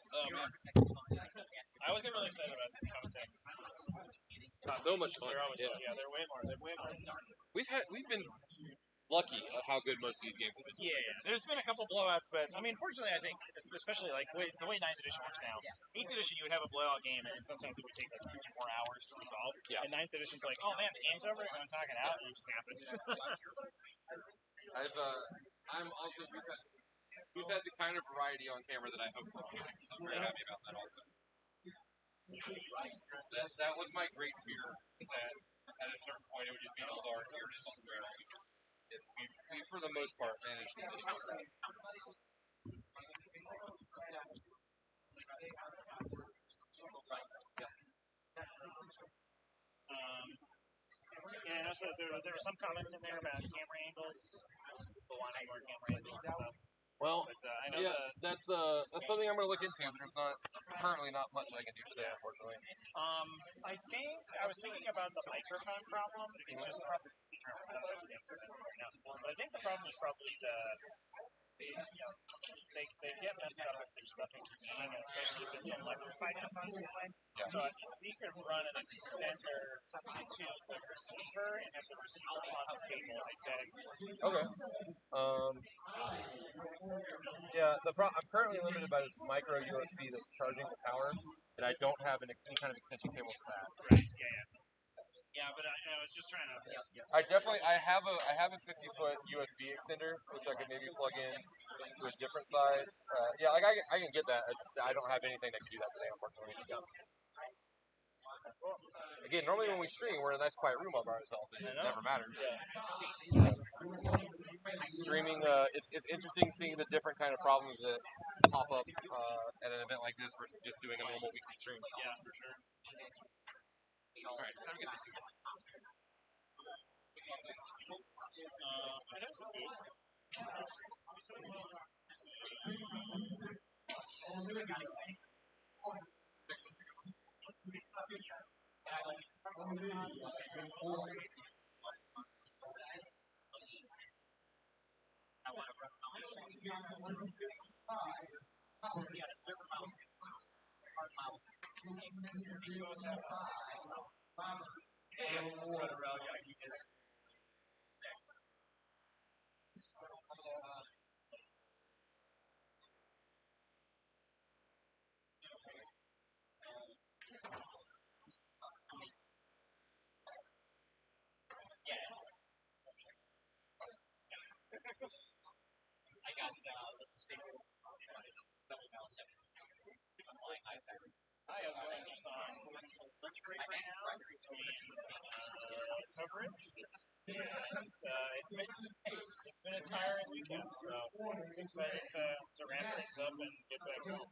Oh man, I always get really excited about commentating. It's so much fun. They're always they're way more. We've been lucky at how good most of these games have been. Yeah, there's been a couple blowouts, but I mean, fortunately, I think, especially like the way 9th edition works now, 8th edition you would have a blowout game, and sometimes it would take like 2 more hours to resolve. Yeah. And 9th edition's like, oh man, the game's over, and I'm talking out, and it just happens. I'm also we've had the kind of variety on camera that I hope for, so I'm very happy about that also. That was my great fear, is that at a certain point it would just be Eldar, here it is on Square. We, for the most part, managed to get it. Yeah, I noticed that there were some comments in there about camera angles, people wanting more camera angles and stuff. Well, But I know that's something I'm going to look into, but there's currently not much I can do today, unfortunately. I was thinking about the microphone problem. It's just probably but I think the problem is probably they get messed up if there's stuff intervening, especially if it's electrified in a function way. Yeah. So we could run an extender to the receiver and have the receiver on the table like that. Okay. Yeah, I'm currently limited by this micro USB that's charging the power, and I don't have any kind of extension cable for that. Right. Yeah. Yeah, but I was just trying to. I have a 50-foot USB extender, which I could maybe plug in to a different side. Yeah, like I can get that. I don't have anything that can do that today, unfortunately. Again, normally when we stream, we're in a nice quiet room all by ourselves. It just never matters. Yeah. Streaming, it's interesting seeing the different kind of problems that pop up at an event like this versus just doing a normal weekly stream. Yeah, for sure. All right, time to get to Hi, I was going just on lunch break right now between coverage, and it's been a tiring weekend, so I'm excited to ramp things up and get back home.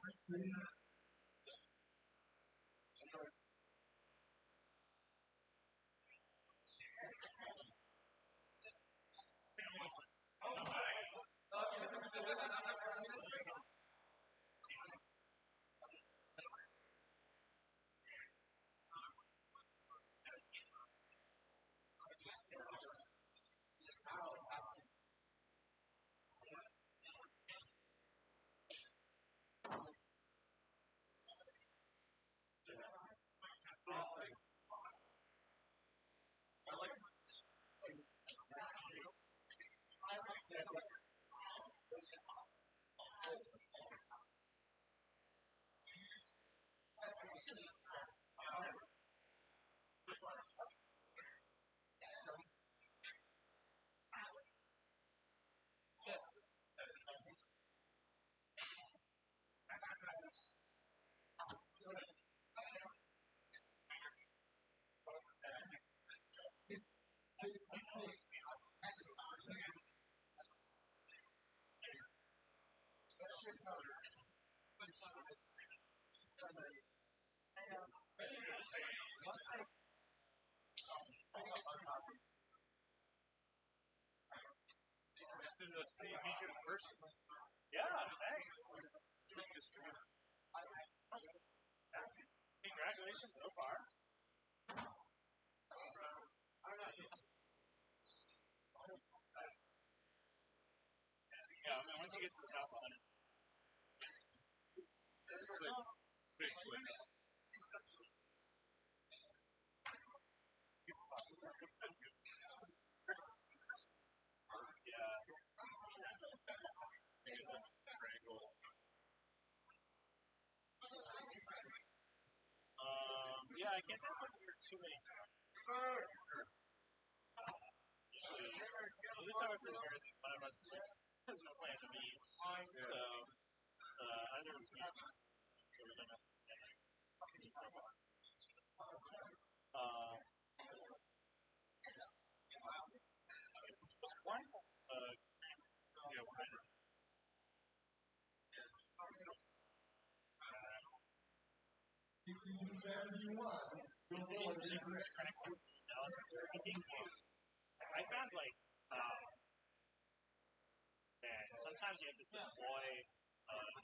Just to see meet you in person. Yeah, thanks. Congratulations so far. Yeah, and once you get to the top 100, it's a big swing. I can't say I've played here too many times. Usually, every time I've been here, one of us has no plan to meet. So, either it's me, so we don't have to just one, it's an interesting kind of analysis. I think I found like that sometimes you have to deploy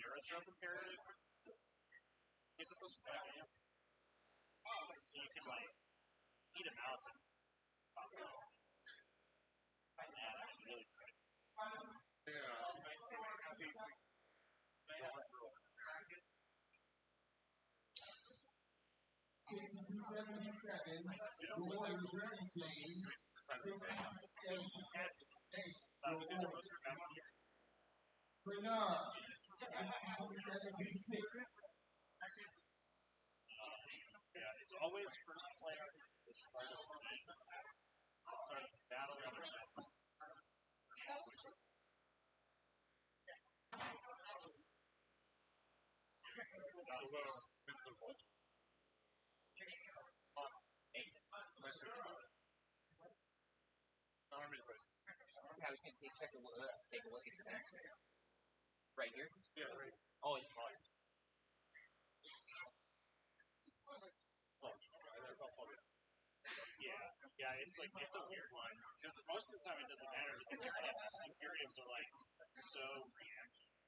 narrow throw comparative to get the most advantage. So you can like eat a mouse and I'm really excited. Yeah, it's always first player to start a battle of the events. I was going to take a look at the next one. Right here? Yeah, right. Oh, it's fine. Yeah, it's like it's a weird one because most of the time it doesn't matter because Imperiums are like so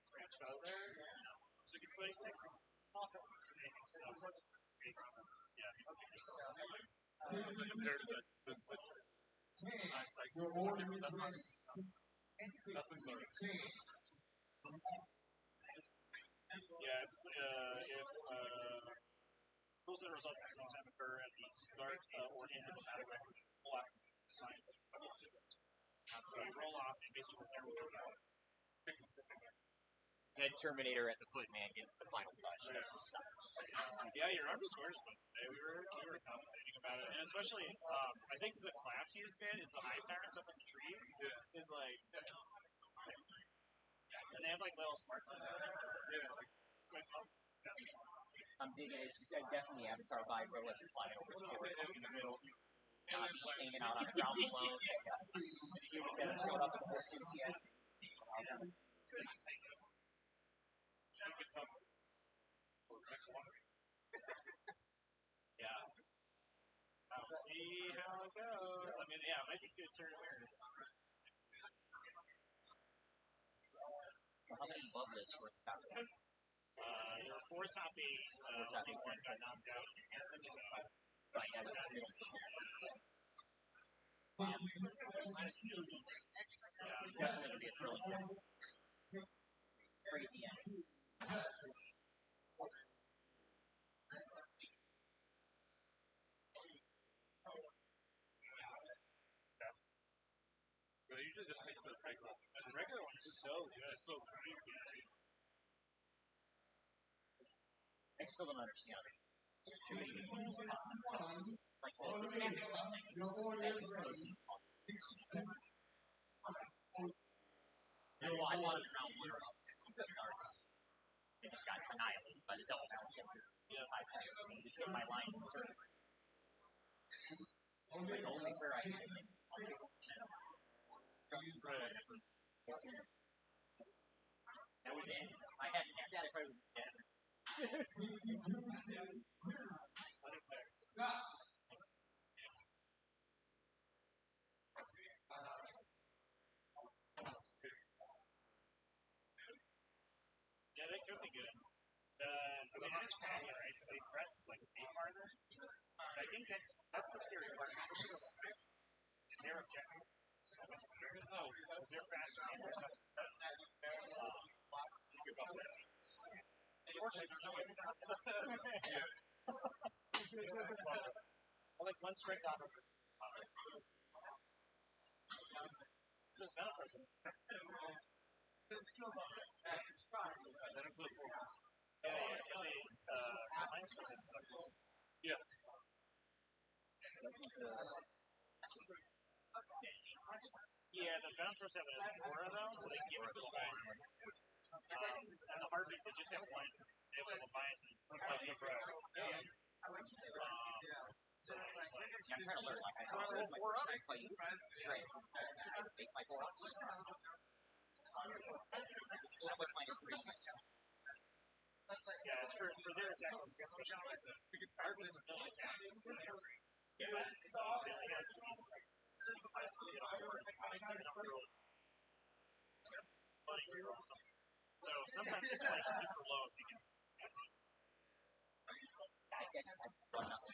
branched out there. So he's playing 6. If rules that result at the same time occur at the start or end of a battle record, pull out signs. So you roll off and basically every round. Dead Terminator at the foot man gets the final touch. That's just Yeah, your arm squares one. We were commentating about it, and especially I think the class he's been is the high tyrants up in the trees. Yeah. Is like, and they have like little sparks in there. Yeah. It's like, I'm digging it. It's definitely Avatar vibe, bro. Like you're flying over the forest in the middle, hanging out on the ground below. The humans haven't showed up in the suits yet. Yeah. I'll see how it goes. I mean, yeah, it might be 2 turn winners. So how many above this were at the top of that? There were 4 top 8. Only one got knocked out. So. Right, that was really definitely going to be a thrilling game. Crazy end. But I usually just think the regular. The regular one's so good. It's so creepy. I still don't understand it. Like, well, it's a standard thing. Well, I wanted to round 1 up. They just got annihilated by the double bounce. Yeah, they just hit my lines and surgery. Like, only where I hit it, like, 100%. That was it. I hadn't had that if I was dead. Yeah, they could be good. I mean, it's probably right. So they press like way farther. I think that's the scary part, especially with their objective. So much better. Oh, because they're faster and they're something. Unfortunately, there's no way to bounce. Well, like one straight off of it. This is benefit. It's still not. Then it's like, mine's just it sucks. Yes. Yeah, the Venom Force have an aura though, so they can give it to Leviathan. And the Harpies, they just have one. They have a Leviathan plus the Bro. So I'm trying to learn, like, I don't know, I play straight. Make my 4-ups. How much minus 3? yeah, it's for their attack. Especially on the Harpies with no attacks. Yeah, really good. So sometimes it's like super low. I said just like run up.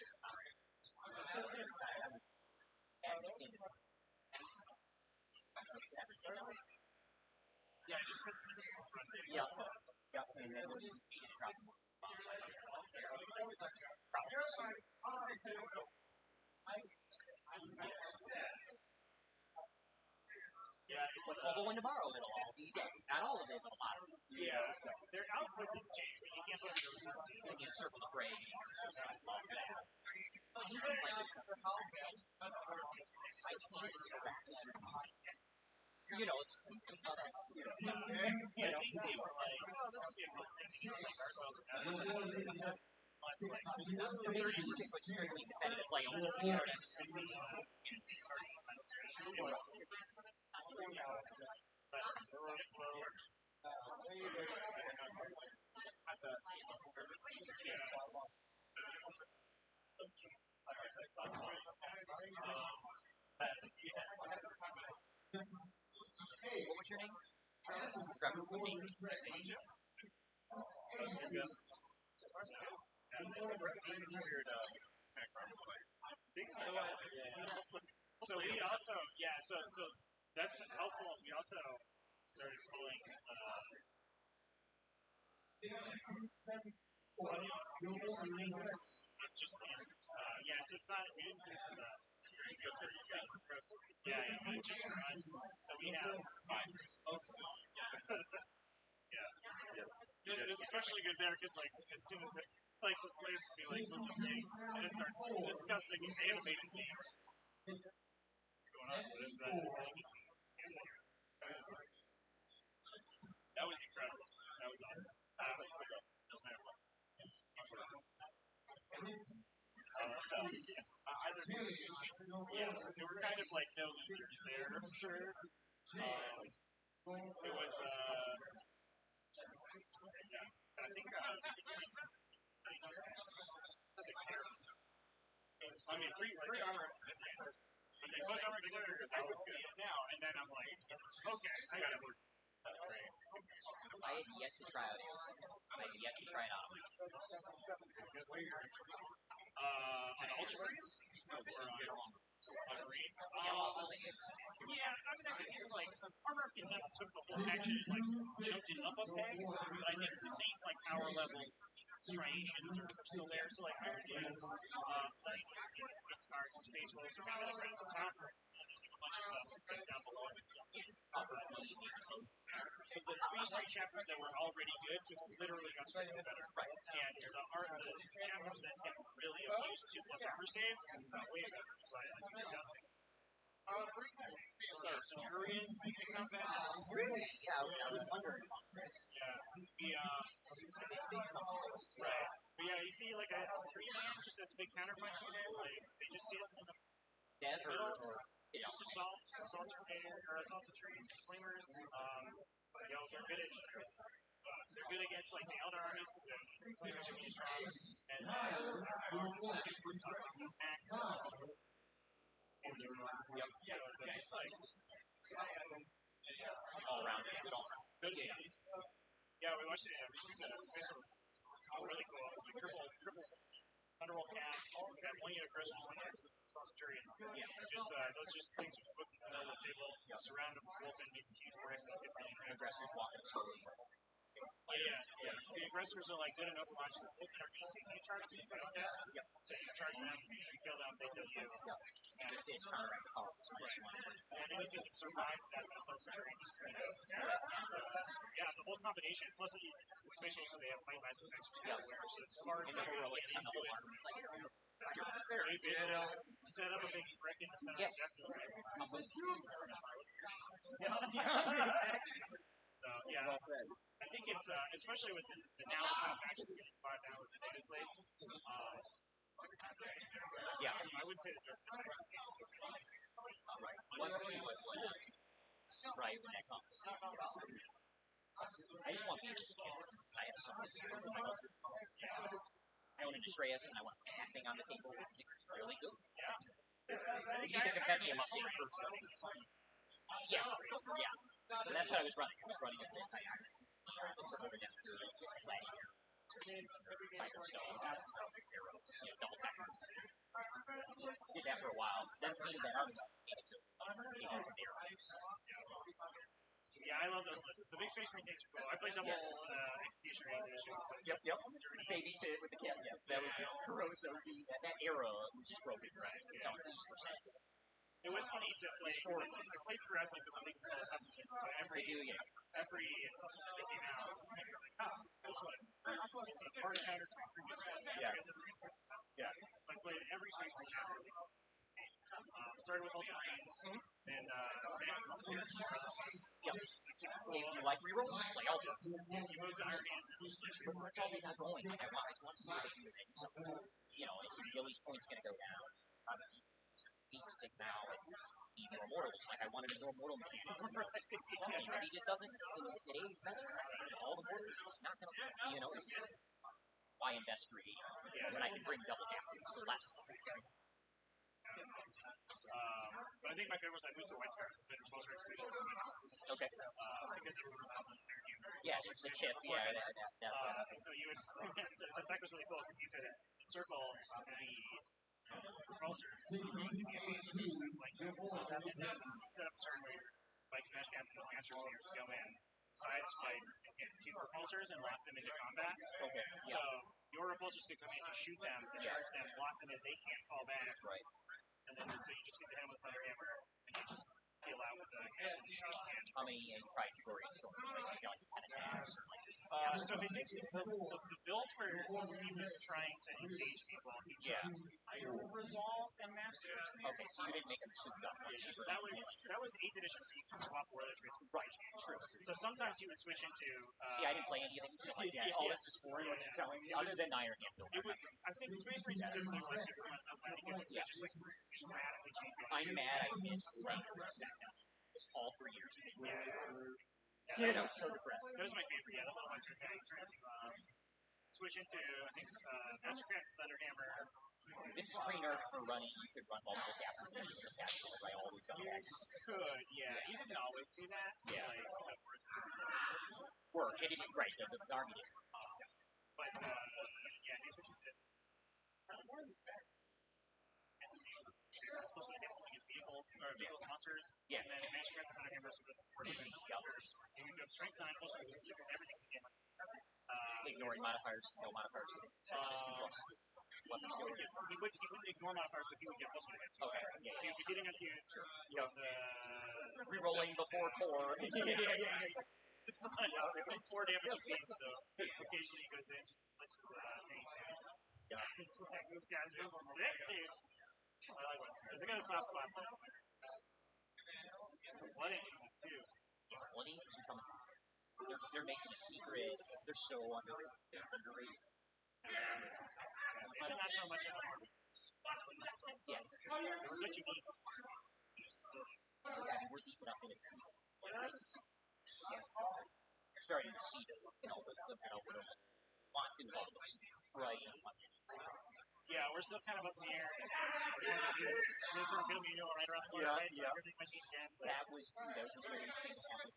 Yeah, just yeah. And then when you drop yeah, what's Mobile Win tomorrow? It'll all be dead. Not all of it, but a lot of it. yeah, their output didn't change, but you can't put it in When you circle the range, you know, it's that's yeah, I think they were like, oh, this would be a good thing to do, like Gargoyles and extremely competitive, like a little bit. What was your name? Trevor. So we also, yeah, so that's helpful. We also started pulling just yeah, so it's not we didn't get to the yeah, it's just for us. So we have yeah. It's especially good there because like as soon as like the players would be like looking at me and then start discussing animated me. What's going on? What is that? That was incredible. That was awesome. Either yeah, there were kind of like no losers there for sure. It was yeah, I think I mean, free armor. And they push armor together because I would see it now, and then I'm like, okay, I gotta work. I had yet to try out Aeroson. I had yet to try it out. An Ultra Greens? Or a Greens? Yeah, I mean, I think it's like, Armor Architect took the whole action and like jumped it up a peg, but I think the same like power level striations are still there. So like Iron Hands, like it's our space rolls are kind of like right at the top. A bunch of stuff that's down below it. So the Space Marine chapters that were already good just literally got straight better. And the chapters that get really abused to plus armor saves got way better. So I think Centurion, picking up that. Yeah, I was wondering about it. Yeah, right. But yeah, you see like a 3-man just as a big counterpunch unit, like they just sit in the Dead middle. yeah. Just assault the trees, flamers. You know, they're good against like the Elder armies because the flamers are really strong, and they're super tough to keep back. Yeah, it's like All around it. Good all around. good. Yeah, we watched it. We seen the Space Marine. Really cool. It was like triple Underworld Cat. We got one unit Crushers, one unit Centurions. Yeah, just those just things you put in the middle of the table, surround them with wolf and make huge break. And aggressors walking slowly. Yeah. The aggressors are like good enough to watch the wolf and are being taken charge because you don't have. So you charge them, you kill them, they kill you. And if it's counteract the power, and anything that survives that assault Centurion just kind of yeah, the whole combination. Plus it's special so they have fight last effects everywhere, so it's hard to heroic get into it. So you basically set up a big brick in the center Yeah. of the objective. I'm with you. So yeah, I think it's especially with the now the top matches getting 5 now with the data slates. Yeah. I would say that they're Let's see what right when that comes. I just want beers. I have so many beers in my house. I own an Astreus and I want that thing on the table. It's really good. You need to compare them up first. Yes, yeah. But that's what I was running. I was running a bit. Firestone, arrows, double tackers. Did that for a while. Then painted that out. Yeah, I love those lists. The big Space Marine tanks are cool. I played double Executioner edition. Yep. Babysit with the cat. Yes, that was just Caroso. That era was just broken, right? It was funny to play. I played throughout like the releases all the time. So every that came out, I was like, oh, this one. It's a hard counter to my previous one. Yes. Yeah. I played every Space Marine counter. Started with Ultramarines, and If you like rerolls, play Ultra. you move to Iron Hands, That's all they got going. I just want to see if they do something. His Gilly's point's going to go down. Heat stick now, need more mortals. Like, I wanted a more mortal mechanic. He just doesn't, in today's message, all the mortals, it's not going to, why invest 3 when I can bring double captains for less? But I think my favorite was I moved to White Scars, but it's most execution. Okay. Because it was on their games. Yeah, it's the chip. Yeah, and so you would, the tech was really cool because you could encircle the repulsors. Like, set up a turn where your bike smash captain and lancers would go in, sideswipe, and get 2 repulsors and lock them into combat. Okay. So your repulsors could come in to shoot them, charge them, lock them in, they can't fall back. Right. And then so you just get to hit them with Thunder Hammer, and you just heal out with the shoot hand. How many probably Gregorian storms? You got like 10 attacks or like So I think the build where he was trying to engage people, he took Resolve and Masters. Okay, so you didn't make him super dumb. That was 8th edition, so you can swap warrior traits with right. True. So sometimes he would switch into. See, I didn't play any of them, so like, all this is for you. Telling me, other than Iron Hand build. I think Space Marine specifically was Superman. I think it's just like dramatically changing. I'm mad I missed all 3 years. Yeah, so depressed. That was my favorite. Yeah, the little ones are trying to switch into, I think, Mastercraft, Thunderhammer. This is pre-nerf for running. You could run multiple captains and you attack them by all the jump. Could, yeah. You didn't always do that. Yeah. Like, Work. It didn't, right. The army didn't. But, yeah, he switched into more than that. Supposed to be able to use vehicles, monsters. Yeah. And then Mastercraft and Thunderhammer so this works with others. So you go Strength 9, plus everything again. Ignoring modifiers, no modifiers. He wouldn't ignore modifiers, but he would get plus 1 hits. Okay. Yeah. He would be hitting onto rerolling before core. It's like 4 damage apiece, so occasionally he goes in, lets his thing down. It's like, this guy's so sick, dude. I like White Scars. They got a soft spot for it. Blood Angels, too. Blood Angels are coming. They're making a secret. They're so underrated. They're underrated. But not so much in the army. Yeah. They were such a neat. We're deep enough in the season. You're starting to see the Watson bubbles. Right. Yeah, we're still kind of up in the air. There's a film, right around the corner, right? So everything machine again. That was a very interesting happening.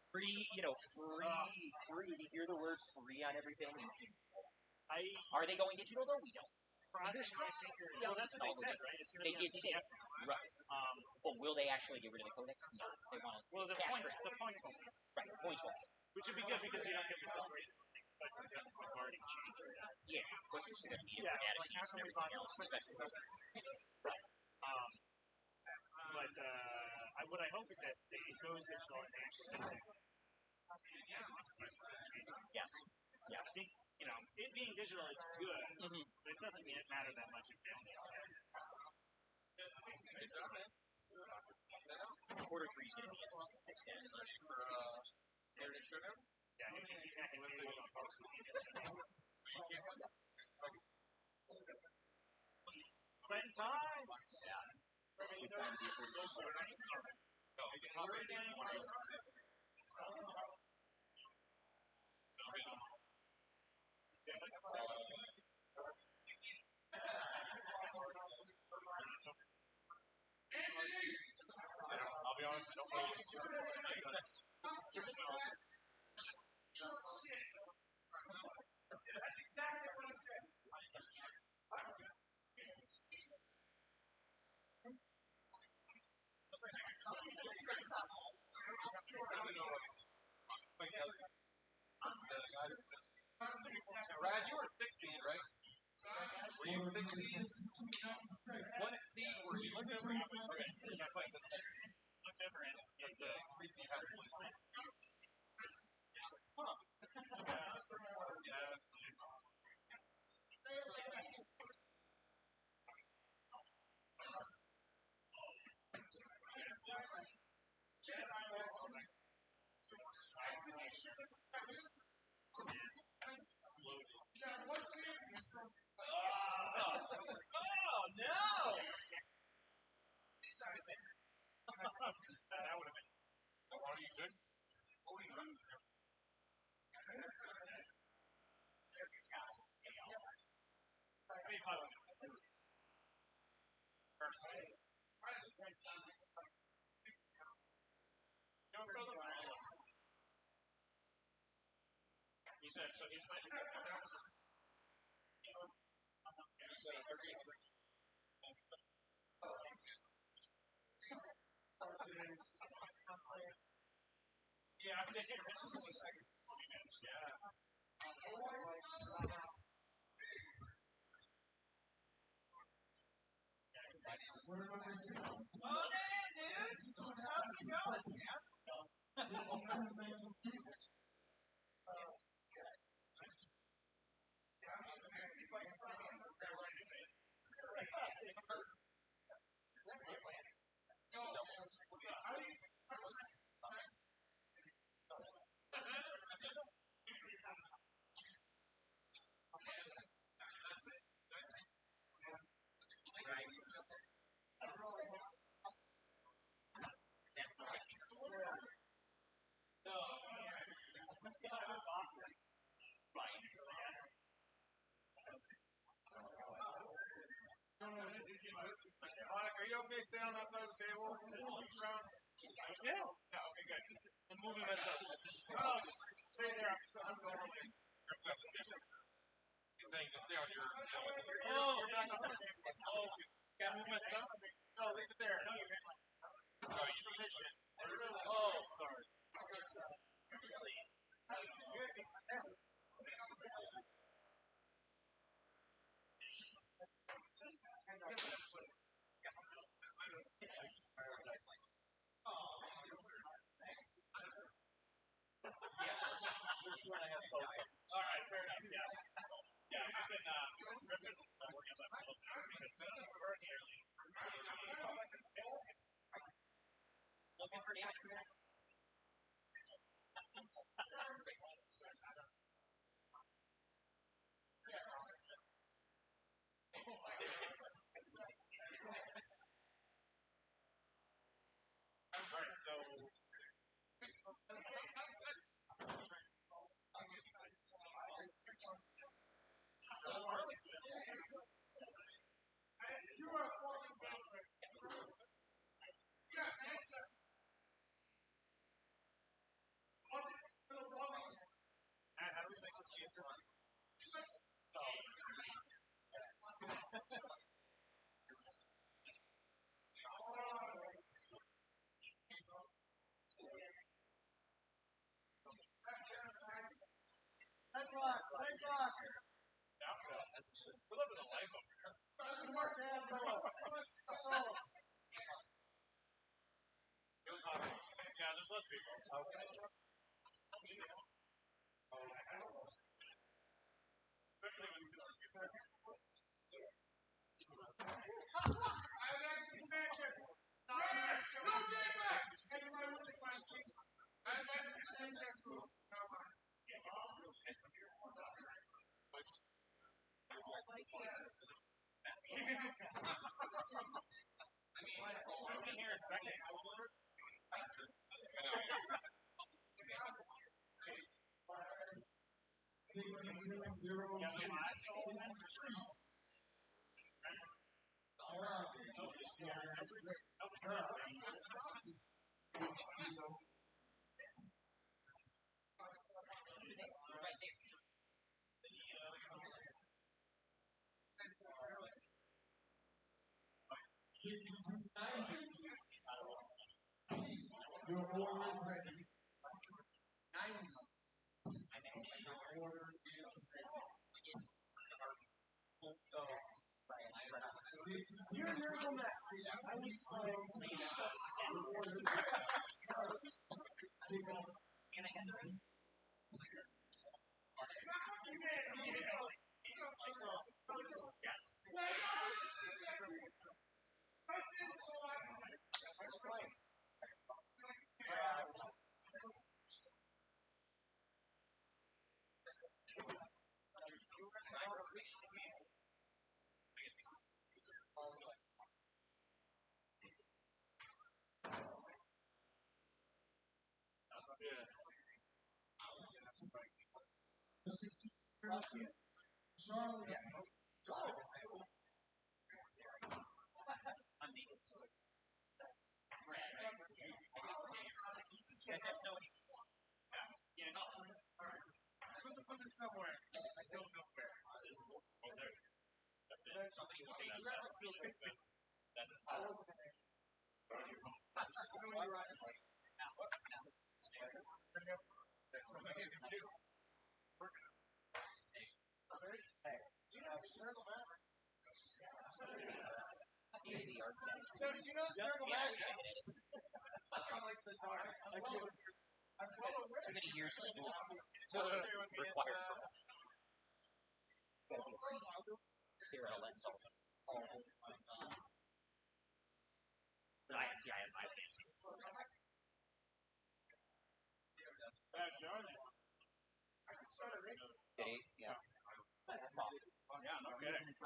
Free, free. You hear the word free on everything. Are they going digital though? We don't. Well, that's what they said, right? They did say it. Right. But will they actually get rid of the codex? No. They want to. Well, the points won't. Right, the points won't. Which would be good because you don't get the situation by some example was already changed. Yeah, which is going to be data sheets and everything else, especially. Right. But what I hope is that it goes digital and they actually do it. Yes. Yeah. I think, it being digital is good, but it doesn't matter that much if they only Quarter three's going to be interesting next day. For Heritage Showdown? Yeah, if you can continue on both exciting times! Yeah. Good time to be a I'll be honest, I don't know what to do. That's exactly what I said. Brad, you were 16, right? Were you 16? What seed were you? Looked over and the CC had a blue. Oh no! That would have been. Are you good? You said so he played yeah, I think it's second. Yeah. Oh, damn, dude! How's it going, man? Are you okay staying on that side of the table? Round? Yeah. Okay, good. And moving myself. No, just stay there. I'm going over there. He's saying just stay on your. You're back on the table. Oh, can't move my stuff? No, leave it there. No, you're fine. No, you permission. Oh, sorry. All right, fair enough. Yeah. Yeah, I've been working as I'm looking for damage. Alright, so how do we make this game run? Headlock! Headlock! We're living a life over here. It was hot. Yeah, there's less people. Okay. Especially when you Too many years of school required for that. Gotta be free. Stare at a lens all the time. But I have my fancy. Dave, yeah. That's tough. Yeah, no kidding.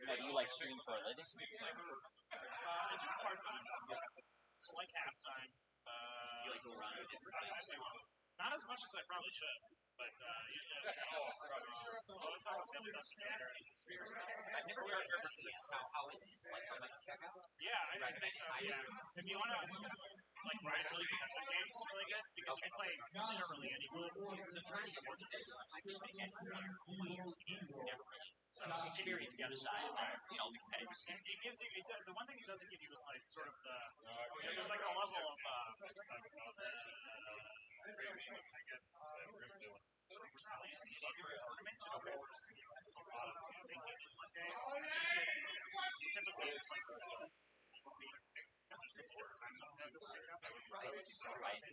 Now, do you like stream for a living? I do it part-time. So like halftime. Do you like go around to different things? Not as much as I probably should, but usually I stream. I've never tried it for TS. How is it? Is it like something I should check out? Yeah, I think so. Yeah. If you want to like ride really good games, it's really good because you can play literally anyone. So trying to get more today, I just make that career for years. Never really. So experience the other side, you know, the competitive scene. It gives you the one thing it doesn't give you is like sort of the there's like a level of I guess typically it's like Right.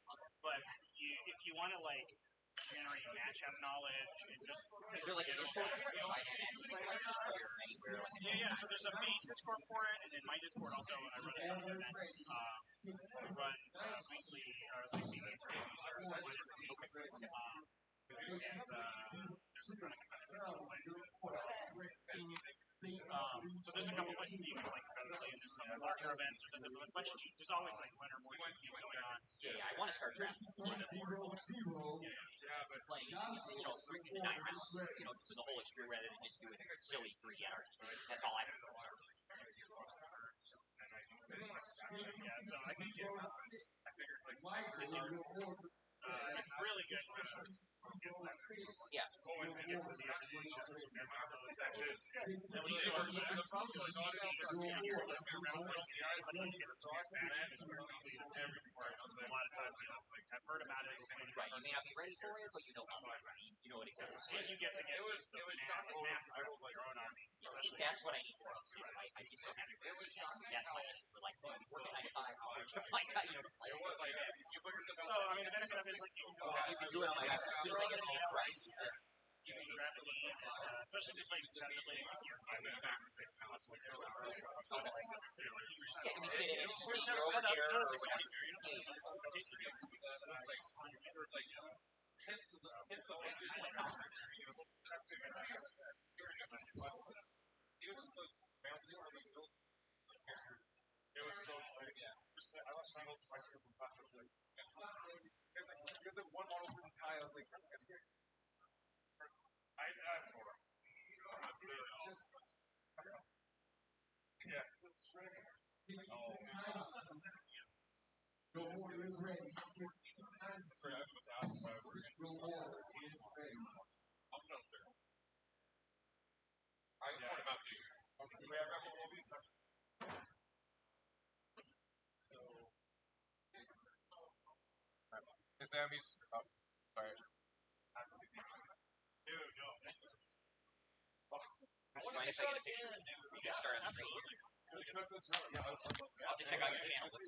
but if you want to like generate matchup knowledge and just Is there like a Discord for it? So I can access it or anywhere like yeah, so there's a main Discord for it, and then my Discord also, I run a ton of events. I run weekly 16 games per user, and there's a ton of so there's a couple places you can like play into some larger events. There's a bunch of there's always like one or more GPs going on. Yeah, I want to start drafting a little bit more. Playing, you know, in the 9 rounds, you know, with the whole experience rather than just doing silly 3 RPGs. That's all I've ever done. Yeah, so I think it's really good to Yeah. Right. You may not be ready for it, but you know how. You know what exactly. That's what I need to see. I just don't have it. That's my issue. We're like, man, working 9 to 5 hours to find time to play. So, I mean, the benefit of it is like you You can do it on my laptop as soon as I get home. Right. you can rapidly, especially if you play competitively, it's easier to get back to Yeah, it can be fit in. We're You're never over set up here or whatever. It was so exciting. I was strangled twice because of the I was like, because of one model couldn't tie, I was like, that's horrible. That's really awesome. Yes. Sorry, I was about to ask why I was I thought about you. We have a couple of weeks. Is that me? Oh, sorry. Dude, no. Mind if I get a picture? You can start on screen. I'll just check out your channel. Okay.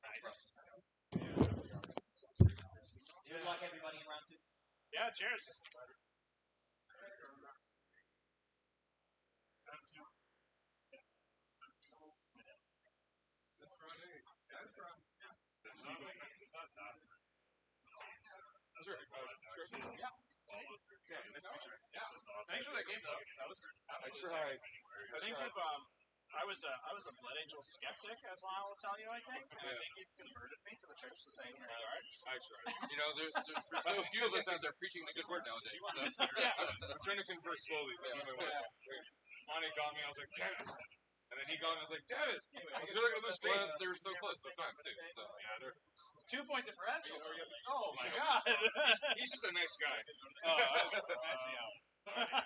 nice. Good luck, everybody, in round 2. Yeah, cheers. Thanks for that game, though. That was I tried. I think if I was a Blood Angel skeptic, as Lyle will tell you. I think, and I think it's converted me to the church to saying here you are. I tried. You know, there's so few of us out there preaching the good word nowadays. So. Yeah, I'm trying to converse slowly. Monty got me, I was like, damn it. And then he got me, I was like, damn it. I was like, this Well, they were so close both times, too. So. Yeah, they're 2-point differential. Oh my god. he's just a nice guy.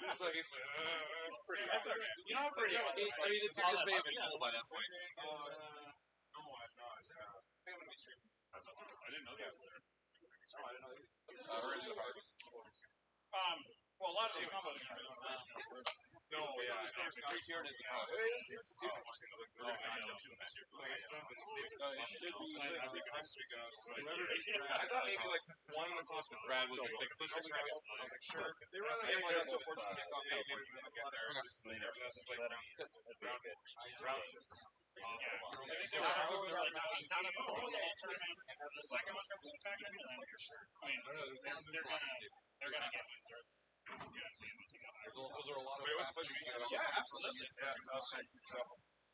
He's like, pretty. That's okay. You know, pretty. I mean, it's yours may have been full by that point. No, I'm not. I didn't know that. Oh, I didn't know that. Well, a lot of those combos. No, yeah. It's interesting. It's interesting. I thought maybe like one of the tops was Brad was like 6 rounds. I was like, sure. They were like so fortunate to top 8. Get there. That's just like round 6. Awesome. They were like not at the whole tournament. The second one comes back in, then you're sure. I mean, they're gonna get it. Those are a lot of. Wait, it was a pleasure meeting you. Yeah, absolutely. Yeah, that was great. So,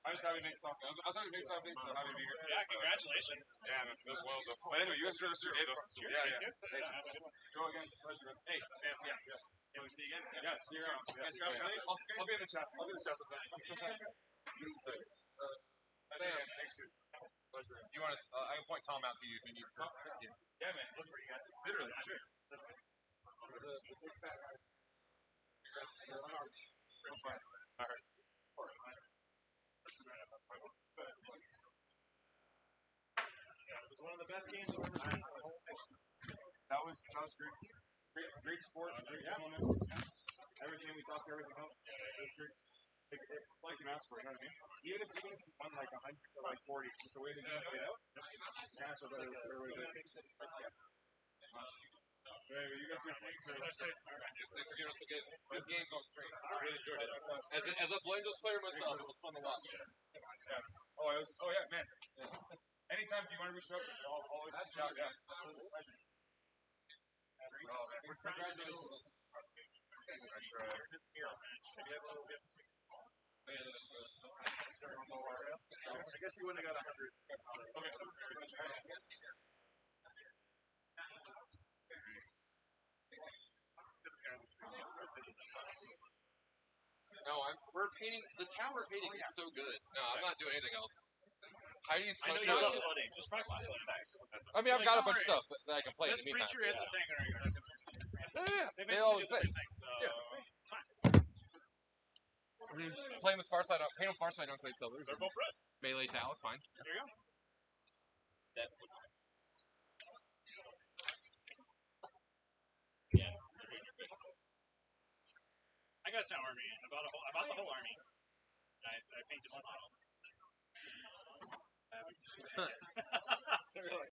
I'm just happy to make talk. I was happy to make talk, so happy to be here. Yeah, congratulations. Yeah, man, it was well though. But anyway, you guys enjoy the rest of your day though. Yeah. Thanks. Go again. Pleasure. Hey, Sam. Yeah. Can we see you again? Yeah, see you around. You guys travel safe? I'll be in the chat. Sometime. Sam, thanks, dude. Pleasure. You want to? I can point Tom out to you if you need. Yeah, man. Look where you got. Literally, sure. It was one of the best games I've ever seen. That was great. Great sport. Great tournament. Everything we talked everything out. It was great. It's like you asked for, you know what I mean? Even if you won like 100 or like 40, just the way the game plays out. Yeah, so better way to Anyway, you guys are thanks for giving us a good games on stream. I really enjoyed it. As a Blenders player myself, it was fun to watch. Yeah. Oh yeah, man. Anytime if you want to reach out, I'll always reach out. Yeah. Pleasure. I guess you wouldn't have got 100. Okay. No, we're painting. The tower painting is so good. No, I'm not doing anything else. Heidi's I know such you love a. flooding. Just practice flooding. I mean, I've Like, got a don't bunch of worry. stuff that I can play. This in the meantime. preacher is a Sanguinary Guard. Yeah, They they all basically do the say. same thing, so Yeah. it's fine. I mean, just playing this Farsight, Pain of Farsight on Clay Pillars. They're both red. Melee Tau is fine. There you go. That would. Yeah. I got a town army. I bought the whole army. Nice. I painted one model. Really?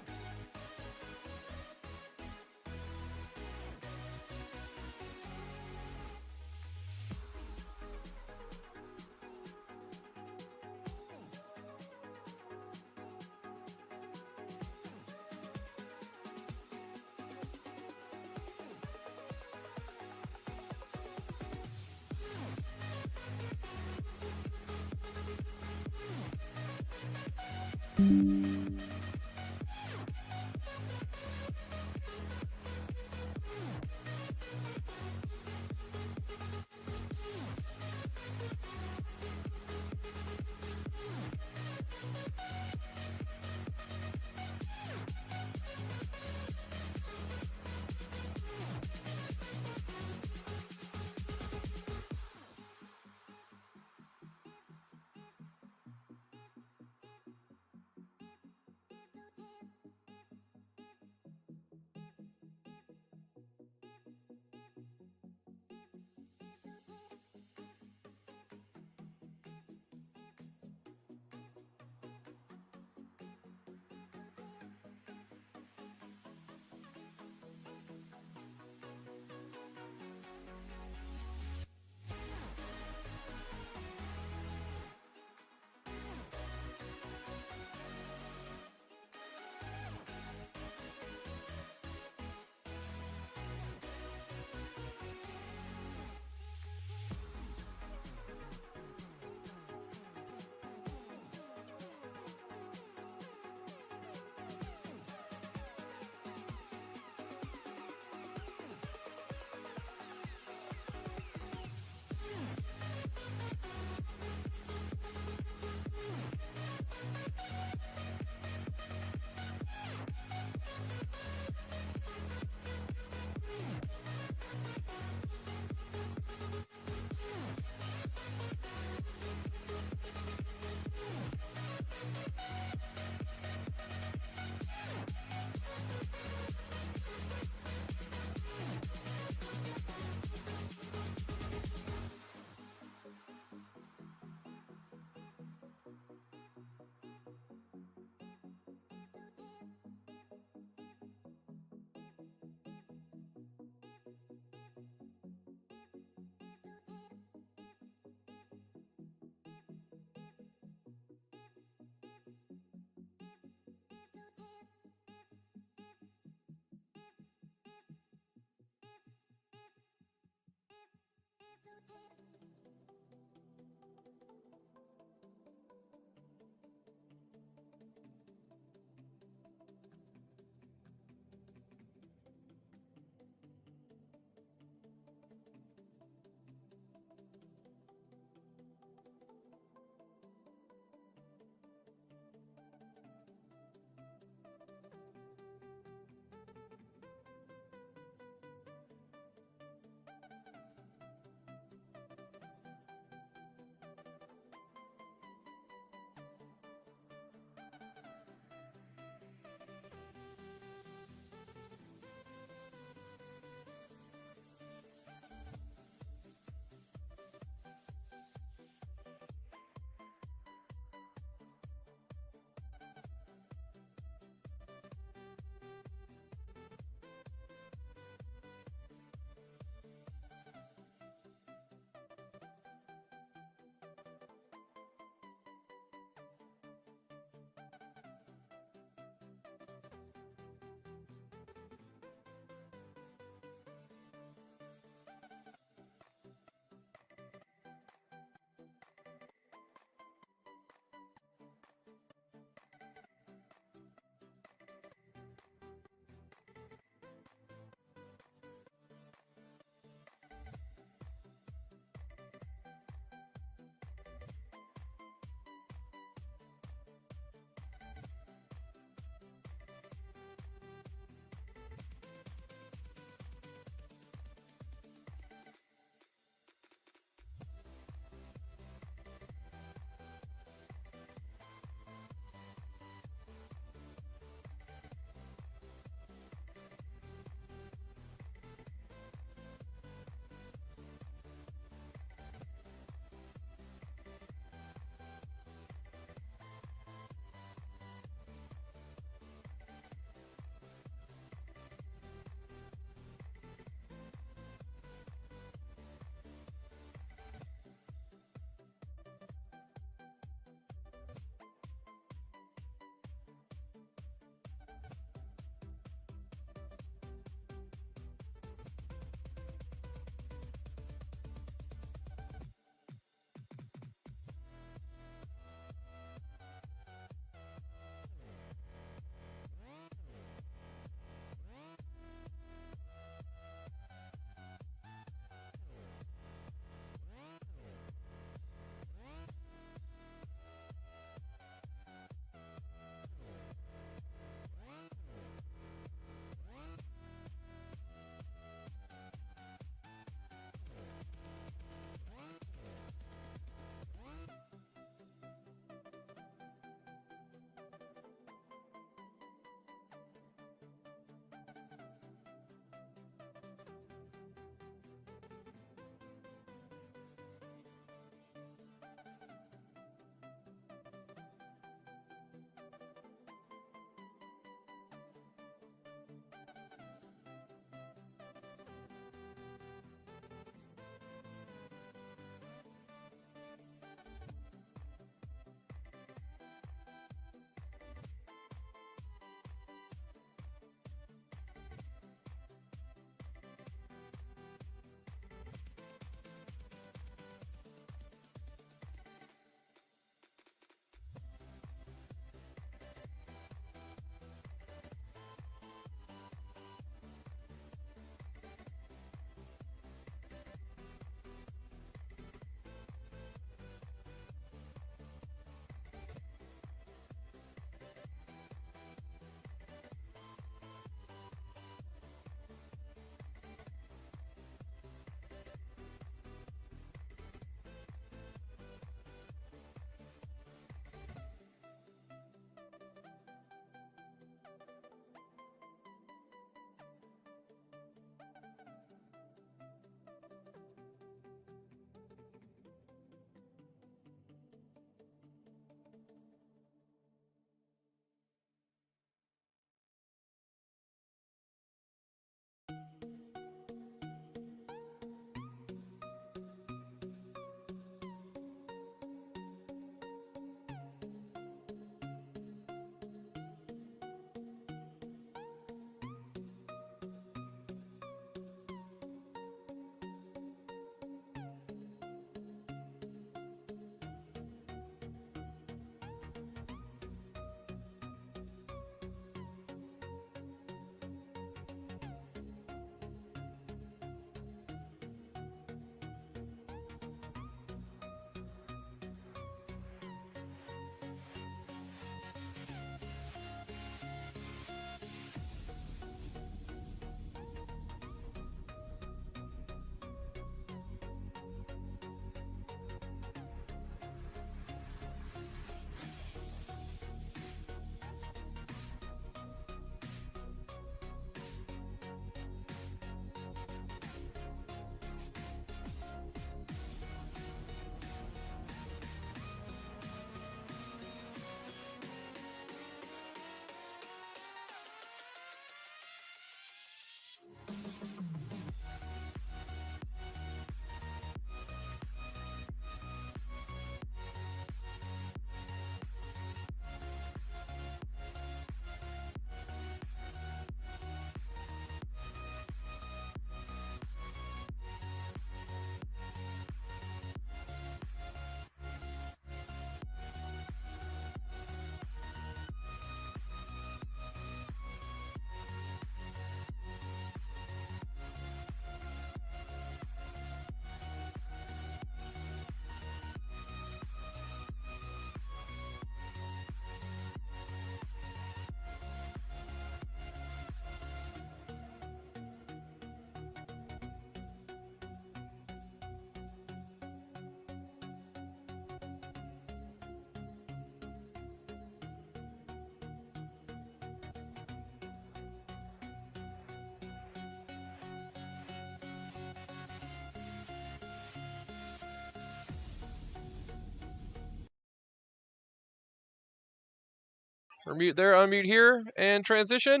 We're mute there, unmute here, and transition.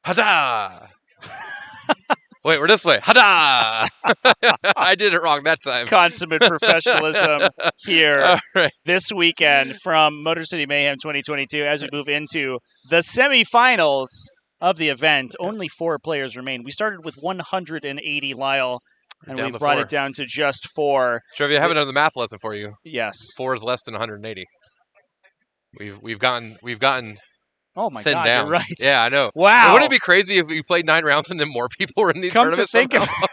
Hada! Wait, we're this way. Hada! I did it wrong that time. Consummate professionalism here All right. this weekend from Motor City Mayhem 2022 as we move into the semifinals of the event. Only 4 players remain. We started with 180, Lyle, and Down we to brought 4. it down to just 4. Trevor, I have another math lesson for you. Yes. 4 is less than 180. We've gotten Oh my thinned God, down. you're right. Yeah, I know. Wow. Wouldn't it be crazy if we played 9 rounds and then more people were in these Come to tournaments? think of somehow?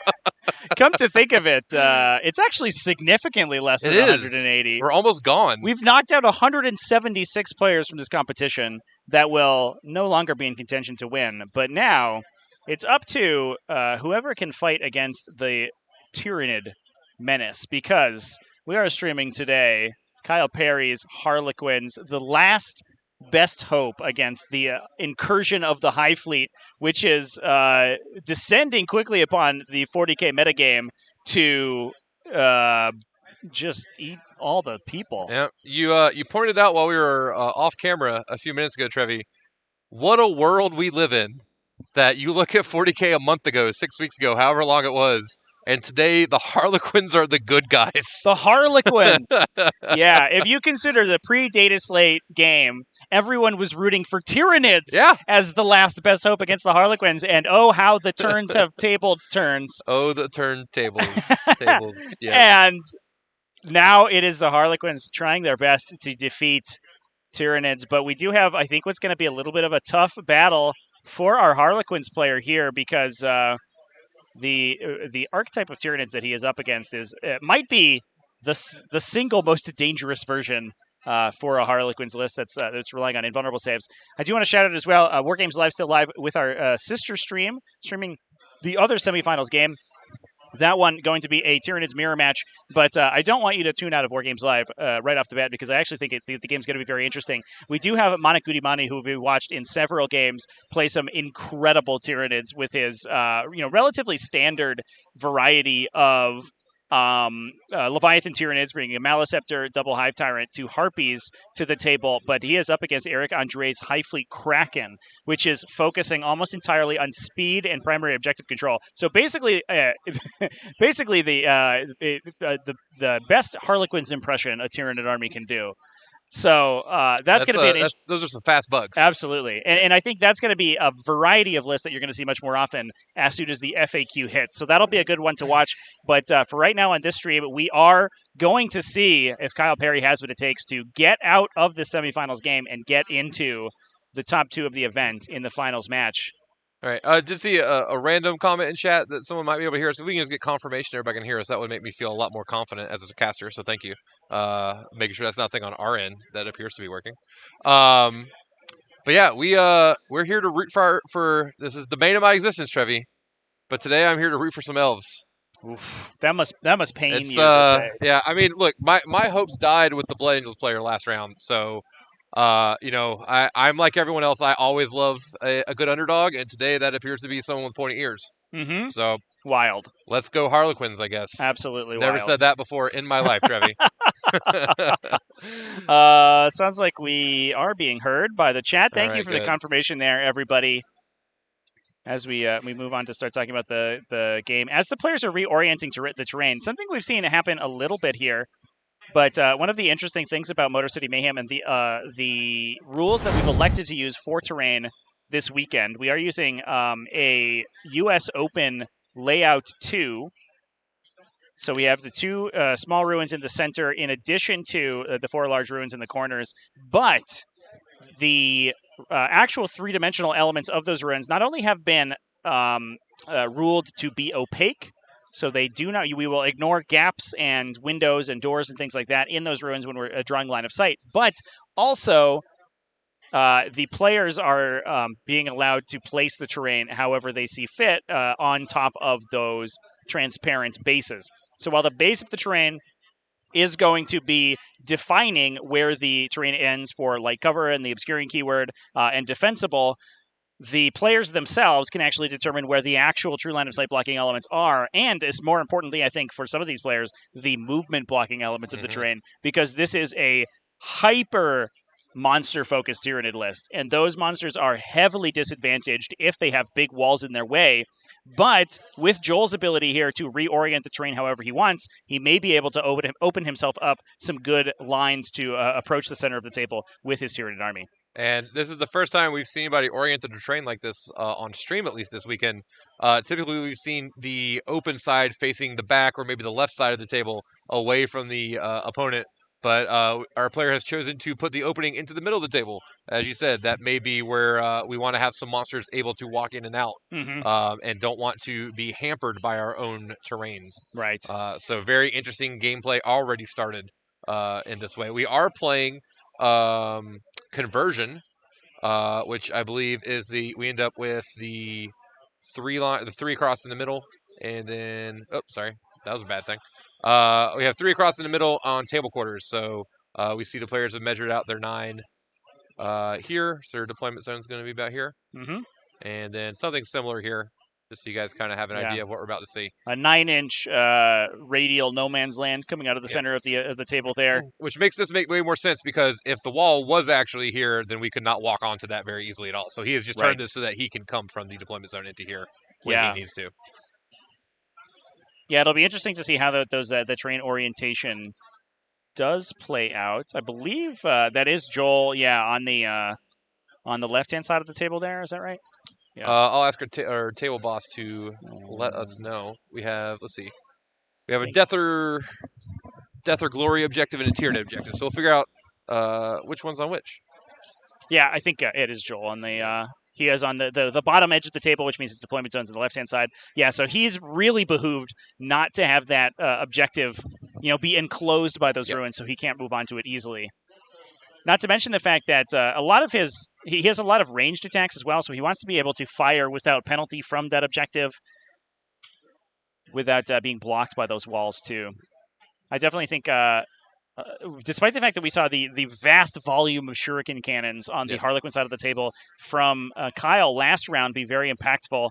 Come to think of it, it's actually significantly less than It is. 180. We're almost gone. We've knocked out 176 players from this competition that will no longer be in contention to win. But now it's up to whoever can fight against the Tyranid menace, because we are streaming today Kyle Perry's Harlequins, the last best hope against the incursion of the High Fleet, which is descending quickly upon the 40k metagame to just eat all the people. Yeah, you pointed out while we were off camera a few minutes ago, Trevi, what a world we live in. That you look at 40k a month ago, 6 weeks ago, however long it was, and today the Harlequins are the good guys. The Harlequins. Yeah, if you consider the pre-Data Slate game, everyone was rooting for Tyranids as the last best hope against the Harlequins, and oh, how the turns have tabled turns. Oh, the turntables. Yeah. And now it is the Harlequins trying their best to defeat Tyranids, but we do have, I think, what's going to be a little bit of a tough battle for our Harlequins player here, because the archetype of Tyranids that he is up against might be the single most dangerous version for a Harlequins list that's relying on invulnerable saves. I do want to shout out as well, Wargames Live still live with our sister streaming the other semifinals game. That one going to be a Tyranids mirror match, but I don't want you to tune out of Wargames Live right off the bat, because I actually think the game's going to be very interesting. We do have Manik Gudimani, who we watched in several games, play some incredible Tyranids with his relatively standard variety of Leviathan Tyranids, bringing a Maliceptor, Double Hive Tyrant, 2 Harpies to the table, but he is up against Eric Andre's High Fleet Kraken, which is focusing almost entirely on speed and primary objective control. So basically, the best Harlequins impression a Tyranid army can do. So that's going to be those are some fast bugs. Absolutely. And I think that's going to be a variety of lists that you're going to see much more often as soon as the FAQ hits. So that'll be a good one to watch. But for right now on this stream, we are going to see if Kyle Perry has what it takes to get out of the semifinals game and get into the top 2 of the event in the finals match. All right. I did see a random comment in chat that someone might be able to hear us. If we can just get confirmation everybody can hear us, that would make me feel a lot more confident as a caster. So thank you. Making sure that's nothing on our end that appears to be working. But yeah, we're here to root for this is the bane of my existence, Trevi. But today I'm here to root for some elves. Oof, that must pain you to say. Yeah, I mean, look, my hopes died with the Blood Angels player last round. So I'm like everyone else. I always love a good underdog, and today that appears to be someone with pointy ears. Mm-hmm. So wild. Let's go Harlequins, I guess. Absolutely Never wild. said that before in my life, Trevi. Sounds like we are being heard by the chat. Thank you for the confirmation there, everybody. As we move on to start talking about the game, as the players are reorienting to the terrain, something we've seen happen a little bit here. But one of the interesting things about Motor City Mayhem and the rules that we've elected to use for terrain this weekend, we are using a US Open layout 2. So we have the 2 small ruins in the center in addition to the 4 large ruins in the corners. But the actual 3-dimensional elements of those ruins not only have been ruled to be opaque, so they do not. We will ignore gaps and windows and doors and things like that in those ruins when we're drawing line of sight. But also, the players are being allowed to place the terrain however they see fit on top of those transparent bases. So while the base of the terrain is going to be defining where the terrain ends for light cover and the obscuring keyword and defensible, the players themselves can actually determine where the actual true line of sight blocking elements are, and is more importantly, I think, for some of these players, the movement blocking elements of the terrain, because this is a hyper monster-focused Tyranid list, and those monsters are heavily disadvantaged if they have big walls in their way. But with Joel's ability here to reorient the terrain however he wants, he may be able to open himself up some good lines to approach the center of the table with his Tyranid army. And this is the first time we've seen anybody oriented a train like this on stream, at least this weekend. Typically, we've seen the open side facing the back or maybe the left side of the table away from the opponent. But our player has chosen to put the opening into the middle of the table. As you said, that may be where we want to have some monsters able to walk in and out and don't want to be hampered by our own terrains. Right. So very interesting gameplay already started in this way. We are playing Conversion, which I believe is we end up with the three across in the middle, and then sorry, that was a bad thing. We have 3 across in the middle on table quarters, so we see the players have measured out their 9 here, so their deployment zone is going to be about here, and then something similar here, just so you guys kind of have an idea of what we're about to see. A 9-inch radial no man's land coming out of the center of the table there. Which makes this make way more sense, because if the wall was actually here, then we could not walk onto that very easily at all. So he has just turned this so that he can come from the deployment zone into here when he needs to. Yeah, it'll be interesting to see how the terrain orientation does play out. I believe that is Joel, on the left-hand side of the table there. Is that right? Yeah. I'll ask our table boss to let us know. We have, we have a Death or Glory objective and a Tyranid objective. So we'll figure out which one's on which. Yeah, I think it is Joel on he is on the bottom edge of the table, which means his deployment zone's on the left-hand side. Yeah, so he's really behooved not to have that objective, be enclosed by those ruins, so he can't move onto it easily. Not to mention the fact that a lot of he has a lot of ranged attacks as well, so he wants to be able to fire without penalty from that objective, without being blocked by those walls too. I definitely think, despite the fact that we saw the vast volume of shuriken cannons on the Harlequin side of the table from Kyle last round be very impactful,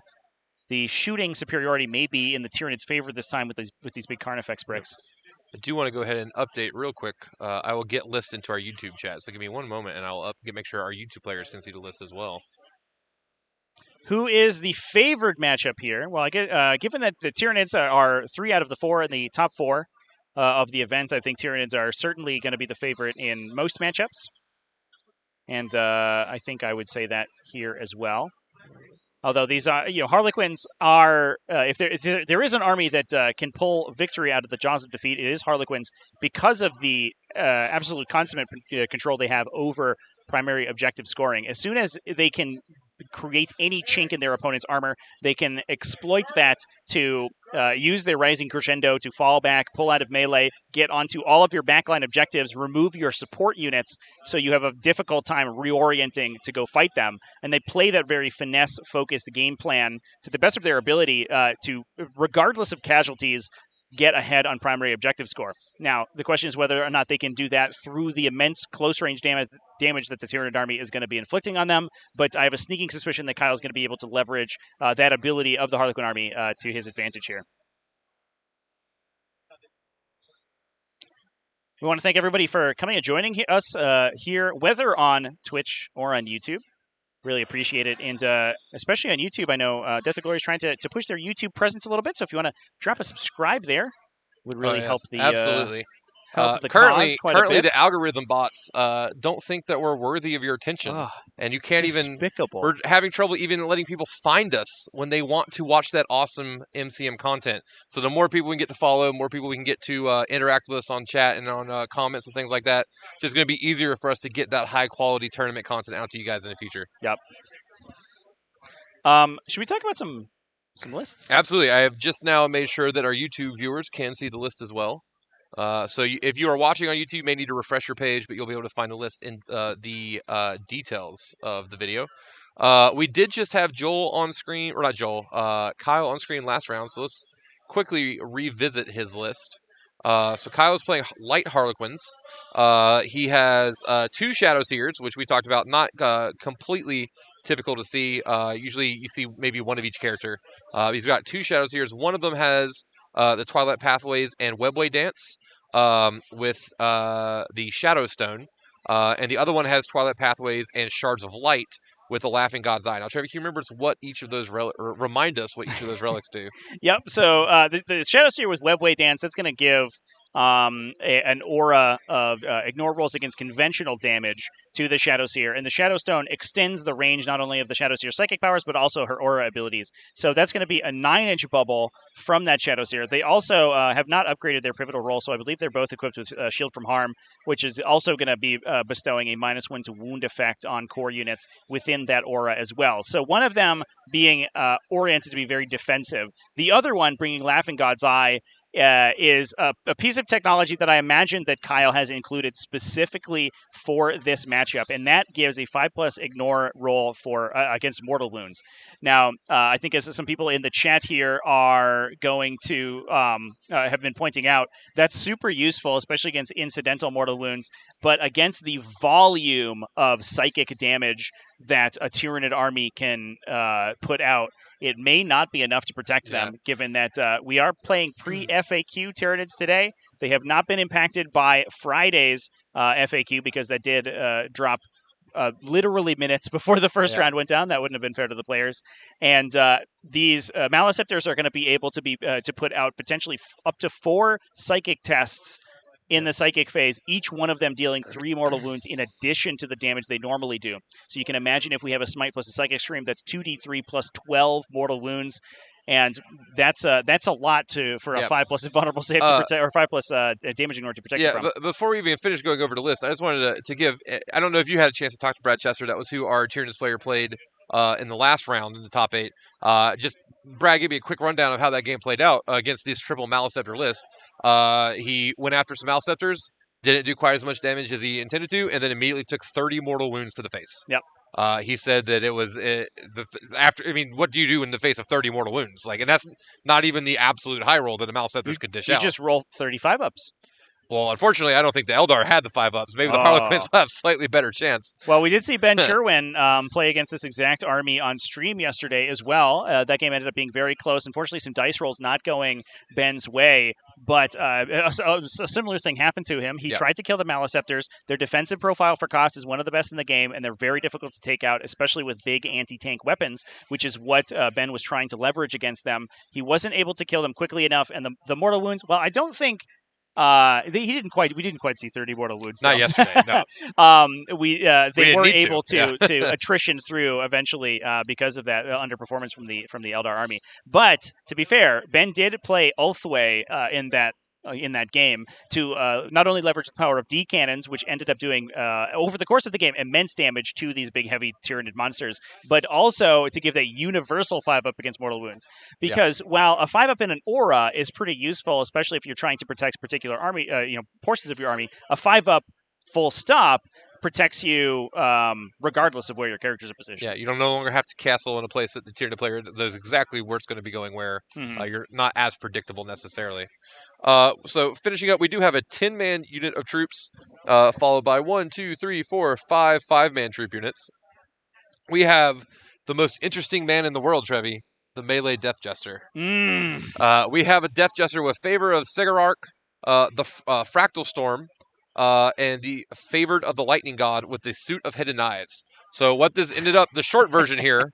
the shooting superiority may be in the Tyranid's favor this time with these big Carnifex bricks. I do want to go ahead and update real quick. I will get lists into our YouTube chat, so give me one moment, and I'll make sure our YouTube players can see the list as well. Who is the favored matchup here? Well, given that the Tyranids are 3 out of the 4 in the top 4 of the event, I think Tyranids are certainly going to be the favorite in most matchups. And I think I would say that here as well. Although these are, Harlequins are, if there is an army that can pull victory out of the jaws of defeat, it is Harlequins, because of the absolute consummate control they have over primary objective scoring. As soon as they can create any chink in their opponent's armor, they can exploit that to use their Rising Crescendo to fall back, pull out of melee, get onto all of your backline objectives, remove your support units, so you have a difficult time reorienting to go fight them. And they play that very finesse-focused game plan to the best of their ability to, regardless of casualties, get ahead on primary objective score. Now, the question is whether or not they can do that through the immense close-range damage that the Tyranid army is going to be inflicting on them, but I have a sneaking suspicion that Kyle's going to be able to leverage that ability of the Harlequin army to his advantage here. We want to thank everybody for coming and joining us here, whether on Twitch or on YouTube. Really appreciate it, and especially on YouTube, I know Death or Glory is trying to push their YouTube presence a little bit, so if you want to drop a subscribe there, would really help the absolutely. Help the currently, cause quite a bit. The algorithm bots don't think that we're worthy of your attention, and you can't despicable. We're having trouble even letting people find us when they want to watch that awesome MCM content. So the more people we can get to follow, more people we can get to interact with us on chat and on comments and things like that, it's just going to be easier for us to get that high quality tournament content out to you guys in the future. Yep. Should we talk about some lists? Absolutely. I have just now made sure that our YouTube viewers can see the list as well. So if you are watching on YouTube, you may need to refresh your page, but you'll be able to find a list in the details of the video. We did just have Joel on screen, or not Joel, Kyle on screen last round, so let's quickly revisit his list. So Kyle is playing Light Harlequins. He has 2 Shadow Seers, which we talked about, not completely typical to see. Usually you see maybe one of each character. He's got 2 Shadow Seers. One of them has the Twilight Pathways and Webway Dance with the Shadow Stone. and the other one has Twilight Pathways and Shards of Light with the Laughing God's Eye. Now, Trevor, can you remember what each of those remind us what each of those relics do? Yep. So the Shadow Seer with Webway Dance, that's going to give an aura of ignore rolls against conventional damage to the Shadow Seer, and the Shadow Stone extends the range not only of the Shadow Seer's psychic powers, but also her aura abilities. So that's going to be a 9-inch bubble from that Shadow Seer. They also have not upgraded their pivotal roll, so I believe they're both equipped with Shield from Harm, which is also going to be bestowing a -1 to wound effect on core units within that aura as well. So one of them being oriented to be very defensive, the other one bringing Laughing God's Eye is a piece of technology that I imagine that Kyle has included specifically for this matchup, and that gives a 5+ ignore roll for against mortal wounds. Now, I think as some people in the chat here are going to have been pointing out, that's super useful, especially against incidental mortal wounds, but against the volume of psychic damage that a Tyranid army can put out, it may not be enough to protect them, given that we are playing pre-FAQ Tyranids today. They have not been impacted by Friday's FAQ because that did drop literally minutes before the first round went down. That wouldn't have been fair to the players. And these Maleceptors are going to be able to be to put out potentially up to 4 psychic tests in the psychic phase, each one of them dealing 3 mortal wounds in addition to the damage they normally do. So you can imagine if we have a smite plus a psychic stream, that's 2d3 plus 12 mortal wounds, and that's a lot for a 5+ invulnerable save to protect, or 5+ damage ignore to protect you from. But before we even finish going over the list, I just wanted to give. I don't know if you had a chance to talk to Brad Chester. That was who our Tyranids player played in the last round in the top 8. Just Brad gave me a quick rundown of how that game played out against this triple Maleceptor list. He went after some Maleceptors, didn't do quite as much damage as he intended to, and then immediately took 30 mortal wounds to the face. Yep. He said that it was after. I mean, what do you do in the face of 30 mortal wounds? And that's not even the absolute high roll that a Maleceptors could dish out. You just roll 35 ups. Well, unfortunately, I don't think the Eldar had the 5-ups. Maybe the Harlequins will have a slightly better chance. Well, we did see Ben Sherwin play against this exact army on stream yesterday as well. That game ended up being very close. Unfortunately, some dice rolls not going Ben's way, but a similar thing happened to him. He tried to kill the Maleceptors. Their defensive profile for cost is one of the best in the game, and they're very difficult to take out, especially with big anti-tank weapons, which is what Ben was trying to leverage against them. He wasn't able to kill them quickly enough, and the mortal wounds, well, I don't think we didn't quite see 30 mortal wounds. Not yesterday, no. They were able to attrition through eventually because of that underperformance from the Eldar army. But to be fair, Ben did play Ulthwé in that game to not only leverage the power of D cannons, which ended up doing over the course of the game immense damage to these big heavy Tyranid monsters, but also to give that universal 5-up against mortal wounds. Because while a 5-up in an aura is pretty useful, especially if you're trying to protect particular army, portions of your army, a 5-up full stop protects you regardless of where your characters are positioned. Yeah, you don't no longer have to castle in a place that the Tyranid player knows exactly where it's going to be going where. You're not as predictable necessarily. So finishing up, we do have a 10-man unit of troops, followed by 1, 2, 3, 4, 5 5-man troop units. We have the most interesting man in the world, Trevi, the melee Death Jester. We have a Death Jester with favor of Sigarark, the Fractal Storm, and the favored of the Lightning God with the Suit of Hidden Knives. So what this ended up, the short version here,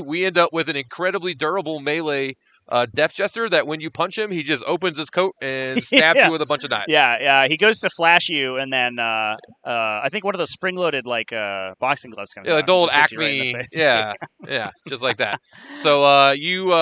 we end up with an incredibly durable melee Death Jester that when you punch him, he just opens his coat and stabs you with a bunch of knives. Yeah, he goes to flash you, and then I think one of those spring-loaded boxing gloves comes out. Yeah, the old Acme. Right in the face. Yeah, just like that. So you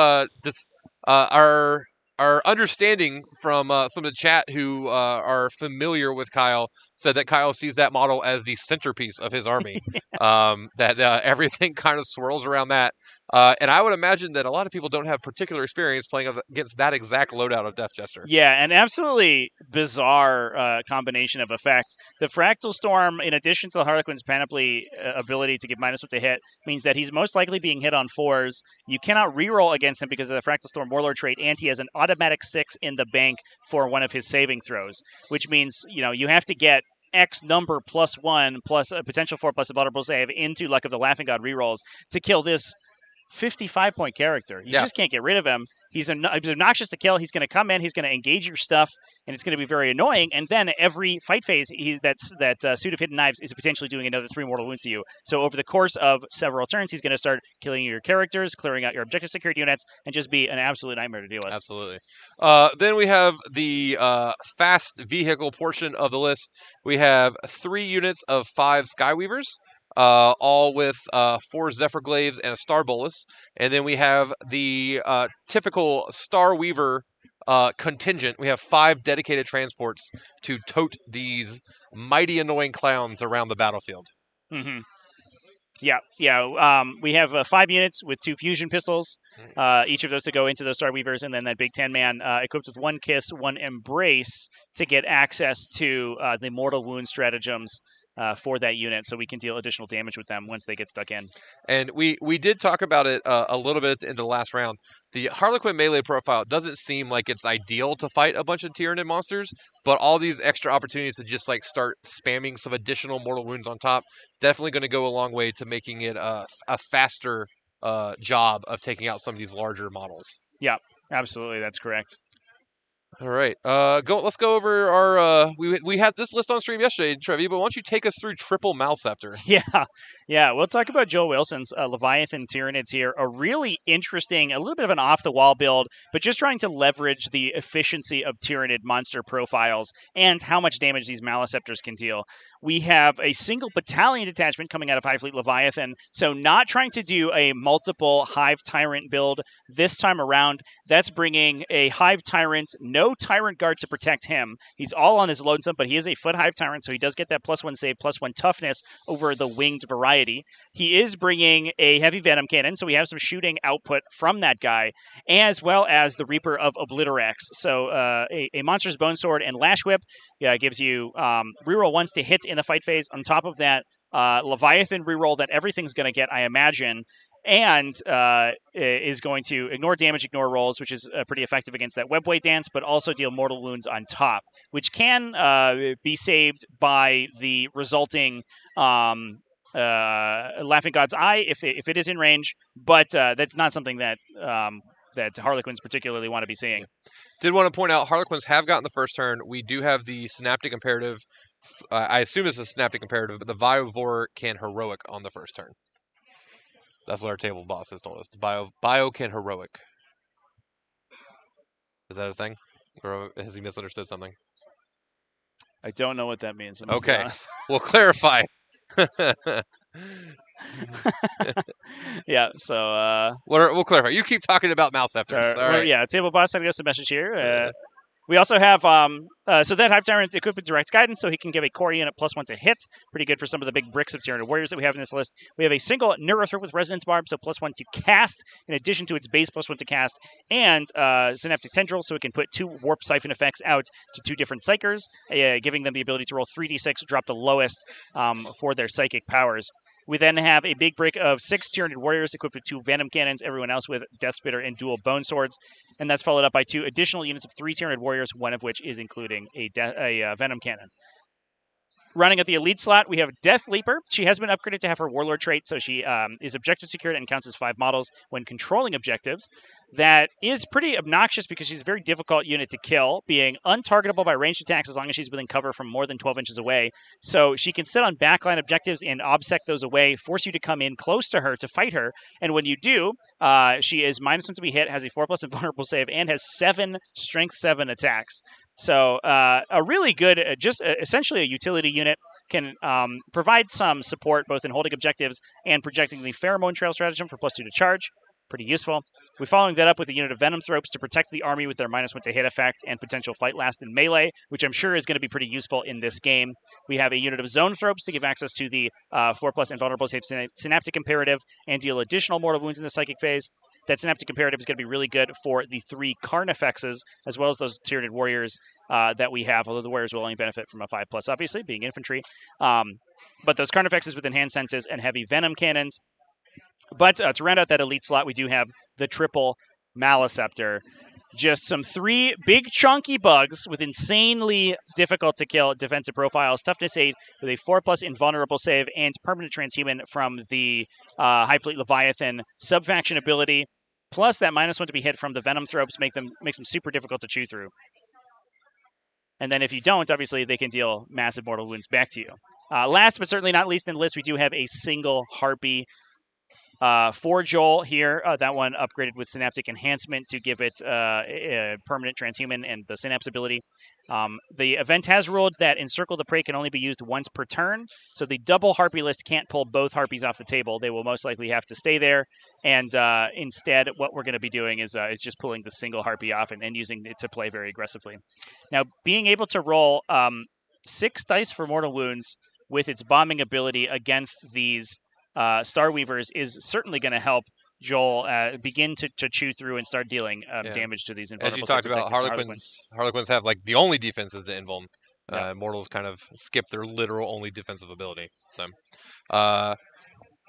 our understanding from some of the chat who are familiar with Kyle said that Kyle sees that model as the centerpiece of his army, that everything kind of swirls around that. And I would imagine that a lot of people don't have particular experience playing against that exact loadout of Death Jester. Yeah, an absolutely bizarre combination of effects. The Fractal Storm, in addition to the Harlequin's Panoply ability to give -1 to hit, means that he's most likely being hit on 4s. You cannot reroll against him because of the Fractal Storm Warlord trait, and he has an automatic 6 in the bank for one of his saving throws, which means you have to get X number +1 plus a potential 4 plus a vulnerable save into Luck of the Laughing God rerolls to kill this 55-point character. You Yeah. just can't get rid of him. He's obnoxious to kill. He's going to come in. He's going to engage your stuff, and it's going to be very annoying. And then every fight phase, that Suit of Hidden Knives is potentially doing another 3 mortal wounds to you. So over the course of several turns, he's going to start killing your characters, clearing out your objective secured units, and just be an absolute nightmare to deal with. Absolutely. Then we have the fast vehicle portion of the list. We have 3 units of 5 Skyweavers, all with 4 Zephyr Glaives and a Star Bolus. And then we have the typical Star Weaver contingent. We have 5 dedicated transports to tote these mighty annoying clowns around the battlefield. Mm-hmm. Yeah. We have 5 units with 2 fusion pistols, each of those to go into those Star Weavers, and then that big 10-man equipped with 1 Kiss, 1 Embrace to get access to the Mortal Wound stratagems for that unit, so we can deal additional damage with them once they get stuck in. And we did talk about it a little bit at the end of the last round. The Harlequin melee profile doesn't seem like it's ideal to fight a bunch of Tyranid monsters, but all these extra opportunities to just like start spamming some additional mortal wounds on top, definitely going to go a long way to making it a faster job of taking out some of these larger models. Yeah, absolutely, that's correct. All right, let's go over our. We had this list on stream yesterday, Trevi, but why don't you take us through Triple Malceptor? Yeah. We'll talk about Joe Wilson's Leviathan Tyranids here. A really interesting, a little bit of an off-the-wall build, but just trying to leverage the efficiency of Tyranid monster profiles and how much damage these Maleceptors can deal. We have a single battalion detachment coming out of Hive Fleet Leviathan, so not trying to do a multiple Hive Tyrant build this time around. That's bringing a Hive Tyrant, no Tyrant Guard to protect him. He's all on his lonesome, but he is a foot Hive Tyrant, so he does get that +1 save, +1 toughness over the winged variety. He is bringing a heavy Venom Cannon, so we have some shooting output from that guy, as well as the Reaper of Obliterax. So a Monster's Bone Sword and Lash Whip gives you reroll 1s to hit in the fight phase. On top of that, Leviathan reroll that everything's going to get, I imagine, and is going to ignore damage, ignore rolls, which is pretty effective against that Webway Dance, but also deal mortal wounds on top, which can be saved by the resulting Laughing God's Eye if it is in range, but that's not something that that Harlequins particularly want to be seeing. Did want to point out, Harlequins have gotten the first turn. We do have the Synaptic Imperative. I assume it's a Synaptic Imperative, but the Biovore can Heroic on the first turn. That's what our table boss has told us. Bio can Heroic. Is that a thing? Or has he misunderstood something? I don't know what that means. Okay, we'll clarify. Yeah, so we'll clarify. You keep talking about Malceptors. All right. Yeah, table boss sending us a message here. We also have so that Hive Tyrant equipped with Direct Guidance, so he can give a core unit +1 to hit. Pretty good for some of the big bricks of Tyranid warriors that we have in this list. We have a single Neurothrope with Resonance Barb, so +1 to cast, in addition to its base +1 to cast, and Synaptic Tendril, so it can put 2 Warp Siphon effects out to 2 different Psychers, giving them the ability to roll 3d6, drop the lowest for their psychic powers. We then have a big brick of 6 Tyranid warriors equipped with 2 Venom Cannons, everyone else with Death Spitter and dual Bone Swords. And that's followed up by 2 additional units of 3 Tyranid warriors, one of which is including a Venom Cannon. Running at the elite slot, we have Death Leaper. She has been upgraded to have her Warlord trait, so she is objective secured and counts as 5 models when controlling objectives. That is pretty obnoxious because she's a very difficult unit to kill, being untargetable by ranged attacks as long as she's within cover from more than 12 inches away. So she can sit on backline objectives and obsec those away, force you to come in close to her to fight her. And when you do, she is -1 to be hit, has a 4+ invulnerable save, and has 7 Strength 7 attacks. So a really good, essentially a utility unit, can provide some support both in holding objectives and projecting the Pheromone Trail stratagem for +2 to charge. Pretty useful. We're following that up with a unit of Venom Thropes to protect the army with their -1 to hit effect and potential fight last in melee, which I'm sure is going to be pretty useful in this game. We have a unit of Zone Thropes to give access to the 4+ invulnerable save Synaptic Imperative and deal additional mortal wounds in the psychic phase. That Synaptic Imperative is going to be really good for the 3 Carnifexes, as well as those Tyranid warriors that we have, although the warriors will only benefit from a 5+, obviously, being infantry. But those Carnifexes with enhanced senses and heavy Venom Cannons. But to round out that elite slot, we do have the triple Maleceptor. just some 3 big chunky bugs with insanely difficult to kill defensive profiles, toughness 8 with a 4+ invulnerable save, and permanent transhuman from the High Fleet Leviathan subfaction ability. Plus that -1 to be hit from the Venom Thropes makes them super difficult to chew through. And then if you don't, obviously they can deal massive mortal wounds back to you. Last but certainly not least in the list, we do have a single Harpy for Joel here. That one upgraded with Synaptic Enhancement to give it a permanent transhuman and the Synapse ability. The event has ruled that Encircle the Prey can only be used once per turn, so the double Harpy list can't pull both Harpies off the table. They will most likely have to stay there, and instead what we're going to be doing is just pulling the single Harpy off and using it to play very aggressively. Now, being able to roll 6 dice for mortal wounds with its bombing ability against these Star Weavers is certainly going to help Joel begin to chew through and start dealing damage to these invulnerable. As you talked about, Harlequins have like the only defense is the invuln. Mortals kind of skip their literal only defensive ability. So I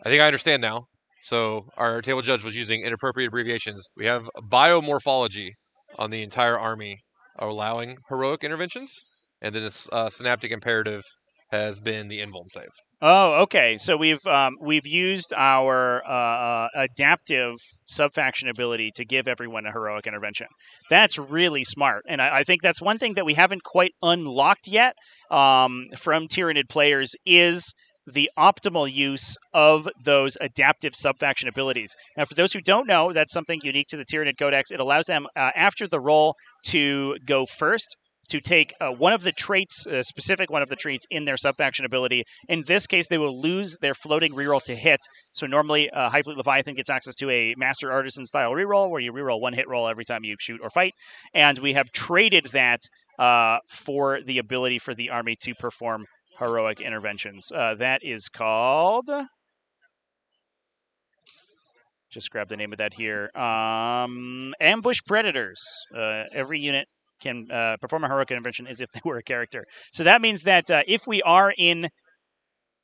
think I understand now. So our table judge was using inappropriate abbreviations. We have biomorphology on the entire army allowing heroic interventions, and then this synaptic imperative has been the invuln save. Oh, okay. So we've used our adaptive subfaction ability to give everyone a heroic intervention. That's really smart, and I think that's one thing that we haven't quite unlocked yet from Tyranid players is the optimal use of those adaptive subfaction abilities. Now, for those who don't know, that's something unique to the Tyranid Codex. It allows them, after the roll, to go first, to take one of the traits, specific one of the traits in their subfaction ability. In this case, they will lose their floating reroll to hit. So normally, High Fleet Leviathan gets access to a Master Artisan style reroll, where you reroll 1 hit roll every time you shoot or fight. And we have traded that for the ability for the army to perform heroic interventions. That is called... Just grab the name of that here. Ambush Predators. Every unit can perform a heroic intervention as if they were a character. So that means that if we are in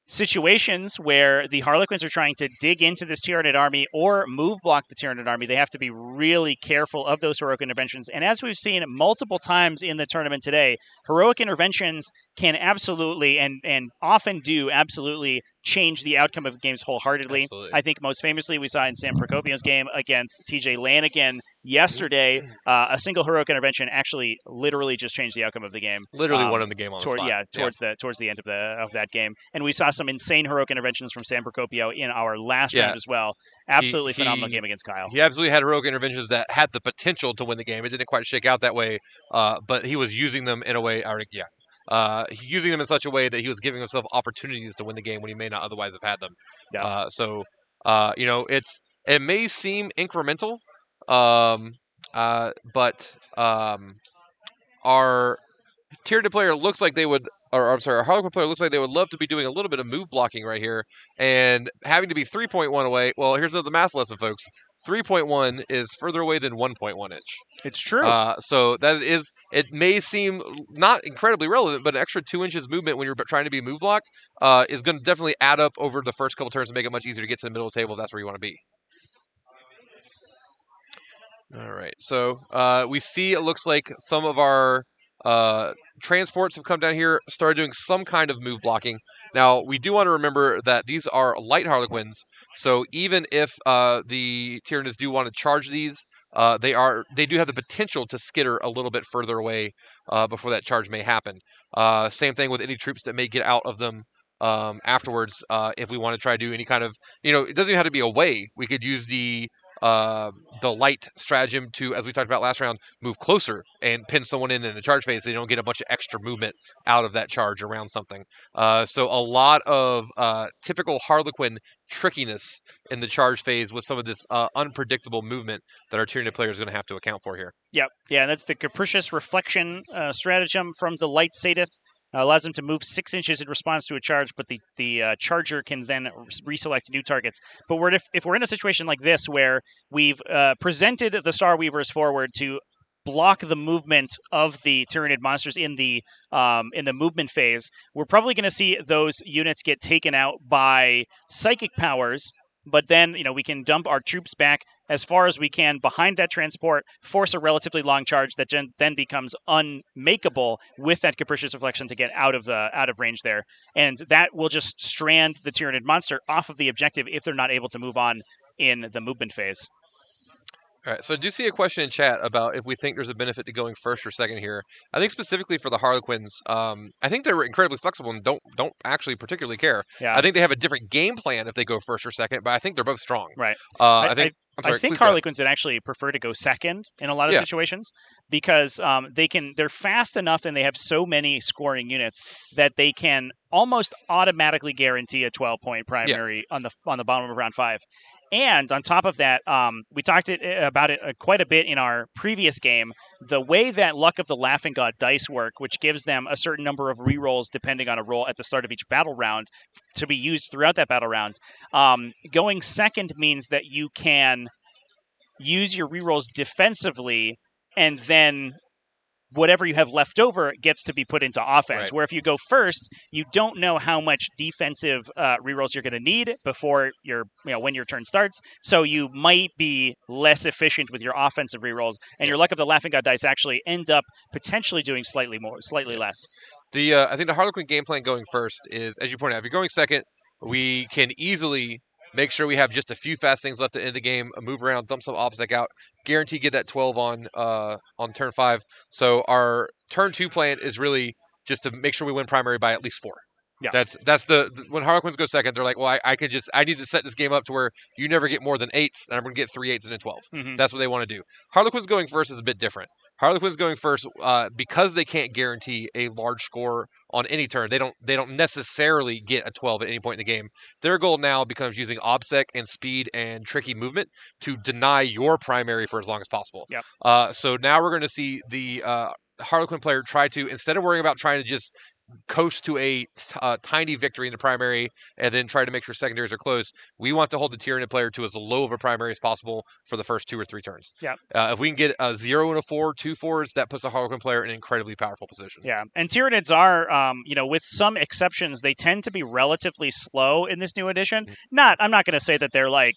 situations where the Harlequins are trying to dig into this Tyranid army or move block the Tyranid army, they have to be really careful of those heroic interventions. And as we've seen multiple times in the tournament today, heroic interventions can absolutely and often do absolutely change the outcome of games wholeheartedly. Absolutely. I think most famously we saw in Sam Procopio's game against TJ Lanigan yesterday, a single heroic intervention actually literally just changed the outcome of the game. Literally won the game on the spot. Yeah, towards the end of that game. And we saw some insane heroic interventions from Sam Procopio in our last round as well. Absolutely phenomenal game against Kyle. He absolutely had heroic interventions that had the potential to win the game. It didn't quite shake out that way, but he was using them in a way. Using them in such a way that he was giving himself opportunities to win the game when he may not otherwise have had them. Yeah. It may seem incremental, but our Tyranid player looks like they would. Our Harlequin player looks like they would love to be doing a little bit of move blocking right here, and having to be 3.1 away. Well, here's the math lesson, folks. 3.1 is further away than 1.1 inch. It's true. So that is, it may seem not incredibly relevant, but an extra 2 inches movement when you're trying to be move blocked is going to definitely add up over the first couple turns and make it much easier to get to the middle of the table if that's where you want to be. All right, so we see it looks like some of our transports have come down here, started doing some kind of move blocking. Now, we do want to remember that these are light Harlequins, so even if the Tyranids do want to charge these, they do have the potential to skitter a little bit further away before that charge may happen. Same thing with any troops that may get out of them afterwards. If we want to try to do any kind of, it doesn't even have to be away. We could use the light stratagem to, as we talked about last round, move closer and pin someone in the charge phase so they don't get a bunch of extra movement out of that charge around something. So a lot of typical Harlequin trickiness in the charge phase with some of this unpredictable movement that our Tyranid player is going to have to account for here. Yep. Yeah, that's the Capricious Reflection stratagem from the Light Sadith. Allows them to move 6 inches in response to a charge, but the charger can then reselect new targets. But if we're in a situation like this where we've presented the Star Weavers forward to block the movement of the Tyranid monsters in the movement phase, we're probably going to see those units get taken out by psychic powers. But then, we can dump our troops back, as far as we can behind that transport, force a relatively long charge that then becomes unmakeable with that Capricious Reflection to get out of range there. And that will just strand the Tyranid monster off of the objective if they're not able to move on in the movement phase. All right, so I do see a question in chat about if we think there's a benefit to going first or second here. I think specifically for the Harlequins, I think they're incredibly flexible and don't actually particularly care. Yeah. I think they have a different game plan if they go first or second, but I think they're both strong. Right. I think please Harlequins would actually prefer to go second in a lot of situations because they're fast enough and they have so many scoring units that they can almost automatically guarantee a 12-point primary on the bottom of round 5. And on top of that, we talked about it quite a bit in our previous game. The way that Luck of the Laughing God dice work, which gives them a certain number of rerolls depending on a roll at the start of each battle round to be used throughout that battle round, going second means that you can use your rerolls defensively, and then whatever you have left over gets to be put into offense. Right. Where if you go first, you don't know how much defensive rerolls you're going to need before when your turn starts. So you might be less efficient with your offensive rerolls, and your Luck of the Laughing God dice actually end up potentially doing slightly less. I think the Harlequin game plan going first is, as you pointed out, if you're going second, we can easily make sure we have just a few fast things left to end the game, move around, dump some OBSEC out, guarantee get that 12 on turn 5. So our turn 2 plan is really just to make sure we win primary by at least 4. Yeah. That's when Harlequins go second, they're like, well, I need to set this game up to where you never get more than 8s, and I'm going to get 3 8s and a 12. Mm-hmm. That's what they want to do. Harlequins going first is a bit different. Harlequins going first, because they can't guarantee a large score on any turn. They don't necessarily get a 12 at any point in the game. Their goal now becomes using OBSEC and speed and tricky movement to deny your primary for as long as possible. Yep. So now we're going to see the Harlequin player try to, instead of worrying about trying to just coast to a tiny victory in the primary and then try to make sure secondaries are close, we want to hold the Tyranid player to as low of a primary as possible for the first 2 or 3 turns. Yeah. If we can get a 0 and a 4, 2 4s, that puts the Harlequin player in an incredibly powerful position. Yeah, and Tyranids are, with some exceptions, they tend to be relatively slow in this new edition. Mm-hmm. I'm not going to say that they're like,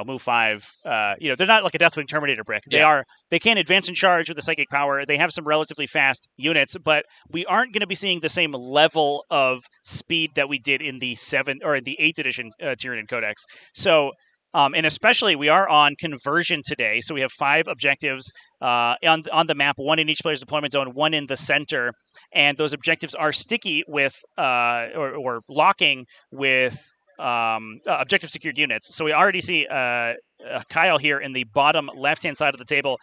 move 5. They're not like a Deathwing Terminator brick. They can advance and charge with the psychic power. They have some relatively fast units, but we aren't going to be seeing the same level of speed that we did in the 8th edition Tyranid Codex. So, and especially we are on conversion today. So we have 5 objectives on the map, 1 in each player's deployment zone, 1 in the center, and those objectives are sticky with or locking with objective secured units. So we already see Kyle here in the bottom left-hand side of the table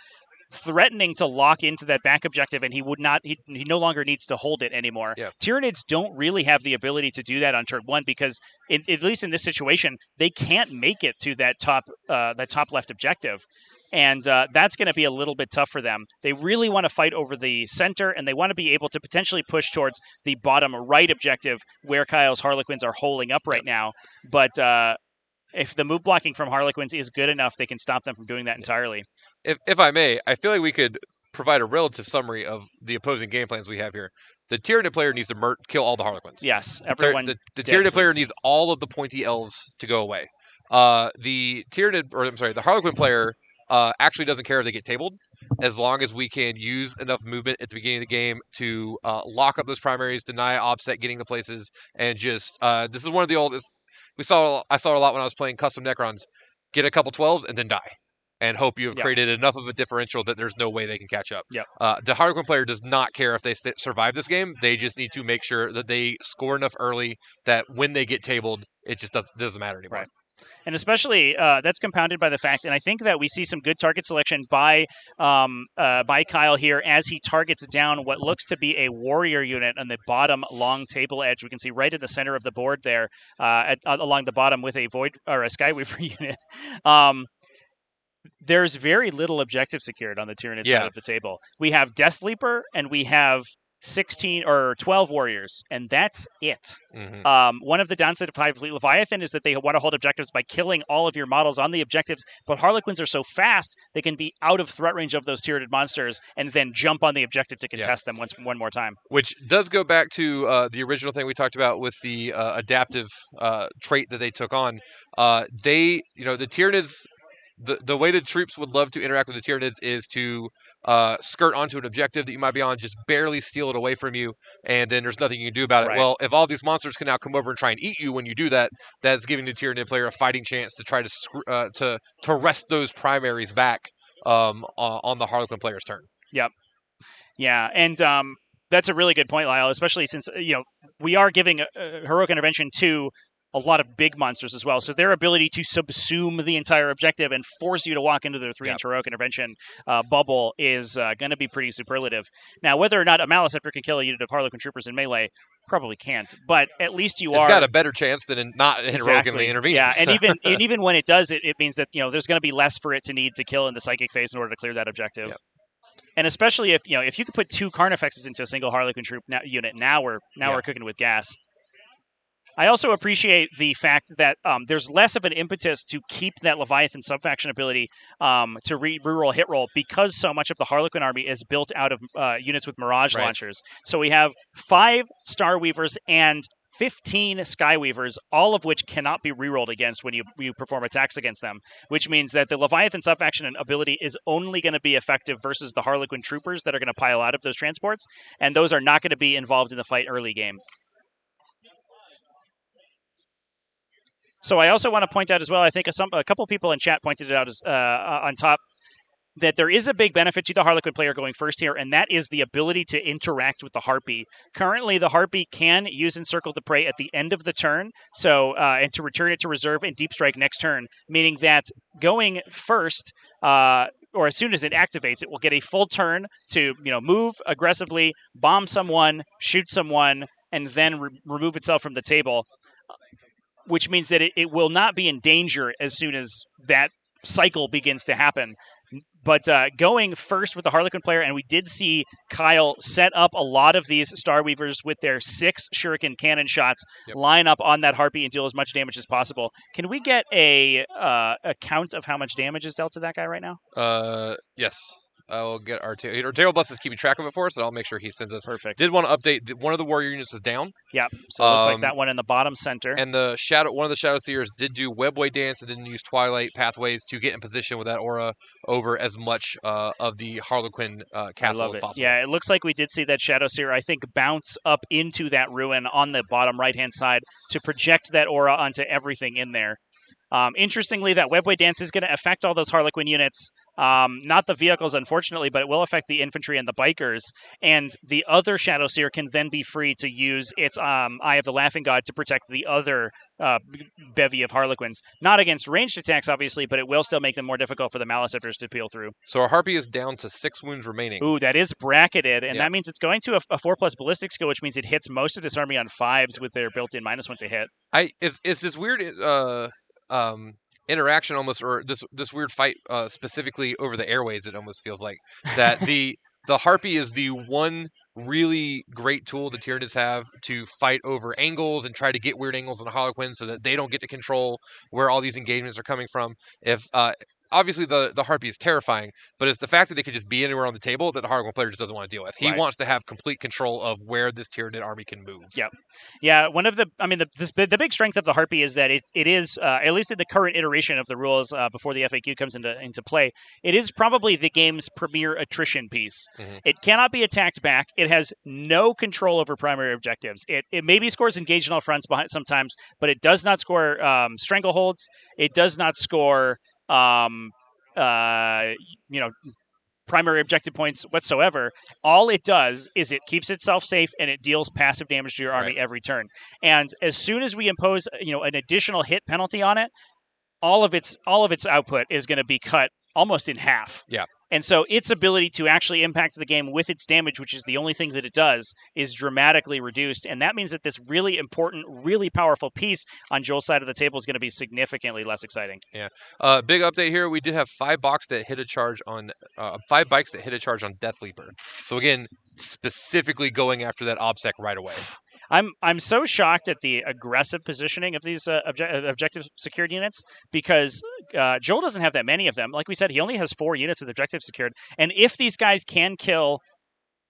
threatening to lock into that back objective, and he no longer needs to hold it anymore. Yeah. Tyranids don't really have the ability to do that on turn 1 because, at least in this situation, they can't make it to that top left objective. And that's going to be a little bit tough for them. They really want to fight over the center, and they want to be able to potentially push towards the bottom right objective where Kyle's Harlequins are holding up right now. But if the move blocking from Harlequins is good enough, they can stop them from doing that entirely. If I may, I feel like we could provide a relative summary of the opposing game plans we have here. The Tyranid player needs to kill all the Harlequins. Yes, everyone. The Tyranid player needs all of the pointy elves to go away. The Harlequin player actually doesn't care if they get tabled, as long as we can use enough movement at the beginning of the game to lock up those primaries, deny OBSEC getting the places, and just this is one of the oldest. I saw it a lot when I was playing custom Necrons. Get a couple 12s and then die, and hope you have created enough of a differential that there's no way they can catch up. Yep. The Harlequin player does not care if they survive this game. They just need to make sure that they score enough early that when they get tabled, it just doesn't matter anymore. Right. And especially that's compounded by the fact, and I think that we see some good target selection by Kyle here as he targets down what looks to be a warrior unit on the bottom long table edge. We can see right in the center of the board there, along the bottom with a void or a Skyweaver unit. There's very little objective secured on the Tyranid side of the table. We have Death Leaper and we have 16 or 12 warriors, and that's it. Mm-hmm. One of the downside of Hive Fleet Leviathan is that they want to hold objectives by killing all of your models on the objectives, but Harlequins are so fast they can be out of threat range of those Tyranid monsters and then jump on the objective to contest them one more time. Which does go back to the original thing we talked about with the adaptive trait that they took on. The Tyranids, the way the troops would love to interact with the Tyranids is to skirt onto an objective that you might be on, just barely steal it away from you, and then there's nothing you can do about it. Right. Well, if all these monsters can now come over and try and eat you when you do that, that's giving the Tyranid player a fighting chance to try to wrest those primaries back on the Harlequin player's turn. Yeah, and that's a really good point, Lyle, especially since we are giving heroic intervention to a lot of big monsters as well. So their ability to subsume the entire objective and force you to walk into their 3-inch heroic intervention bubble is going to be pretty superlative. Now, whether or not a Maliceptor can kill a unit of Harlequin troopers in melee, probably can't. But at least It's got a better chance than not heroically intervening. Yeah, and even when it does, it means that there's going to be less for it to need to kill in the psychic phase in order to clear that objective. Yep. And especially if you could put 2 Carnifexes into a single Harlequin troop unit, now we're cooking with gas. I also appreciate the fact that there's less of an impetus to keep that Leviathan subfaction ability to reroll hit roll, because so much of the Harlequin army is built out of units with Mirage launchers. So we have 5 Starweavers and 15 Skyweavers, all of which cannot be rerolled against when you perform attacks against them, which means that the Leviathan subfaction ability is only going to be effective versus the Harlequin troopers that are going to pile out of those transports, and those are not going to be involved in the fight early game. So I also want to point out as well, I think a couple people in chat pointed it out as on top, that there is a big benefit to the Harlequin player going first here, and that is the ability to interact with the Harpy. Currently, the Harpy can use Encircle the Prey at the end of the turn, so and to return it to reserve and Deep Strike next turn, meaning that going first, or as soon as it activates, it will get a full turn to move aggressively, bomb someone, shoot someone, and then remove itself from the table, which means that it will not be in danger as soon as that cycle begins to happen. But going first with the Harlequin player, and we did see Kyle set up a lot of these Starweavers with their 6 Shuriken cannon shots, line up on that Harpy and deal as much damage as possible. Can we get a count of how much damage is dealt to that guy right now? Yes. I'll get Artero Bus is keeping track of it for us, and I'll make sure he sends us. Perfect. Did want to update one of the warrior units is down. Yep. So it looks like that one in the bottom center. And one of the Shadow Seers did do Webway Dance and didn't use Twilight Pathways to get in position with that aura over as much of the Harlequin castle as possible. Yeah, it looks like we did see that Shadow Seer, I think, bounce up into that ruin on the bottom right-hand side to project that aura onto everything in there. Interestingly, that Webway Dance is going to affect all those Harlequin units. Not the vehicles, unfortunately, but it will affect the infantry and the bikers. And the other Shadow Seer can then be free to use its Eye of the Laughing God to protect the other bevy of Harlequins. Not against ranged attacks, obviously, but it will still make them more difficult for the Maliceptors to peel through. So our Harpy is down to 6 wounds remaining. Ooh, that is bracketed, and that means it's going to a 4+ ballistic skill, which means it hits most of this army on 5s with their built-in -1 to hit. Is this weird interaction almost, or this weird fight specifically over the airways, it almost feels like that the Harpy is the one really great tool the Tyranids have to fight over angles and try to get weird angles on the Harlequin so that they don't get to control where all these engagements are coming from. If obviously the Harpy is terrifying, but it's the fact that it could just be anywhere on the table that the Harlequin player just doesn't want to deal with. He wants to have complete control of where this Tyranid army can move. Yeah. One of the big strength of the Harpy is that it is at least in the current iteration of the rules before the FAQ comes into play, it is probably the game's premier attrition piece. Mm-hmm. It cannot be attacked back. It has no control over primary objectives. It maybe scores engaged on all fronts behind sometimes, but it does not score strangleholds. It does not score primary objective points whatsoever. All it does is it keeps itself safe and it deals passive damage to your army every turn. And as soon as we impose, an additional hit penalty on it, all of its output is going to be cut almost in half. Yeah. And so its ability to actually impact the game with its damage, which is the only thing that it does, is dramatically reduced. And that means that this really important, really powerful piece on Joel's side of the table is going to be significantly less exciting. Yeah. Big update here. We did have 5 bikes that hit a charge on Death Leaper. So again, specifically going after that OBSEC right away. I'm so shocked at the aggressive positioning of these objective secured units because Joel doesn't have that many of them. Like we said, he only has 4 units with objective secured. And if these guys can kill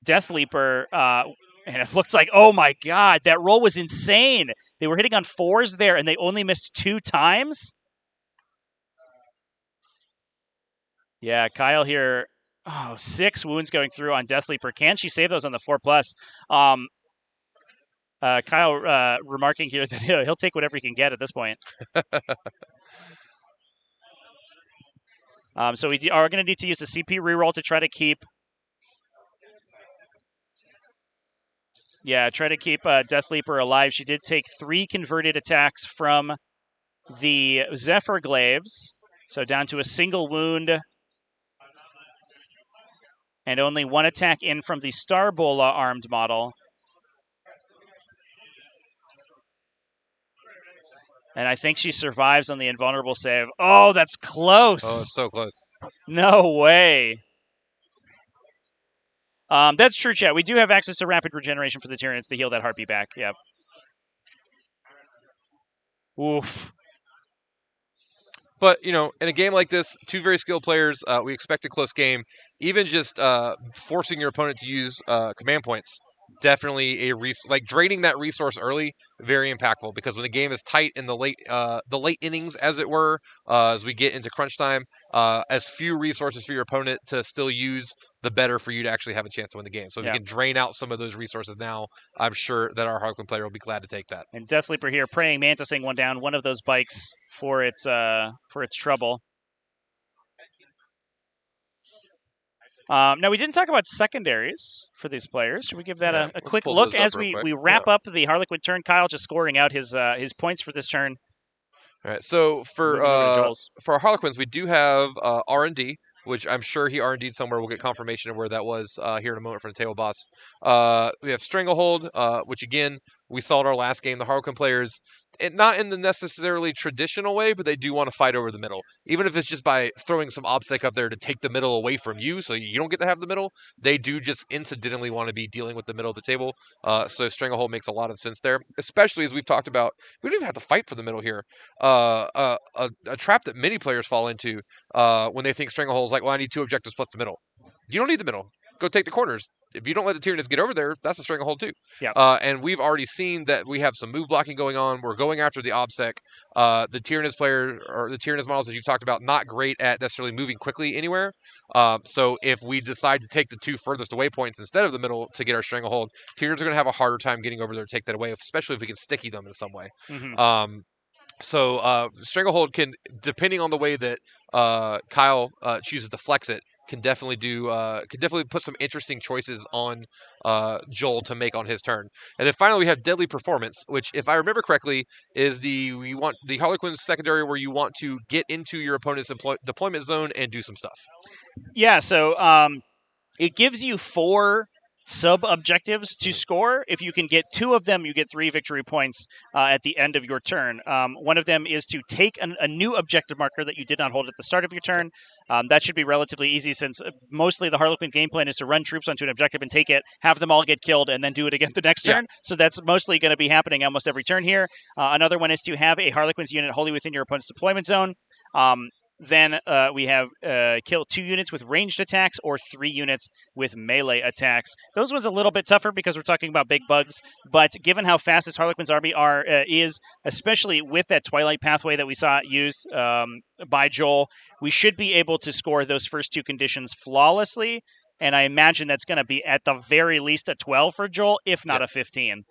Death Leaper, and it looks like, oh my god, that roll was insane. They were hitting on 4s there, and they only missed 2 times. Yeah, Kyle here. Oh, 6 wounds going through on Death Leaper. Can she save those on the 4+? Kyle remarking here that he'll take whatever he can get at this point. So we are going to need to use the CP reroll to try to keep. Yeah, try to keep Death Leaper alive. She did take 3 converted attacks from the Zephyr Glaives, so down to a single wound. And only 1 attack in from the Starbola armed model. And I think she survives on the invulnerable save. Oh, that's close. Oh, it's so close. No way. That's true, chat. We do have access to rapid regeneration for the Tyranids to heal that heartbeat back. Yep. Oof. But, you know, in a game like this, 2 very skilled players, we expect a close game. Even just forcing your opponent to use command points, definitely like draining that resource early, very impactful. Because when the game is tight in the late innings, as it were, as we get into crunch time, as few resources for your opponent to still use, the better for you to actually have a chance to win the game. So if you can drain out some of those resources now, I'm sure that our Harlequin player will be glad to take that. And Death Leaper here, praying Mantising one down, one of those bikes for its trouble. Now, we didn't talk about secondaries for these players. Should we give that a quick look as we wrap up the Harlequin turn? Kyle just scoring out his points for this turn. All right, so for our Harlequins, we do have R&D, which I'm sure he R&D'd somewhere. We'll get confirmation of where that was here in a moment from the table boss. We have Stranglehold, which again, we saw in our last game. The Harlequin players, not in the necessarily traditional way, but they do want to fight over the middle. Even if it's just by throwing some obstacle up there to take the middle away from you so you don't get to have the middle, they do just incidentally want to be dealing with the middle of the table. So Stranglehold makes a lot of sense there, especially as we've talked about. We don't even have to fight for the middle here. A trap that many players fall into when they think Stranglehold is like, well, I need 2 objectives plus the middle. You don't need the middle. Go take the corners. If you don't let the Tyranids get over there, that's a Stranglehold too. Yeah. And we've already seen that we have some move blocking going on. We're going after the OBSEC. The Tyranids player, or the Tyranids models that you've talked about, not great at necessarily moving quickly anywhere. So if we decide to take the 2 furthest away points instead of the middle to get our Stranglehold, Tyranids are going to have a harder time getting over there to take that away, especially if we can sticky them in some way. Mm-hmm. So Stranglehold can, depending on the way that Kyle chooses to flex it, can definitely put some interesting choices on Joel to make on his turn. And then finally we have Deadly Performance, which, if I remember correctly, is the Harlequin's secondary where you want to get into your opponent's deployment zone and do some stuff. Yeah, so it gives you 4 sub-objectives to score. If you can get 2 of them, you get 3 victory points at the end of your turn. One of them is to take a new objective marker that you did not hold at the start of your turn. That should be relatively easy, since mostly the Harlequin game plan is to run troops onto an objective and take it, have them all get killed, and then do it again the next turn. So that's mostly going to be happening almost every turn here. Another one is to have a Harlequin's unit wholly within your opponent's deployment zone. Then we have kill 2 units with ranged attacks or 3 units with melee attacks. Those ones a little bit tougher because we're talking about big bugs, but given how fast this Harlequin's army is, especially with that Twilight pathway that we saw used by Joel, we should be able to score those first 2 conditions flawlessly, and I imagine that's going to be at the very least a 12 for Joel, if not a 15.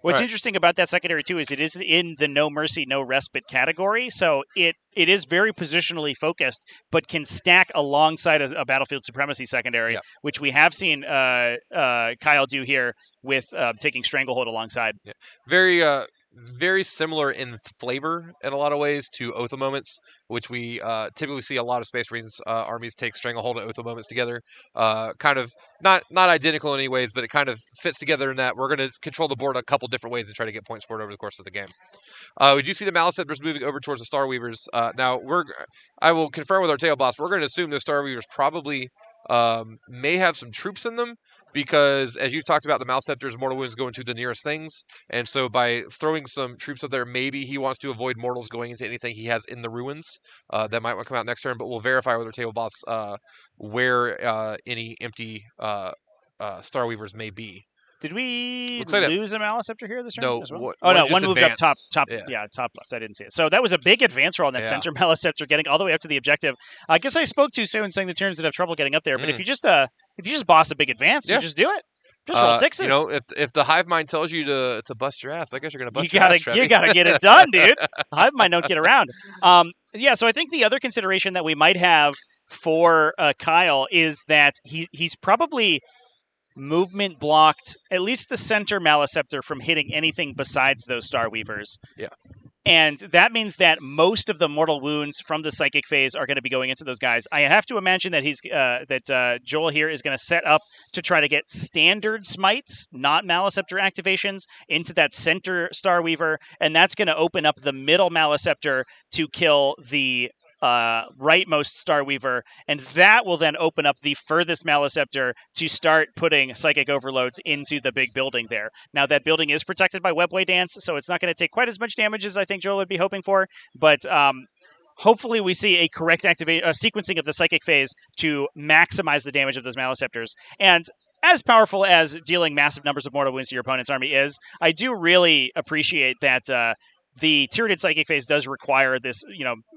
What's interesting about that secondary, too, is it is in the No Mercy, No Respite category, so it is very positionally focused, but can stack alongside a Battlefield Supremacy secondary, which we have seen Kyle do here with taking Stranglehold alongside. Yeah. Very similar in flavor in a lot of ways to Oath of Moments, which we typically see a lot of Space Marines armies take Stranglehold and Oath of Moments together. Kind of not identical in any ways, but it kind of fits together in that we're going to control the board a couple different ways and try to get points for it over the course of the game. We do see the Maliceptors moving over towards the Star Weavers. Now, I will confirm with our tail boss, we're going to assume the Star Weavers probably may have some troops in them, because as you've talked about, the Maliceptor's mortal wounds go into the nearest things, and so by throwing some troops up there, maybe he wants to avoid mortals going into anything he has in the ruins. That might want to come out next turn, but we'll verify with our table boss where any empty Star Weavers may be. Did we Looks like lose a Maliceptor here this turn? No, as well? one- Oh one no, just one moved up top, advanced. Yeah. top left. I didn't see it. So that was a big advance roll on that Yeah. center Maliceptor, getting all the way up to the objective. I guess I spoke too soon, saying the Tyranids would have trouble getting up there. But if you just boss a big advance, Yeah. you just do it. Just roll sixes. You know, if the hive mind tells you to bust your ass, I guess you're gonna bust you your gotta ass. Trevi. you gotta get it done, dude. Hive mind don't get around. Yeah. So I think the other consideration that we might have for Kyle is that he's probably movement blocked at least the center Maliceptor from hitting anything besides those Star Weavers. Yeah. And that means that most of the mortal wounds from the psychic phase are going to be going into those guys. I have to imagine that Joel here is going to set up to try to get standard smites, not Maliceptor activations, into that center Star Weaver, and that's going to open up the middle Maliceptor to kill the rightmost Star Weaver, and that will then open up the furthest Maliceptor to start putting psychic overloads into the big building there. Now that building is protected by Webway Dance, so it's not going to take quite as much damage as I think Joel would be hoping for, but hopefully we see a correct sequencing of the psychic phase to maximize the damage of those Maliceptors. And as powerful as dealing massive numbers of mortal wounds to your opponent's army is, I do really appreciate that the Tyranid psychic phase does require this,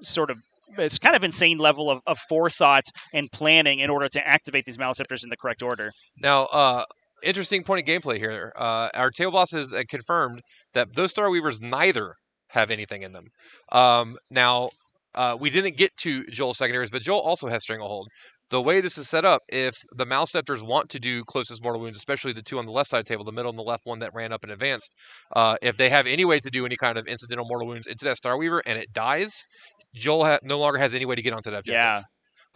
sort of it's kind of insane level of forethought and planning in order to activate these Maliceptors in the correct order. Now, interesting point of gameplay here. Our table boss has confirmed that those Star Weavers neither have anything in them. Now, we didn't get to Joel's secondaries, but Joel also has Stranglehold. The way this is set up, if the Maliceptors want to do closest mortal wounds, especially the two on the left side of the table, the middle and the left one that ran up and advanced, if they have any way to do any kind of incidental mortal wounds into that Star Weaver and it dies, Joel no longer has any way to get onto that objective.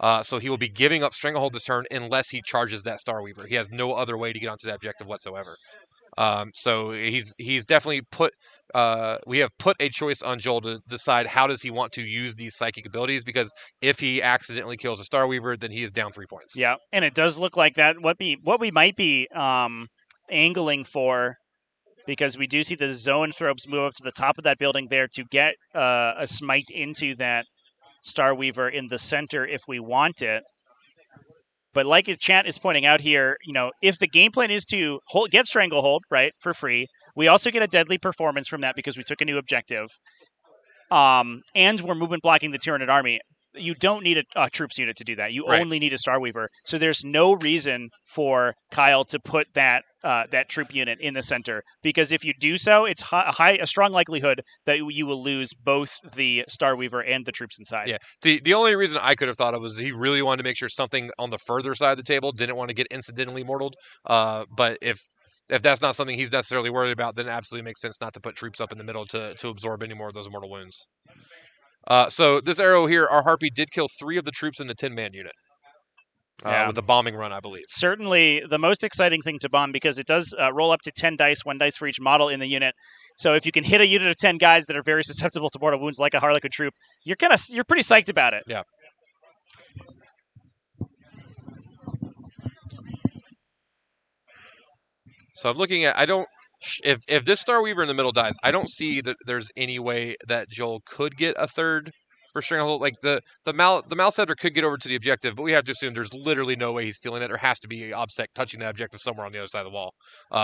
Yeah. So he will be giving up Stranglehold this turn unless he charges that Star Weaver. He has no other way to get onto that objective whatsoever. So he's definitely put we have put a choice on Joel to decide how does he want to use these psychic abilities, because if he accidentally kills a Star Weaver, then he is down 3 points. Yeah, and it does look like that what we might be angling for, because we do see the Zoanthropes move up to the top of that building there to get a smite into that Star Weaver in the center if we want it. But like chat is pointing out here, if the game plan is to get Stranglehold, right, for free, we also get a deadly performance from that because we took a new objective. And we're movement blocking the Tyranid army. You don't need a troops unit to do that. You only need a Star Weaver. So there's no reason for Kyle to put that troop unit in the center, because if you do so, it's a strong likelihood that you will lose both the Star Weaver and the troops inside. Yeah. The only reason I could have thought of was he really wanted to make sure something on the further side of the table didn't want to get incidentally mortaled. But if that's not something he's necessarily worried about, then it absolutely makes sense not to put troops up in the middle to absorb any more of those mortal wounds. So this arrow here, our Harpy did kill 3 of the troops in the 10-man unit. With a bombing run, I believe. Certainly the most exciting thing to bomb, because it does roll up to 10 dice, 1 dice for each model in the unit. So if you can hit a unit of 10 guys that are very susceptible to mortal wounds like a Harlequin troop, you're pretty psyched about it. Yeah. So I'm looking at, if this Star Weaver in the middle dies, I don't see that there's any way that Joel could get a third for Stranglehold. Like the Maliceptor could get over to the objective, but we have to assume there's literally no way he's stealing it. There has to be Obsec touching that objective somewhere on the other side of the wall.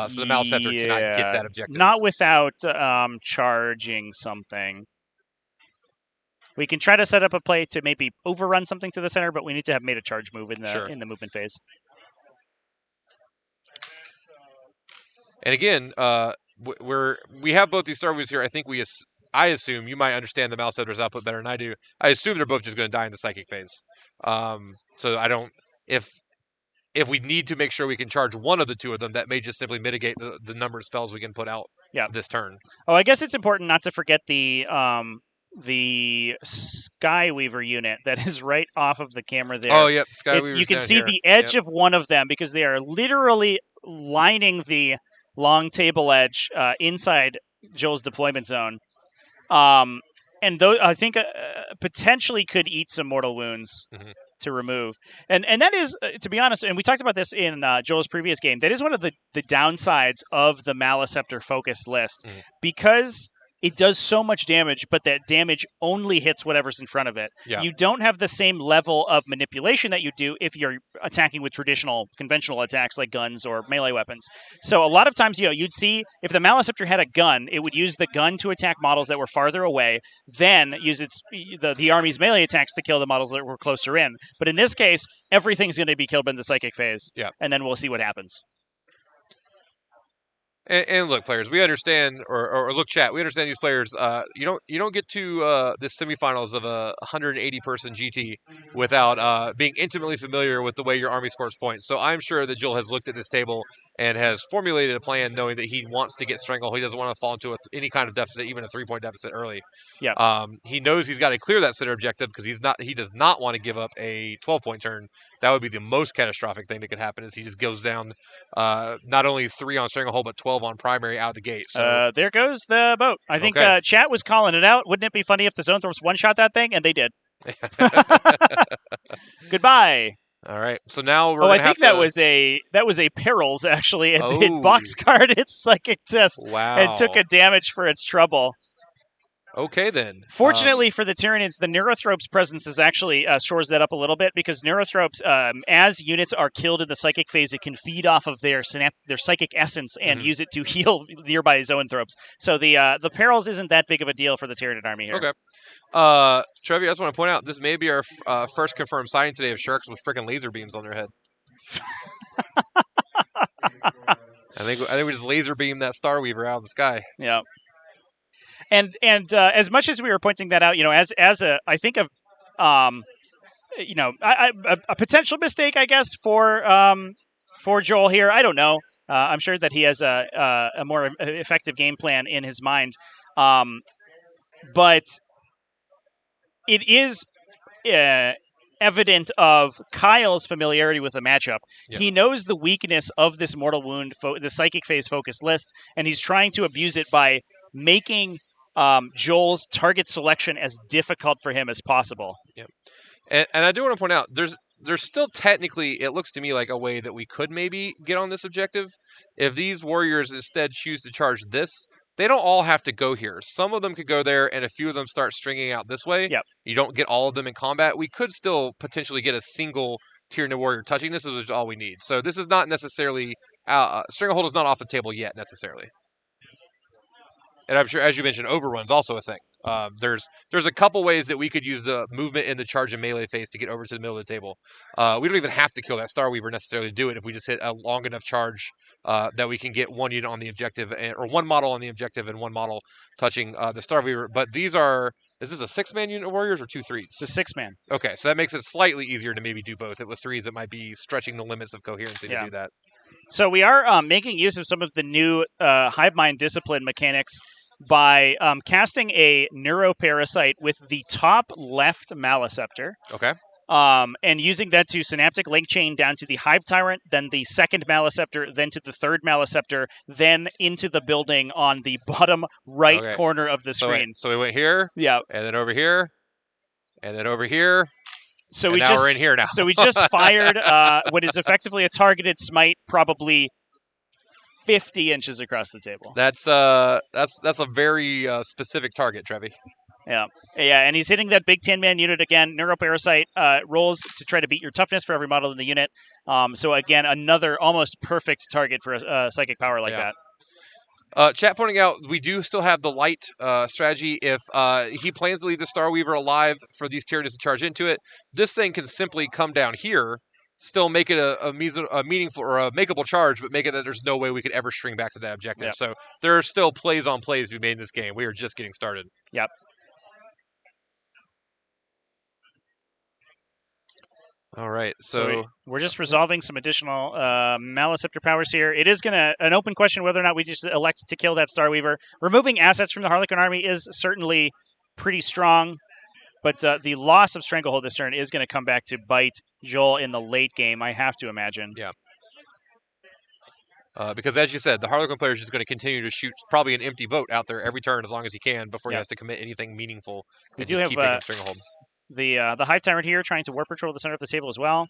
So the Maliceptor cannot get that objective. Not without charging something. We can try to set up a play to maybe overrun something to the center, but we need to have made a charge move in the movement phase. And again, we have both these Star Weavers here. I think I assume you might understand the Maliceptor's output better than I do. I assume they're both just going to die in the psychic phase. So I don't. If we need to make sure we can charge one of the two of them, that may just simply mitigate the number of spells we can put out this turn. Oh, I guess it's important not to forget the Skyweaver unit that is right off of the camera there. Oh, yeah, Skyweaver. You can see the edge of one of them because they are literally lining the long table edge inside Joel's deployment zone. And those, I think, potentially could eat some mortal wounds to remove. And that is, to be honest, and we talked about this in Joel's previous game, that is one of the downsides of the Maliceptor focused list. Because it does so much damage, but that damage only hits whatever's in front of it. Yeah. You don't have the same level of manipulation that you do if you're attacking with traditional, conventional attacks like guns or melee weapons. So a lot of times, you'd see if the Maleceptor had a gun, it would use the gun to attack models that were farther away, then use the army's melee attacks to kill the models that were closer in. But in this case, everything's going to be killed in the psychic phase, and then we'll see what happens. And look, players, we understand, or look, chat, we understand these players. You don't get to this semifinals of a 180-person GT without being intimately familiar with the way your army scores points. So I'm sure that Joel has looked at this table and has formulated a plan, knowing that he wants to get Stranglehold. He doesn't want to fall into any kind of deficit, even a 3-point deficit early. Yeah. He knows he's got to clear that center objective because he does not want to give up a 12-point turn. That would be the most catastrophic thing that could happen. Is he just goes down not only 3 on Stranglehold but 12 on primary out of the gate. So there goes the boat. I think chat was calling it out. Wouldn't it be funny if the Zone Thorps one-shot that thing? And they did. Goodbye. All right. So now we're I think that was a Perils, actually. It boxcard its psychic test and took a damage for its trouble. Okay, then. Fortunately for the Tyranids, the Neurothropes presence is actually shores that up a little bit because Neurothropes, as units are killed in the psychic phase, it can feed off of their psychic essence and use it to heal nearby Zoanthropes. So the Perils isn't that big of a deal for the Tyranid army here. Okay. Trevi, I just want to point out, this may be our first confirmed sighting today of sharks with freaking laser beams on their head. I think we just laser beam that Starweaver out of the sky. Yeah. And as much as we were pointing that out, as a potential mistake, I guess for Joel here. I don't know. I'm sure that he has a more effective game plan in his mind, but it is evident of Kyle's familiarity with the matchup. Yep. He knows the weakness of this Mortal Wound, the Psychic Phase focused list, and he's trying to abuse it by making Joel's target selection as difficult for him as possible. Yep. And I do want to point out, there's still technically, it looks to me like a way that we could maybe get on this objective. If these warriors instead choose to charge this, they don't all have to go here. Some of them could go there, and a few of them start stringing out this way. Yep. You don't get all of them in combat. We could still potentially get a single Tyranid warrior touching this, is all we need. So this is not necessarily, Stranglehold is not off the table yet, necessarily. And I'm sure, as you mentioned, Overrun's also a thing. There's a couple ways that we could use the movement in the charge and melee phase to get over to the middle of the table. We don't even have to kill that Starweaver necessarily to do it if we just hit a long enough charge that we can get one unit on the objective, or one model on the objective and one model touching the Starweaver. But is this a 6-man unit of warriors or 2 3s? It's a 6-man. Okay, so that makes it slightly easier to maybe do both. If it was 3s, it might be stretching the limits of coherency to do that. So we are making use of some of the new Hive Mind Discipline mechanics by casting a Neuroparasite with the top left Maleceptor. Okay. And using that to Synaptic Link Chain down to the Hive Tyrant, then the second Maleceptor, then to the third Maleceptor, then into the building on the bottom right corner of the screen. So we went here, yeah, and then over here, and then over here. So we're in here now. So we just fired what is effectively a targeted smite, probably 50 inches across the table. That's a very specific target, Trevi. Yeah, and he's hitting that big 10-man unit again. Neuroparasite rolls to try to beat your toughness for every model in the unit. So again, another almost perfect target for a psychic power like that. Chat pointing out, we do still have the light strategy. If he plans to leave the Starweaver alive for these Tyranids to charge into it, this thing can simply come down here, still make it a meaningful or a makeable charge, but make it that there's no way we could ever string back to that objective. Yep. So there are still plays on plays to be made in this game. We are just getting started. Yep. All right, so we're just resolving some additional Maleceptor powers here. It is an open question whether or not we just elect to kill that Starweaver. Removing assets from the Harlequin army is certainly pretty strong, but the loss of Stranglehold this turn is going to come back to bite Joel in the late game, I have to imagine. Yeah. Because as you said, the Harlequin player is just going to continue to shoot probably an empty boat out there every turn as long as he can before he has to commit anything meaningful. We do have Stranglehold. The Hive Tyrant here trying to warp patrol the center of the table as well.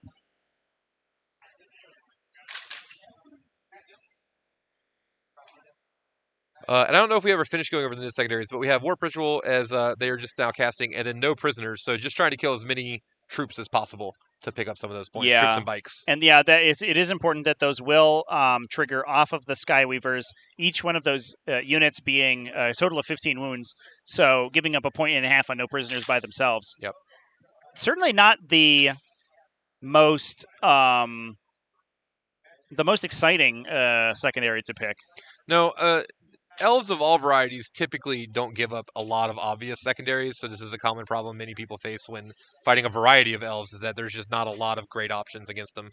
And I don't know if we ever finished going over the new secondaries, but we have Warp Ritual as they are just now casting, and then no prisoners. So just trying to kill as many troops as possible to pick up some of those points. Yeah. Troops and bikes. And yeah, it is important that those will trigger off of the Skyweavers, each one of those units being a total of 15 wounds, so giving up a 1.5 on no prisoners by themselves. Yep. Certainly not the most exciting secondary to pick. No, elves of all varieties typically don't give up a lot of obvious secondaries, so this is a common problem many people face when fighting a variety of elves, is that there's just not a lot of great options against them.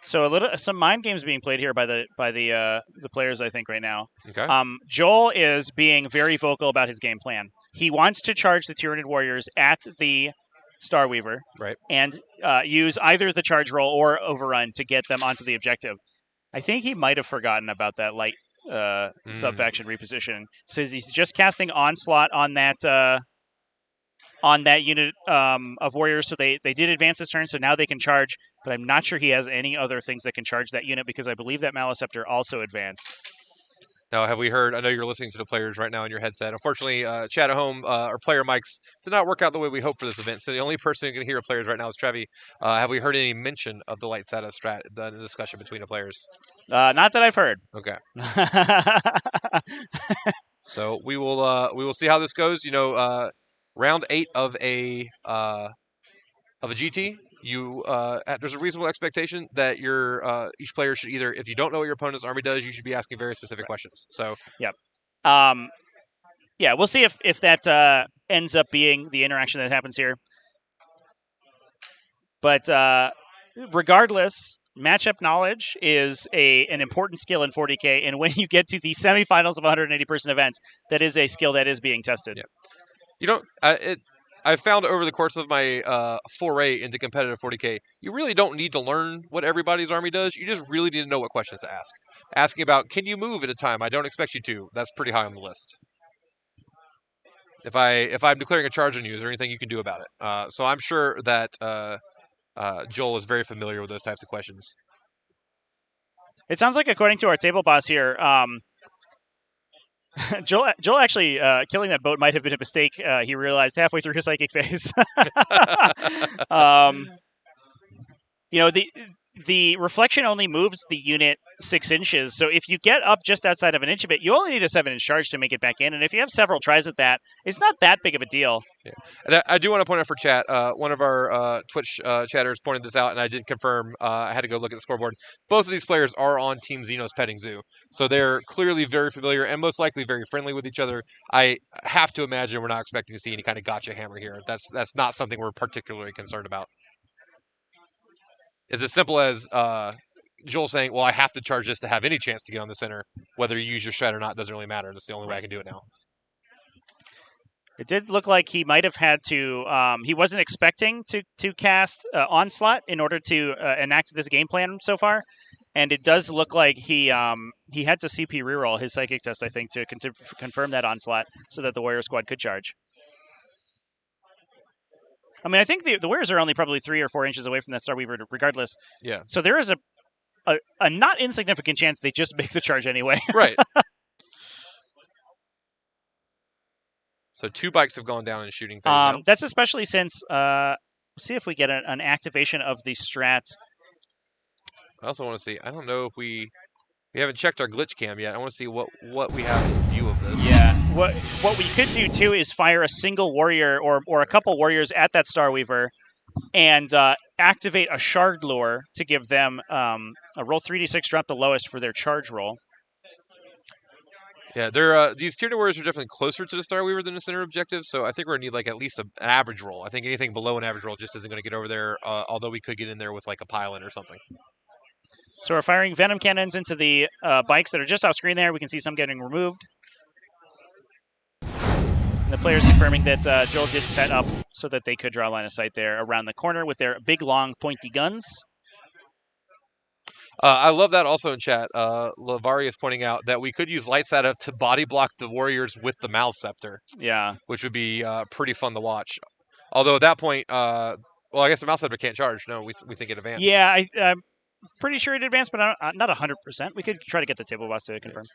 So some mind games being played here by the players, I think, right now. Okay. Joel is being very vocal about his game plan. He wants to charge the Tyranid warriors at the Starweaver, Right. and use either the charge roll or overrun to get them onto the objective. I think he might have forgotten about that light sub-faction reposition. Says he's just casting Onslaught on that unit of warriors, so they did advance this turn, so now they can charge, but I'm not sure he has any other things that can charge that unit, because I believe that Maleceptor also advanced. Now, have we heard, I know you're listening to the players right now in your headset. Unfortunately, chat at home, our player mics did not work out the way we hoped for this event, so the only person who can hear players right now is Trevi. Have we heard any mention of the Light Sada strat in the discussion between the players? Not that I've heard. Okay. So we will see how this goes. You know, round 8 of a GT, there's a reasonable expectation that your each player should either, if you don't know what your opponent's army does, you should be asking very specific questions. So yeah, we'll see if that ends up being the interaction that happens here. But regardless, matchup knowledge is an important skill in 40K, and when you get to the semifinals of a 180-person event, that is a skill that is being tested. Yeah. You don't. I've found over the course of my foray into competitive 40K, you really don't need to learn what everybody's army does. You just really need to know what questions to ask. Asking about, can you move at a time? I don't expect you to. That's pretty high on the list. If I'm declaring a charge on you, is there anything you can do about it? So I'm sure that Joel is very familiar with those types of questions. It sounds like, according to our table boss here, Joel actually killing that boat might have been a mistake. He realized halfway through his psychic phase. You know, the reflection only moves the unit 6 inches. So if you get up just outside of an inch of it, you only need a 7-inch charge to make it back in. And if you have several tries at that, it's not that big of a deal. Yeah. And I do want to point out for chat, one of our Twitch chatters pointed this out, and I did confirm. I had to go look at the scoreboard. Both of these players are on Team Xenos Petting Zoo, so they're clearly very familiar and most likely very friendly with each other. I have to imagine we're not expecting to see any kind of gotcha hammer here. That's not something we're particularly concerned about. It's as simple as Joel saying, well, I have to charge this to have any chance to get on the center. Whether you use your shred or not doesn't really matter. That's the only way I can do it now. It did look like he might have had to. He wasn't expecting to cast Onslaught in order to enact this game plan so far, and it does look like he had to CP reroll his psychic test, I think, to confirm that Onslaught so that the Warrior Squad could charge. I mean, I think the Warriors are only probably 3 or 4 inches away from that Starweaver, regardless. Yeah. So there is a not insignificant chance they just make the charge anyway. Right. So 2 bikes have gone down in shooting phase now. That's especially since. See if we get an activation of the strat. I also want to see. I don't know if we haven't checked our glitch cam yet. I want to see what we have in view of this. Yeah. What we could do too is fire a single warrior or a couple warriors at that Starweaver, and activate a Shard Lure to give them a roll 3d6, drop the lowest for their charge roll. Yeah, they're these tier 2 warriors are definitely closer to the Starweaver than the center objective, so I think we're gonna need like at least an average roll. I think anything below an average roll just isn't gonna get over there. Although we could get in there with like a pylon or something. So we're firing venom cannons into the bikes that are just off screen there. We can see some getting removed. And the players confirming that Joel did set up so that they could draw line of sight there around the corner with their big, long, pointy guns. I love that also in chat. Lavari is pointing out that we could use Light Sada to body block the warriors with the Maleceptor. Yeah. Which would be pretty fun to watch. Although at that point, well, I guess the Maleceptor can't charge. No, we think it advanced. Yeah, I'm pretty sure it advanced, but not 100%. We could try to get the table boss to confirm.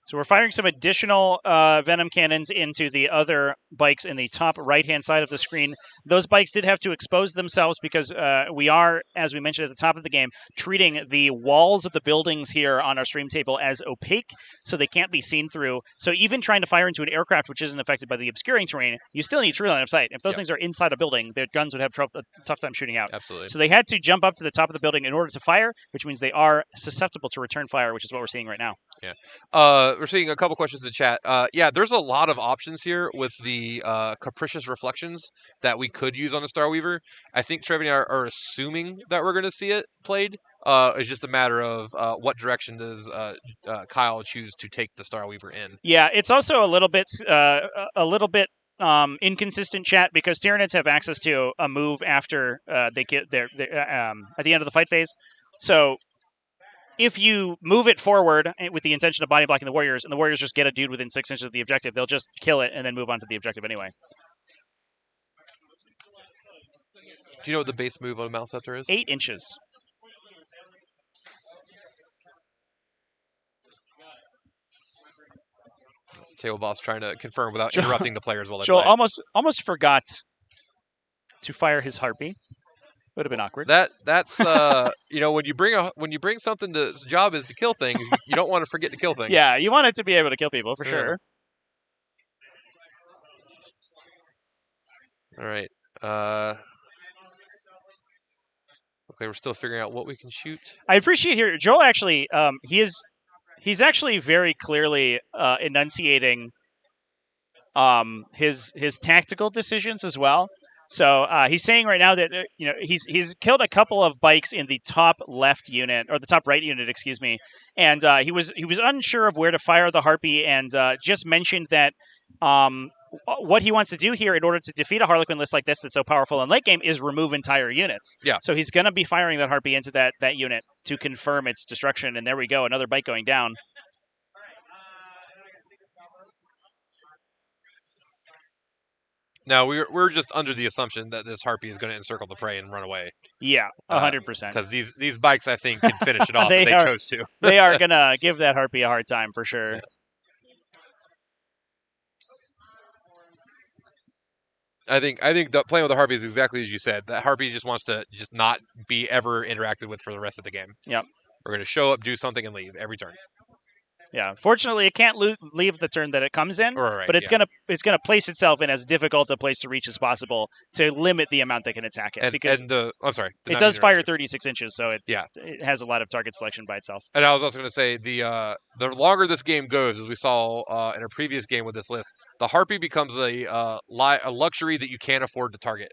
So we're firing some additional Venom cannons into the other bikes in the top right-hand side of the screen. Those bikes did have to expose themselves because we are, as we mentioned at the top of the game, treating the walls of the buildings here on our stream table as opaque, so they can't be seen through. So even trying to fire into an aircraft which isn't affected by the obscuring terrain, you still need true line of sight. If those things are inside a building, their guns would have a tough time shooting out. Absolutely. So they had to jump up to the top of the building in order to fire, which means they are susceptible to return fire, which is what we're seeing right now. We're seeing a couple questions in chat. Yeah, there's a lot of options here with the capricious reflections that we could use on the Starweaver. I think Trevi and I are assuming that we're going to see it played. It's just a matter of what direction does Kyle choose to take the Starweaver in. Yeah, it's also a little bit inconsistent, chat, because Tyranids have access to a move after they get their at the end of the fight phase. So if you move it forward with the intention of body blocking the Warriors, and the Warriors just get a dude within 6 inches of the objective, they'll just kill it and then move on to the objective anyway. Do you know what the base move on a Mouse Scepter is? 8 inches. Table Boss trying to confirm without interrupting the players while they Joel play. almost forgot to fire his Harpy. Would have been awkward. That's when you bring something to its job is to kill things, you don't want to forget to kill things. Yeah, you want it to be able to kill people for sure. All right. Okay, we're still figuring out what we can shoot. I appreciate here. Joel actually, he's actually very clearly enunciating his tactical decisions as well. So he's saying right now that he's killed a couple of bikes in the top left unit, or the top right unit, excuse me, and he was unsure of where to fire the Harpy, and just mentioned that what he wants to do here in order to defeat a Harlequin list like this that's so powerful in late game is remove entire units. Yeah. So he's going to be firing that Harpy into that unit to confirm its destruction, and there we go, another bike going down. Now we're just under the assumption that this Harpy is going to encircle the prey and run away. Yeah, 100%. Because these bikes, I think, can finish it off if they chose to. They are going to give that Harpy a hard time for sure. Yeah. I think the playing with the Harpy is exactly as you said. That Harpy just wants to just not be ever interacted with for the rest of the game. Yep. We're going to show up, do something, and leave every turn. Yeah. Fortunately, it can't leave the turn that it comes in, Right, but it's gonna place itself in as difficult a place to reach as possible to limit the amount that can attack it. I'm sorry. It does fire 36 inches, so it Yeah. it has a lot of target selection by itself. And I was also going to say the longer this game goes, as we saw in a previous game with this list, the Harpy becomes a luxury that you can't afford to target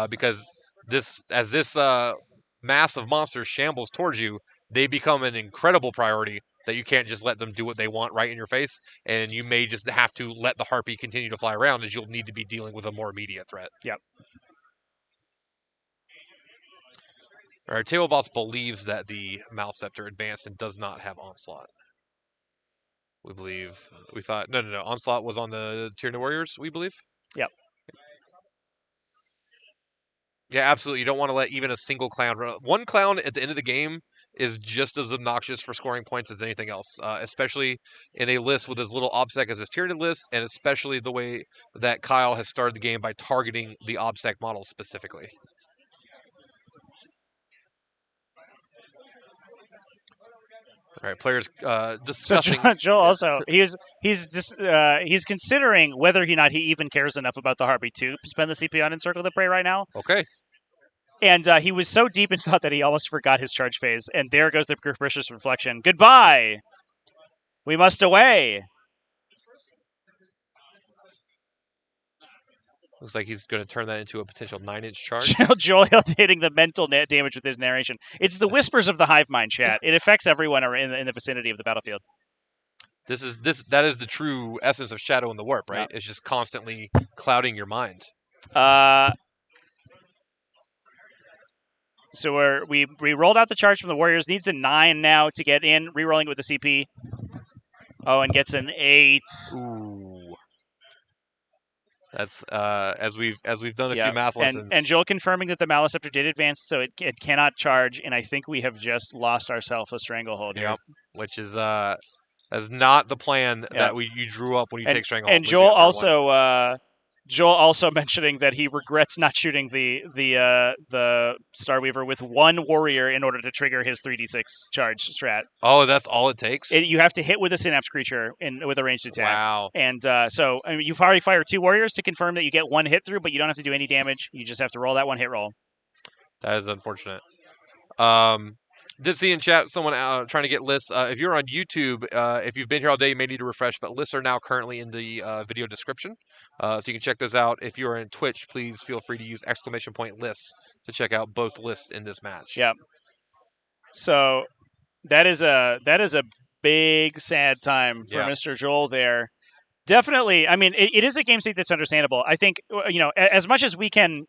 because this mass of monsters shambles towards you, they become an incredible priority that you can't just let them do what they want right in your face, and you may just have to let the Harpy continue to fly around as you'll need to be dealing with a more immediate threat. Yep. All right, Table Boss believes that the Mouse Scepter advanced and does not have Onslaught. We thought, no. Onslaught was on the Tyranid Warriors, we believe? Yep. Yeah, absolutely. You don't want to let even a single clown run. One clown at the end of the game is just as obnoxious for scoring points as anything else, especially in a list with as little OBSEC as this Tyranid list, and especially the way that Kyle has started the game by targeting the OBSEC models specifically. All right, players discussing. So Joel also he's considering whether or not he even cares enough about the Harpy to spend the CP on Encircle the Prey right now. Okay. And he was so deep in thought that he almost forgot his charge phase. And there goes the capricious reflection. Goodbye. We must away. Looks like he's going to turn that into a potential 9-inch charge. Joel hitting the mental damage with his narration. It's the whispers of the hive mind, chat. It affects everyone in the vicinity of the battlefield. That is the true essence of Shadow in the Warp, right? Yeah. It's just constantly clouding your mind. So we rolled out the charge from the Warriors. Needs a 9 now to get in. Rerolling with the CP. Oh, and gets an 8. Ooh. That's as we've done a few math lessons. And Joel confirming that the Malice Scepter did advance, so it cannot charge. And I think we have just lost ourselves a stranglehold here. Yep. Which is that's That's not the plan Yeah. that you drew up when you take Stranglehold. And losing Joel on turn one. also mentioning that he regrets not shooting the Starweaver with one warrior in order to trigger his 3d6 charge strat. Oh, that's all it takes? You have to hit with a synapse creature with a ranged attack. Wow. And so I mean, you probably fire 2 warriors to confirm that you get 1 hit through, but you don't have to do any damage. You just have to roll that 1 hit roll. That is unfortunate. Did see in chat someone trying to get lists. If you're on YouTube, if you've been here all day, you may need to refresh, but lists are now currently in the video description. So you can check those out. If you're on Twitch, please feel free to use !lists to check out both lists in this match. Yep. So that is a big sad time for Mr. Joel there. Definitely. I mean, it is a game state that's understandable. I think, as much as we can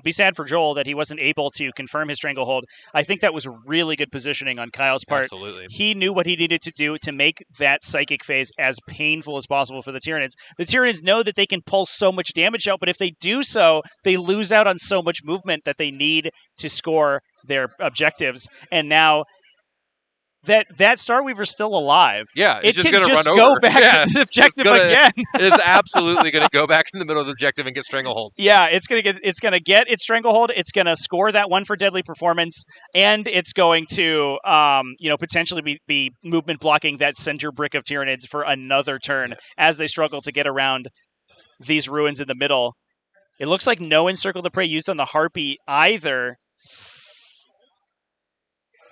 be sad for Joel that he wasn't able to confirm his stranglehold, I think that was really good positioning on Kyle's part. Absolutely. He knew what he needed to do to make that psychic phase as painful as possible for the Tyranids. The Tyranids know that they can pull so much damage out, but if they do so, they lose out on so much movement that they need to score their objectives. And now that Starweaver's still alive. Yeah, it's it just can going to just run go over. back to the objective again. It is absolutely going to go back in the middle of the objective and get Stranglehold. Yeah, it's gonna get its Stranglehold. It's gonna score that 1 for deadly performance, and it's going to potentially be movement blocking that center brick of Tyranids for another turn as they struggle to get around these ruins in the middle. It looks like no Encircle the Prey used on the Harpy either.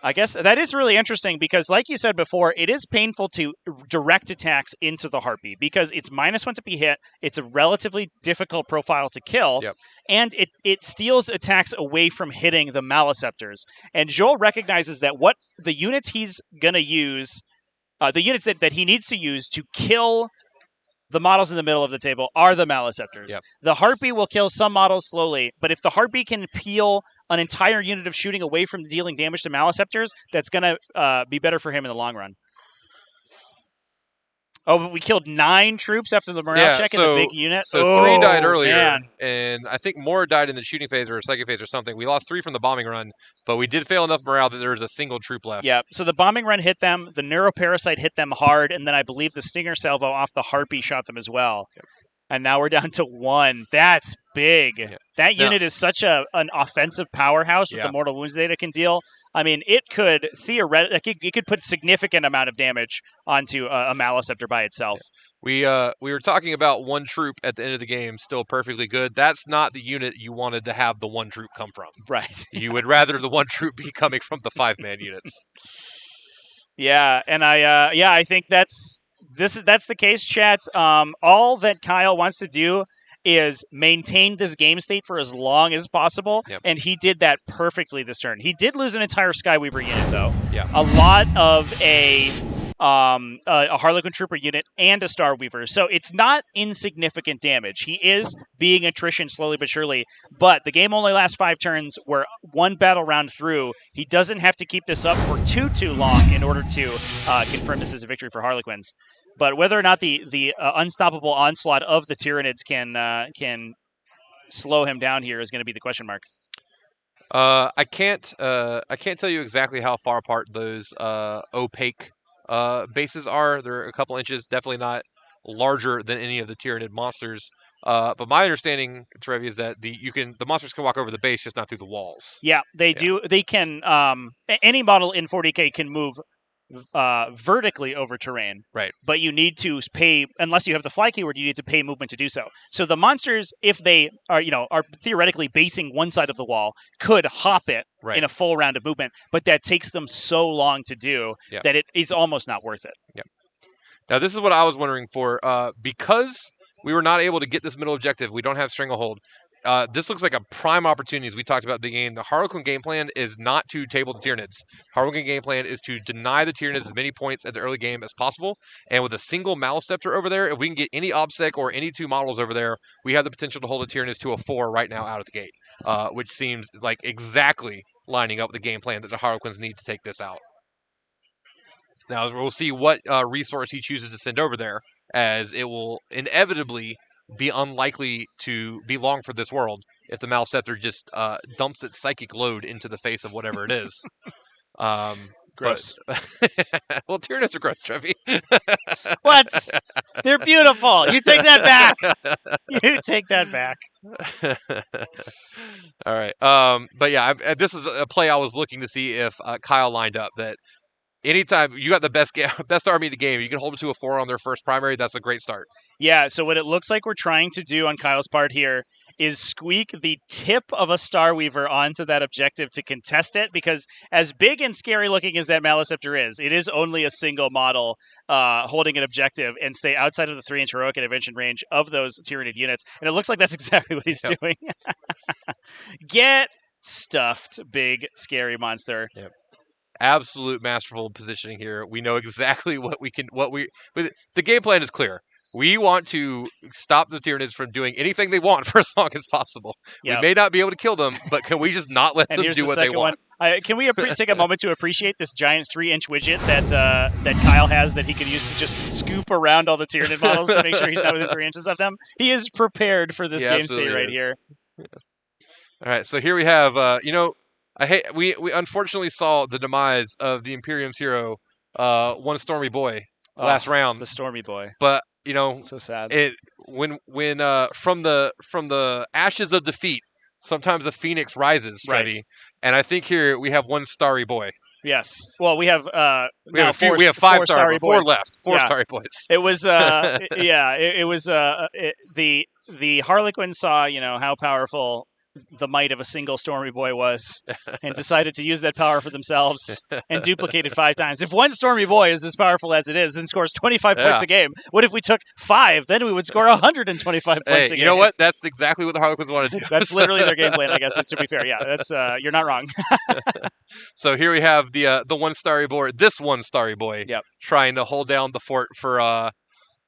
I guess that is really interesting because, like you said before, it is painful to direct attacks into the Harpy because it's -1 to be hit. It's a relatively difficult profile to kill, and it steals attacks away from hitting the Maleceptors. And Joel recognizes that what the units he's going to use, the units that he needs to use to kill the models in the middle of the table are the Maleceptors. The Harpy will kill some models slowly, but if the Harpy can peel an entire unit of shooting away from dealing damage to Maleceptors, that's going to be better for him in the long run. Oh, but we killed 9 troops after the morale check in the big unit. So 3 died earlier, man. and I think more died in the shooting phase or psychic phase or something. We lost 3 from the bombing run, but we did fail enough morale that there was a single troop left. Yeah, so the bombing run hit them, the Neuroparasite hit them hard, and then I believe the Stinger Salvo off the Harpy shot them as well. And now we're down to 1. That's big. That unit is such an offensive powerhouse with the mortal wounds that it can deal. I mean, it could theoretically, it could put significant amount of damage onto a Maleceptor by itself. We were talking about 1 troop at the end of the game, still perfectly good. That's not the unit you wanted to have the 1 troop come from. Right. You would rather the 1 troop be coming from the 5-man units. Yeah, and I think that's the case, chat. All that Kyle wants to do is maintain this game state for as long as possible, and he did that perfectly this turn. He did lose an entire Skyweaver unit, though. A lot of a Harlequin Trooper unit and a Starweaver. So it's not insignificant damage. He is being attrition slowly but surely, but the game only lasts 5 turns. We're 1 battle round through. He doesn't have to keep this up for too long in order to confirm this as a victory for Harlequins. But whether or not the unstoppable onslaught of the Tyranids can slow him down here is going to be the question mark. I can't tell you exactly how far apart those opaque bases are. They're a couple inches, definitely not larger than any of the Tyranid monsters. But my understanding, Trevi, is that the monsters can walk over the base, just not through the walls. Yeah, they do. They can. Any model in 40K can move vertically over terrain. Right. But you need to pay, unless you have the fly keyword, you need to pay movement to do so. So the monsters, if they are theoretically basing one side of the wall, could hop it in a full round of movement, but that takes them so long to do that it is almost not worth it. Yeah. Now this is what I was wondering for, because we were not able to get this middle objective, we don't have Stranglehold. This looks like a prime opportunity, as we talked about the game. The Harlequin game plan is not to table the Tyranids. Harlequin game plan is to deny the Tyranids as many points at the early game as possible. And with a single Maleceptor over there, if we can get any OBSEC or any 2 models over there, we have the potential to hold the Tyranids to a 4 right now out of the gate, which seems like exactly lining up the game plan that the Harlequins need to take this out. Now, we'll see what resource he chooses to send over there, as it will inevitably be unlikely to be long for this world if the Maleceptor just dumps its psychic load into the face of whatever it is. Gross. Well, Tyranids are gross, Trevi. What? They're beautiful. You take that back. You take that back. All right. But yeah, this is a play I was looking to see if Kyle lined up. That anytime you got the best army in the game, you can hold them to a 4 on their first primary. That's a great start. Yeah, so what it looks like we're trying to do on Kyle's part here is squeak the tip of a Star Weaver onto that objective to contest it, because as big and scary looking as that Maliceptor is, it is only a single model holding an objective and stay outside of the 3-inch heroic intervention range of those Tyranid units. And it looks like that's exactly what he's doing. Get stuffed, big, scary monster. Yep. Absolute masterful positioning here. We know exactly the game plan is clear. We want to stop the Tyranids from doing anything they want for as long as possible. Yep. We may not be able to kill them, but can we just not let them do what they want? Can we take a moment to appreciate this giant 3-inch widget that Kyle has that he can use to just scoop around all the Tyranid models to make sure he's not within 3 inches of them? He is prepared for this game state right here. Yeah. All right, so here we have, we unfortunately saw the demise of the Imperium's hero, one Stormy Boy, last round. The Stormy Boy. But so sad. When from the ashes of defeat, sometimes a phoenix rises, Trevi. Right. And I think here we have one Starry Boy. Yes. Well, we have we have 5 Starry Boys. 4 left. 4 Starry Boys. It was it was the Harlequin saw, how powerful the might of a single Stormy Boy was, and decided to use that power for themselves and duplicate it 5 times. If one Stormy Boy is as powerful as it is and scores 25 points a game, what if we took 5? Then we would score 125 points a game. You know what? That's exactly what the Harlequins want to do. That's literally their game plan, I guess, to be fair. Yeah, that's you're not wrong. So here we have the one Starry Boy, this one Starry Boy, trying to hold down the fort for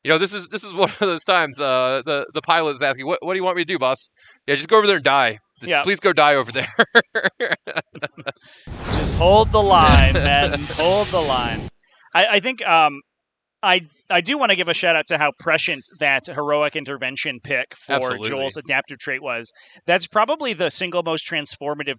this is one of those times the pilot is asking, what do you want me to do, boss? Yeah, just go over there and die. Please go die over there. Just hold the line, man. Hold the line. I think I do want to give a shout out to how prescient that heroic intervention pick for Absolutely. Joel's adaptive trait was. That's probably the single most transformative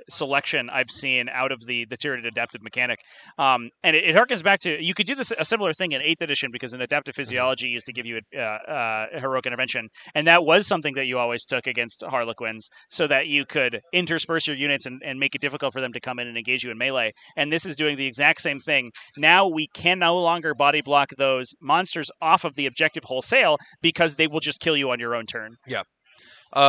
selection I've seen out of the Tyranid adaptive mechanic. And it harkens back to, you could do a similar thing in 8th edition, because an adaptive physiology used to give you a heroic intervention. And that was something that you always took against Harlequins, so that you could intersperse your units and make it difficult for them to come in and engage you in melee. And this is doing the exact same thing. Now we can no longer body block those monsters off of the objective wholesale, because they will just kill you on your own turn. Yeah.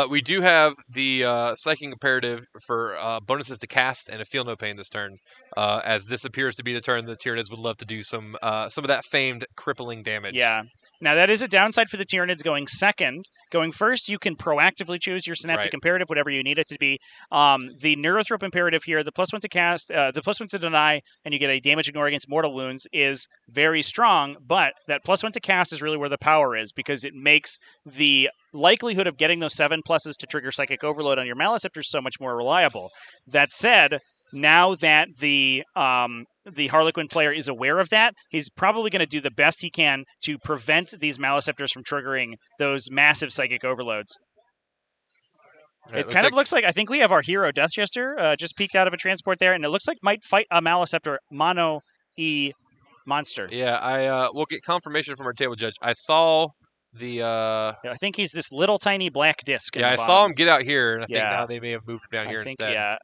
We do have the Psychic Imperative for bonuses to cast and a Feel No Pain this turn, as this appears to be the turn the Tyranids would love to do some of that famed crippling damage. Yeah. Now, that is a downside for the Tyranids going second. Going first, you can proactively choose your Synaptic Imperative, whatever you need it to be. The Neurothrope Imperative here, the +1 to cast, the +1 to deny, and you get a damage ignore against mortal wounds, is very strong, but that +1 to cast is really where the power is, because it makes the likelihood of getting those 7 pluses to trigger Psychic Overload on your Maliceptor so much more reliable. That said, now that the Harlequin player is aware of that, he's probably going to do the best he can to prevent these Maliceptors from triggering those massive Psychic Overloads. It kind of looks like, I think we have our hero Deathchester just peeked out of a transport there, and it looks like might fight a Maliceptor mono-E monster. Yeah, I will get confirmation from our table judge. I saw the I think he's this little tiny black disc. Yeah, I saw him get out here, and I think now they may have moved him down here instead. Yeah,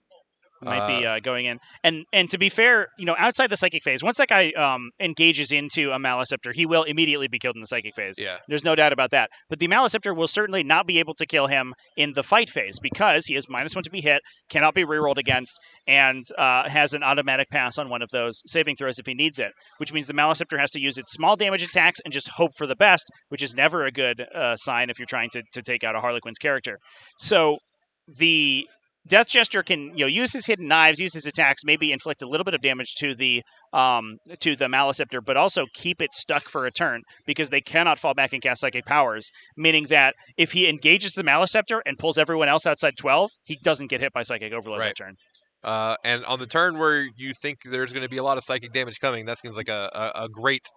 might be going in. And to be fair, outside the Psychic phase, once that guy engages into a Maliceptor, he will immediately be killed in the Psychic phase. Yeah. There's no doubt about that. But the Maliceptor will certainly not be able to kill him in the fight phase, because he is -1 to be hit, cannot be rerolled against, and has an automatic pass on one of those saving throws if he needs it, which means the Maliceptor has to use its small damage attacks and just hope for the best, which is never a good sign if you're trying to take out a Harlequin's character. So the Deathchester can use his hidden knives, use his attacks, maybe inflict a little bit of damage to the Maliceptor, but also keep it stuck for a turn, because they cannot fall back and cast Psychic powers, meaning that if he engages the Maliceptor and pulls everyone else outside 12, he doesn't get hit by Psychic Overload that turn. And on the turn where you think there's going to be a lot of Psychic damage coming, that seems like a great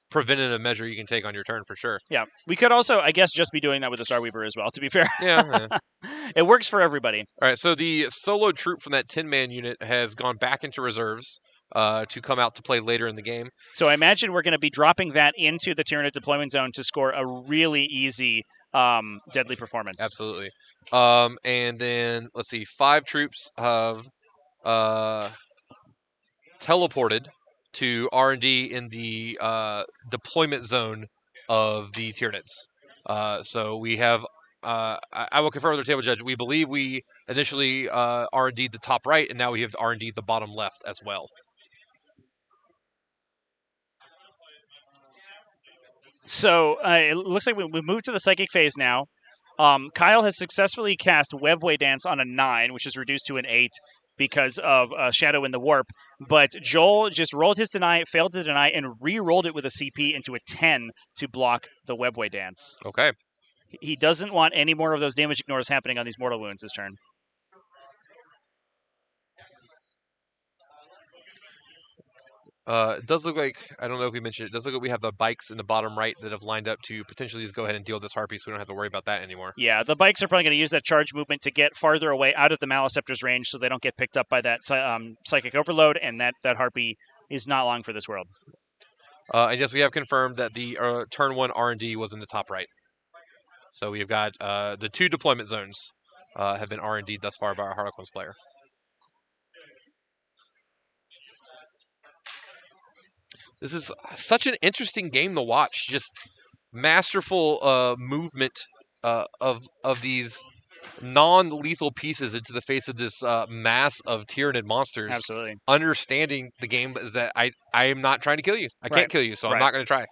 preventative measure you can take on your turn for sure. Yeah. We could also, I guess, just be doing that with the Star Weaver as well, to be fair. Yeah. It works for everybody. All right, so the solo troop from that 10-man unit has gone back into reserves. to come out to play later in the game. So I imagine we're going to be dropping that into the Tyranid deployment zone to score a really easy deadly performance. Absolutely. And then let's see, 5 troops have teleported to R&D in the deployment zone of the Tyranids. So we have. I will confirm with our table judge. We believe we initially R&D'd the top right, and now we have R&D'd the bottom left as well. So it looks like we've moved to the psychic phase now. Kyle has successfully cast Webway Dance on a 9, which is reduced to an 8 because of Shadow in the Warp. But Joel just rolled his deny, failed to deny, and re-rolled it with a CP into a 10 to block the Webway Dance. Okay. He doesn't want any more of those damage ignores happening on these mortal wounds this turn. It does look like, I don't know if we mentioned it, does look like we have the bikes in the bottom right that have lined up to potentially just go ahead and deal this Harpy so we don't have to worry about that anymore. Yeah, the bikes are probably going to use that charge movement to get farther away out of the Maliceptor's range so they don't get picked up by that Psychic Overload, and that Harpy is not long for this world. And yes, we have confirmed that the turn 1 R&D was in the top right. So we've got the 2 deployment zones have been R&D'd thus far by our Harlequins player. This is such an interesting game to watch. Just masterful movement of these non-lethal pieces into the face of this mass of Tyranid monsters. Absolutely. Understanding the game is that I am not trying to kill you. I can't kill you, so I'm not going to try.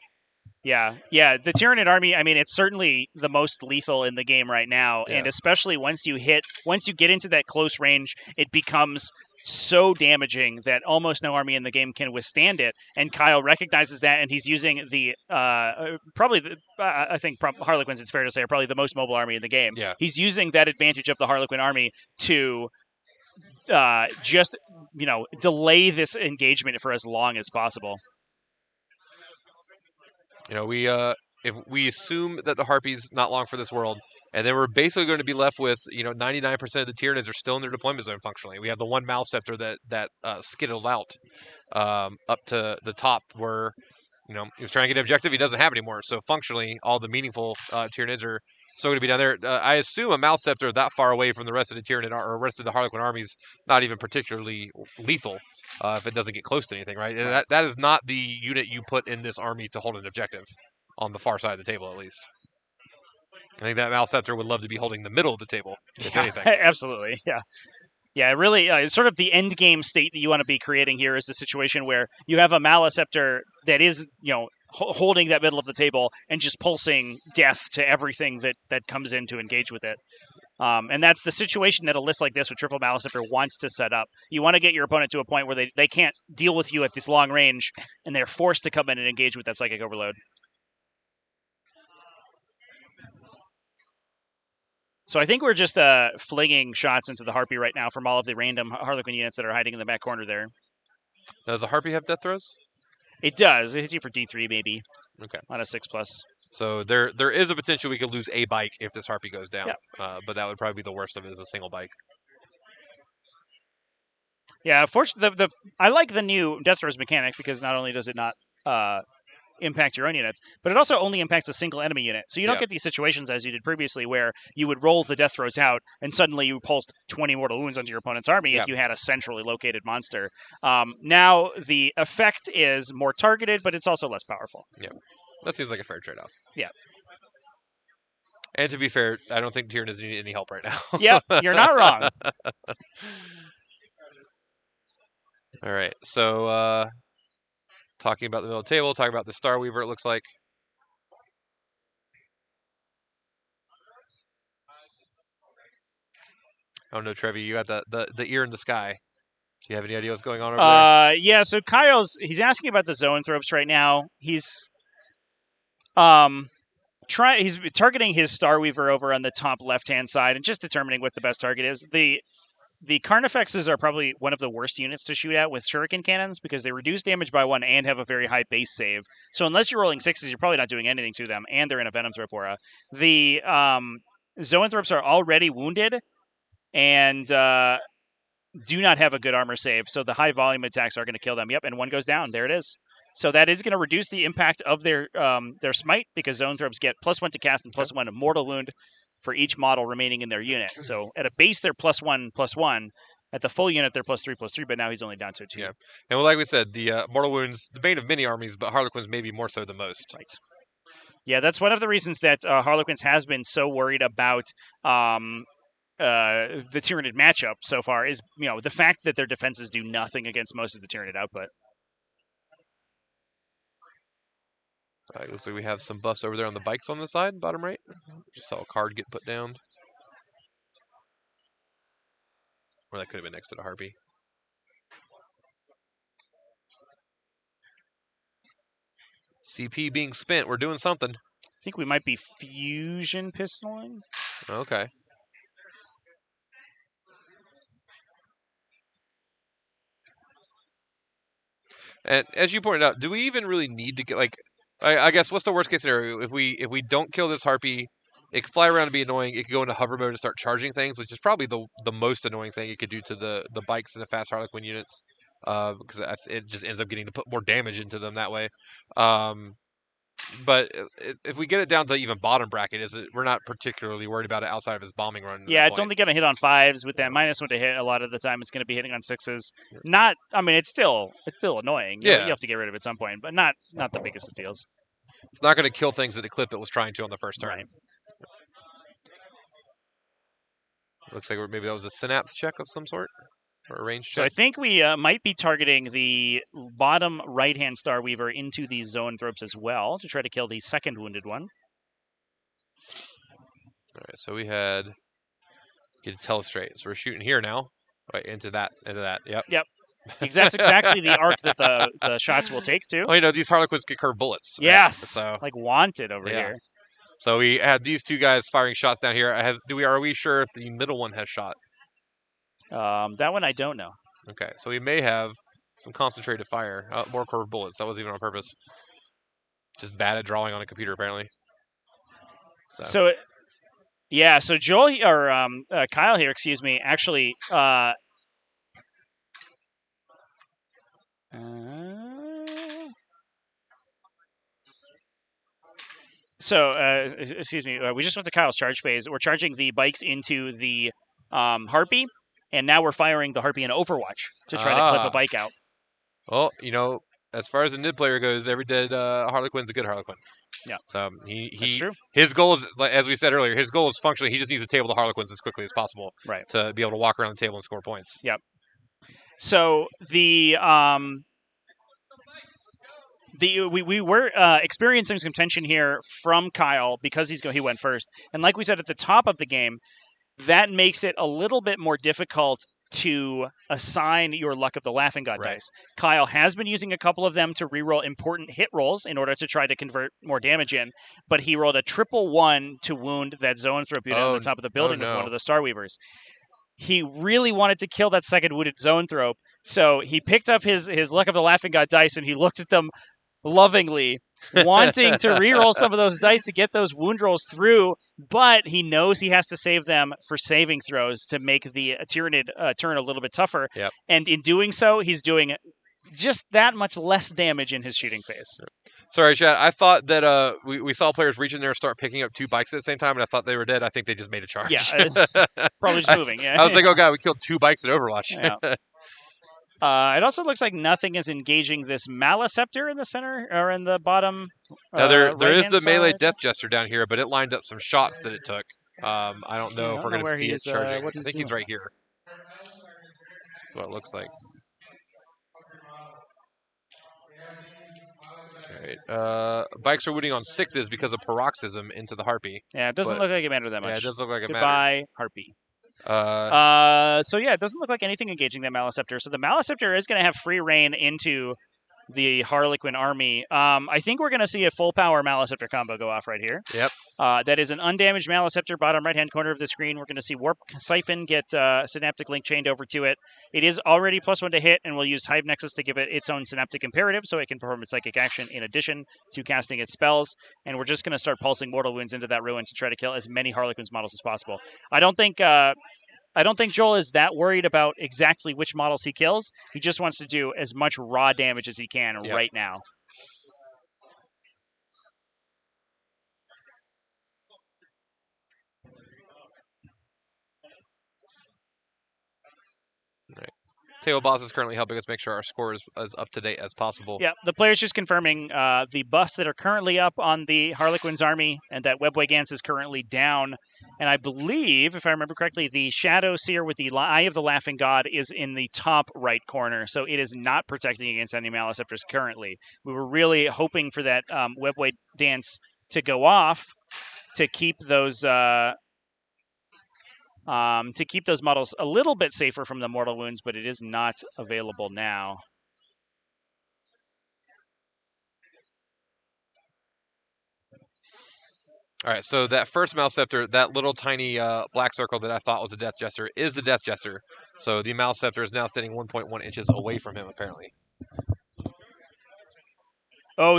Yeah. The Tyranid army, I mean, it's certainly the most lethal in the game right now, and especially once you get into that close range, it becomes so damaging that almost no army in the game can withstand it. And Kyle recognizes that, and he's using the I think Harlequins, it's fair to say, are probably the most mobile army in the game. Yeah. He's using that advantage of the Harlequin army to just delay this engagement for as long as possible. If we assume that the Harpy's not long for this world, and then we're basically going to be left with 99% of the Tyranids are still in their deployment zone functionally. We have the one Maliceptor that skittled out up to the top where he was trying to get an objective he doesn't have anymore. So functionally, all the meaningful Tyranids are still going to be down there. I assume a Maliceptor that far away from the rest of the Tyranid or rest of the Harlequin armies not even particularly lethal if it doesn't get close to anything, right? That is not the unit you put in this army to hold an objective. On the far side of the table, at least. I think that Maliceptor would love to be holding the middle of the table, if anything. Absolutely, yeah. Yeah, really, sort of the end game state that you want to be creating here is the situation where you have a Maliceptor that is, holding that middle of the table and just pulsing death to everything that comes in to engage with it. And that's the situation that a list like this with Triple Maliceptor wants to set up. You want to get your opponent to a point where they can't deal with you at this long range, and they're forced to come in and engage with that Psychic Overload. So I think we're just flinging shots into the Harpy right now from all of the random Harlequin units that are hiding in the back corner there. Does the Harpy have death throws? It does. It hits you for D3 maybe. Okay. On a 6+. So there is a potential we could lose a bike if this Harpy goes down. Yeah. But that would probably be the worst of it, is a single bike. Yeah, fortunately, I like the new death throws mechanic because not only does it not impact your own units, but it also only impacts a single enemy unit. So you don't get these situations as you did previously where you would roll the death throws out and suddenly you pulsed 20 mortal wounds onto your opponent's army if you had a centrally located monster. Now the effect is more targeted, but it's also less powerful. Yeah, that seems like a fair trade-off. Yeah. And to be fair, I don't think Tyranids need any help right now. Yep, you're not wrong. All right, so talking about the middle of the table, talking about the Star Weaver, it looks like. Oh no, Trevi, you got the ear in the sky. Do you have any idea what's going on over there? Yeah, so he's asking about the Zoanthropes right now. He's targeting his Starweaver over on the top left-hand side and just determining what the best target is. The Carnifexes are probably one of the worst units to shoot at with Shuriken Cannons because they reduce damage by 1 and have a very high base save. So unless you're rolling 6s, you're probably not doing anything to them, and they're in a Venomthrop aura. The Zoanthropes are already wounded, and do not have a good armor save, so the high volume attacks are going to kill them. Yep, and one goes down. There it is. So that is going to reduce the impact of their smite because Zone Thropes get +1 to cast and +1 to mortal wound for each model remaining in their unit. So at a base, they're +1/+1. At the full unit, they're +3/+3, but now he's only down to 2. Yeah. And well, like we said, the mortal wounds, the bane of many armies, but Harlequins maybe more so than most. Right. Yeah, that's one of the reasons that Harlequins has been so worried about the Tyranid matchup so far is, the fact that their defenses do nothing against most of the Tyranid output. All right, looks like we have some buffs over there on the bikes on the side, bottom right. Just saw a card get put down. Or that could have been next to the Harpy. CP being spent. We're doing something. I think we might be fusion pistoling. Okay. And as you pointed out, do we even really need to get I guess what's the worst case scenario? If we don't kill this Harpy, it could fly around and be annoying. It could go into hover mode and start charging things, which is probably the most annoying thing it could do to the bikes and the fast Harlequin units, because it just ends up getting to put more damage into them that way. But if we get it down to even bottom bracket, we're not particularly worried about it outside of his bombing run. Yeah, it's only going to hit on 5s with that -1 to hit. A lot of the time, it's going to be hitting on 6s. Not, I mean, it's still annoying. You have to get rid of it at some point, but not the biggest of deals. It's not going to kill things that Eclipse was trying to on the first turn. Right. Looks like maybe that was a synapse check of some sort. Or a range So check. I think we might be targeting the bottom right-hand Starweaver into the Zone Thropes as well to try to kill the second wounded one. All right, so we had get a telestrate. So we're shooting here now. Right, into that. Yep. That's exactly the arc that the shots will take too. Oh, these Harlequins can curve bullets. Right? Yes, So, like wanted over here. So we had these two guys firing shots down here. Are we sure if the middle one has shot? That one I don't know. Okay, so we may have some concentrated fire. More curved bullets. That wasn't even on purpose. Just bad at drawing on a computer, apparently. So Joel or Kyle here, excuse me, actually. Excuse me. We just went to Kyle's charge phase. We're charging the bikes into the Harpy, and now we're firing the Harpy in Overwatch to try to clip a bike out. Well, as far as the Nid player goes, every dead Harlequin's a good Harlequin. Yeah. So That's true. His goal is, as we said earlier, his goal is functionally he just needs to table the Harlequins as quickly as possible. Right. To be able to walk around the table and score points. Yep. So we were experiencing some tension here from Kyle because he went first, and like we said at the top of the game, that makes it a little bit more difficult to assign your Luck of the Laughing God dice. Kyle has been using a couple of them to reroll important hit rolls in order to try to convert more damage in, but he rolled a 111 to wound that Zone Thrope unit on the top of the building with one of the Starweavers. He really wanted to kill that second wounded Zone Thrope, so he picked up his Luck of the Laughing God dice and he looked at them lovingly, wanting to reroll some of those dice to get those wound rolls through, but he knows he has to save them for saving throws to make the Tyranid turn a little bit tougher. Yep. And in doing so, he's doing just that much less damage in his shooting phase. Sorry, Chad. I thought that we saw players reach in there and start picking up two bikes at the same time, and I thought they were dead. I think they just made a charge. Yeah, probably just moving. Yeah. I was like, oh god, we killed two bikes at Overwatch. Yeah. It also looks like nothing is engaging this Maleceptor in the center or in the bottom. Now there is the melee side. Death Jester down here, but it lined up some shots that it took. I don't know if we're going to see it he's, charging. what I he's think he's doing. right here. That's what it looks like. All right. Bikes are wounding on 6s because of paroxysm into the Harpy. Yeah, it doesn't look like it mattered that much. Yeah, it does look like it mattered. Goodbye, Harpy. So yeah, it doesn't look like anything engaging that Maleceptor. So the Maleceptor is going to have free reign into the Harlequin army. I think we're going to see a full power Maleceptor combo go off right here. Yep. That is an undamaged Maleceptor, bottom right hand corner of the screen. We're going to see Warp Siphon get Synaptic Link chained over to it. It is already +1 to hit, and we'll use Hive Nexus to give it its own Synaptic Imperative so it can perform its psychic action in addition to casting its spells. And we're just going to start pulsing Mortal Wounds into that ruin to try to kill as many Harlequins models as possible. I don't think I don't think Joel is that worried about exactly which models he kills. He just wants to do as much raw damage as he can right now. Table Boss is currently helping us make sure our score is as up to date as possible. Yeah, the player's just confirming the buffs that are currently up on the Harlequin's army, and that Webway Gans is currently down. And I believe, if I remember correctly, the Shadow Seer with the Eye of the Laughing God is in the top right corner, so it is not protecting against any Maliceptors currently. We were really hoping for that Webway Dance to go off to keep those models a little bit safer from the mortal wounds, but it is not available now. All right, so that first Maliceptor, that little tiny black circle that I thought was a Death Jester, is the Death Jester. So the Maliceptor is now standing 1.1 inches away from him, apparently. Oh,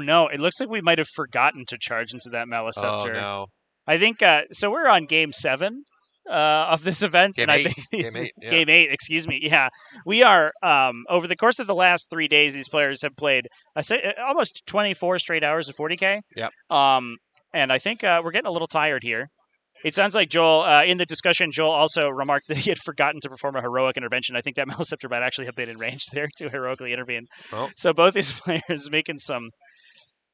no, it looks like we might have forgotten to charge into that Maliceptor. Oh, no. I think, so we're on game 7 of this event. Game 8. Yeah. Game 8, excuse me. Yeah, we are, over the course of the last 3 days, these players have played almost 24 straight hours of 40K. Yep. And I think we're getting a little tired here. It sounds like Joel, in the discussion, Joel also remarked that he had forgotten to perform a heroic intervention. I think that Maliceptor might actually have been in range there to heroically intervene. Oh. So both these players making some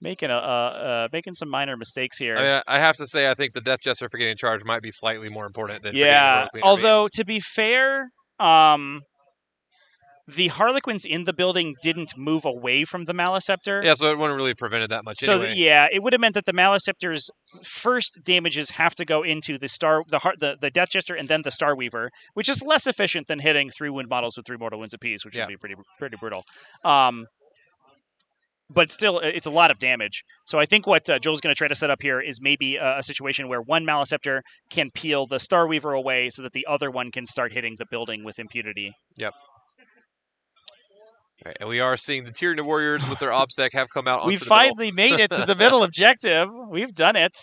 minor mistakes here. I mean, I have to say, I think the Death Jester for getting charged might be slightly more important than yeah. for Although to be fair, the Harlequins in the building didn't move away from the Maliceptor. Yeah, so it wouldn't really prevented that much anyway. So it would have meant that the Maliceptor's first damages have to go into the Death Jester and then the Starweaver, which is less efficient than hitting 3 wound models with 3 mortal wounds apiece, which would be pretty brutal. But still, it's a lot of damage. So I think what Joel's going to try to set up here is maybe a situation where one Maliceptor can peel the Starweaver away so that the other one can start hitting the building with impunity. Yep. All right, and we are seeing the Tyranid Warriors with their OBSEC have come out. We finally made it to the middle objective. We've done it.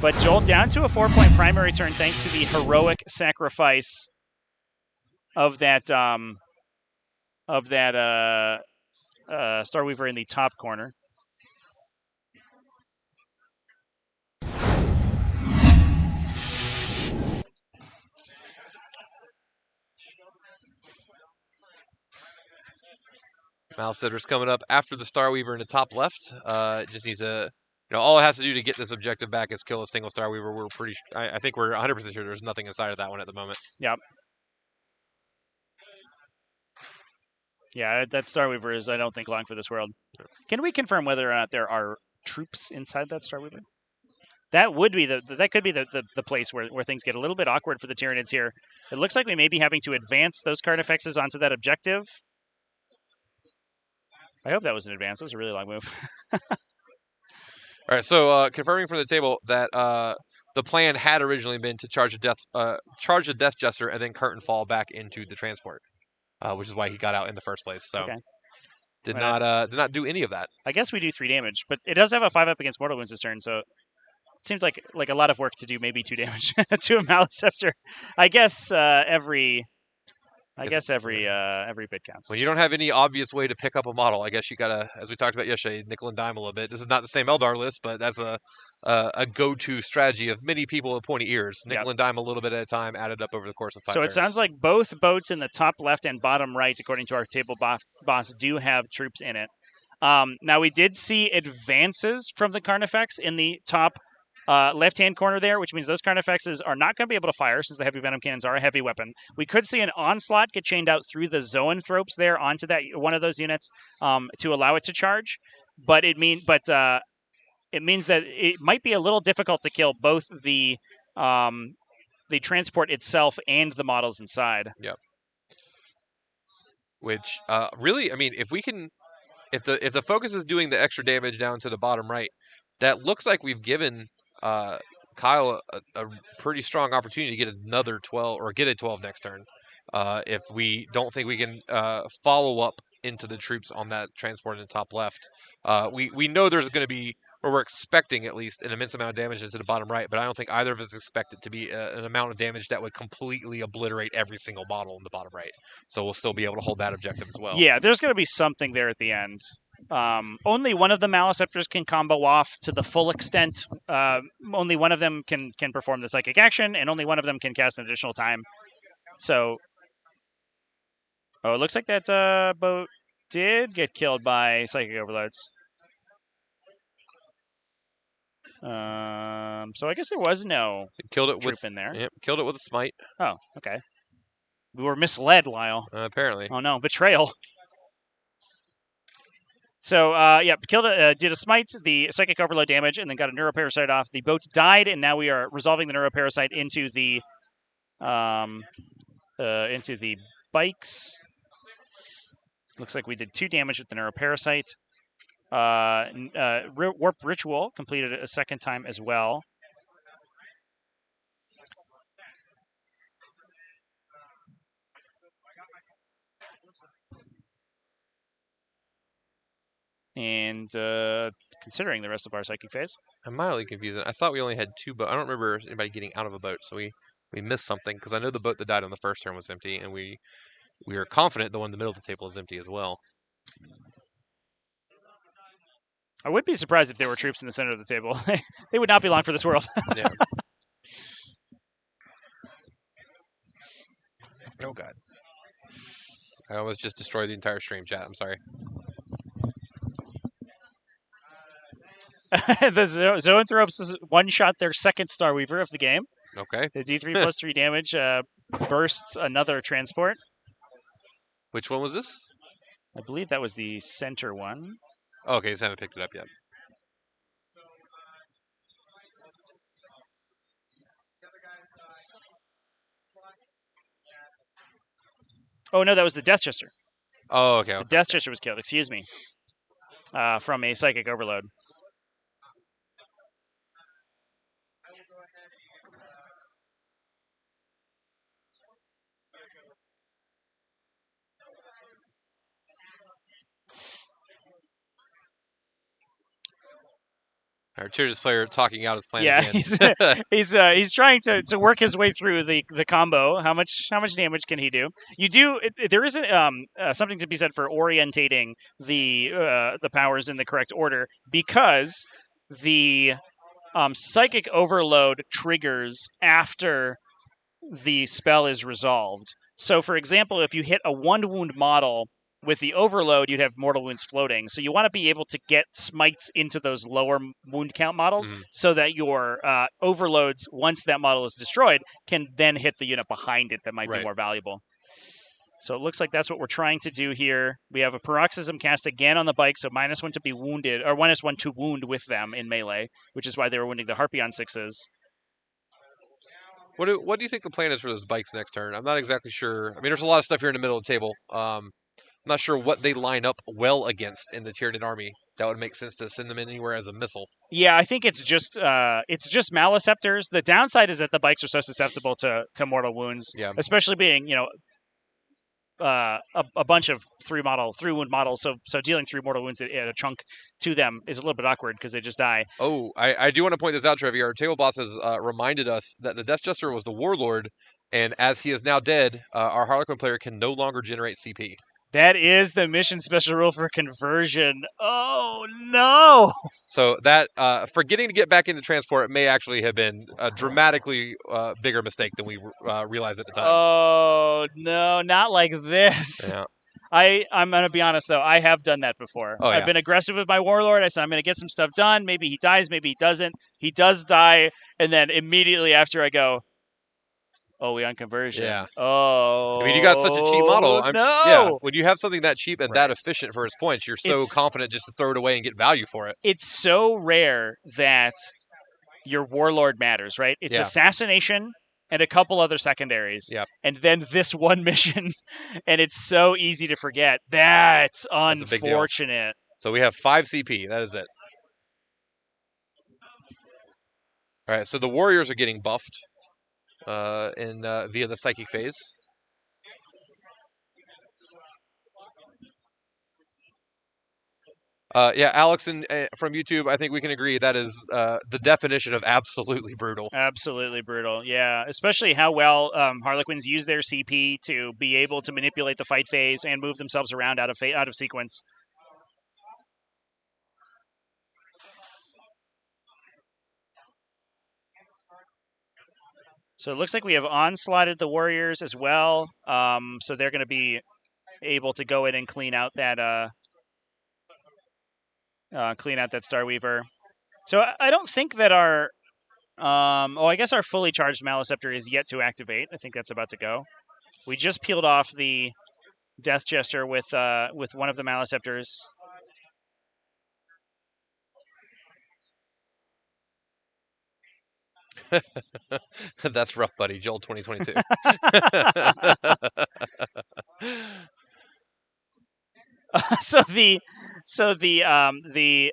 But Joel down to a 4-point primary turn thanks to the heroic sacrifice of that Starweaver in the top corner. Maliceptor's coming up after the Starweaver in the top left. It just needs a, all it has to do to get this objective back is kill a single Starweaver. I think we're 100% sure there's nothing inside of that one at the moment. Yep. Yeah, that Starweaver is, I don't think, long for this world. Can we confirm whether or not there are troops inside that Starweaver? That would be that could be the place where things get a little bit awkward for the Tyranids here. It looks like we may be having to advance those Carnifexes onto that objective. I hope that was an advance. That was a really long move. All right, so confirming from the table that the plan had originally been to charge a Death Jester and then curtain fall back into the transport, which is why he got out in the first place. So did not do any of that. I guess we do 3 damage, but it does have a 5-up against mortal wounds this turn, so it seems like a lot of work to do maybe 2 damage to a Maliceptor. I guess every bit counts. When you don't have any obvious way to pick up a model, I guess you gotta, as we talked about yesterday, nickel and dime a little bit. This is not the same Eldar list, but that's a go-to strategy of many people with pointy ears. Nickel and dime a little bit at a time, added up over the course of 5 So turns. it sounds like both boats in the top left and bottom right, according to our table boss, do have troops in it. Now we did see advances from the Carnifex in the top left-hand corner there, which means those Carnifexes are not going to be able to fire since the heavy venom cannons are a heavy weapon. We could see an onslaught get chained out through the Zoanthropes there onto that one of those units to allow it to charge, but it means that it might be a little difficult to kill both the transport itself and the models inside. Yep. Which really, I mean, if the focus is doing the extra damage down to the bottom right, that looks like we've given Kyle a pretty strong opportunity to get another 12 or get a 12 next turn. If we don't think we can follow up into the troops on that transport in the top left, we know there's going to be or we're expecting at least an immense amount of damage into the bottom right, but I don't think either of us expect it to be an amount of damage that would completely obliterate every single model in the bottom right. So we'll still be able to hold that objective as well. Yeah, there's going to be something there at the end. Only one of the Maliceptors can combo off to the full extent. Only one of them can perform the psychic action, and only one of them can cast an additional time. So, it looks like that boat did get killed by psychic overloads. So I guess there was no Killed it troop with in there. Yep, killed it with a smite. Oh, okay. We were misled, Lyle. Apparently. Oh no, betrayal. So, killed did a smite, the psychic overload damage, and then got a neuroparasite off. The boat died, and now we are resolving the neuroparasite into the bikes. Looks like we did 2 damage with the neuroparasite. Warp Ritual completed a second time as well. And considering the rest of our psychic phase. I'm mildly confused. I thought we only had 2 boats. I don't remember anybody getting out of a boat, so we missed something, because I know the boat that died on the first turn was empty, and we are confident the one in the middle of the table is empty as well. I would be surprised if there were troops in the center of the table. They would not be long for this world. Yeah. Oh, God. I almost just destroyed the entire stream chat. I'm sorry. The Zoanthropes one-shot their second Star Weaver of the game. Okay. The D3 plus 3 damage bursts another transport. Which one was this? I believe that was the center one. Oh, okay, just haven't picked it up yet. Oh, no, that was the Death Chester. Oh, okay. The Death Chester was killed, excuse me, from a psychic overload. Our Tyrannus player talking out his plan. Yeah, again. he's trying to work his way through the combo. How much damage can he do? There isn't something to be said for orientating the powers in the correct order, because the psychic overload triggers after the spell is resolved. So, for example, if you hit a 1-wound model with the overload, you'd have mortal wounds floating. So you want to be able to get smites into those lower wound count models so that your overloads, once that model is destroyed, can then hit the unit behind it that might be more valuable. So it looks like that's what we're trying to do here. We have a Paroxysm cast again on the bike, so -1 to be wounded, or -1 to wound with them in melee, which is why they were wounding the Harpion 6s. What do you think the plan is for those bikes next turn? I'm not exactly sure. I mean, there's a lot of stuff here in the middle of the table. I'm not sure what they line up well against in the Tyranid army that would make sense to send them anywhere as a missile. Yeah, I think it's just Maliceptors. The downside is that the bikes are so susceptible to mortal wounds, especially being a bunch of 3-wound models. So dealing 3 mortal wounds at a chunk to them is a little bit awkward because they just die. Oh, I do want to point this out, Trevi. Our table boss has reminded us that the Death Jester was the Warlord, and as he is now dead, our Harlequin player can no longer generate CP. That is the mission special rule for conversion. Oh, no! So that, forgetting to get back into transport may actually have been a dramatically bigger mistake than we realized at the time. Oh, no, not like this. Yeah. I'm going to be honest, though. I have done that before. Oh, I've been aggressive with my Warlord. I said, I'm going to get some stuff done. Maybe he dies, maybe he doesn't. He does die, and then immediately after I go, oh, we on conversion. Yeah. Oh. I mean, you got such a cheap model. No. When you have something that cheap and that efficient for its points, you're so confident just to throw it away and get value for it. It's so rare that your Warlord matters, right? It's assassination and a couple other secondaries. Yep. And then this one mission, and it's so easy to forget. That's unfortunate. So we have 5 CP. That is it. All right, so the Warriors are getting buffed via the Psychic phase. Yeah, Alex from YouTube, I think we can agree that is the definition of absolutely brutal. Absolutely brutal. Yeah, especially how well Harlequins use their CP to be able to manipulate the fight phase and move themselves around out of sequence. So it looks like we have onslaughted the Warriors as well. So they're going to be able to go in and clean out that Starweaver. So I don't think that our I guess our fully charged Maliceptor is yet to activate. I think that's about to go. We just peeled off the Death Jester with one of the Maliceptors. That's rough, buddy. Joel 2022. So the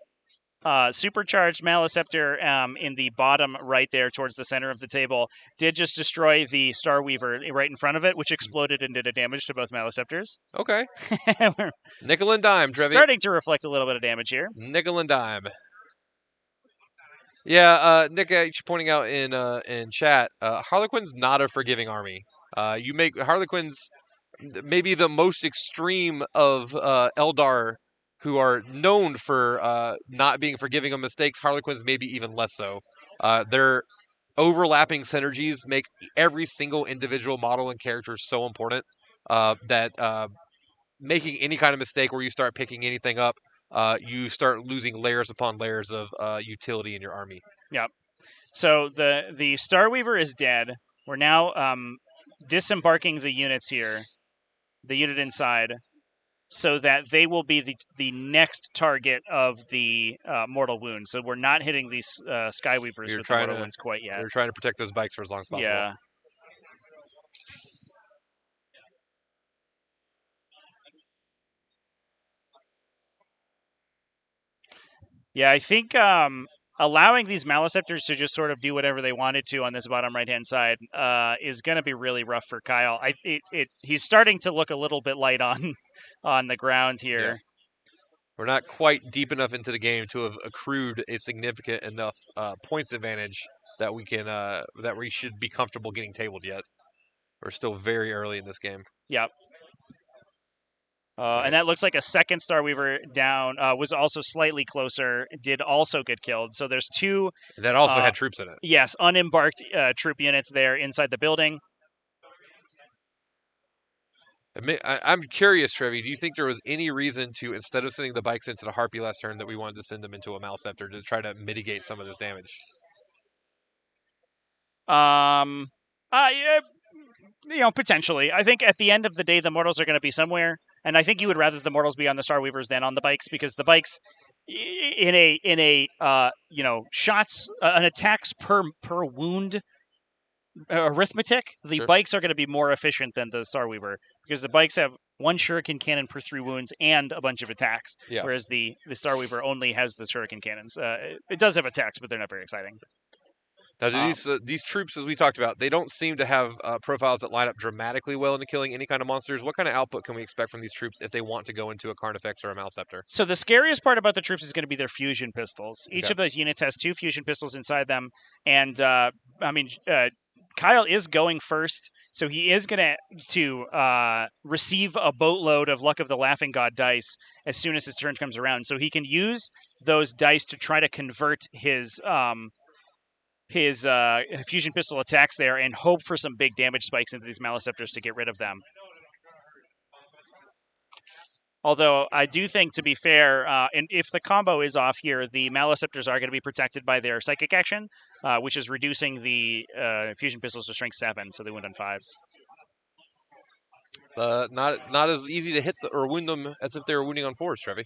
supercharged Maliceptor in the bottom right there towards the center of the table did just destroy the Starweaver right in front of it, which exploded and did a damage to both Maliceptors. Okay. We're Nickel and dime, Trevi. starting to reflect a little bit of damage here. Nickel and dime. Yeah, Nick, pointing out in chat, Harlequin's not a forgiving army. You make Harlequins maybe the most extreme of Eldar, who are known for not being forgiving of mistakes. Harlequins maybe even less so. Their overlapping synergies make every single individual model and character so important that making any kind of mistake where you start picking anything up, you start losing layers upon layers of utility in your army. Yep. So the Starweaver is dead. We're now disembarking the units here, the unit inside, so that they will be the next target of the mortal wounds. So we're not hitting these Skyweavers with the mortal wounds quite yet. You're trying to protect those bikes for as long as possible. Yeah. Yeah, I think allowing these Maliceptors to just sort of do whatever they wanted to on this bottom right-hand side is going to be really rough for Kyle. He's starting to look a little bit light on the ground here. Yeah. We're not quite deep enough into the game to have accrued a significant enough points advantage that we should be comfortable getting tabled yet. We're still very early in this game. Yep. And that looks like a second Starweaver down, was also slightly closer, did also get killed. So there's two... That also had troops in it. Yes, unembarked troop units there inside the building. I'm curious, Trevi, do you think there was any reason to, instead of sending the bikes into the Harpy last turn, that we wanted to send them into a Maliceptor to try to mitigate some of this damage? Yeah, potentially. I think at the end of the day, the mortals are going to be somewhere, and I think you would rather the mortals be on the Starweavers than on the bikes, because the bikes, in a shots, an attacks per wound arithmetic, the Sure. bikes are going to be more efficient than the Starweaver, because the bikes have one shuriken cannon per 3 wounds and a bunch of attacks, whereas the Starweaver only has the shuriken cannons. It does have attacks, but they're not very exciting. Now, do these troops, as we talked about, they don't seem to have profiles that line up dramatically well into killing any kind of monsters. What kind of output can we expect from these troops if they want to go into a Carnifex or a Maliceptor? So the scariest part about the troops is going to be their fusion pistols. Each of those units has 2 fusion pistols inside them, and Kyle is going first, so he is going to receive a boatload of Luck of the Laughing God dice as soon as his turn comes around. So he can use those dice to try to convert his fusion pistol attacks there and hope for some big damage spikes into these Maliceptors to get rid of them. Although I do think, to be fair, and if the combo is off here, the Maliceptors are going to be protected by their psychic action, which is reducing the fusion pistols to strength 7, so they wound on 5s. Not as easy to hit or wound them as if they were wounding on 4s, Trevi.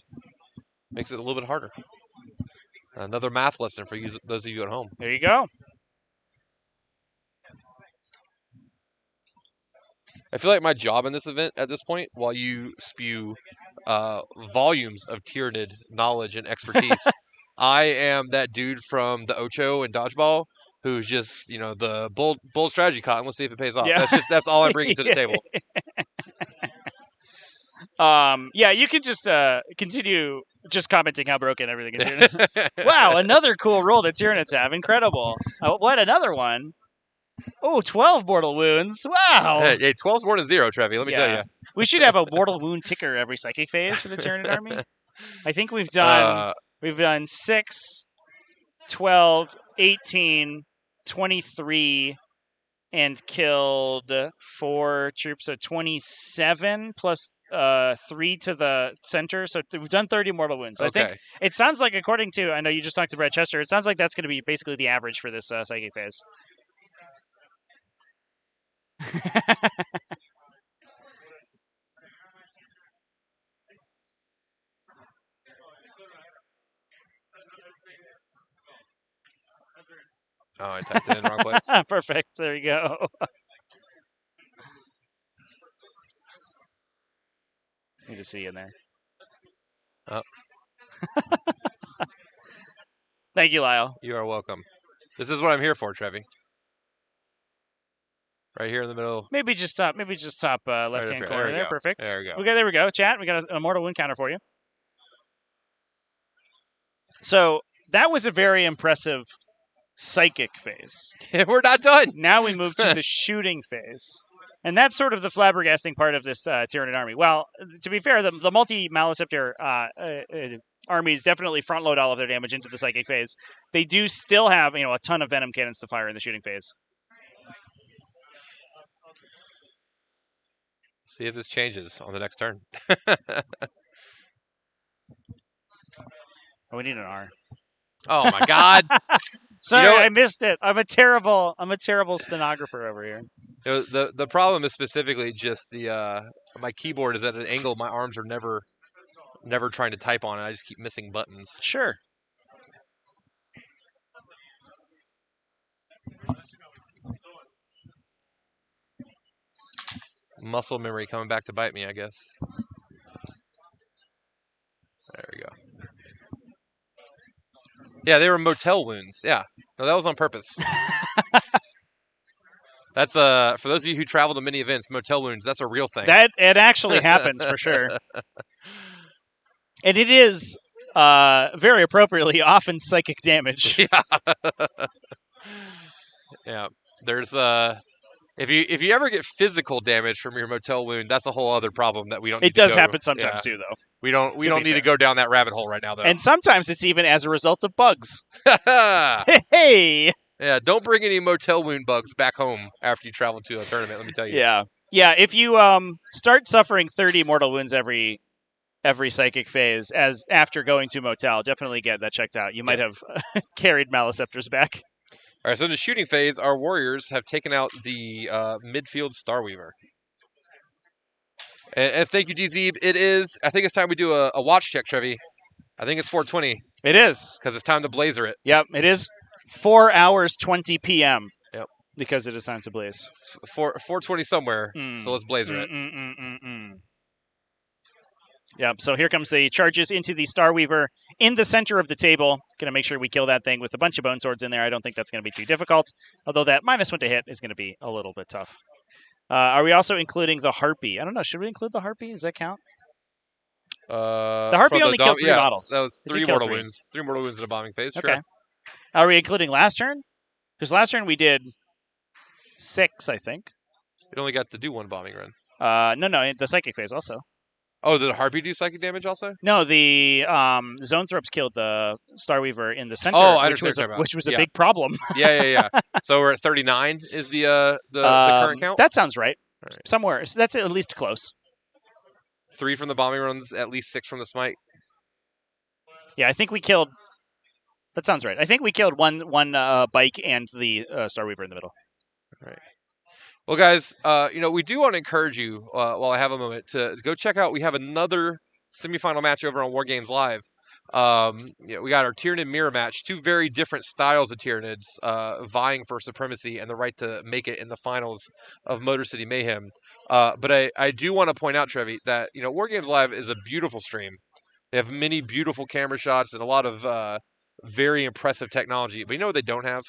Makes it a little bit harder. Another math lesson for you, those of you at home. There you go. I feel like my job in this event at this point, while you spew volumes of Tyranid knowledge and expertise, I am that dude from the Ocho and Dodgeball who's just, the bold strategy, Cotton. Let's see if it pays off. Yeah. That's all I'm bringing to the table. Yeah, you can just continue just commenting how broken everything is. Wow, another cool roll that Tyranids have. Incredible. What, another one? Oh, 12 mortal wounds. Wow. Hey, 12's more than 0, Trevi. Let me tell you. We should have a mortal wound ticker every psychic phase for the Tyranid army. I think we've done 6, 12, 18, 23, and killed 4 troops. So 27 plus 3 to the center. So we've done 30 mortal wounds. I think it sounds like, according to, I know you just talked to Brett Chester, it sounds like that's going to be basically the average for this psychic phase. Oh, I typed it in the wrong place. Perfect. There you go. Need to see you in there. Oh. Thank you, Lyle. You are welcome. This is what I'm here for, Trevi. Right here in the middle. Maybe just top left-hand corner there. Perfect. There we go. Okay, there we go. Chat, we got a mortal wound counter for you. So that was a very impressive psychic phase. We're not done. Now we move to the shooting phase. And that's sort of the flabbergasting part of this Tyranid army. Well, to be fair, the multi-Maleceptor armies definitely front-load all of their damage into the psychic phase. They do still have, a ton of venom cannons to fire in the shooting phase. See if this changes on the next turn. We need an R. Oh my God! Sorry, I missed it. I'm a terrible stenographer over here. The problem is specifically just my keyboard is at an angle. My arms are never trying to type on it. I just keep missing buttons. Sure. Muscle memory coming back to bite me, I guess. There we go. Yeah, they were motel wounds. Yeah, no, that was on purpose. That's for those of you who travel to many events, motel wounds. That's a real thing. That it actually happens for sure, and it is very appropriately often psychic damage. Yeah. Yeah. There's if you ever get physical damage from your motel wound, that's a whole other problem that we don't. It does happen sometimes too, though. We don't need to go down that rabbit hole right now, though. And sometimes it's even as a result of bugs. Hey. Yeah, don't bring any motel wound bugs back home after you travel to a tournament. Let me tell you. Yeah. If you start suffering 30 mortal wounds every psychic phase as after going to motel, definitely get that checked out. You might have carried Maleceptors back. All right, so in the shooting phase, our warriors have taken out the midfield Starweaver. And thank you, DZ. I think it's time we do a watch check, Trevi. I think it's 4:20. It is. Because it's time to blazer it. Yep, it is 4 hours, 20 p.m. Yep. Because it is time to blaze. It's 4:20 somewhere, so let's blazer it. Yep, so here comes the charges into the Starweaver in the center of the table. Going to make sure we kill that thing with a bunch of bone swords in there. I don't think that's going to be too difficult, although that -1 to hit is going to be a little bit tough. Are we also including the Harpy? I don't know. Should we include the Harpy? Does that count? The Harpy only killed 3 models. That was 3 mortal wounds. 3 mortal wounds in a bombing phase, okay. Sure. Are we including last turn? Because last turn we did 6, I think. It only got to do 1 bombing run. No, the psychic phase also. Oh, did the Harpy do psychic damage also? No, the Zoanthropes killed the Starweaver in the center, which was a big problem. Yeah. So we're at 39 is the current count? That sounds right. Right. Somewhere. So that's at least close. 3 from the bombing runs, at least 6 from the smite. Yeah, I think we killed... That sounds right. I think we killed one bike and the Starweaver in the middle. All right. Well, guys, we do want to encourage you, while I have a moment, to go check out. We have another semifinal match over on War Games Live. We got our Tyranid mirror match, 2 very different styles of Tyranids vying for supremacy and the right to make it in the finals of Motor City Mayhem. But I do want to point out, Trevi, that War Games Live is a beautiful stream. They have many beautiful camera shots and a lot of very impressive technology. But you know what they don't have?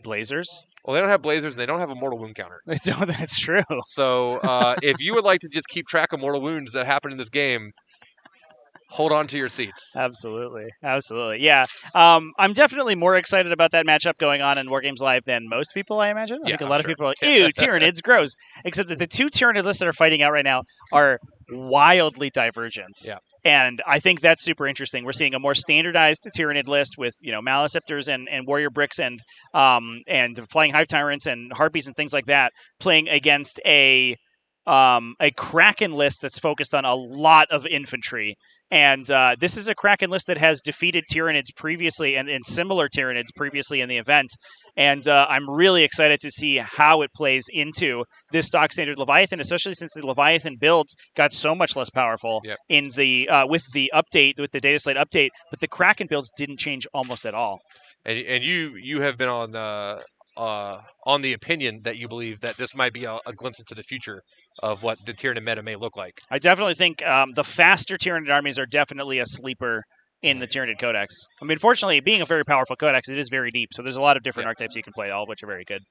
Blazers? Well, they don't have blazers, and they don't have a mortal wound counter. They don't. That's true. So if you would like to just keep track of mortal wounds that happen in this game, hold on to your seats. Absolutely. Yeah. I'm definitely more excited about that matchup going on in Wargames Live than most people, I imagine. I Yeah, think a I'm lot of sure. people are like, ew, Tyranids, gross. Except that the two Tyranid lists that are fighting out right now are wildly divergent. Yeah. And I think that's super interesting. We're seeing a more standardized Tyranid list with, Maleceptors and Warrior Bricks and Flying Hive Tyrants and Harpies and things like that playing against a Kraken list that's focused on a lot of infantry. And this is a Kraken list that has defeated Tyranids previously and similar Tyranids previously in the event. And I'm really excited to see how it plays into this stock standard Leviathan, especially since the Leviathan builds got so much less powerful in the with the data slate update, but the Kraken builds didn't change almost at all. And you have been on the opinion that you believe that this might be a glimpse into the future of what the Tyranid meta may look like. I definitely think the faster Tyranid armies are definitely a sleeper in the Tyranid Codex. I mean, fortunately, being a very powerful Codex, it is very deep, so there's a lot of different archetypes you can play, all of which are very good.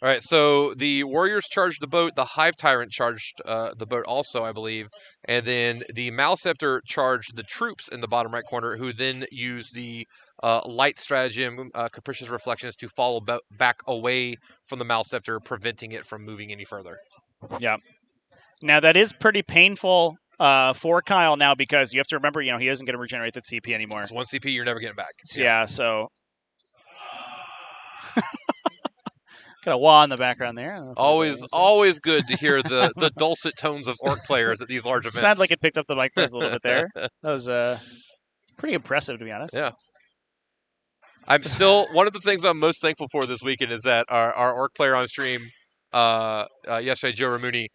All right, so the Warriors charged the boat. The Hive Tyrant charged the boat also, I believe. And then the Maleceptor charged the troops in the bottom right corner, who then used the Light Stratagem, Capricious Reflections, to follow back away from the Maleceptor, preventing it from moving any further. Yeah. Now, that is pretty painful for Kyle now because you have to remember, he isn't going to regenerate that CP anymore. It's one CP you're never getting back. Yeah, so... Got a wah in the background there. Always good to hear the dulcet tones of orc players at these large events. Sounds like it picked up the mic for us a little bit there. That was pretty impressive, to be honest. Yeah. I'm still one of the things I'm most thankful for this weekend is that our orc player on stream yesterday, Joe Ramuni,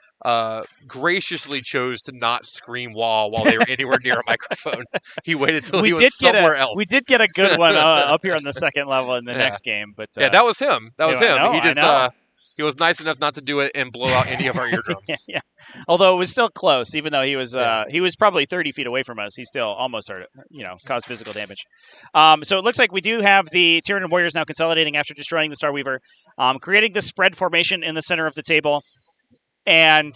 graciously chose to not scream while they were anywhere near a microphone. He waited till he was somewhere else. We did get a good one up here on the second level in the next game, but that was him. That was him. He just he was nice enough not to do it and blow out any of our eardrums. Yeah. Although it was still close, even though he was probably 30 feet away from us. He still almost hurt it, caused physical damage. So it looks like we do have the Tyranid Warriors now consolidating after destroying the Starweaver, creating the spread formation in the center of the table, and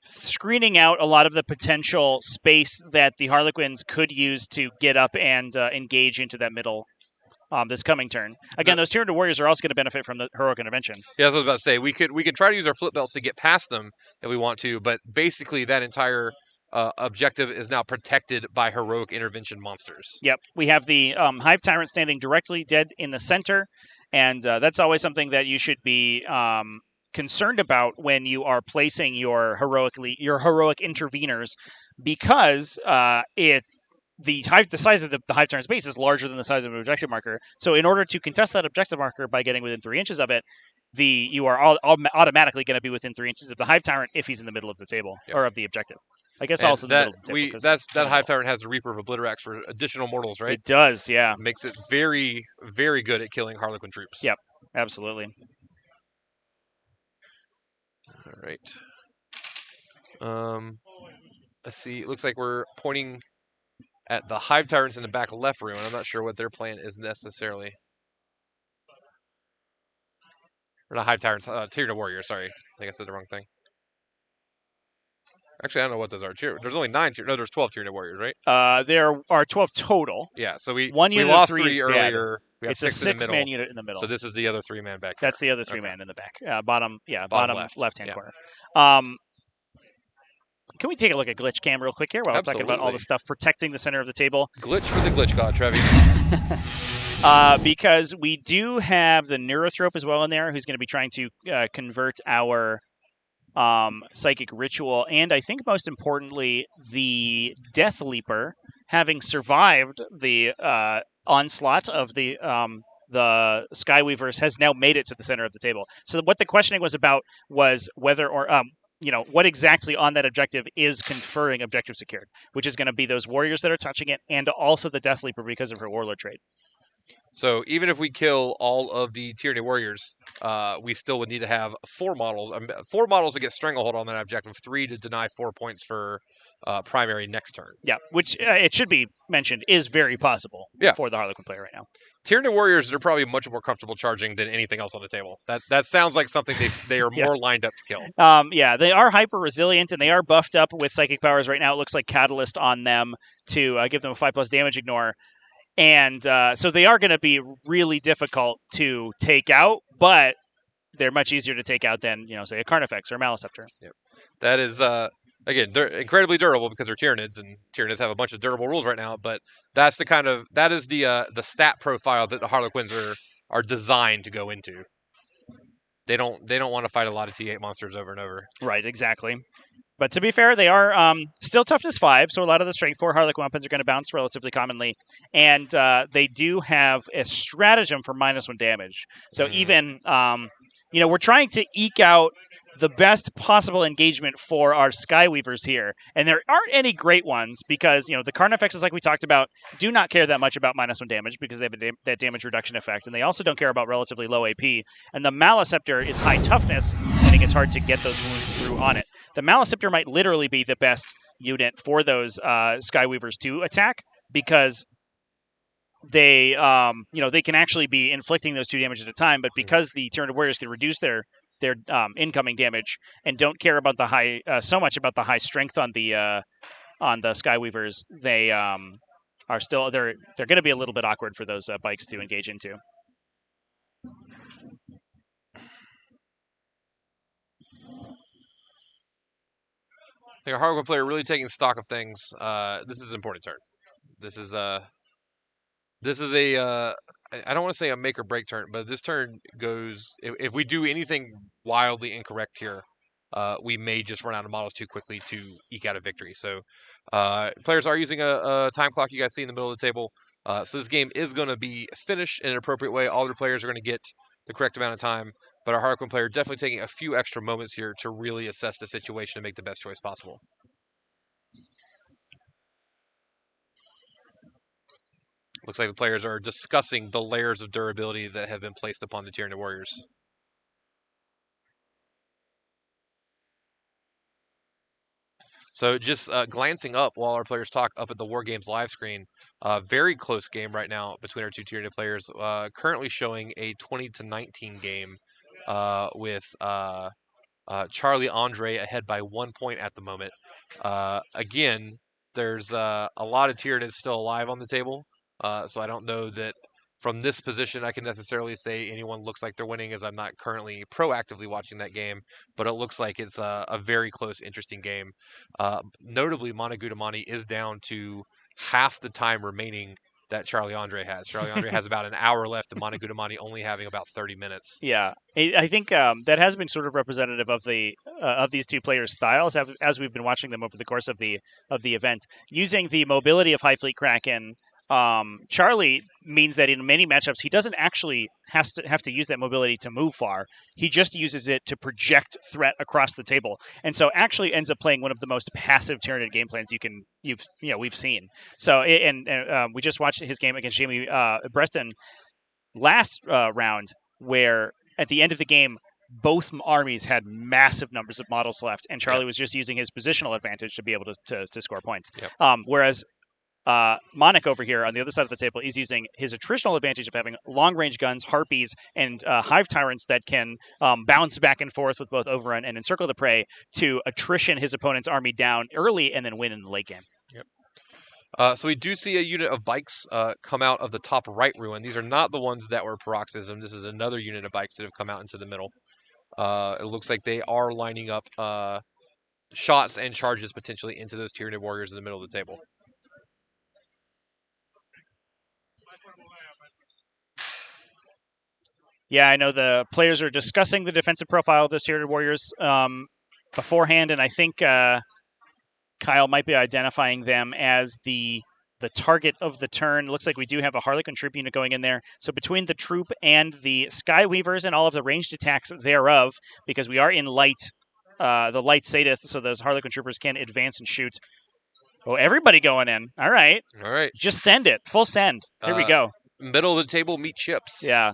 screening out a lot of the potential space that the Harlequins could use to get up and engage into that middle this coming turn. Again, those Tyranid Warriors are also going to benefit from the Heroic Intervention. Yeah, that's what I was about to say. We could try to use our flip belts to get past them if we want to, but basically that entire objective is now protected by Heroic Intervention monsters. Yep. We have the Hive Tyrant standing directly dead in the center, and that's always something that you should be concerned about when you are placing your heroic interveners, because the size of the Hive Tyrant's base is larger than the size of an objective marker. So in order to contest that objective marker by getting within 3 inches of it, you are automatically going to be within 3 inches of the Hive Tyrant if he's in the middle of the table or of the objective. I guess also in the middle of the table. That Hive Tyrant has the Reaper of Obliterax for additional mortals, right? It does, yeah. Makes it very, very good at killing Harlequin troops. Yep, absolutely. All right. Let's see. It looks like we're pointing at the Hive Tyrants in the back left room. I'm not sure what their plan is necessarily. Or not Hive Tyrants, Tyranid Warrior, sorry. I think I said the wrong thing. Actually, I don't know what those are. There's only 9 Tyranid. No, there's 12 Tyranid Warriors, right? There are 12 total. Yeah, so we unit lost of 3 3 is dead. earlier. We have It's a 6-man unit in the middle. So this is the other 3-man back. That's the other 3-man in the back. Bottom left-hand corner. Can we take a look at Glitch Cam real quick here while we're talking about all the stuff protecting the center of the table? Glitch for the Glitch God, Trevi. Because we do have the Neurothrope as well in there, who's going to be trying to convert our Psychic Ritual, and I think most importantly, the Death Leaper, having survived the onslaught of the Skyweavers, has now made it to the center of the table. So what the questioning was about was whether or what exactly on that objective is conferring objective secured, which is going to be those warriors that are touching it, and also the Death Leaper because of her Warlord trait. So even if we kill all of the Tyranny Warriors, we still would need to have 4 models. 4 models to get Stranglehold on that objective, 3 to deny 4 points for primary next turn. Yeah, which it should be mentioned is very possible Yeah. for the Harlequin player right now. Tyranny Warriors are probably much more comfortable charging than anything else on the table. That sounds like something they are Yeah. more lined up to kill. Yeah, they are hyper resilient and they are buffed up with psychic powers right now. It looks like Catalyst on them to give them a 5+ damage ignore. And so they are going to be really difficult to take out, but they're much easier to take out than, say, a Carnifex or a Maleceptor. That is, again, they're incredibly durable because they're Tyranids, and Tyranids have a bunch of durable rules right now. But that is the stat profile that the Harlequins are designed to go into. They don't want to fight a lot of T8 monsters over and over. Right, exactly. But to be fair, they are still toughness 5, so a lot of the strength 4 Harlequin weapons are going to bounce relatively commonly. And they do have a stratagem for -1 damage. So even, we're trying to eke out the best possible engagement for our Skyweavers here. And there aren't any great ones because, the Carnifexes, like we talked about, do not care that much about -1 damage because they have that damage reduction effect. And they also don't care about relatively low AP. And the Maleceptor is high toughness, meaning it's hard to get those wounds through on it. The Maleceptor might literally be the best unit for those Skyweavers to attack because they, they can actually be inflicting those 2 damage at a time. But because the Tyranid Warriors can reduce their incoming damage and don't care about the high so much about the high strength on the Skyweavers, they are still they're going to be a little bit awkward for those bikes to engage into. I think a Harlequin player really taking stock of things. This is an important turn. This is a I don't want to say a make or break turn, but this turn goes, if we do anything wildly incorrect here, we may just run out of models too quickly to eke out a victory. So players are using a time clock you guys see in the middle of the table. So this game is going to be finished in an appropriate way. All their players are going to get the correct amount of time, but our Harlequin player definitely taking a few extra moments here to really assess the situation and make the best choice possible. Looks like the players are discussing the layers of durability that have been placed upon the Tyranid Warriors. So just glancing up while our players talk up at the War Games live screen, very close game right now between our two Tyranid players. Currently showing a 20-19 game with Charlie Andre ahead by 1 point at the moment. Again, there's a lot of Tyranids still alive on the table. So I don't know that from this position I can necessarily say anyone looks like they're winning, as I'm not currently proactively watching that game, but it looks like it's a very close, interesting game. Notably, Monogutamani is down to half the time remaining that Charlie Andre has. Charlie Andre has about an hour left, and Monogutamani only having about 30 minutes. Yeah, I think that has been sort of representative of the of these two players' styles as we've been watching them over the course of the event. Using the mobility of High Fleet Kraken, Charlie means that in many matchups he doesn't actually have to use that mobility to move far. He just uses it to project threat across the table, and so actually ends up playing one of the most passive Tyranid game plans we've seen. So we just watched his game against Jamie Breston last round, where at the end of the game both armies had massive numbers of models left, and Charlie was just using his positional advantage to be able to score points. Yep. Whereas Monic over here on the other side of the table is using his attritional advantage of having long-range guns, harpies, and hive tyrants that can bounce back and forth with both overrun and encircle the prey to attrition his opponent's army down early and then win in the late game. Yep. So we do see a unit of bikes come out of the top right ruin. These are not the ones that were Paroxysm. This is another unit of bikes that have come out into the middle. It looks like they are lining up shots and charges potentially into those Tyranid warriors in the middle of the table. Yeah, I know the players are discussing the defensive profile of those Tyranid warriors beforehand, and I think Kyle might be identifying them as the target of the turn. Looks like we do have a Harlequin troop unit going in there. So between the troop and the Skyweavers and all of the ranged attacks thereof, because we are in light, the light Sadith, so those Harlequin troopers can advance and shoot. Oh, everybody going in. All right. All right. Just send it. Full send. Here we go. middle of the table meat chips. Yeah.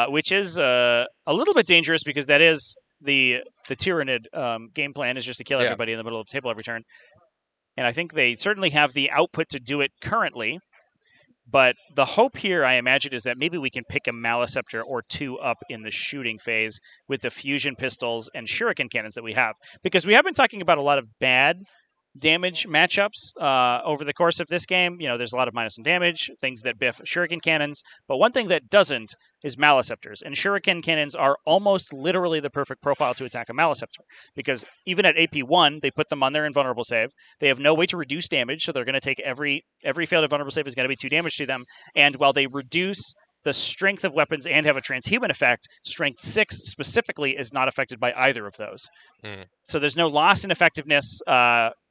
Which is a little bit dangerous because that is the Tyranid game plan, is just to kill Yeah. everybody in the middle of the table every turn. And I think they certainly have the output to do it currently. But the hope here, I imagine, is that maybe we can pick a Maliceptor or two up in the shooting phase with the fusion pistols and shuriken cannons that we have. Because we have been talking about a lot of bad damage matchups over the course of this game. You know, there's a lot of -1 damage, things that biff shuriken cannons, but one thing that doesn't is Maliceptors. And shuriken cannons are almost literally the perfect profile to attack a Maliceptor, because even at AP1, they put them on their invulnerable save. They have no way to reduce damage, so they're going to take every failed invulnerable save is going to be 2 damage to them. And while they reduce the strength of weapons and have a transhuman effect, strength 6 specifically is not affected by either of those. So there's no loss in effectiveness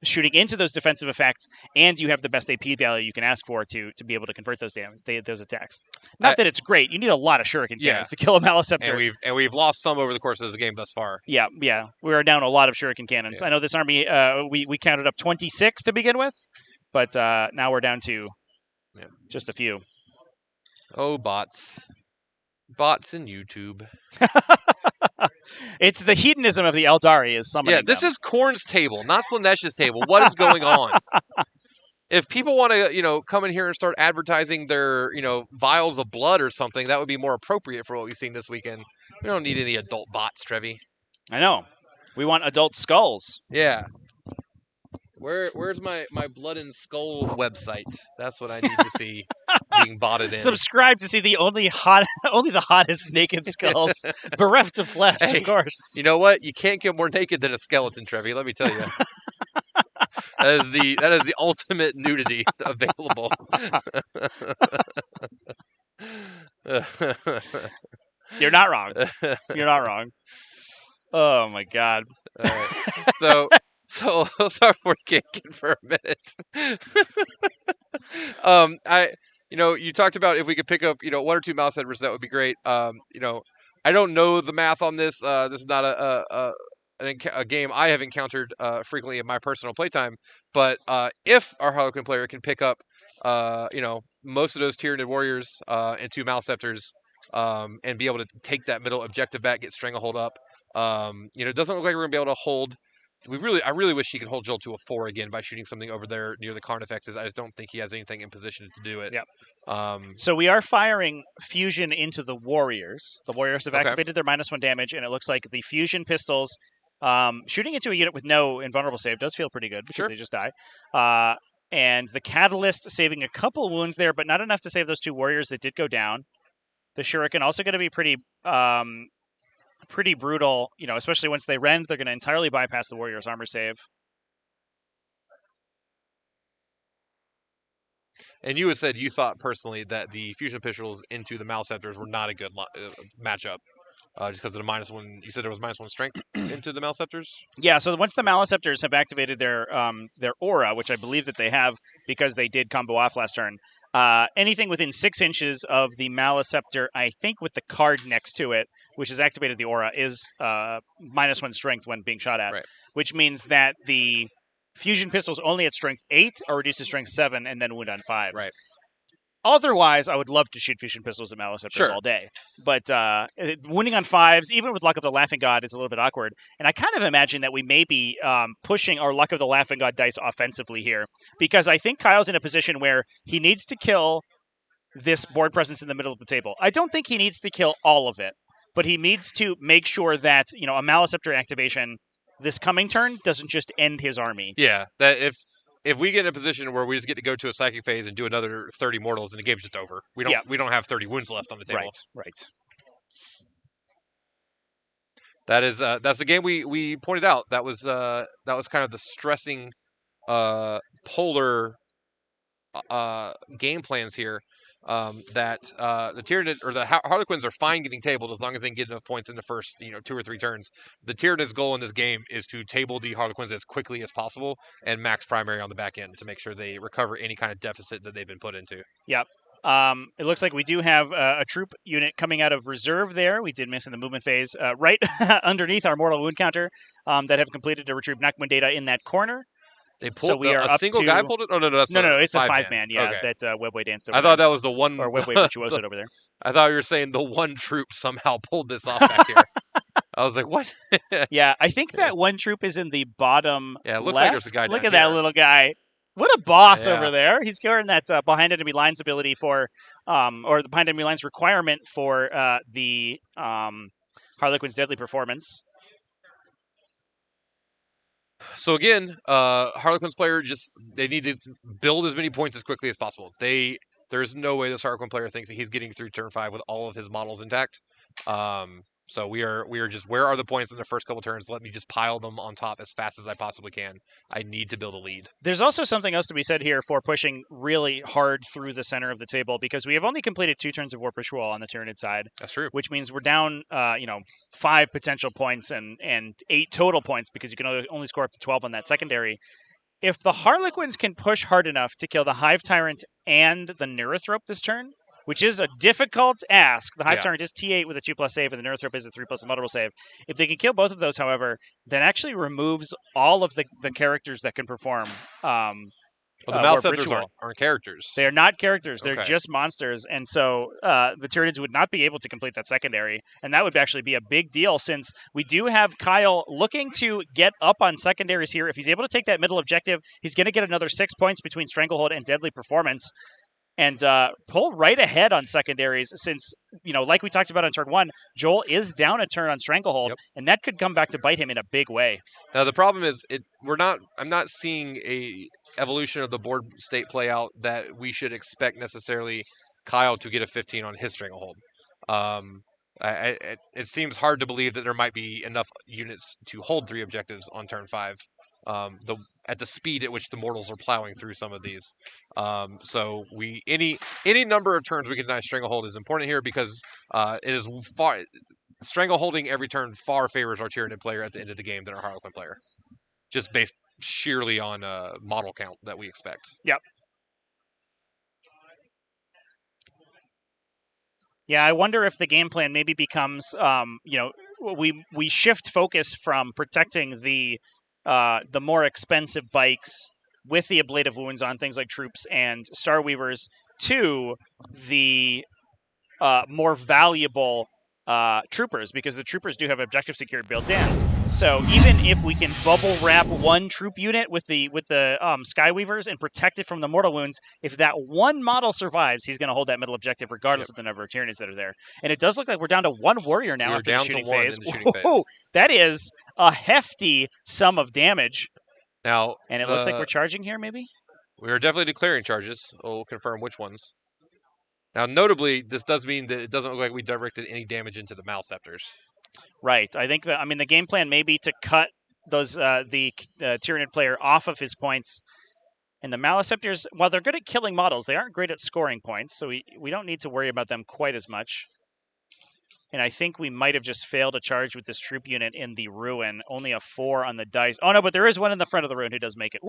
shooting into those defensive effects, and you have the best AP value you can ask for to be able to convert those those attacks. Not that it's great. You need a lot of shuriken cannons to kill a Maliceptor. And we've lost some over the course of the game thus far. Yeah. We are down a lot of shuriken cannons. I know this army, we counted up 26 to begin with, but now we're down to just a few. Oh, bots. Bots in YouTube. It's the hedonism of the Eldari is summoning This them. is Korn's table, not Slanesh's table. What is going on? If people want to, come in here and start advertising their, vials of blood or something, that would be more appropriate for what we've seen this weekend. We don't need any adult bots, Trevi. I know. We want adult skulls. Yeah. Where's my Blood and Skull website? That's what I need to see being botted in. Subscribe to see the only the hottest naked skulls, bereft of flesh, Hey, of course. You know what? You can't get more naked than a skeleton, Trevi. Let me tell you. That is the ultimate nudity available. You're not wrong. You're not wrong. Oh my God. All right. So let's start for kicking for a minute. You talked about if we could pick up, 1 or 2 Maliceptors, that would be great. I don't know the math on this. This is not a game I have encountered frequently in my personal playtime. But if our Harlequin player can pick up, most of those Tyranid warriors and 2 Maliceptors, and be able to take that middle objective back, get Stranglehold up. It doesn't look like we're gonna be able to hold. I really wish he could hold Joel to a 4 again by shooting something over there near the Carnifexes. I just don't think he has anything in position to do it. Yep. So we are firing fusion into the warriors. The warriors have activated their -1 damage, and it looks like the fusion pistols shooting into a unit with no invulnerable save does feel pretty good because they just die. And the catalyst saving a couple wounds there, but not enough to save those 2 warriors that did go down. The shuriken also going to be pretty brutal, especially once they rend. They're going to entirely bypass the warrior's armor save. And you had said you thought personally that the fusion pistols into the Maliceptors were not a good matchup, just because of the -1. You said there was -1 strength into the Maliceptors. Yeah. So once the Maliceptors have activated their aura, which I believe that they have because they did combo off last turn, anything within 6 inches of the Maliceptor, I think with the card next to it, which has activated the aura, is -1 strength when being shot at, Right. which means that the fusion pistols only at strength 8 are reduced to strength 7 and then wound on 5s. Right. Otherwise, I would love to shoot fusion pistols at Maliceptors all day. But wounding on 5s, even with Luck of the Laughing God, is a little bit awkward. And I kind of imagine that we may be pushing our Luck of the Laughing God dice offensively here, because I think Kyle's in a position where he needs to kill this board presence in the middle of the table. I don't think he needs to kill all of it, but he needs to make sure that, a Maliceptor activation this coming turn doesn't just end his army. Yeah, that if we get in a position where we just get to go to a psychic phase and do another 30 mortals, and the game's just over. We don't have 30 wounds left on the table. Right. That's the game we pointed out. That was kind of the stressing polar game plans here. That the Tyranid or the Harlequins are fine getting tabled as long as they can get enough points in the first 2 or 3 turns. The Tyranid's goal in this game is to table the Harlequins as quickly as possible and max primary on the back end to make sure they recover any kind of deficit that they've been put into. Yep. It looks like we do have a troop unit coming out of reserve there. We did miss in the movement phase, right underneath our mortal wound counter that have completed to retrieve knock wound data in that corner. They So pulled we are a up single guy to- pulled it. Oh no, that's No, it's a five-man. five-man. Yeah, Okay. that Webway danced over I thought there. that was the one. Or Webway virtuosoed over there. I thought you were saying the one troop somehow pulled this off back here. I was like, what? Yeah, I think that one troop is in the bottom Yeah, it looks left. like there's a guy Look down at that here. little guy. What a boss Yeah. over there. He's carrying that behind enemy lines ability for, or the behind enemy lines requirement for the Harlequin's deadly performance. So again, Harlequin's player they need to build as many points as quickly as possible. There's no way this Harlequin player thinks that he's getting through turn 5 with all of his models intact. So we are just, where are the points in the first couple turns? Let me just pile them on top as fast as I possibly can. I need to build a lead. There's also something else to be said here for pushing really hard through the center of the table, because we have only completed 2 turns of War Patrol on the Tyranid side, That's true. which means we're down 5 potential points and 8 total points, because you can only score up to 12 on that secondary. If the Harlequins can push hard enough to kill the Hive Tyrant and the Neurothrope this turn, which is a difficult ask. The Hive Tyrant is T8 with a 2+ save, and the Neurothrope is a 3+ multiple save. If they can kill both of those, however, that actually removes all of the characters that can perform. Well, the Warp Malceptors Ritual. aren't characters. They are not characters. They're Okay. just monsters. And so the Tyranids would not be able to complete that secondary. And that would actually be a big deal, since we do have Kyle looking to get up on secondaries here. If he's able to take that middle objective, he's going to get another 6 points between Stranglehold and Deadly Performance. And pull right ahead on secondaries, since, like we talked about on turn 1, Joel is down a turn on Stranglehold, and that could come back to bite him in a big way. Now the problem is, I'm not seeing a evolution of the board state play out that we should expect necessarily Kyle to get a 15 on his Stranglehold. It seems hard to believe that there might be enough units to hold 3 objectives on turn 5. At the speed at which the mortals are plowing through some of these. So any number of turns we can deny Stranglehold is important here, because it is far Strangleholding every turn far favors our Tyranid player at the end of the game than our Harlequin player, just based sheerly on model count that we expect. Yep. Yeah, I wonder if the game plan maybe becomes, we shift focus from protecting the more expensive bikes with the ablative wounds on things like troops and Starweavers to the more valuable troopers, because the troopers do have objective secured built in. So even if we can bubble wrap one troop unit with the Skyweavers and protect it from the mortal wounds, if that one model survives, he's going to hold that middle objective regardless of the number of Tyranids that are there. And it does look like we're down to 1 warrior now We're after down the to shooting 1 phase. in the shooting phase. Whoa, that is a hefty sum of damage. Now, And it looks like we're charging here, maybe? We are definitely declaring charges. We'll confirm which ones. Now, notably, this does mean that it doesn't look like we directed any damage into the Malceptors. Right. I think the game plan may be to cut those the Tyranid player off of his points. And the Maleceptors, while they're good at killing models, they aren't great at scoring points, so we don't need to worry about them quite as much. And I think we might have just failed a charge with this troop unit in the Ruin. Only a 4 on the dice. Oh, no, but there is one in the front of the Ruin who does make it.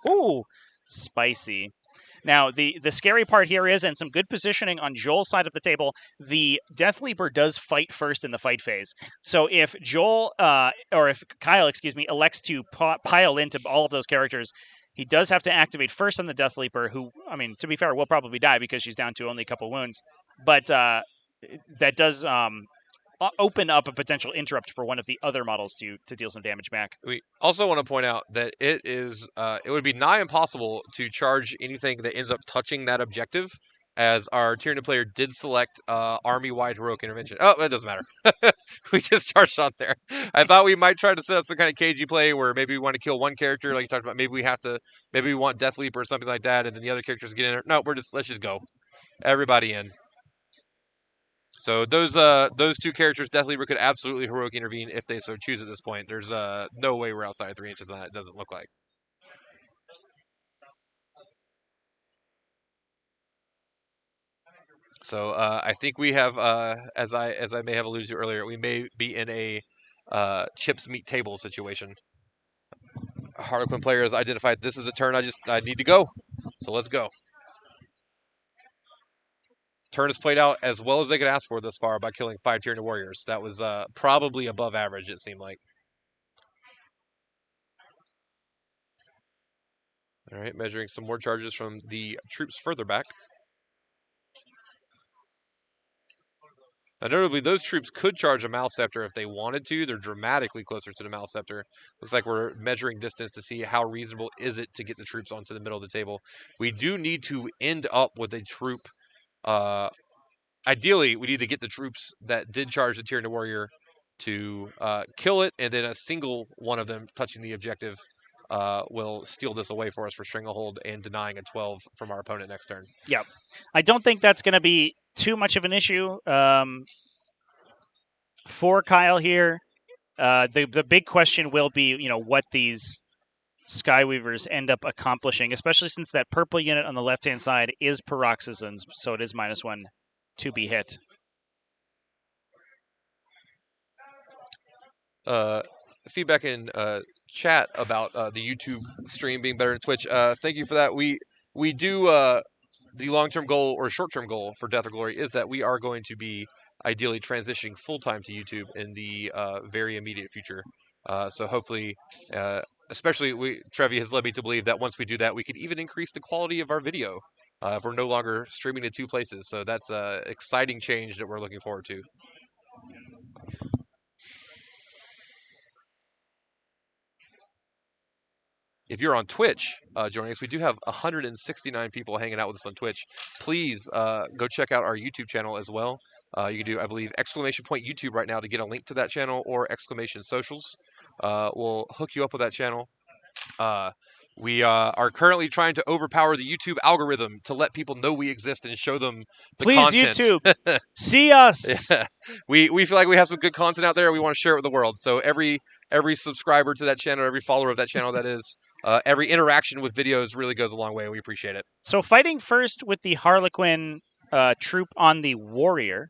Ooh, spicy. Now, the scary part here is, and some good positioning on Joel's side of the table, the Death Leaper does fight first in the fight phase. So if Joel, or if Kyle, elects to pile into all of those characters, he does have to activate first on the Death Leaper, who, I mean, to be fair, will probably die because she's down to only a couple wounds. But that does open up a potential interrupt for one of the other models to deal some damage back. We also want to point out that it would be nigh impossible to charge anything that ends up touching that objective, as our Tyranid player did select army-wide heroic intervention. Oh, that doesn't matter. We just charged on there. I thought we might try to set up some kind of cagey play where maybe we want to kill one character, like you talked about. Maybe we want Death Leap or something like that, and then the other characters get in there. No, let's just go. Everybody in. So those 2 characters, Death Leaper could absolutely heroic intervene if they so choose at this point. There's no way we're outside of 3 inches on that. It doesn't look like. So I think we have, as I may have alluded to earlier, we may be in a chips meet table situation. Harlequin player has identified this is a turn I need to go. So let's go. Turn is played out as well as they could ask for this far by killing 5 Tyranid warriors. That was probably above average, it seemed like. All right, measuring some more charges from the troops further back. Now, notably, those troops could charge a Malceptor if they wanted to. They're dramatically closer to the Malceptor. Looks like we're measuring distance to see how reasonable is it to get the troops onto the middle of the table. We do need to end up with a troop. Ideally, we need to get the troops that did charge the Tyranid Warrior to kill it, and then a single one of them touching the objective will steal this away for us for Stranglehold and denying a 12 from our opponent next turn. Yep. I don't think that's going to be too much of an issue for Kyle here. The big question will be, what these Skyweavers end up accomplishing, especially since that purple unit on the left-hand side is Paroxysms, so it is -1 to be hit. Feedback in chat about the YouTube stream being better than Twitch. Thank you for that. We do the long-term goal or short-term goal for Death or Glory is that we are going to be ideally transitioning full-time to YouTube in the very immediate future. So hopefully, especially Trevi has led me to believe that once we do that, we could even increase the quality of our video if we're no longer streaming to 2 places. So that's an exciting change that we're looking forward to. If you're on Twitch joining us, we do have 169 people hanging out with us on Twitch. Please go check out our YouTube channel as well. You can do, I believe, !YouTube right now to get a link to that channel, or !socials. We'll hook you up with that channel. We are currently trying to overpower the YouTube algorithm to let people know we exist and show them the Please, content. YouTube, see us. Yeah. We feel like we have some good content out there. We want to share it with the world. So every subscriber to that channel, every follower of that channel, that is, every interaction with videos really goes a long way. We appreciate it. So fighting first with the Harlequin troop on the Warrior.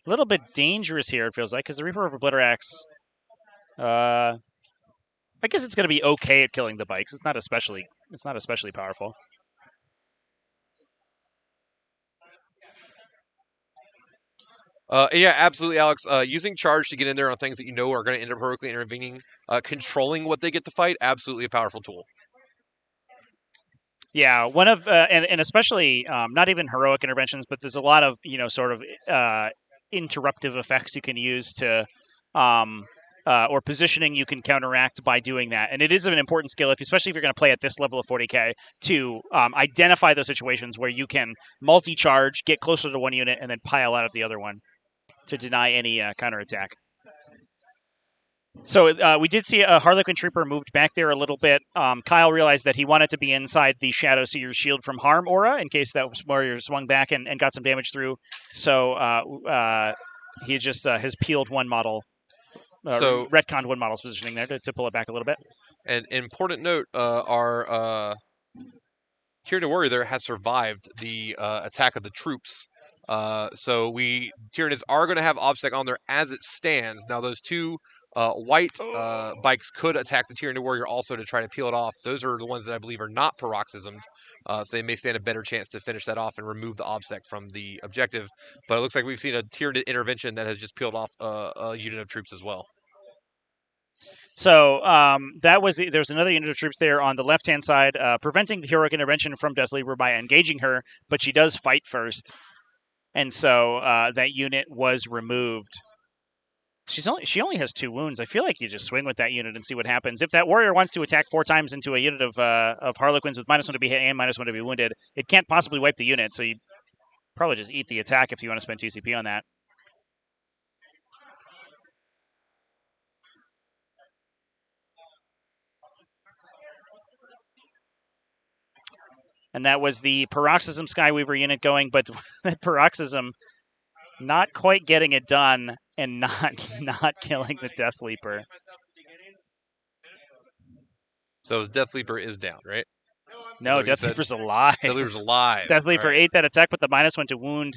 A little bit dangerous here, it feels like, because the Reaper of Obliterax, I guess it's going to be okay at killing the bikes. It's not especially powerful. Yeah, absolutely, Alex. Using charge to get in there on things that you know are going to end up heroically intervening, controlling what they get to fight, absolutely a powerful tool. Yeah, one of and especially not even heroic interventions, but there's a lot of sort of interruptive effects you can use to or positioning you can counteract by doing that. And it is an important skill, especially if you're going to play at this level of 40k, to identify those situations where you can multi-charge, get closer to one unit, and then pile out of the other one to deny any counterattack. So we did see a Harlequin Trooper moved back there a little bit. Kyle realized that he wanted to be inside the Shadow Seer's Shield from Harm aura in case that warrior swung back and got some damage through. So he just has peeled one model. So retconned one model's positioning there to pull it back a little bit. An important note, our Tyranid Warrior there has survived the attack of the troops. So Tyranids are going to have OBSEC on there as it stands. Now those two white bikes could attack the Tyranid Warrior also to try to peel it off. Those are the ones that I believe are not paroxysmed, so they may stand a better chance to finish that off and remove the OBSEC from the objective. But it looks like we've seen a Tyranid intervention that has just peeled off a unit of troops as well. So there was another unit of troops there on the left-hand side, preventing the heroic intervention from Death Leaper by engaging her, but she does fight first. And so that unit was removed. She only has 2 wounds. I feel like you just swing with that unit and see what happens. If that warrior wants to attack 4 times into a unit of Harlequins with -1 to be hit and -1 to be wounded, it can't possibly wipe the unit, so you probably just eat the attack if you want to spend 2 CP on that. And that was the Paroxysm Skyweaver unit going, but that Paroxysm not quite getting it done and not killing the Death Leaper. So his Death Leaper is down, right? No, Death Leaper's alive. Death Leaper's alive. Death Leaper ate that attack, but the -1 to wound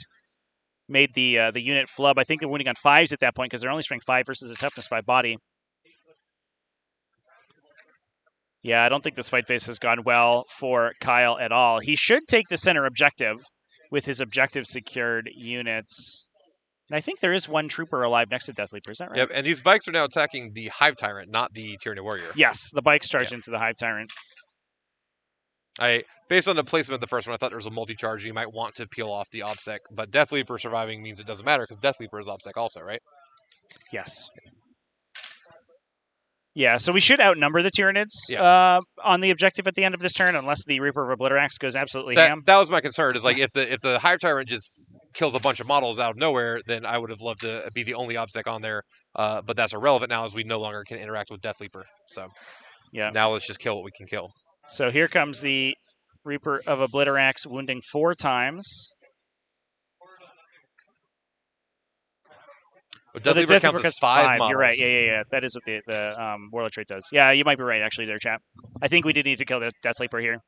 made the unit flub. I think they're wounding on 5s at that point because they're only strength 5 versus a toughness 5 body. Yeah, I don't think this fight phase has gone well for Kyle at all. He should take the center objective with his objective secured units. And I think there is one trooper alive next to Death Leaper. Is that right? Yep, and these bikes are now attacking the Hive Tyrant, not the Tyranny Warrior. Yes, the bikes charge into the Hive Tyrant. Based on the placement of the first one, I thought there was a multi-charge. You might want to peel off the OBSEC, but Death Leaper surviving means it doesn't matter because Death Leaper is OBSEC also, right? Yes. Yeah, so we should outnumber the Tyranids on the objective at the end of this turn, unless the Reaper of Obliterax goes absolutely ham. That was my concern. Is like if the Hive Tyrant just kills a bunch of models out of nowhere, then I would have loved to be the only OBSEC on there. But that's irrelevant now, as we no longer can interact with Death Leaper. So now let's just kill what we can kill. So here comes the Reaper of Obliterax, wounding 4 times. But Death Leaper counts as 5 models. You're right. Yeah. That is what the Warlord trait does. Yeah, you might be right, actually, there, chap. I think we did need to kill the Death Leaper here.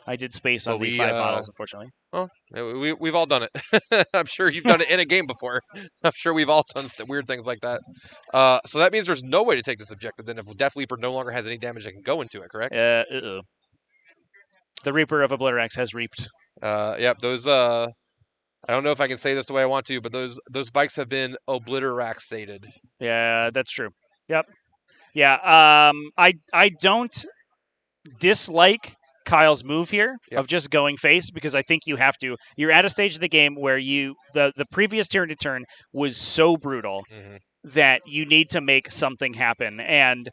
I did space on the 5 models, unfortunately. Well, we've all done it. I'm sure you've done it in a game before. I'm sure we've all done weird things like that. So that means there's no way to take this objective then if Death Leaper no longer has any damage that can go into it, correct? The Reaper of Obliterax has reaped. Yep, those... I don't know if I can say this the way I want to, but those bikes have been Obliteraxated. Yeah, that's true. Yep. Yeah, I don't dislike Kyle's move here of just going face, because I think you have to. You're at a stage of the game where the previous Tyranid turn was so brutal that you need to make something happen. And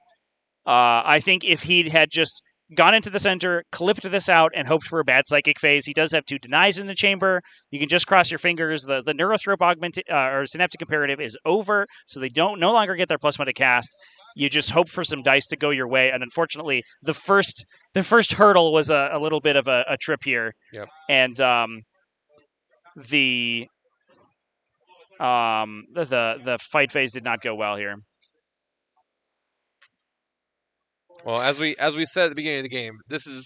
I think if he had just gone into the center, clipped this out, and hoped for a bad psychic phase, he does have 2 denies in the chamber. You can just cross your fingers. The Neurothrope augmented or Synaptic Imperative is over, so they no longer get their +1 to cast. You just hope for some dice to go your way, and unfortunately, the first hurdle was a little bit of a trip here. Yep. And the fight phase did not go well here. Well, as we said at the beginning of the game, this is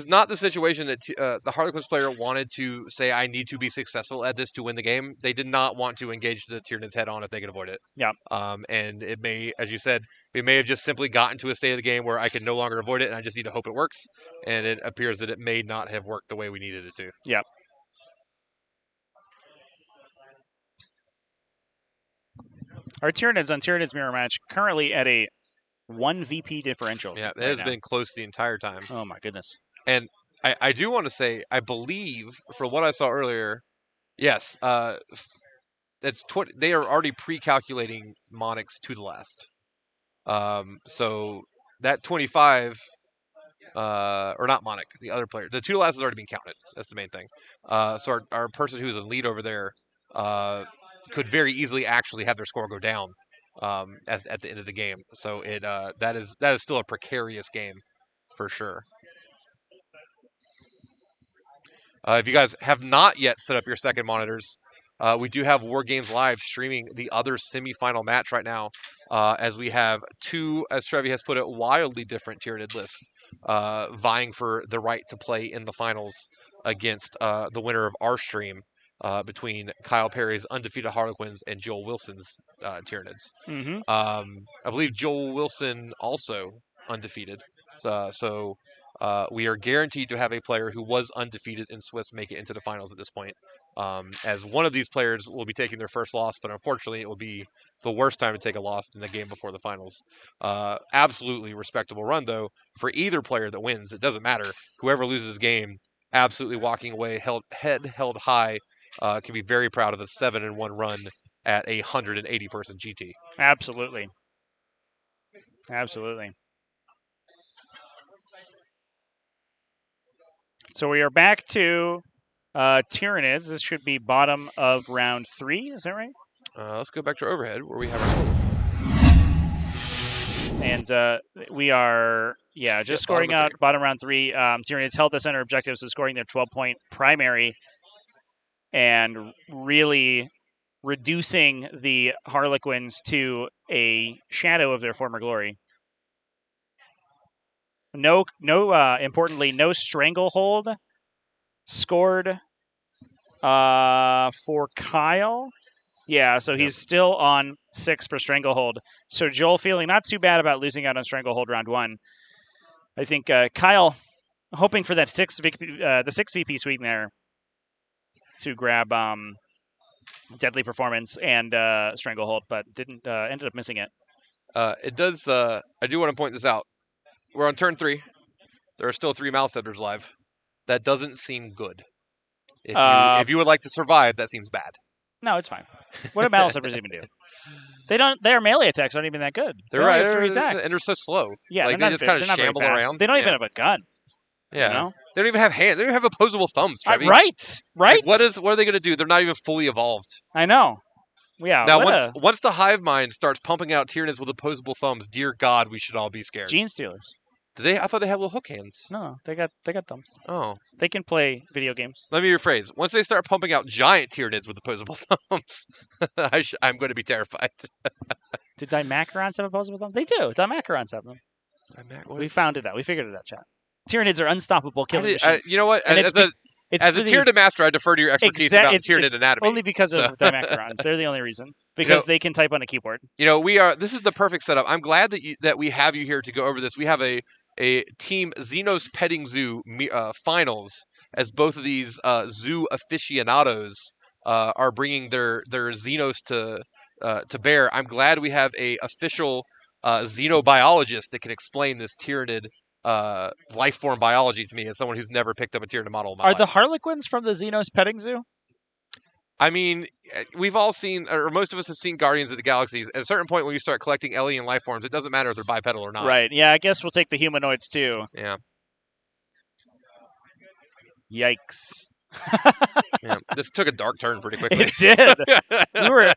not the situation that the Harlequins player wanted to say, I need to be successful at this to win the game. They did not want to engage the Tyranids head on if they could avoid it. Yeah. And it may, as you said, we may have just simply gotten to a state of the game where I can no longer avoid it, and I just need to hope it works. And it appears that it may not have worked the way we needed it to. Yeah. Our Tyranids on Tyranids Mirror Match currently at a 1 VP differential. Yeah, it has been close the entire time. Oh, my goodness. And I do want to say, I believe, from what I saw earlier, yes, they are already pre-calculating Monix to the last. So that 25, or not Monix, the other player, the 2 to last has already been counted. That's the main thing. So our person who's in lead over there could very easily actually have their score go down at the end of the game. So that is still a precarious game for sure. If you guys have not yet set up your second monitors, we do have War Games Live streaming the other semifinal match right now, as we have 2, as Trevi has put it, wildly different Tyranid lists vying for the right to play in the finals against the winner of our stream. Between Kyle Perry's undefeated Harlequins and Joel Wilson's Tyranids. Mm-hmm. I believe Joel Wilson also undefeated. So we are guaranteed to have a player who was undefeated in Swiss make it into the finals at this point. As one of these players will be taking their first loss, but unfortunately it will be the worst time to take a loss in the game before the finals. Absolutely respectable run, though, for either player that wins. It doesn't matter. Whoever loses game, absolutely walking away, head held high, can be very proud of the 7-1 run at a 180-person GT. Absolutely. So we are back to Tyranids. This should be bottom of round 3. Is that right? Let's go back to our overhead where we have our total. And we are, just scoring out bottom round 3. Tyranids held the center objectives, so scoring their 12-point primary and really reducing the Harlequins to a shadow of their former glory. Importantly, no stranglehold scored for Kyle. Yeah, so he's still on 6 for stranglehold. So Joel feeling not too bad about losing out on stranglehold round 1. I think Kyle hoping for that the 6 VP sweep there. to grab Deadly Performance and Stranglehold, but didn't ended up missing it. It does. I do want to point this out. We're on turn 3. There are still 3 Maleceptors live. That doesn't seem good. If you would like to survive, that seems bad. No, it's fine. What do Maleceptors even do? They don't. Their melee attacks aren't even that good. They're They only right. have 3 They're, attacks. and they're so slow. Yeah, like they're they not just kind of they're not very shamble fast. around. They don't yeah. even have a gun. Yeah. You know? They don't even have hands. They don't even have opposable thumbs. Trevi. Right. Like, what are they going to do? They're not even fully evolved. I know. Yeah. Now, what once the hive mind starts pumping out Tyranids with opposable thumbs, dear God, we should all be scared. Gene Stealers. Do they? I thought they had little hook hands. No, they got thumbs. Oh, They can play video games. let me rephrase. Once they start pumping out giant Tyranids with opposable thumbs, I'm going to be terrified. Did Dimacrons have opposable thumbs? They do. Dimacrons have them. We found it out. We figured it out, chat. Tyranids are unstoppable killing machines. You know what? And As a Tyranid master, I defer to your expertise about Tyranid anatomy. Only because of Dimacrons. They're the only reason. Because they can type on a keyboard. You know, this is the perfect setup. I'm glad that we have you here to go over this. We have a Team Xenos Petting Zoo finals, as both of these zoo aficionados are bringing their Xenos to bear. I'm glad we have a official xenobiologist that can explain this Tyranid life form biology to me as someone who's never picked up a Tyranid model in my life. Are the Harlequins from the Xenos Petting Zoo? I mean, we've all seen, or most of us have seen Guardians of the Galaxies. At a certain point when you start collecting alien life forms, it doesn't matter if they're bipedal or not. Right. Yeah, I guess we'll take the humanoids too. Yeah. Yikes. Yeah. This took a dark turn pretty quickly. It did. we were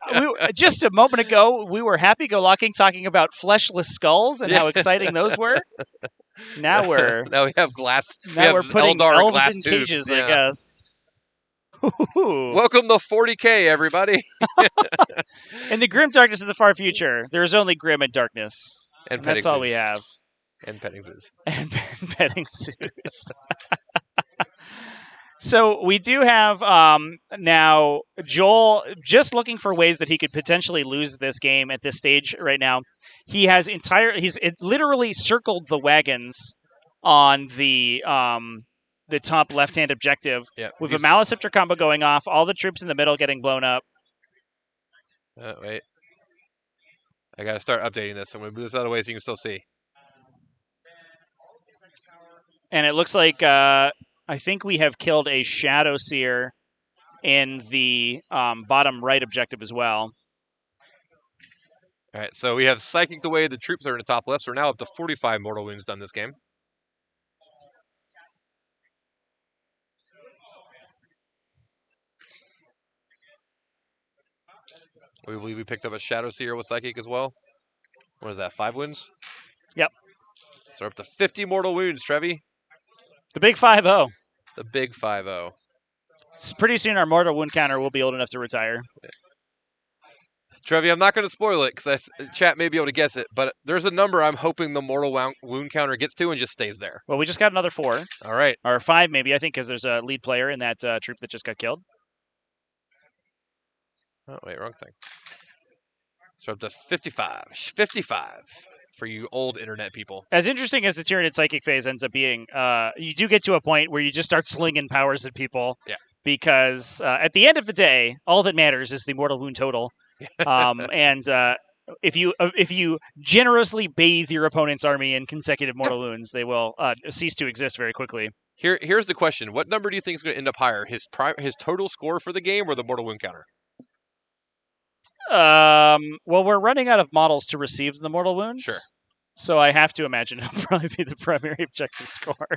just a moment ago, we were happy-go-lucky talking about fleshless skulls and how exciting those were. Now we have glass. Now we're putting Eldar elves glass in tubes. cages, Yeah. I guess. Welcome to 40K, everybody. In the grim darkness of the far future, there is only grim and darkness. And that's all we have. And petting zoos. And petting zoos. So we do have now Joel just looking for ways that he could potentially lose this game at this stage right now. He has literally circled the wagons on the top left-hand objective with a Maleceptor combo going off, all the troops in the middle getting blown up. Wait. I got to start updating this. I'm going to move this out of the way so you can still see. And it looks like I think we have killed a Shadow Seer in the bottom right objective as well. All right, so we have psychicked away the troops that are in the top left, so we're now up to 45 mortal wounds done this game. We believe we picked up a Shadow Seer with Psychic as well. What is that, 5 wounds? Yep. So we're up to 50 mortal wounds, Trevi. The big 5-0. The big 5-0. Pretty soon our mortal wound counter will be old enough to retire. Yeah. Trevi, I'm not going to spoil it because chat may be able to guess it, but there's a number I'm hoping the mortal wound counter gets to and just stays there. Well, we just got another 4. All right. Or 5 maybe, I think, because there's a lead player in that troop that just got killed. Oh, wait, wrong thing. So up to 55. 55 for you old internet people. As interesting as the Tyranid Psychic phase ends up being, you do get to a point where you just start slinging powers at people. Yeah. Because at the end of the day, all that matters is the mortal wound total. And if you generously bathe your opponent's army in consecutive mortal wounds, they will cease to exist very quickly. Here's the question: what number do you think is going to end up higher, his total score for the game or the mortal wound counter? Well, we're running out of models to receive the mortal wounds. Sure. So I have to imagine it'll probably be the primary objective score.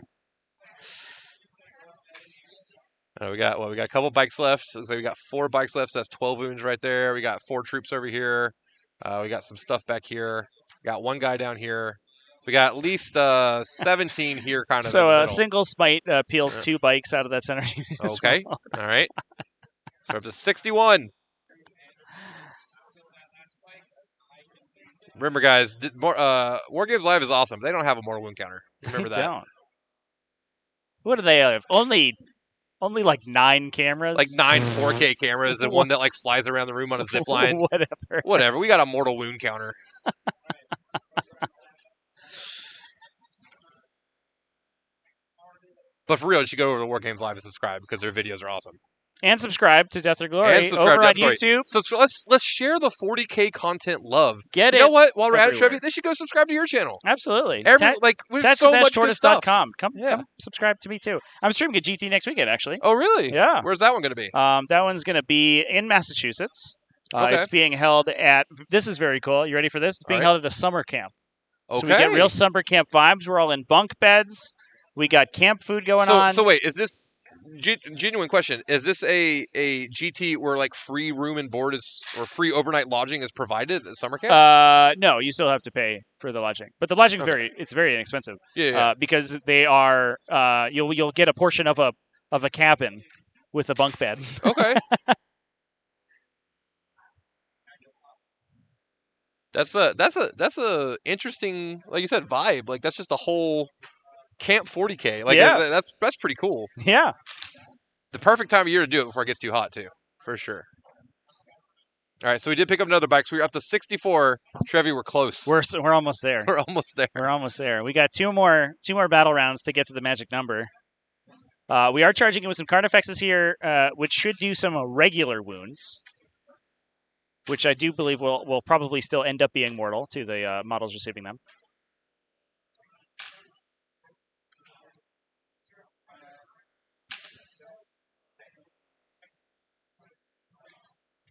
We got a couple bikes left. Looks like we got 4 bikes left. So that's 12 wounds right there. We got 4 troops over here. We got some stuff back here. We got 1 guy down here. So we got at least 17 here, kind of. So a single smite peels 2 bikes out of that center unit. Okay. Well. All right. So we're up to 61. Remember, guys, War Games Live is awesome. They don't have a mortal wound counter. Remember They that. don't. What do they have? Only like 9 cameras? Like 9 4K cameras and one that like flies around the room on a zip line. Whatever. We got a mortal wound counter. But for real, you should go over to War Games Live and subscribe because their videos are awesome. And subscribe to Death or Glory And subscribe over to on Death or Glory. YouTube. So let's share the 40K content love. Get You it. know what? While we're at it, everywhere. Trevi, they should go subscribe to your channel. Absolutely. There's so much good stuff. Tatch-tortoise.com. Come Yeah. subscribe to me too. I'm streaming at GT next weekend, actually. Oh, really? Yeah. Where's that one going to be? That one's going to be in Massachusetts. Okay. It's being held at. This is very cool. You ready for this? It's being All right. held at a summer camp. Okay. So we get real summer camp vibes. We're all in bunk beds. We got camp food going on. So wait, is this genuine question? Is this a GT where like free room and board is or free overnight lodging is provided at summer camp? No, you still have to pay for the lodging, but the lodging Okay. it's very inexpensive. Yeah. Because they are you'll get a portion of a cabin with a bunk bed. Okay. That's a interesting, like you said, vibe. Like that's just a whole camp 40K. Like Yeah. that's pretty cool. Yeah. The perfect time of year to do it before it gets too hot too, for sure. All right, so we did pick up another bike. So we're up to 64. Trevi, we're close. We're almost there. We're almost there. We're almost there. We got two more battle rounds to get to the magic number. We are charging it with some Carnifexes here, which should do some regular wounds, which I do believe will probably still end up being mortal to the models receiving them.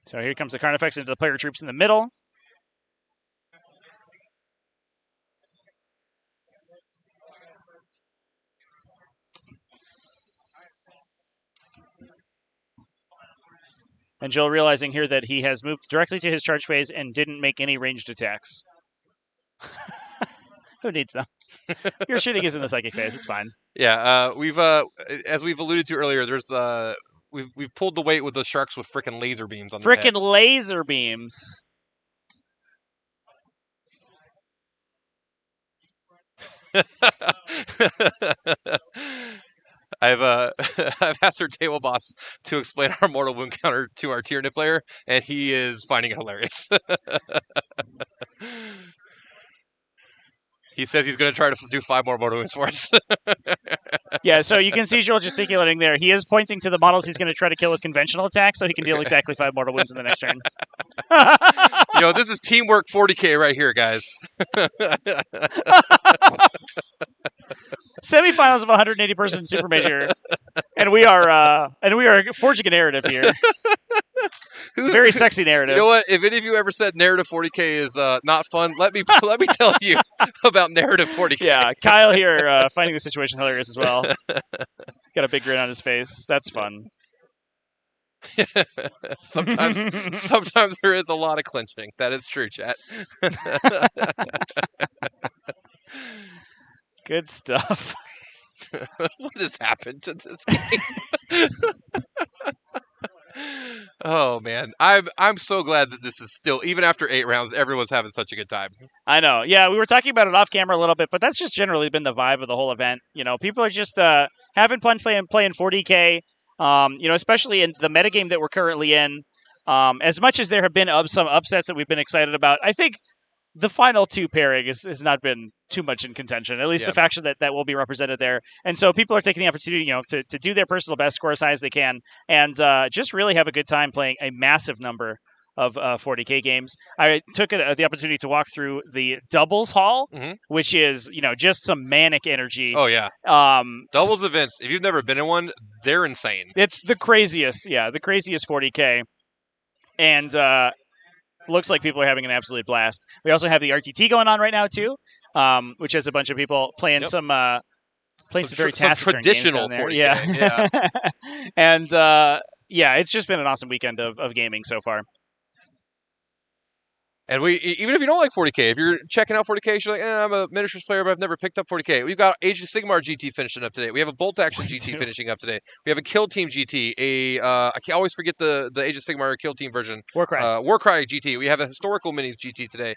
So here comes the Carnifex into the player troops in the middle. And Joel realizing here that he has moved directly to his charge phase and didn't make any ranged attacks. Who needs them? Your shooting is in the psychic phase. It's fine. Yeah, we've as we've alluded to earlier, there's we've pulled the weight with the sharks with frickin' laser beams on the Frickin' laser beams. I've I've asked our table boss to explain our mortal wound counter to our Tyranid player, and he is finding it hilarious. He says he's going to try to do 5 more mortal wounds for us. Yeah, so you can see Joel gesticulating there. He is pointing to the models he's going to try to kill with conventional attacks, so he can deal exactly 5 mortal wounds in the next turn. This is teamwork 40K right here, guys. Semifinals of 180-person super major, and we are forging a narrative here. Very sexy narrative. You know what? If any of you ever said narrative 40K is not fun, let me tell you about narrative 40K. Yeah, Kyle here finding the situation hilarious as well. Got a big grin on his face. That's fun. Sometimes there is a lot of clinching. That is true, chat. Good stuff. What has happened to this game? Oh man, I'm so glad that this is still, even after 8 rounds, everyone's having such a good time. I know. Yeah, we were talking about it off camera a little bit, but that's just generally been the vibe of the whole event. People are just having fun playing 40K. Especially in the metagame that we're currently in. As much as there have been some upsets that we've been excited about, I think the final 2 pairing has not been too much in contention, at least the faction that will be represented there. And so people are taking the opportunity, to do their personal best, score as high as they can, and just really have a good time playing a massive number of 40K games. I took the opportunity to walk through the doubles hall, which is, just some manic energy. Oh, yeah. Doubles events, if you've never been in one, they're insane. It's the craziest 40K. And looks like people are having an absolute blast. We also have the RTT going on right now, too, which has a bunch of people playing some very taciturn traditional games down there. 40K. Yeah. And, it's just been an awesome weekend of gaming so far. And even if you don't like 40K, if you're checking out 40K, you're like, I'm a miniatures player, but I've never picked up 40K. We've got Age of Sigmar GT finishing up today. We have a Bolt Action GT finishing up today. We have a Kill Team GT. I always forget the Age of Sigmar Kill Team version. Warcry GT. We have a Historical Minis GT today.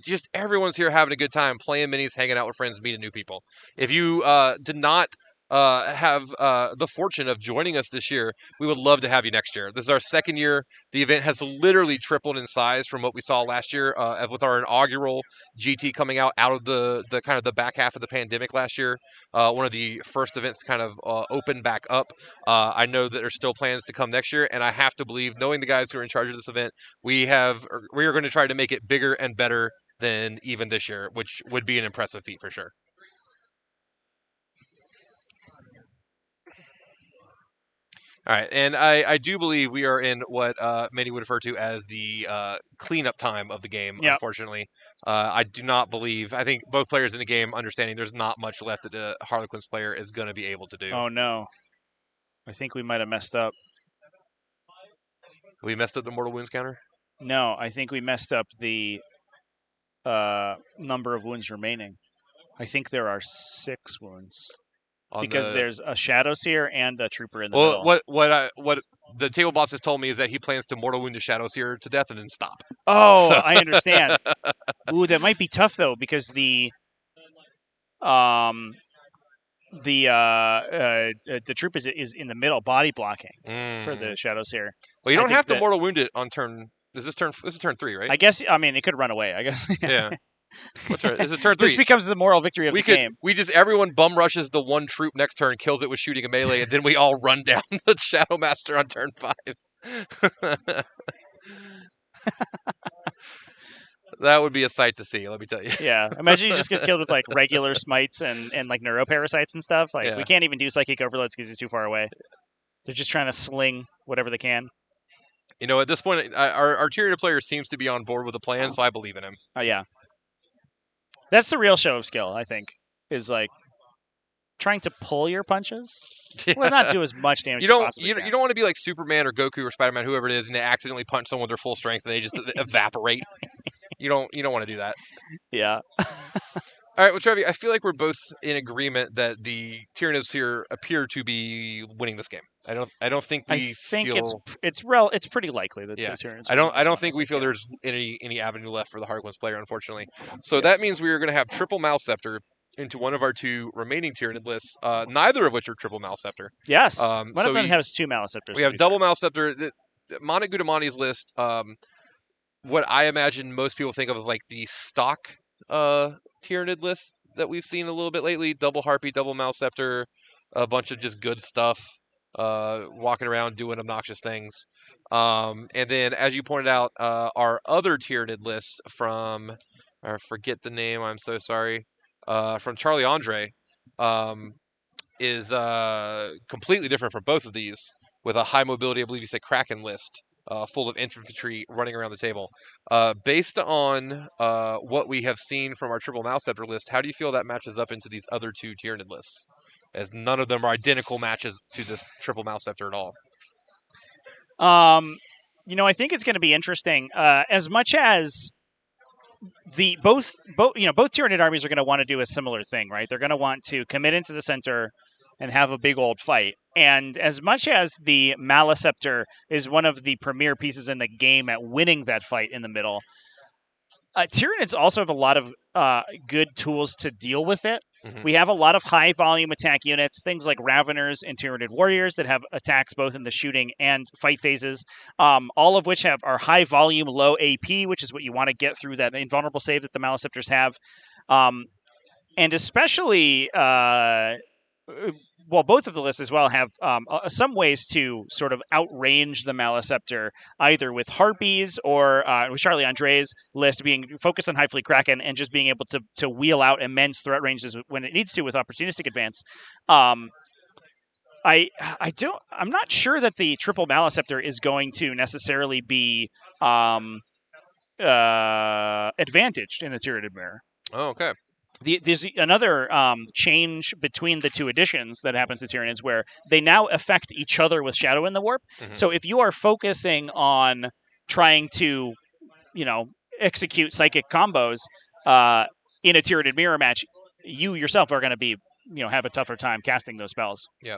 Just everyone's here having a good time, playing minis, hanging out with friends, meeting new people. If you did not have the fortune of joining us this year, we would love to have you next year. This is our second year. The event has literally tripled in size from what we saw last year, with our inaugural GT coming out of the kind of the back half of the pandemic last year. One of the first events to kind of open back up. I know that there's still plans to come next year, and I have to believe, knowing the guys who are in charge of this event, we are going to try to make it bigger and better than even this year, which would be an impressive feat for sure. All right, and I do believe we are in what many would refer to as the cleanup time of the game, Yep. unfortunately. I do not believe, I think both players in the game understanding there's not much left that the Harlequins player is going to be able to do. Oh, no. I think we might have messed up. We messed up the mortal wounds counter? No, I think we messed up the number of wounds remaining. I think there are 6 wounds. Because there's a Shadow Seer and a Trooper in the middle. What the table boss has told me is that he plans to mortal wound the Shadow Seer to death and then stop. Oh, I understand. Ooh, that might be tough though, because the troop is in the middle, body blocking for the Shadow Seer. Well, you don't have to mortal wound it on turn. This is turn 3, right? I guess. I mean, it could run away. I guess. Yeah. This is turn 3. This becomes the moral victory of the game. Everyone bum rushes the one troop next turn, kills it with shooting a melee, and then we all run down the Shadow Master on turn 5. That would be a sight to see, let me tell you. Yeah. Imagine he just gets killed with like regular smites and like neuroparasites and stuff. Like we can't even do psychic overloads because he's too far away. They're just trying to sling whatever they can. You know, at this point, our Tyranid player seems to be on board with the plan, so I believe in him. Oh yeah. That's the real show of skill, I think, is like trying to pull your punches. Yeah. Well, not do as much damage you don't, as possible. You don't want to be like Superman or Goku or Spider-Man, whoever it is, and they accidentally punch someone with their full strength and they just evaporate. You don't want to do that. Yeah. All right, well, Trevi, I feel like we're both in agreement that the Tyranids here appear to be winning this game. I don't think we feel... it's pretty likely that yeah. Tyranids. I don't think we feel there's any avenue left for the Harlequins player, unfortunately. So that means we are going to have triple Malceptor into one of our 2 remaining Tyranid lists, neither of which are triple Malceptor. Yes. One of them has 2 Malceptors. We have double Malceptor. Monik Gutamani's list, what I imagine most people think of as like the stock Tyranid list that we've seen a little bit lately. Double Harpy, double Malceptor, a bunch of just good stuff, walking around doing obnoxious things. And then, as you pointed out, our other Tyranid list from, I forget the name, I'm so sorry, from Charlie Andre, is completely different from both of these, with a high mobility, I believe you said Kraken list, full of infantry running around the table. Based on what we have seen from our triple Malceptor list, how do you feel that matches up into these other 2 Tyranid lists? As none of them are identical matches to this triple Malceptor at all. I think it's going to be interesting. As much as both Tyranid armies are going to want to do a similar thing, right? They're going to want to commit into the center and have a big old fight. And as much as the Malceptor is one of the premier pieces in the game at winning that fight in the middle, Tyranids also have a lot of good tools to deal with it. Mm-hmm. We have a lot of high-volume attack units, things like Raveners and Tyranid Warriors that have attacks both in the shooting and fight phases, all of which are high-volume, low AP, which is what you want to get through that invulnerable save that the Malceptors have. And especially... both of the lists as well have some ways to sort of outrange the Malceptor, either with Harpies or with Charlie Andre's list being focused on High Fleet Kraken and just being able to wheel out immense threat ranges when it needs to with opportunistic advance. I'm not sure that the triple Malceptor is going to necessarily be advantaged in the Tyranid mirror. Oh, okay. There's another change between the 2 editions that happens to Tyranids where they now affect each other with Shadow in the Warp. Mm-hmm. So if you are focusing on trying to, execute psychic combos in a Tyranid mirror match, you yourself are going to be, have a tougher time casting those spells. Yeah.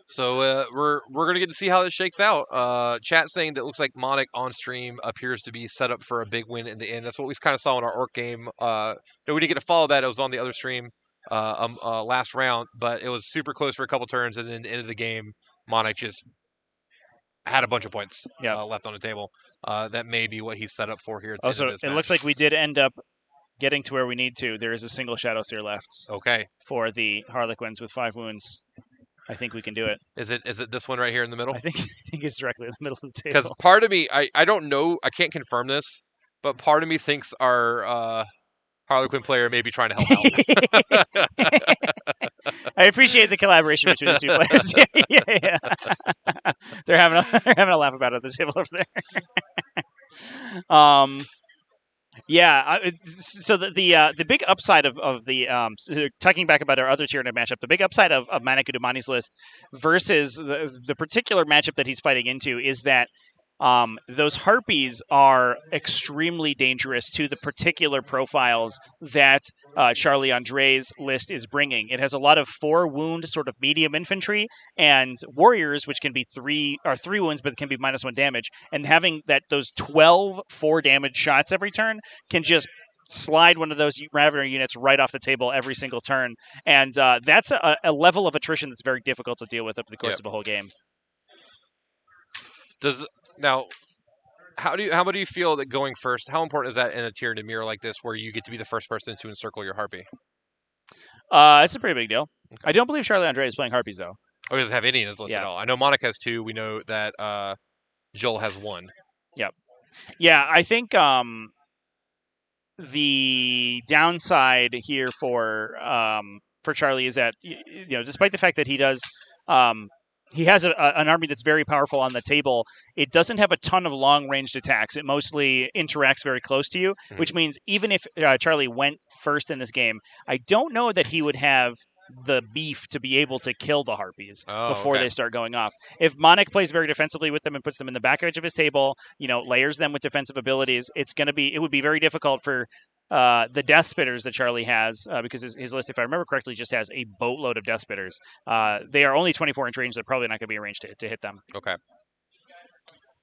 So we're going to get to see how this shakes out. Chat saying that it looks like Monik on stream appears to be set up for a big win in the end. That's what we kind of saw in our Orc game. No, we didn't get to follow that. It was on the other stream. last round, but it was super close for a couple turns, and then the end of the game, Monarch just had a bunch of points left on the table. That may be what he's set up for here at the end Also, of this it match. looks like we did end up getting to where we need to. There is a single Shadow Seer left Okay. for the Harlequins with 5 wounds. I think we can do it. Is it this one right here in the middle? I think it's directly in the middle of the Because table. part of me, I don't know, I can't confirm this, but part of me thinks our Harlequin player may be trying to help out. I appreciate the collaboration between the two players. yeah. They're having a laugh about it at the table over there. So the big upside of the talking back about our other Tyranid matchup, the big upside of Manik Udumani's list versus the particular matchup that he's fighting into is that those Harpies are extremely dangerous to the particular profiles that Charlie Andre's list is bringing. It has a lot of 4 wound sort of medium infantry and warriors, which can be 3 wounds, but can be -1 damage. And having those 12 4 damage shots every turn can just slide one of those Ravener units right off the table every single turn. And that's a level of attrition that's very difficult to deal with over the course of a whole game. Now, how do you feel that going first? How important is that in a Tyranid mirror like this, where you get to be the first person to encircle your Harpy? It's a pretty big deal. Okay. I don't believe Charlie Andre is playing Harpies though. Oh, he doesn't have any in his list at all. I know Monarch has 2. We know that Joel has 1. Yep. Yeah, I think the downside here for Charlie is that despite the fact that he does. He has an army that's very powerful on the table. It doesn't have a ton of long-ranged attacks. It mostly interacts very close to you, which means even if Charlie went first in this game, I don't know that he would have the beef to be able to kill the Harpies before they start going off. If Monarch plays very defensively with them and puts them in the back edge of his table, layers them with defensive abilities, it would be very difficult for the Death Spitters that Charlie has, because his list, if I remember correctly, just has a boatload of Death Spitters. They are only 24-inch range. They're probably not going to be arranged to hit them. Okay.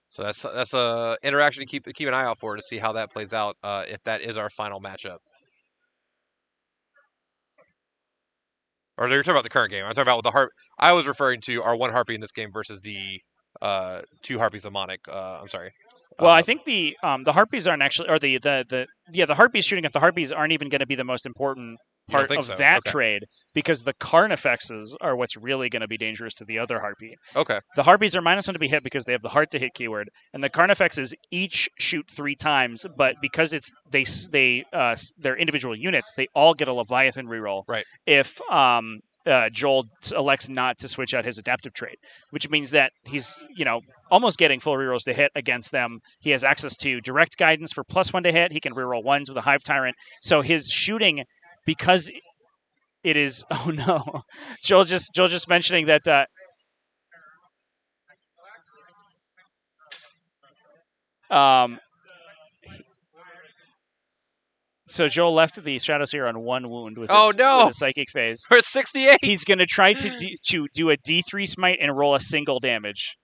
So that's a interaction to keep an eye out for to see how that plays out if that is our final matchup. Or you're talking about the current game. I'm talking about with the Harp. I was referring to our 1 Harpy in this game versus the 2 Harpies of Monarch. I'm sorry. Well, I think the Harpies aren't actually, or the Harpies shooting at the Harpies aren't even going to be the most important part of that trade, because the Carnifexes are what's really going to be dangerous to the other Harpy. Okay. The Harpies are -1 to be hit because they have the Heart to hit keyword, and the Carnifexes each shoot 3 times, but because they're individual units, they all get a Leviathan reroll. Right. If Joel elects not to switch out his adaptive trait, which means that he's, almost getting full rerolls to hit against them. He has access to direct guidance for +1 to hit. He can reroll 1s with a Hive Tyrant. So his shooting, because it is, oh no, Joel just mentioning that. So Joel left the Shadow Seer on 1 wound with his Psychic Phase. We're at 68. He's going to try to do a D3 smite and roll a single damage.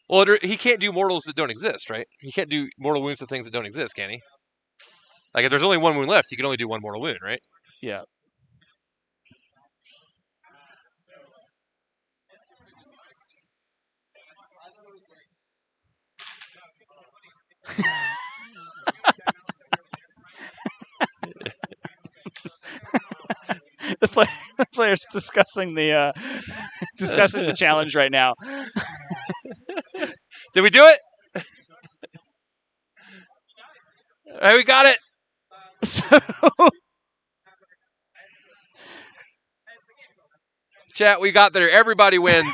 Well, he can't do mortals that don't exist, right? He can't do mortal wounds to things that don't exist, can he? Like, if there's only 1 wound left, he can only do 1 mortal wound, right? Yeah. The player's discussing the challenge right now. Did we do it? Hey, we got it. So, chat, we got there. Everybody wins.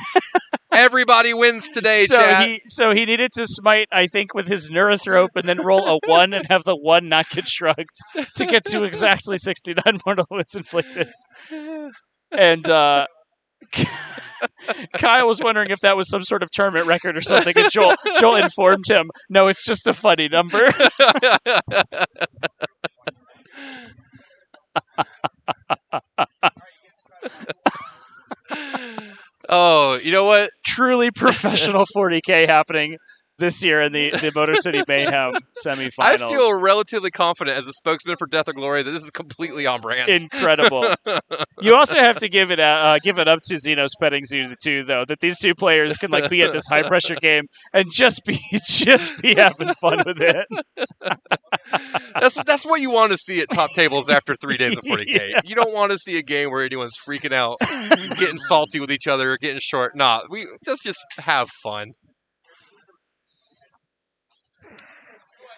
Everybody wins today, chat. So he needed to smite, I think, with his Neurothrope and then roll a 1 and have the 1 not get shrugged to get to exactly 69 mortal wounds inflicted. And Kyle was wondering if that was some sort of tournament record or something, and Joel informed him, no, it's just a funny number. Oh, you know what? Truly professional 40K happening. this year in the Motor City Mayhem semifinals. I feel relatively confident as a spokesman for Death or Glory that this is completely on brand. Incredible. You also have to give it up to Xenos Petting Zoo too, though, that these two players can like be at this high pressure game and just be having fun with it. That's what you want to see at top tables after 3 days of 40K. Yeah. You don't want to see a game where anyone's freaking out, getting salty with each other, getting short. Nah, let's just have fun.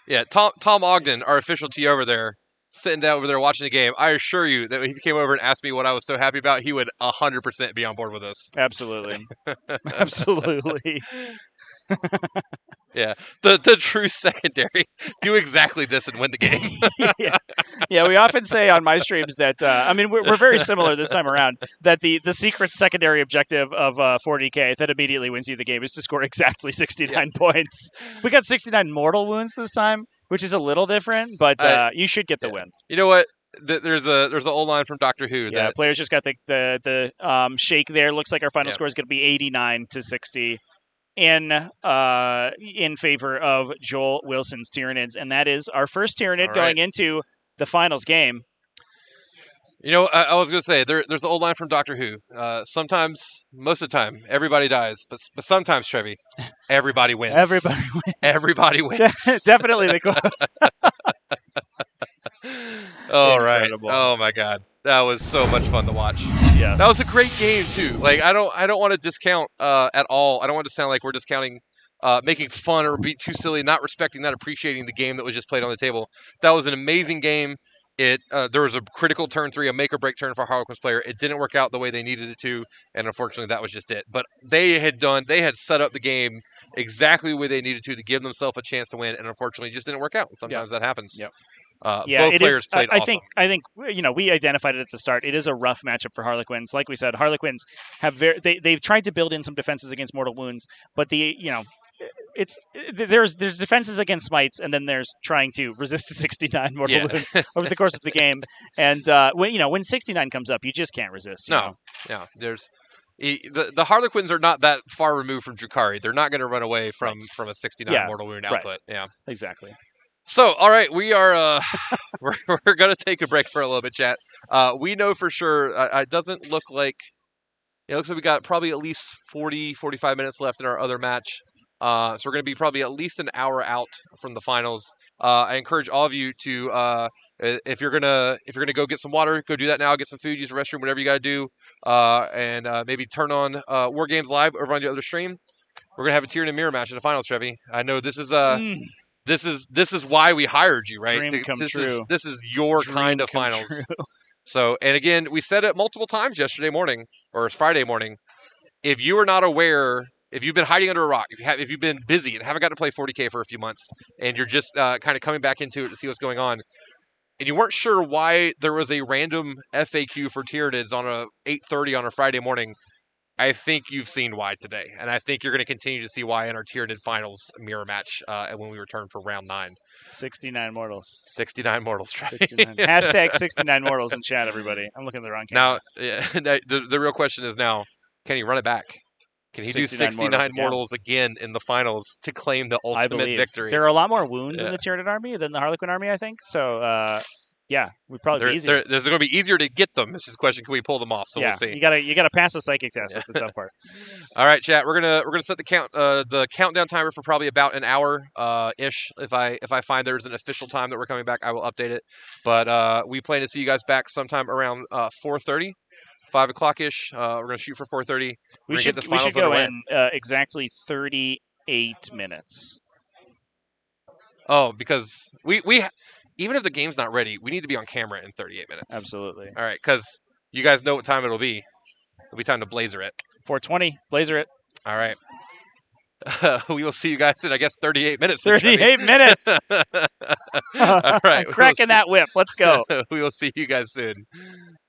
Yeah, Tom Ogden, our official T over there, sitting down over there watching the game. I assure you that when he came over and asked me what I was so happy about, he would 100% be on board with us. Absolutely. Absolutely. Yeah, the true secondary do exactly this and win the game. Yeah, we often say on my streams that we're very similar this time around. That the secret secondary objective of 40K that immediately wins you the game is to score exactly 69 points. We got 69 mortal wounds this time, which is a little different, but you should get the win. You know what? There's an old line from Doctor Who. Yeah, that players just got the shake there. Looks like our final Yeah. score is going to be 89-60. In favor of Joel Wilson's Tyranids, and that is our first Tyranid All going right. into the finals game. You know, I was going to say, there's an old line from Doctor Who. Sometimes, most of the time, everybody dies. But sometimes, Trevi, everybody wins. Everybody wins. Everybody wins. Definitely the goal. All right. Incredible. Oh, my God. That was so much fun to watch. Yes. That was a great game, too. Like, I don't want to discount at all. I don't want to sound like we're discounting making fun or be too silly, not respecting, not appreciating the game that was just played on the table. That was an amazing game. There was a critical turn 3, a make or break turn for a Harlequins player. It didn't work out the way they needed it to, and unfortunately that was just it. But they had set up the game exactly the way they needed to give themselves a chance to win, and unfortunately it just didn't work out. Sometimes that happens. Yep. Both players played awesome. I think we identified it at the start. It is a rough matchup for Harlequins. Like we said, Harlequins have they've tried to build in some defenses against mortal wounds, but there's defenses against smites, and then there's trying to resist to 69 mortal wounds over the course of the game. And when 69 comes up, you just can't resist. No. There's the Harlequins are not that far removed from Drukhari. They're not going to run away from a 69 mortal wound output. Right. Yeah, exactly. So, all right, we are we're going to take a break for a little bit, chat. We know for sure it doesn't look like it looks like we got probably at least 40-45 minutes left in our other match. So we're going to be probably at least an hour out from the finals. I encourage all of you to if you're gonna go get some water, go do that now. Get some food, use the restroom, whatever you got to do, and maybe turn on War Games Live over on the other stream. We're gonna have a Tyranid mirror match in the finals, Trevi. I know this is This is why we hired you, right? Dream come true. This is your Dream kind of come finals. true. So, and again, we said it multiple times yesterday morning or Friday morning. If you are not aware, if you've been hiding under a rock, if you've been busy and haven't got to play 40K for a few months, and you're just kind of coming back into it to see what's going on, and you weren't sure why there was a random FAQ for Tyranids on a 8:30 on a Friday morning, I think you've seen why today, and I think you're going to continue to see why in our Tyranid finals mirror match when we return for round 9. 69 mortals. 69 mortals. 69. Hashtag 69 mortals in chat, everybody. I'm looking at the wrong camera. Now, the real question is now, can he run it back? Can he do 69 mortals again in the finals to claim the I ultimate believe. victory? There are a lot more wounds in the Tyranid army than the Harlequin army, I think. So, we'd probably be easier. There's going to be easier to get them. It's just a question: can we pull them off? So we'll see. You gotta pass the psychic test. That's the tough part. All right, chat. We're gonna set the countdown timer for probably about an hour ish. If I find there's an official time that we're coming back, I will update it. But we plan to see you guys back sometime around 4:30, 5 o'clock ish. We're gonna shoot for 4:30. We should go in exactly 38 minutes. Oh, because we even if the game's not ready, we need to be on camera in 38 minutes. Absolutely. All right, because you guys know what time it'll be. It'll be time to blazer it. 4:20, blazer it. All right. We will see you guys in, I guess, 38 minutes. 38 minutes. All right. I'm cracking that whip. Let's go. We will see you guys soon.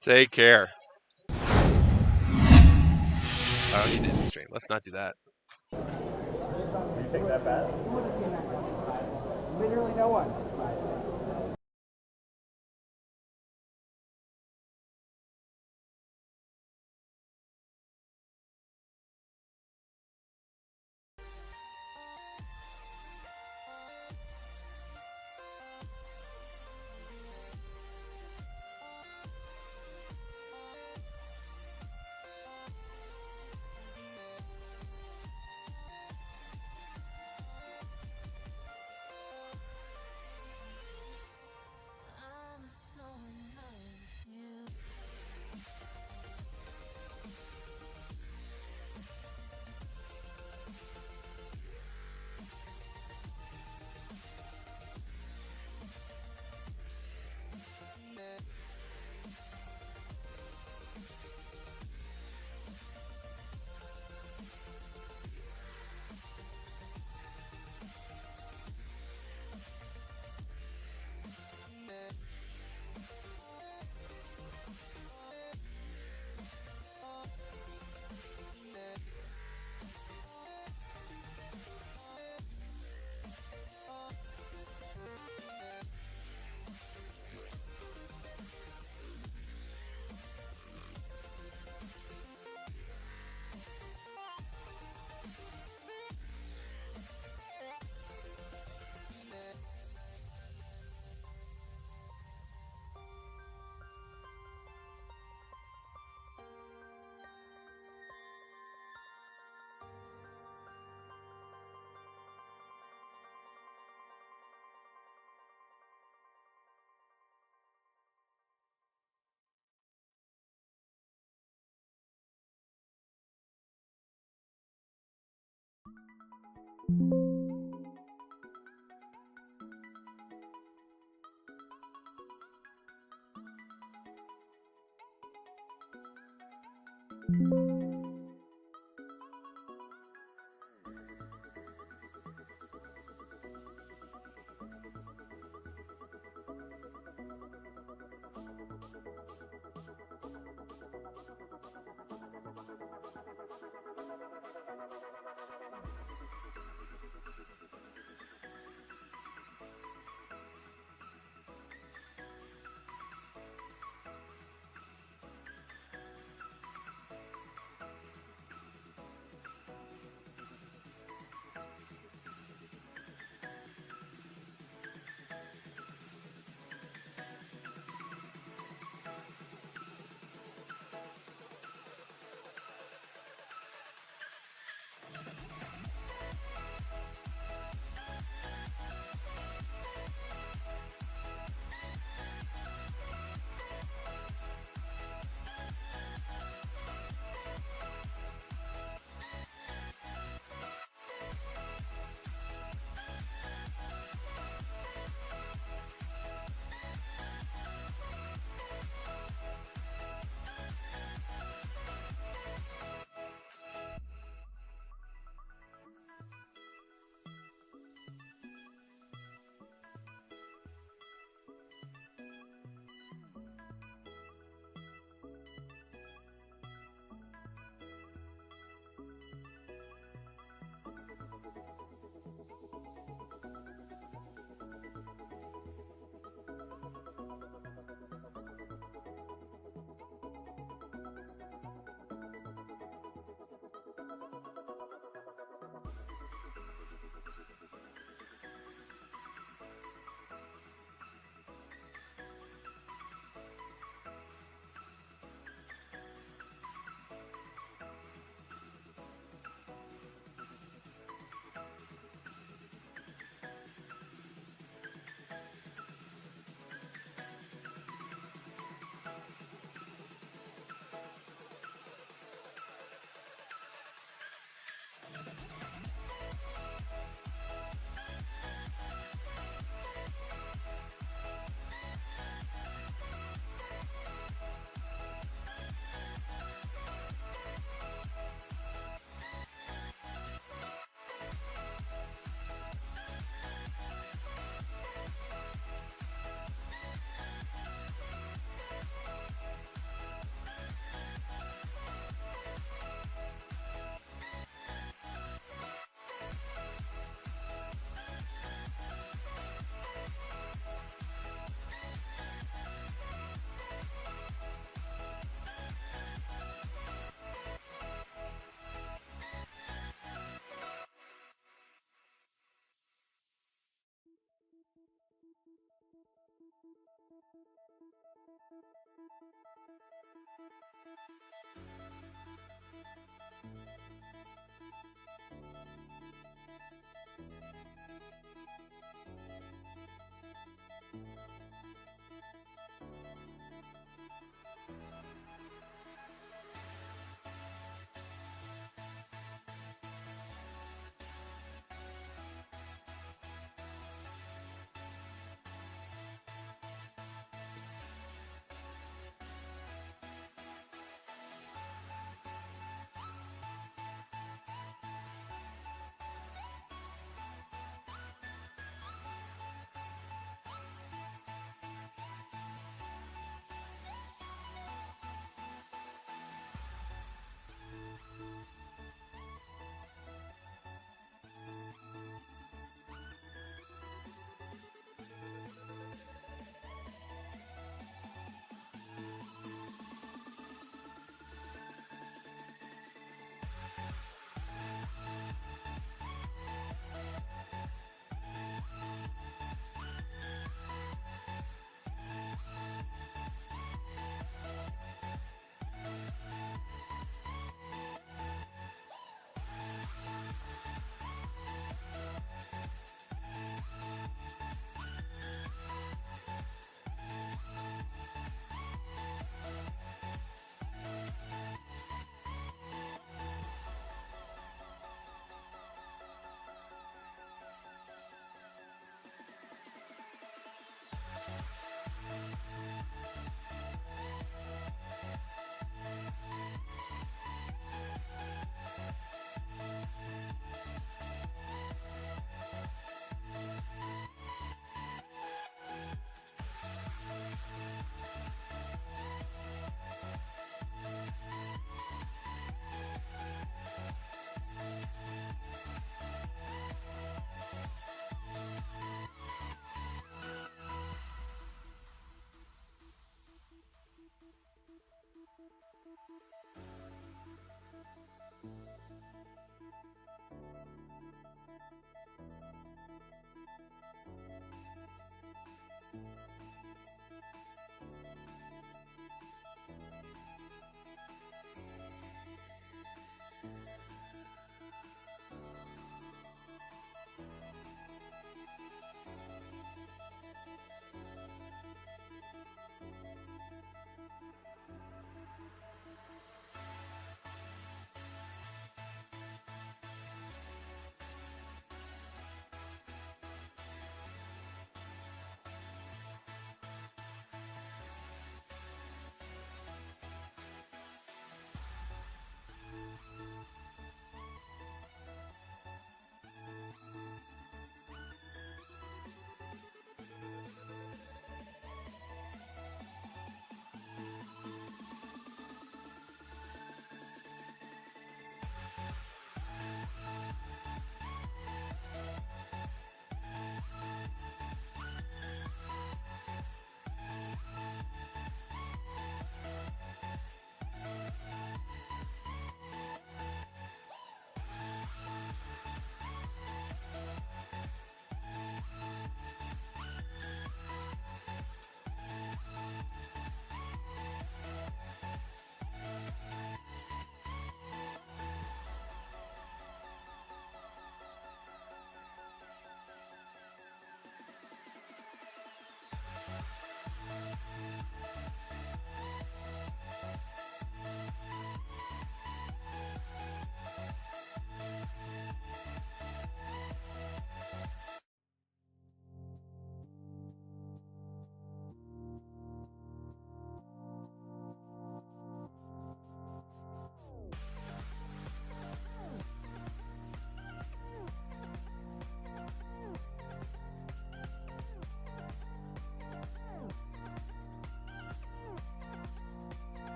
Take care. I don't need to end the stream. Let's not do that. You take that bat? Literally no one.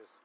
changes.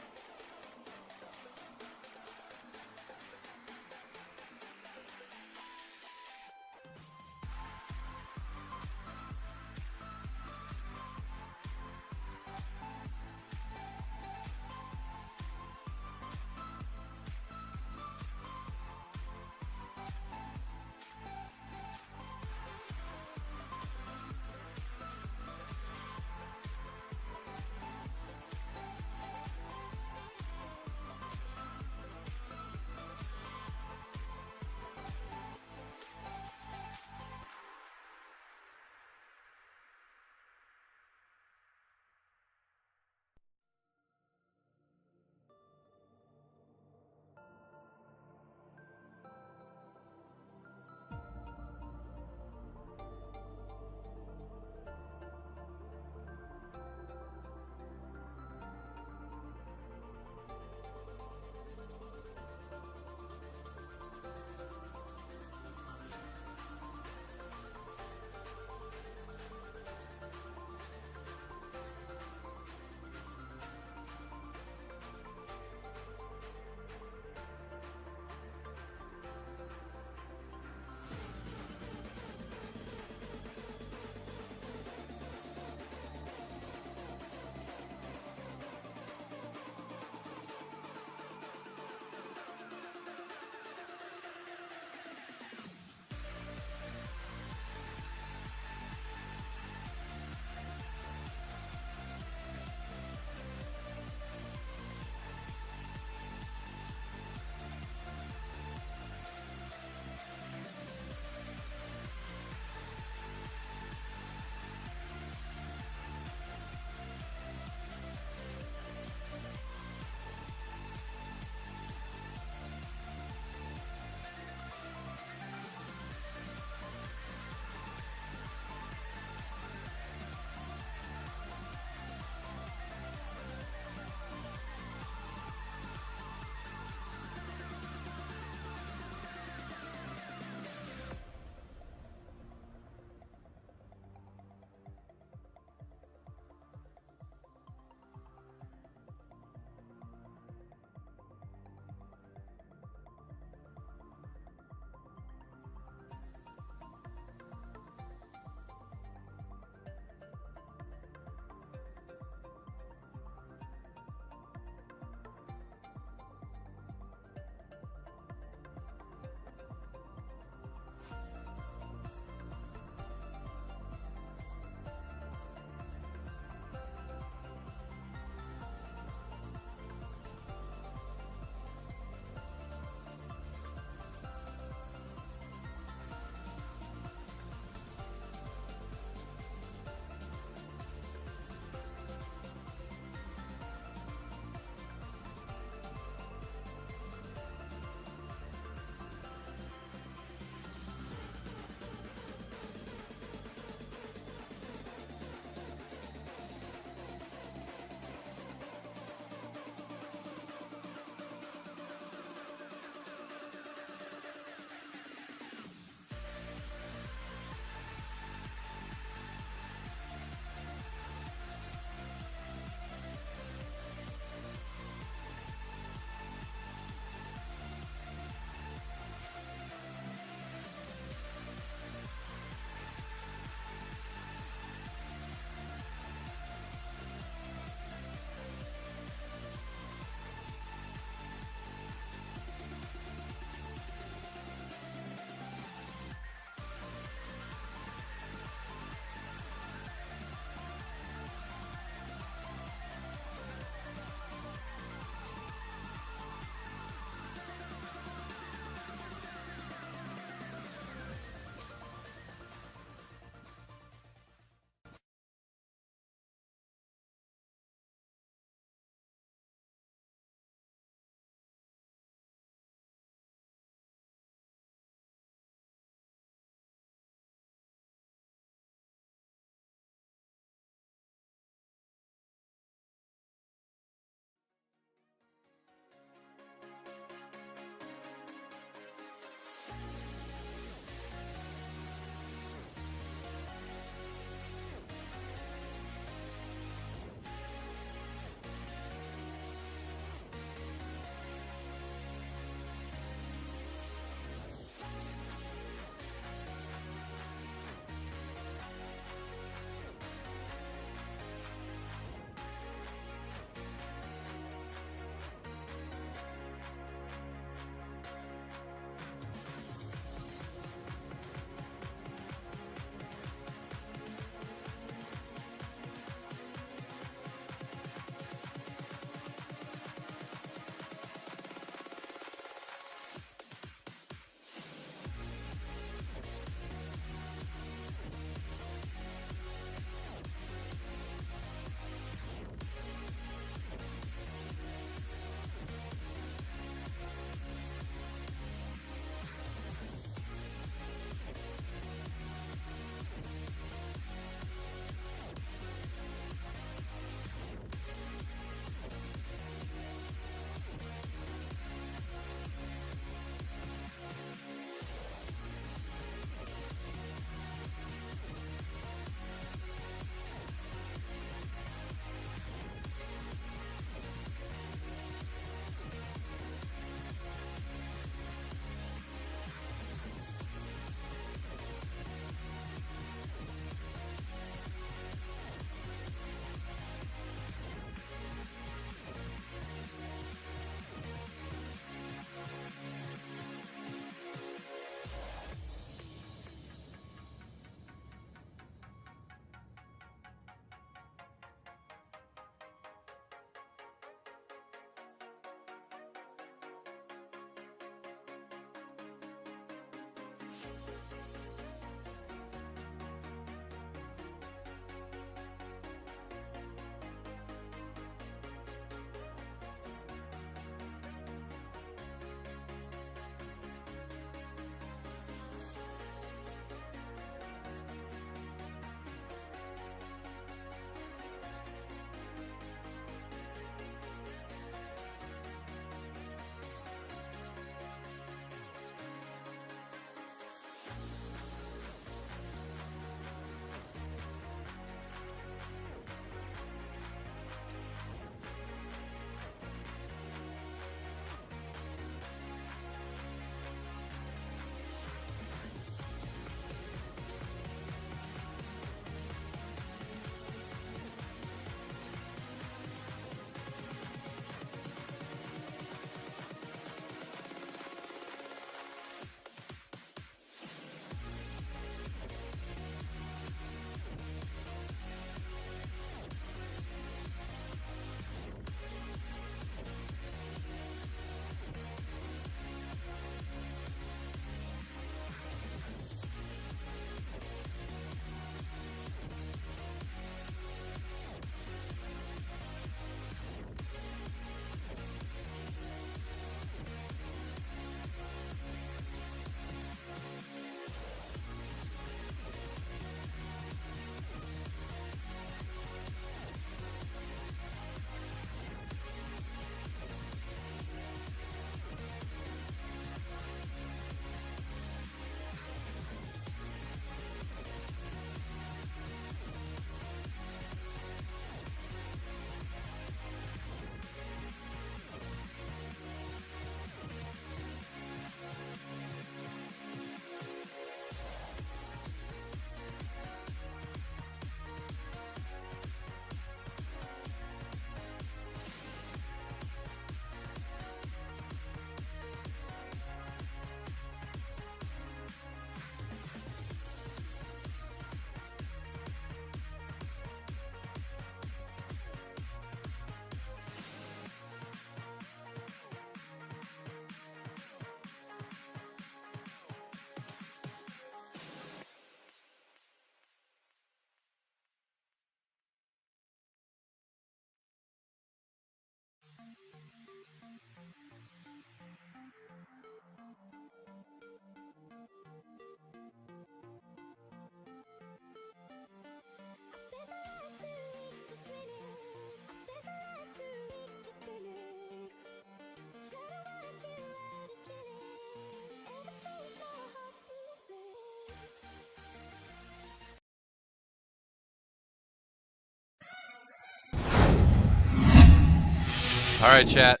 All right, chat.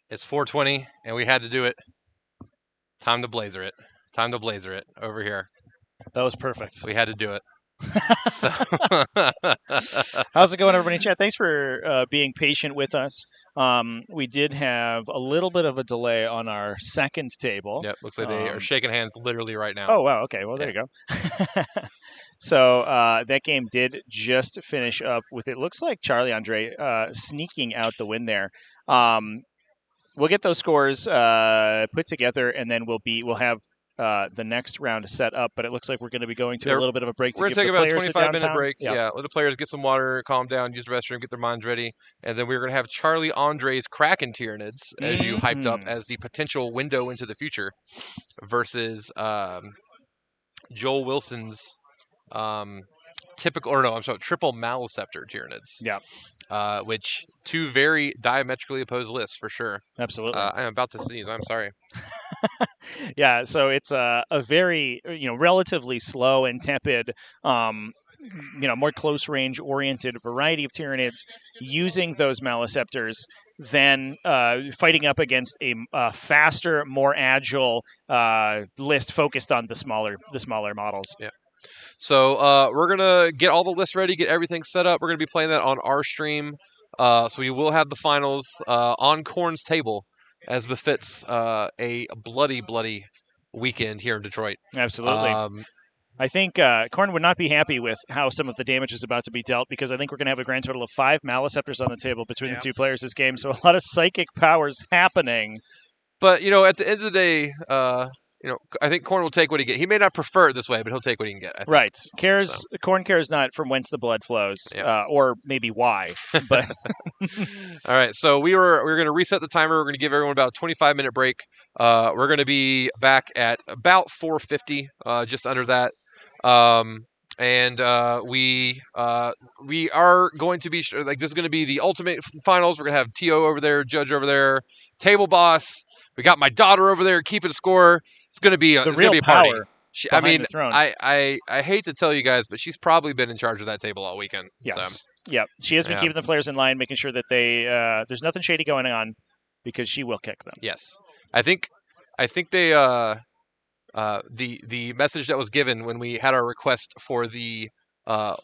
It's 4:20, and we had to do it. Time to blazer it. Time to blazer it over here. That was perfect. We had to do it. How's it going, everybody in chat? Thanks for being patient with us. We did have a little bit of a delay on our second table. Yep, looks like they are shaking hands literally right now. Oh, wow. Okay, well, there you go. So that game did just finish up with, it looks like Charlie Andre sneaking out the win there. We'll get those scores put together, and then we'll have the next round set up. But it looks like we're going to be going to a little bit of a break. We're to going to give take the about a players 25-minute downtime. break. Yeah, let the players get some water, calm down, use the restroom, get their minds ready. And then we're going to have Charlie Andre's Kraken Tyranids, as you hyped up as the potential window into the future, versus Joel Wilson's triple Maliceptor Tyranids. Yeah. Which two very diametrically opposed lists for sure. Absolutely. I'm about to sneeze. I'm sorry. Yeah, so it's a very relatively slow and tepid, more close range oriented variety of Tyranids using those Maliceptors than fighting up against a faster, more agile list focused on the smaller models. Yeah. So we're gonna get all the lists ready, get everything set up. We're gonna be playing that on our stream. So we will have the finals on Corn's table, as befits a bloody weekend here in Detroit. Absolutely. I think Corn would not be happy with how some of the damage is about to be dealt, because I think we're going to have a grand total of 5 Maliceptors on the table between the two players this game. So a lot of psychic powers happening. But, at the end of the day, I think Corn will take what he get. He may not prefer it this way, but he'll take what he can get. I think. Right. Corn cares not from whence the blood flows, Yeah. or maybe why. But All right, so we're going to reset the timer. We're going to give everyone about a 25-minute break. We're going to be back at about 4:50, just under that. And we are going to be this is going to be the ultimate finals. We're going to have To over there, Judge over there, Table Boss. We got my daughter over there keeping score. It's going to be the it's real going to be a party. power I behind mean, the throne. I hate to tell you guys, but she's probably been in charge of that table all weekend. Yes. So. Yep. She has been Yeah. keeping the players in line, making sure that they there's nothing shady going on, because she will kick them. Yes, I think they the message that was given when we had our request for the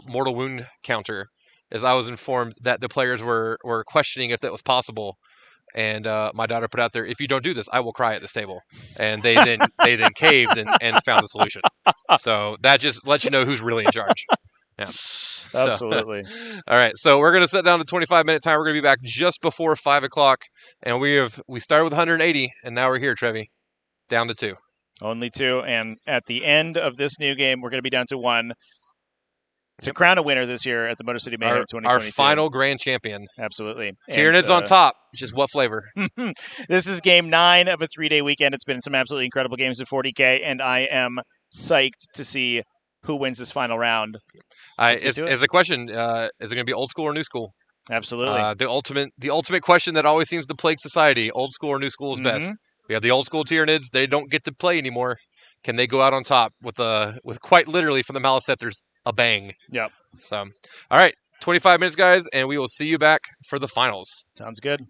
mortal wound counter is I was informed that the players were questioning if that was possible, and my daughter put out there, if you don't do this, I will cry at this table, and they then caved and found a solution. So that just lets you know who's really in charge. Yeah. So- Absolutely. all right, so we're going to set down the 25-minute time. We're going to be back just before 5 o'clock, and we started with 180, and now we're here, Trevi, down to 2. Only 2, and at the end of this new game, we're going to be down to 1 to Yep. crown a winner this year at the Motor City Mayhem Our 2022. final grand champion. Absolutely. Tyranids And, on top. Just what flavor? This is game 9 of a 3-day weekend. It's been some absolutely incredible games at 40K, and I am psyched to see who wins this final round. Let's get to it. As a question, is it going to be old school or new school? Absolutely. The ultimate question that always seems to plague society: old school or new school is best. We have the old school Tyranids. They don't get to play anymore. Can they go out on top with quite literally from the Maliceptors a bang? Yep. So, all right, 25 minutes, guys, and we will see you back for the finals. Sounds good.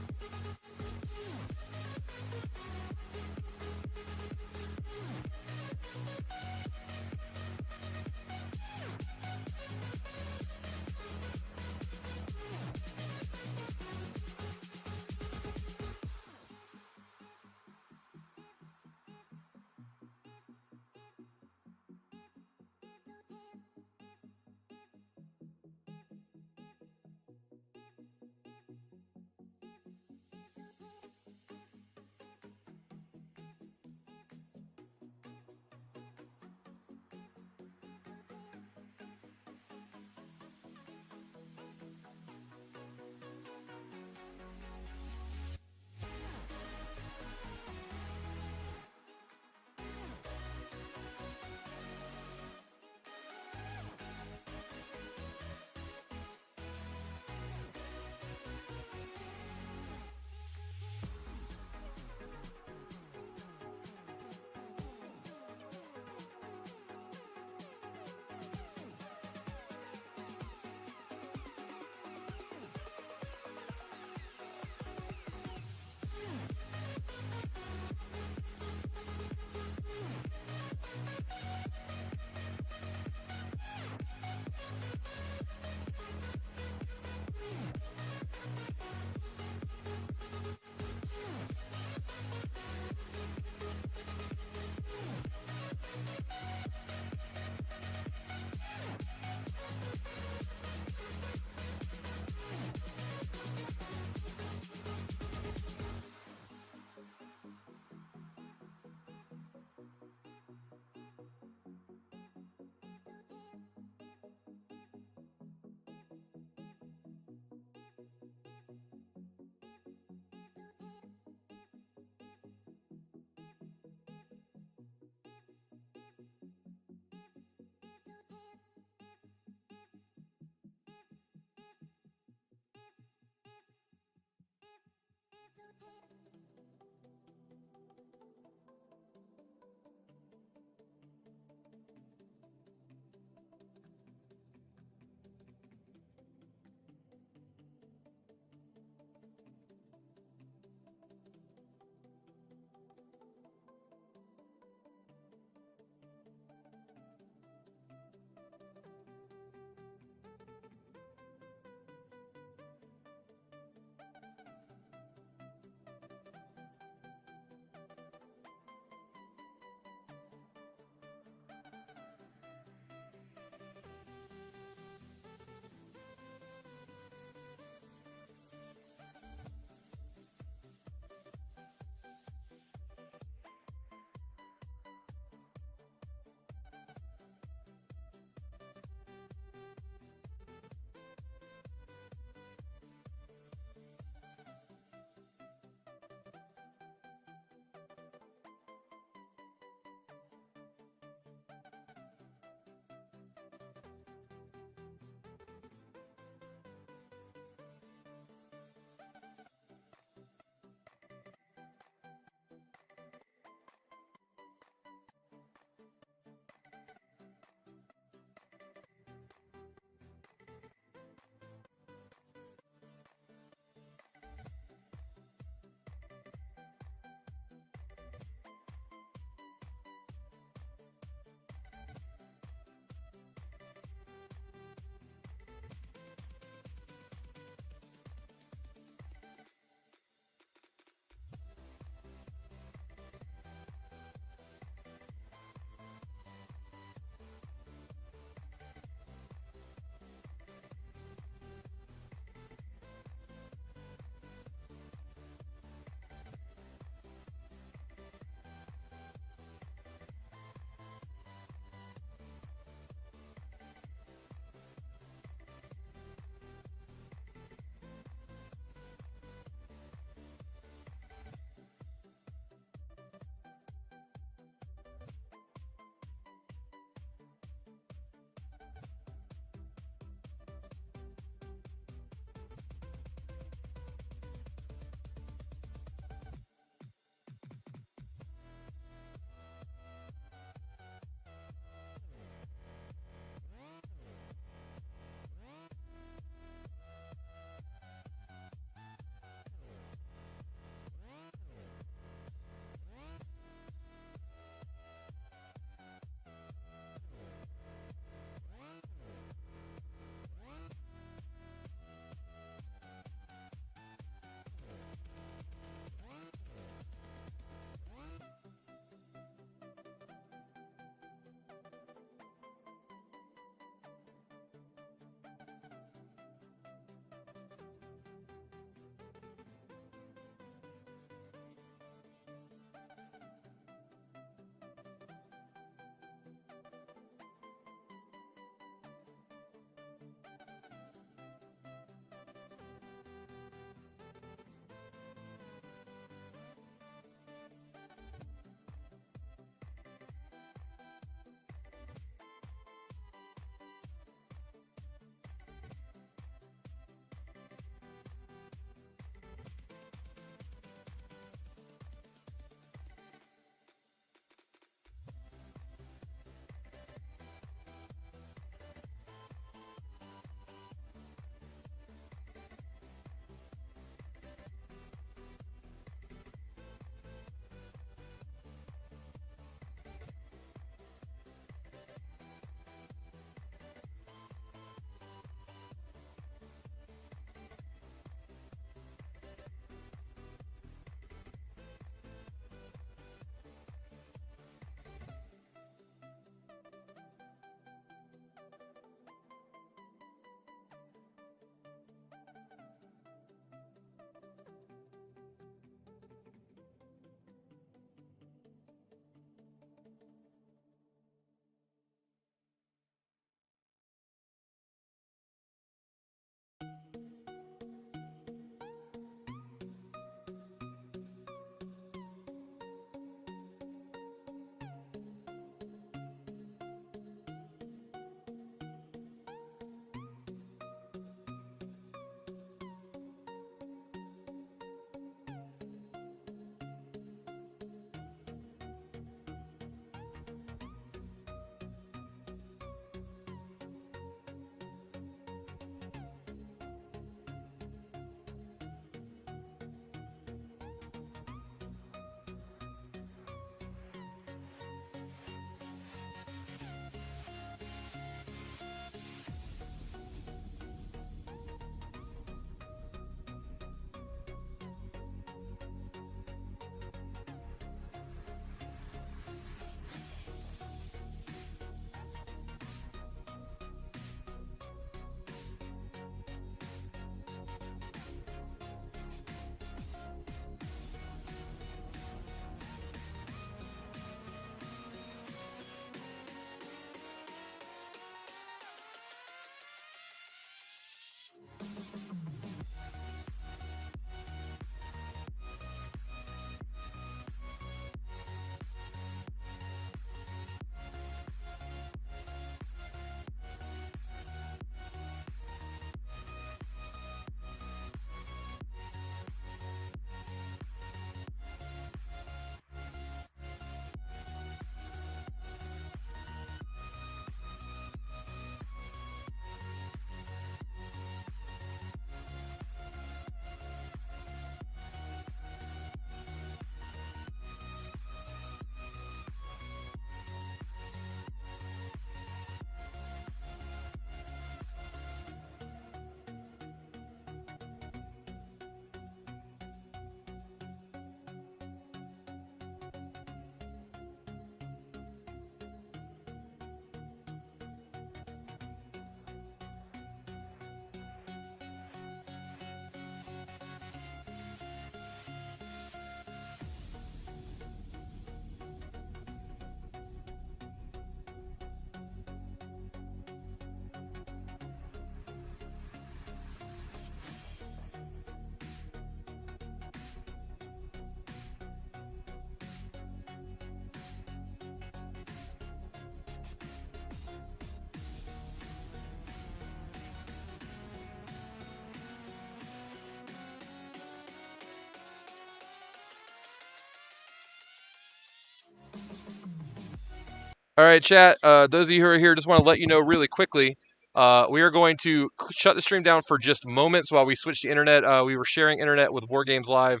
All right, chat. Those of you who are here, just want to let you know really quickly. We are going to shut the stream down for just moments while we switch to internet. We were sharing internet with War Games Live.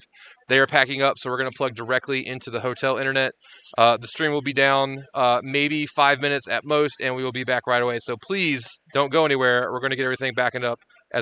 They are packing up, so we're going to plug directly into the hotel internet. The stream will be down maybe 5 minutes at most, and we will be back right away. So please don't go anywhere. We're going to get everything backing up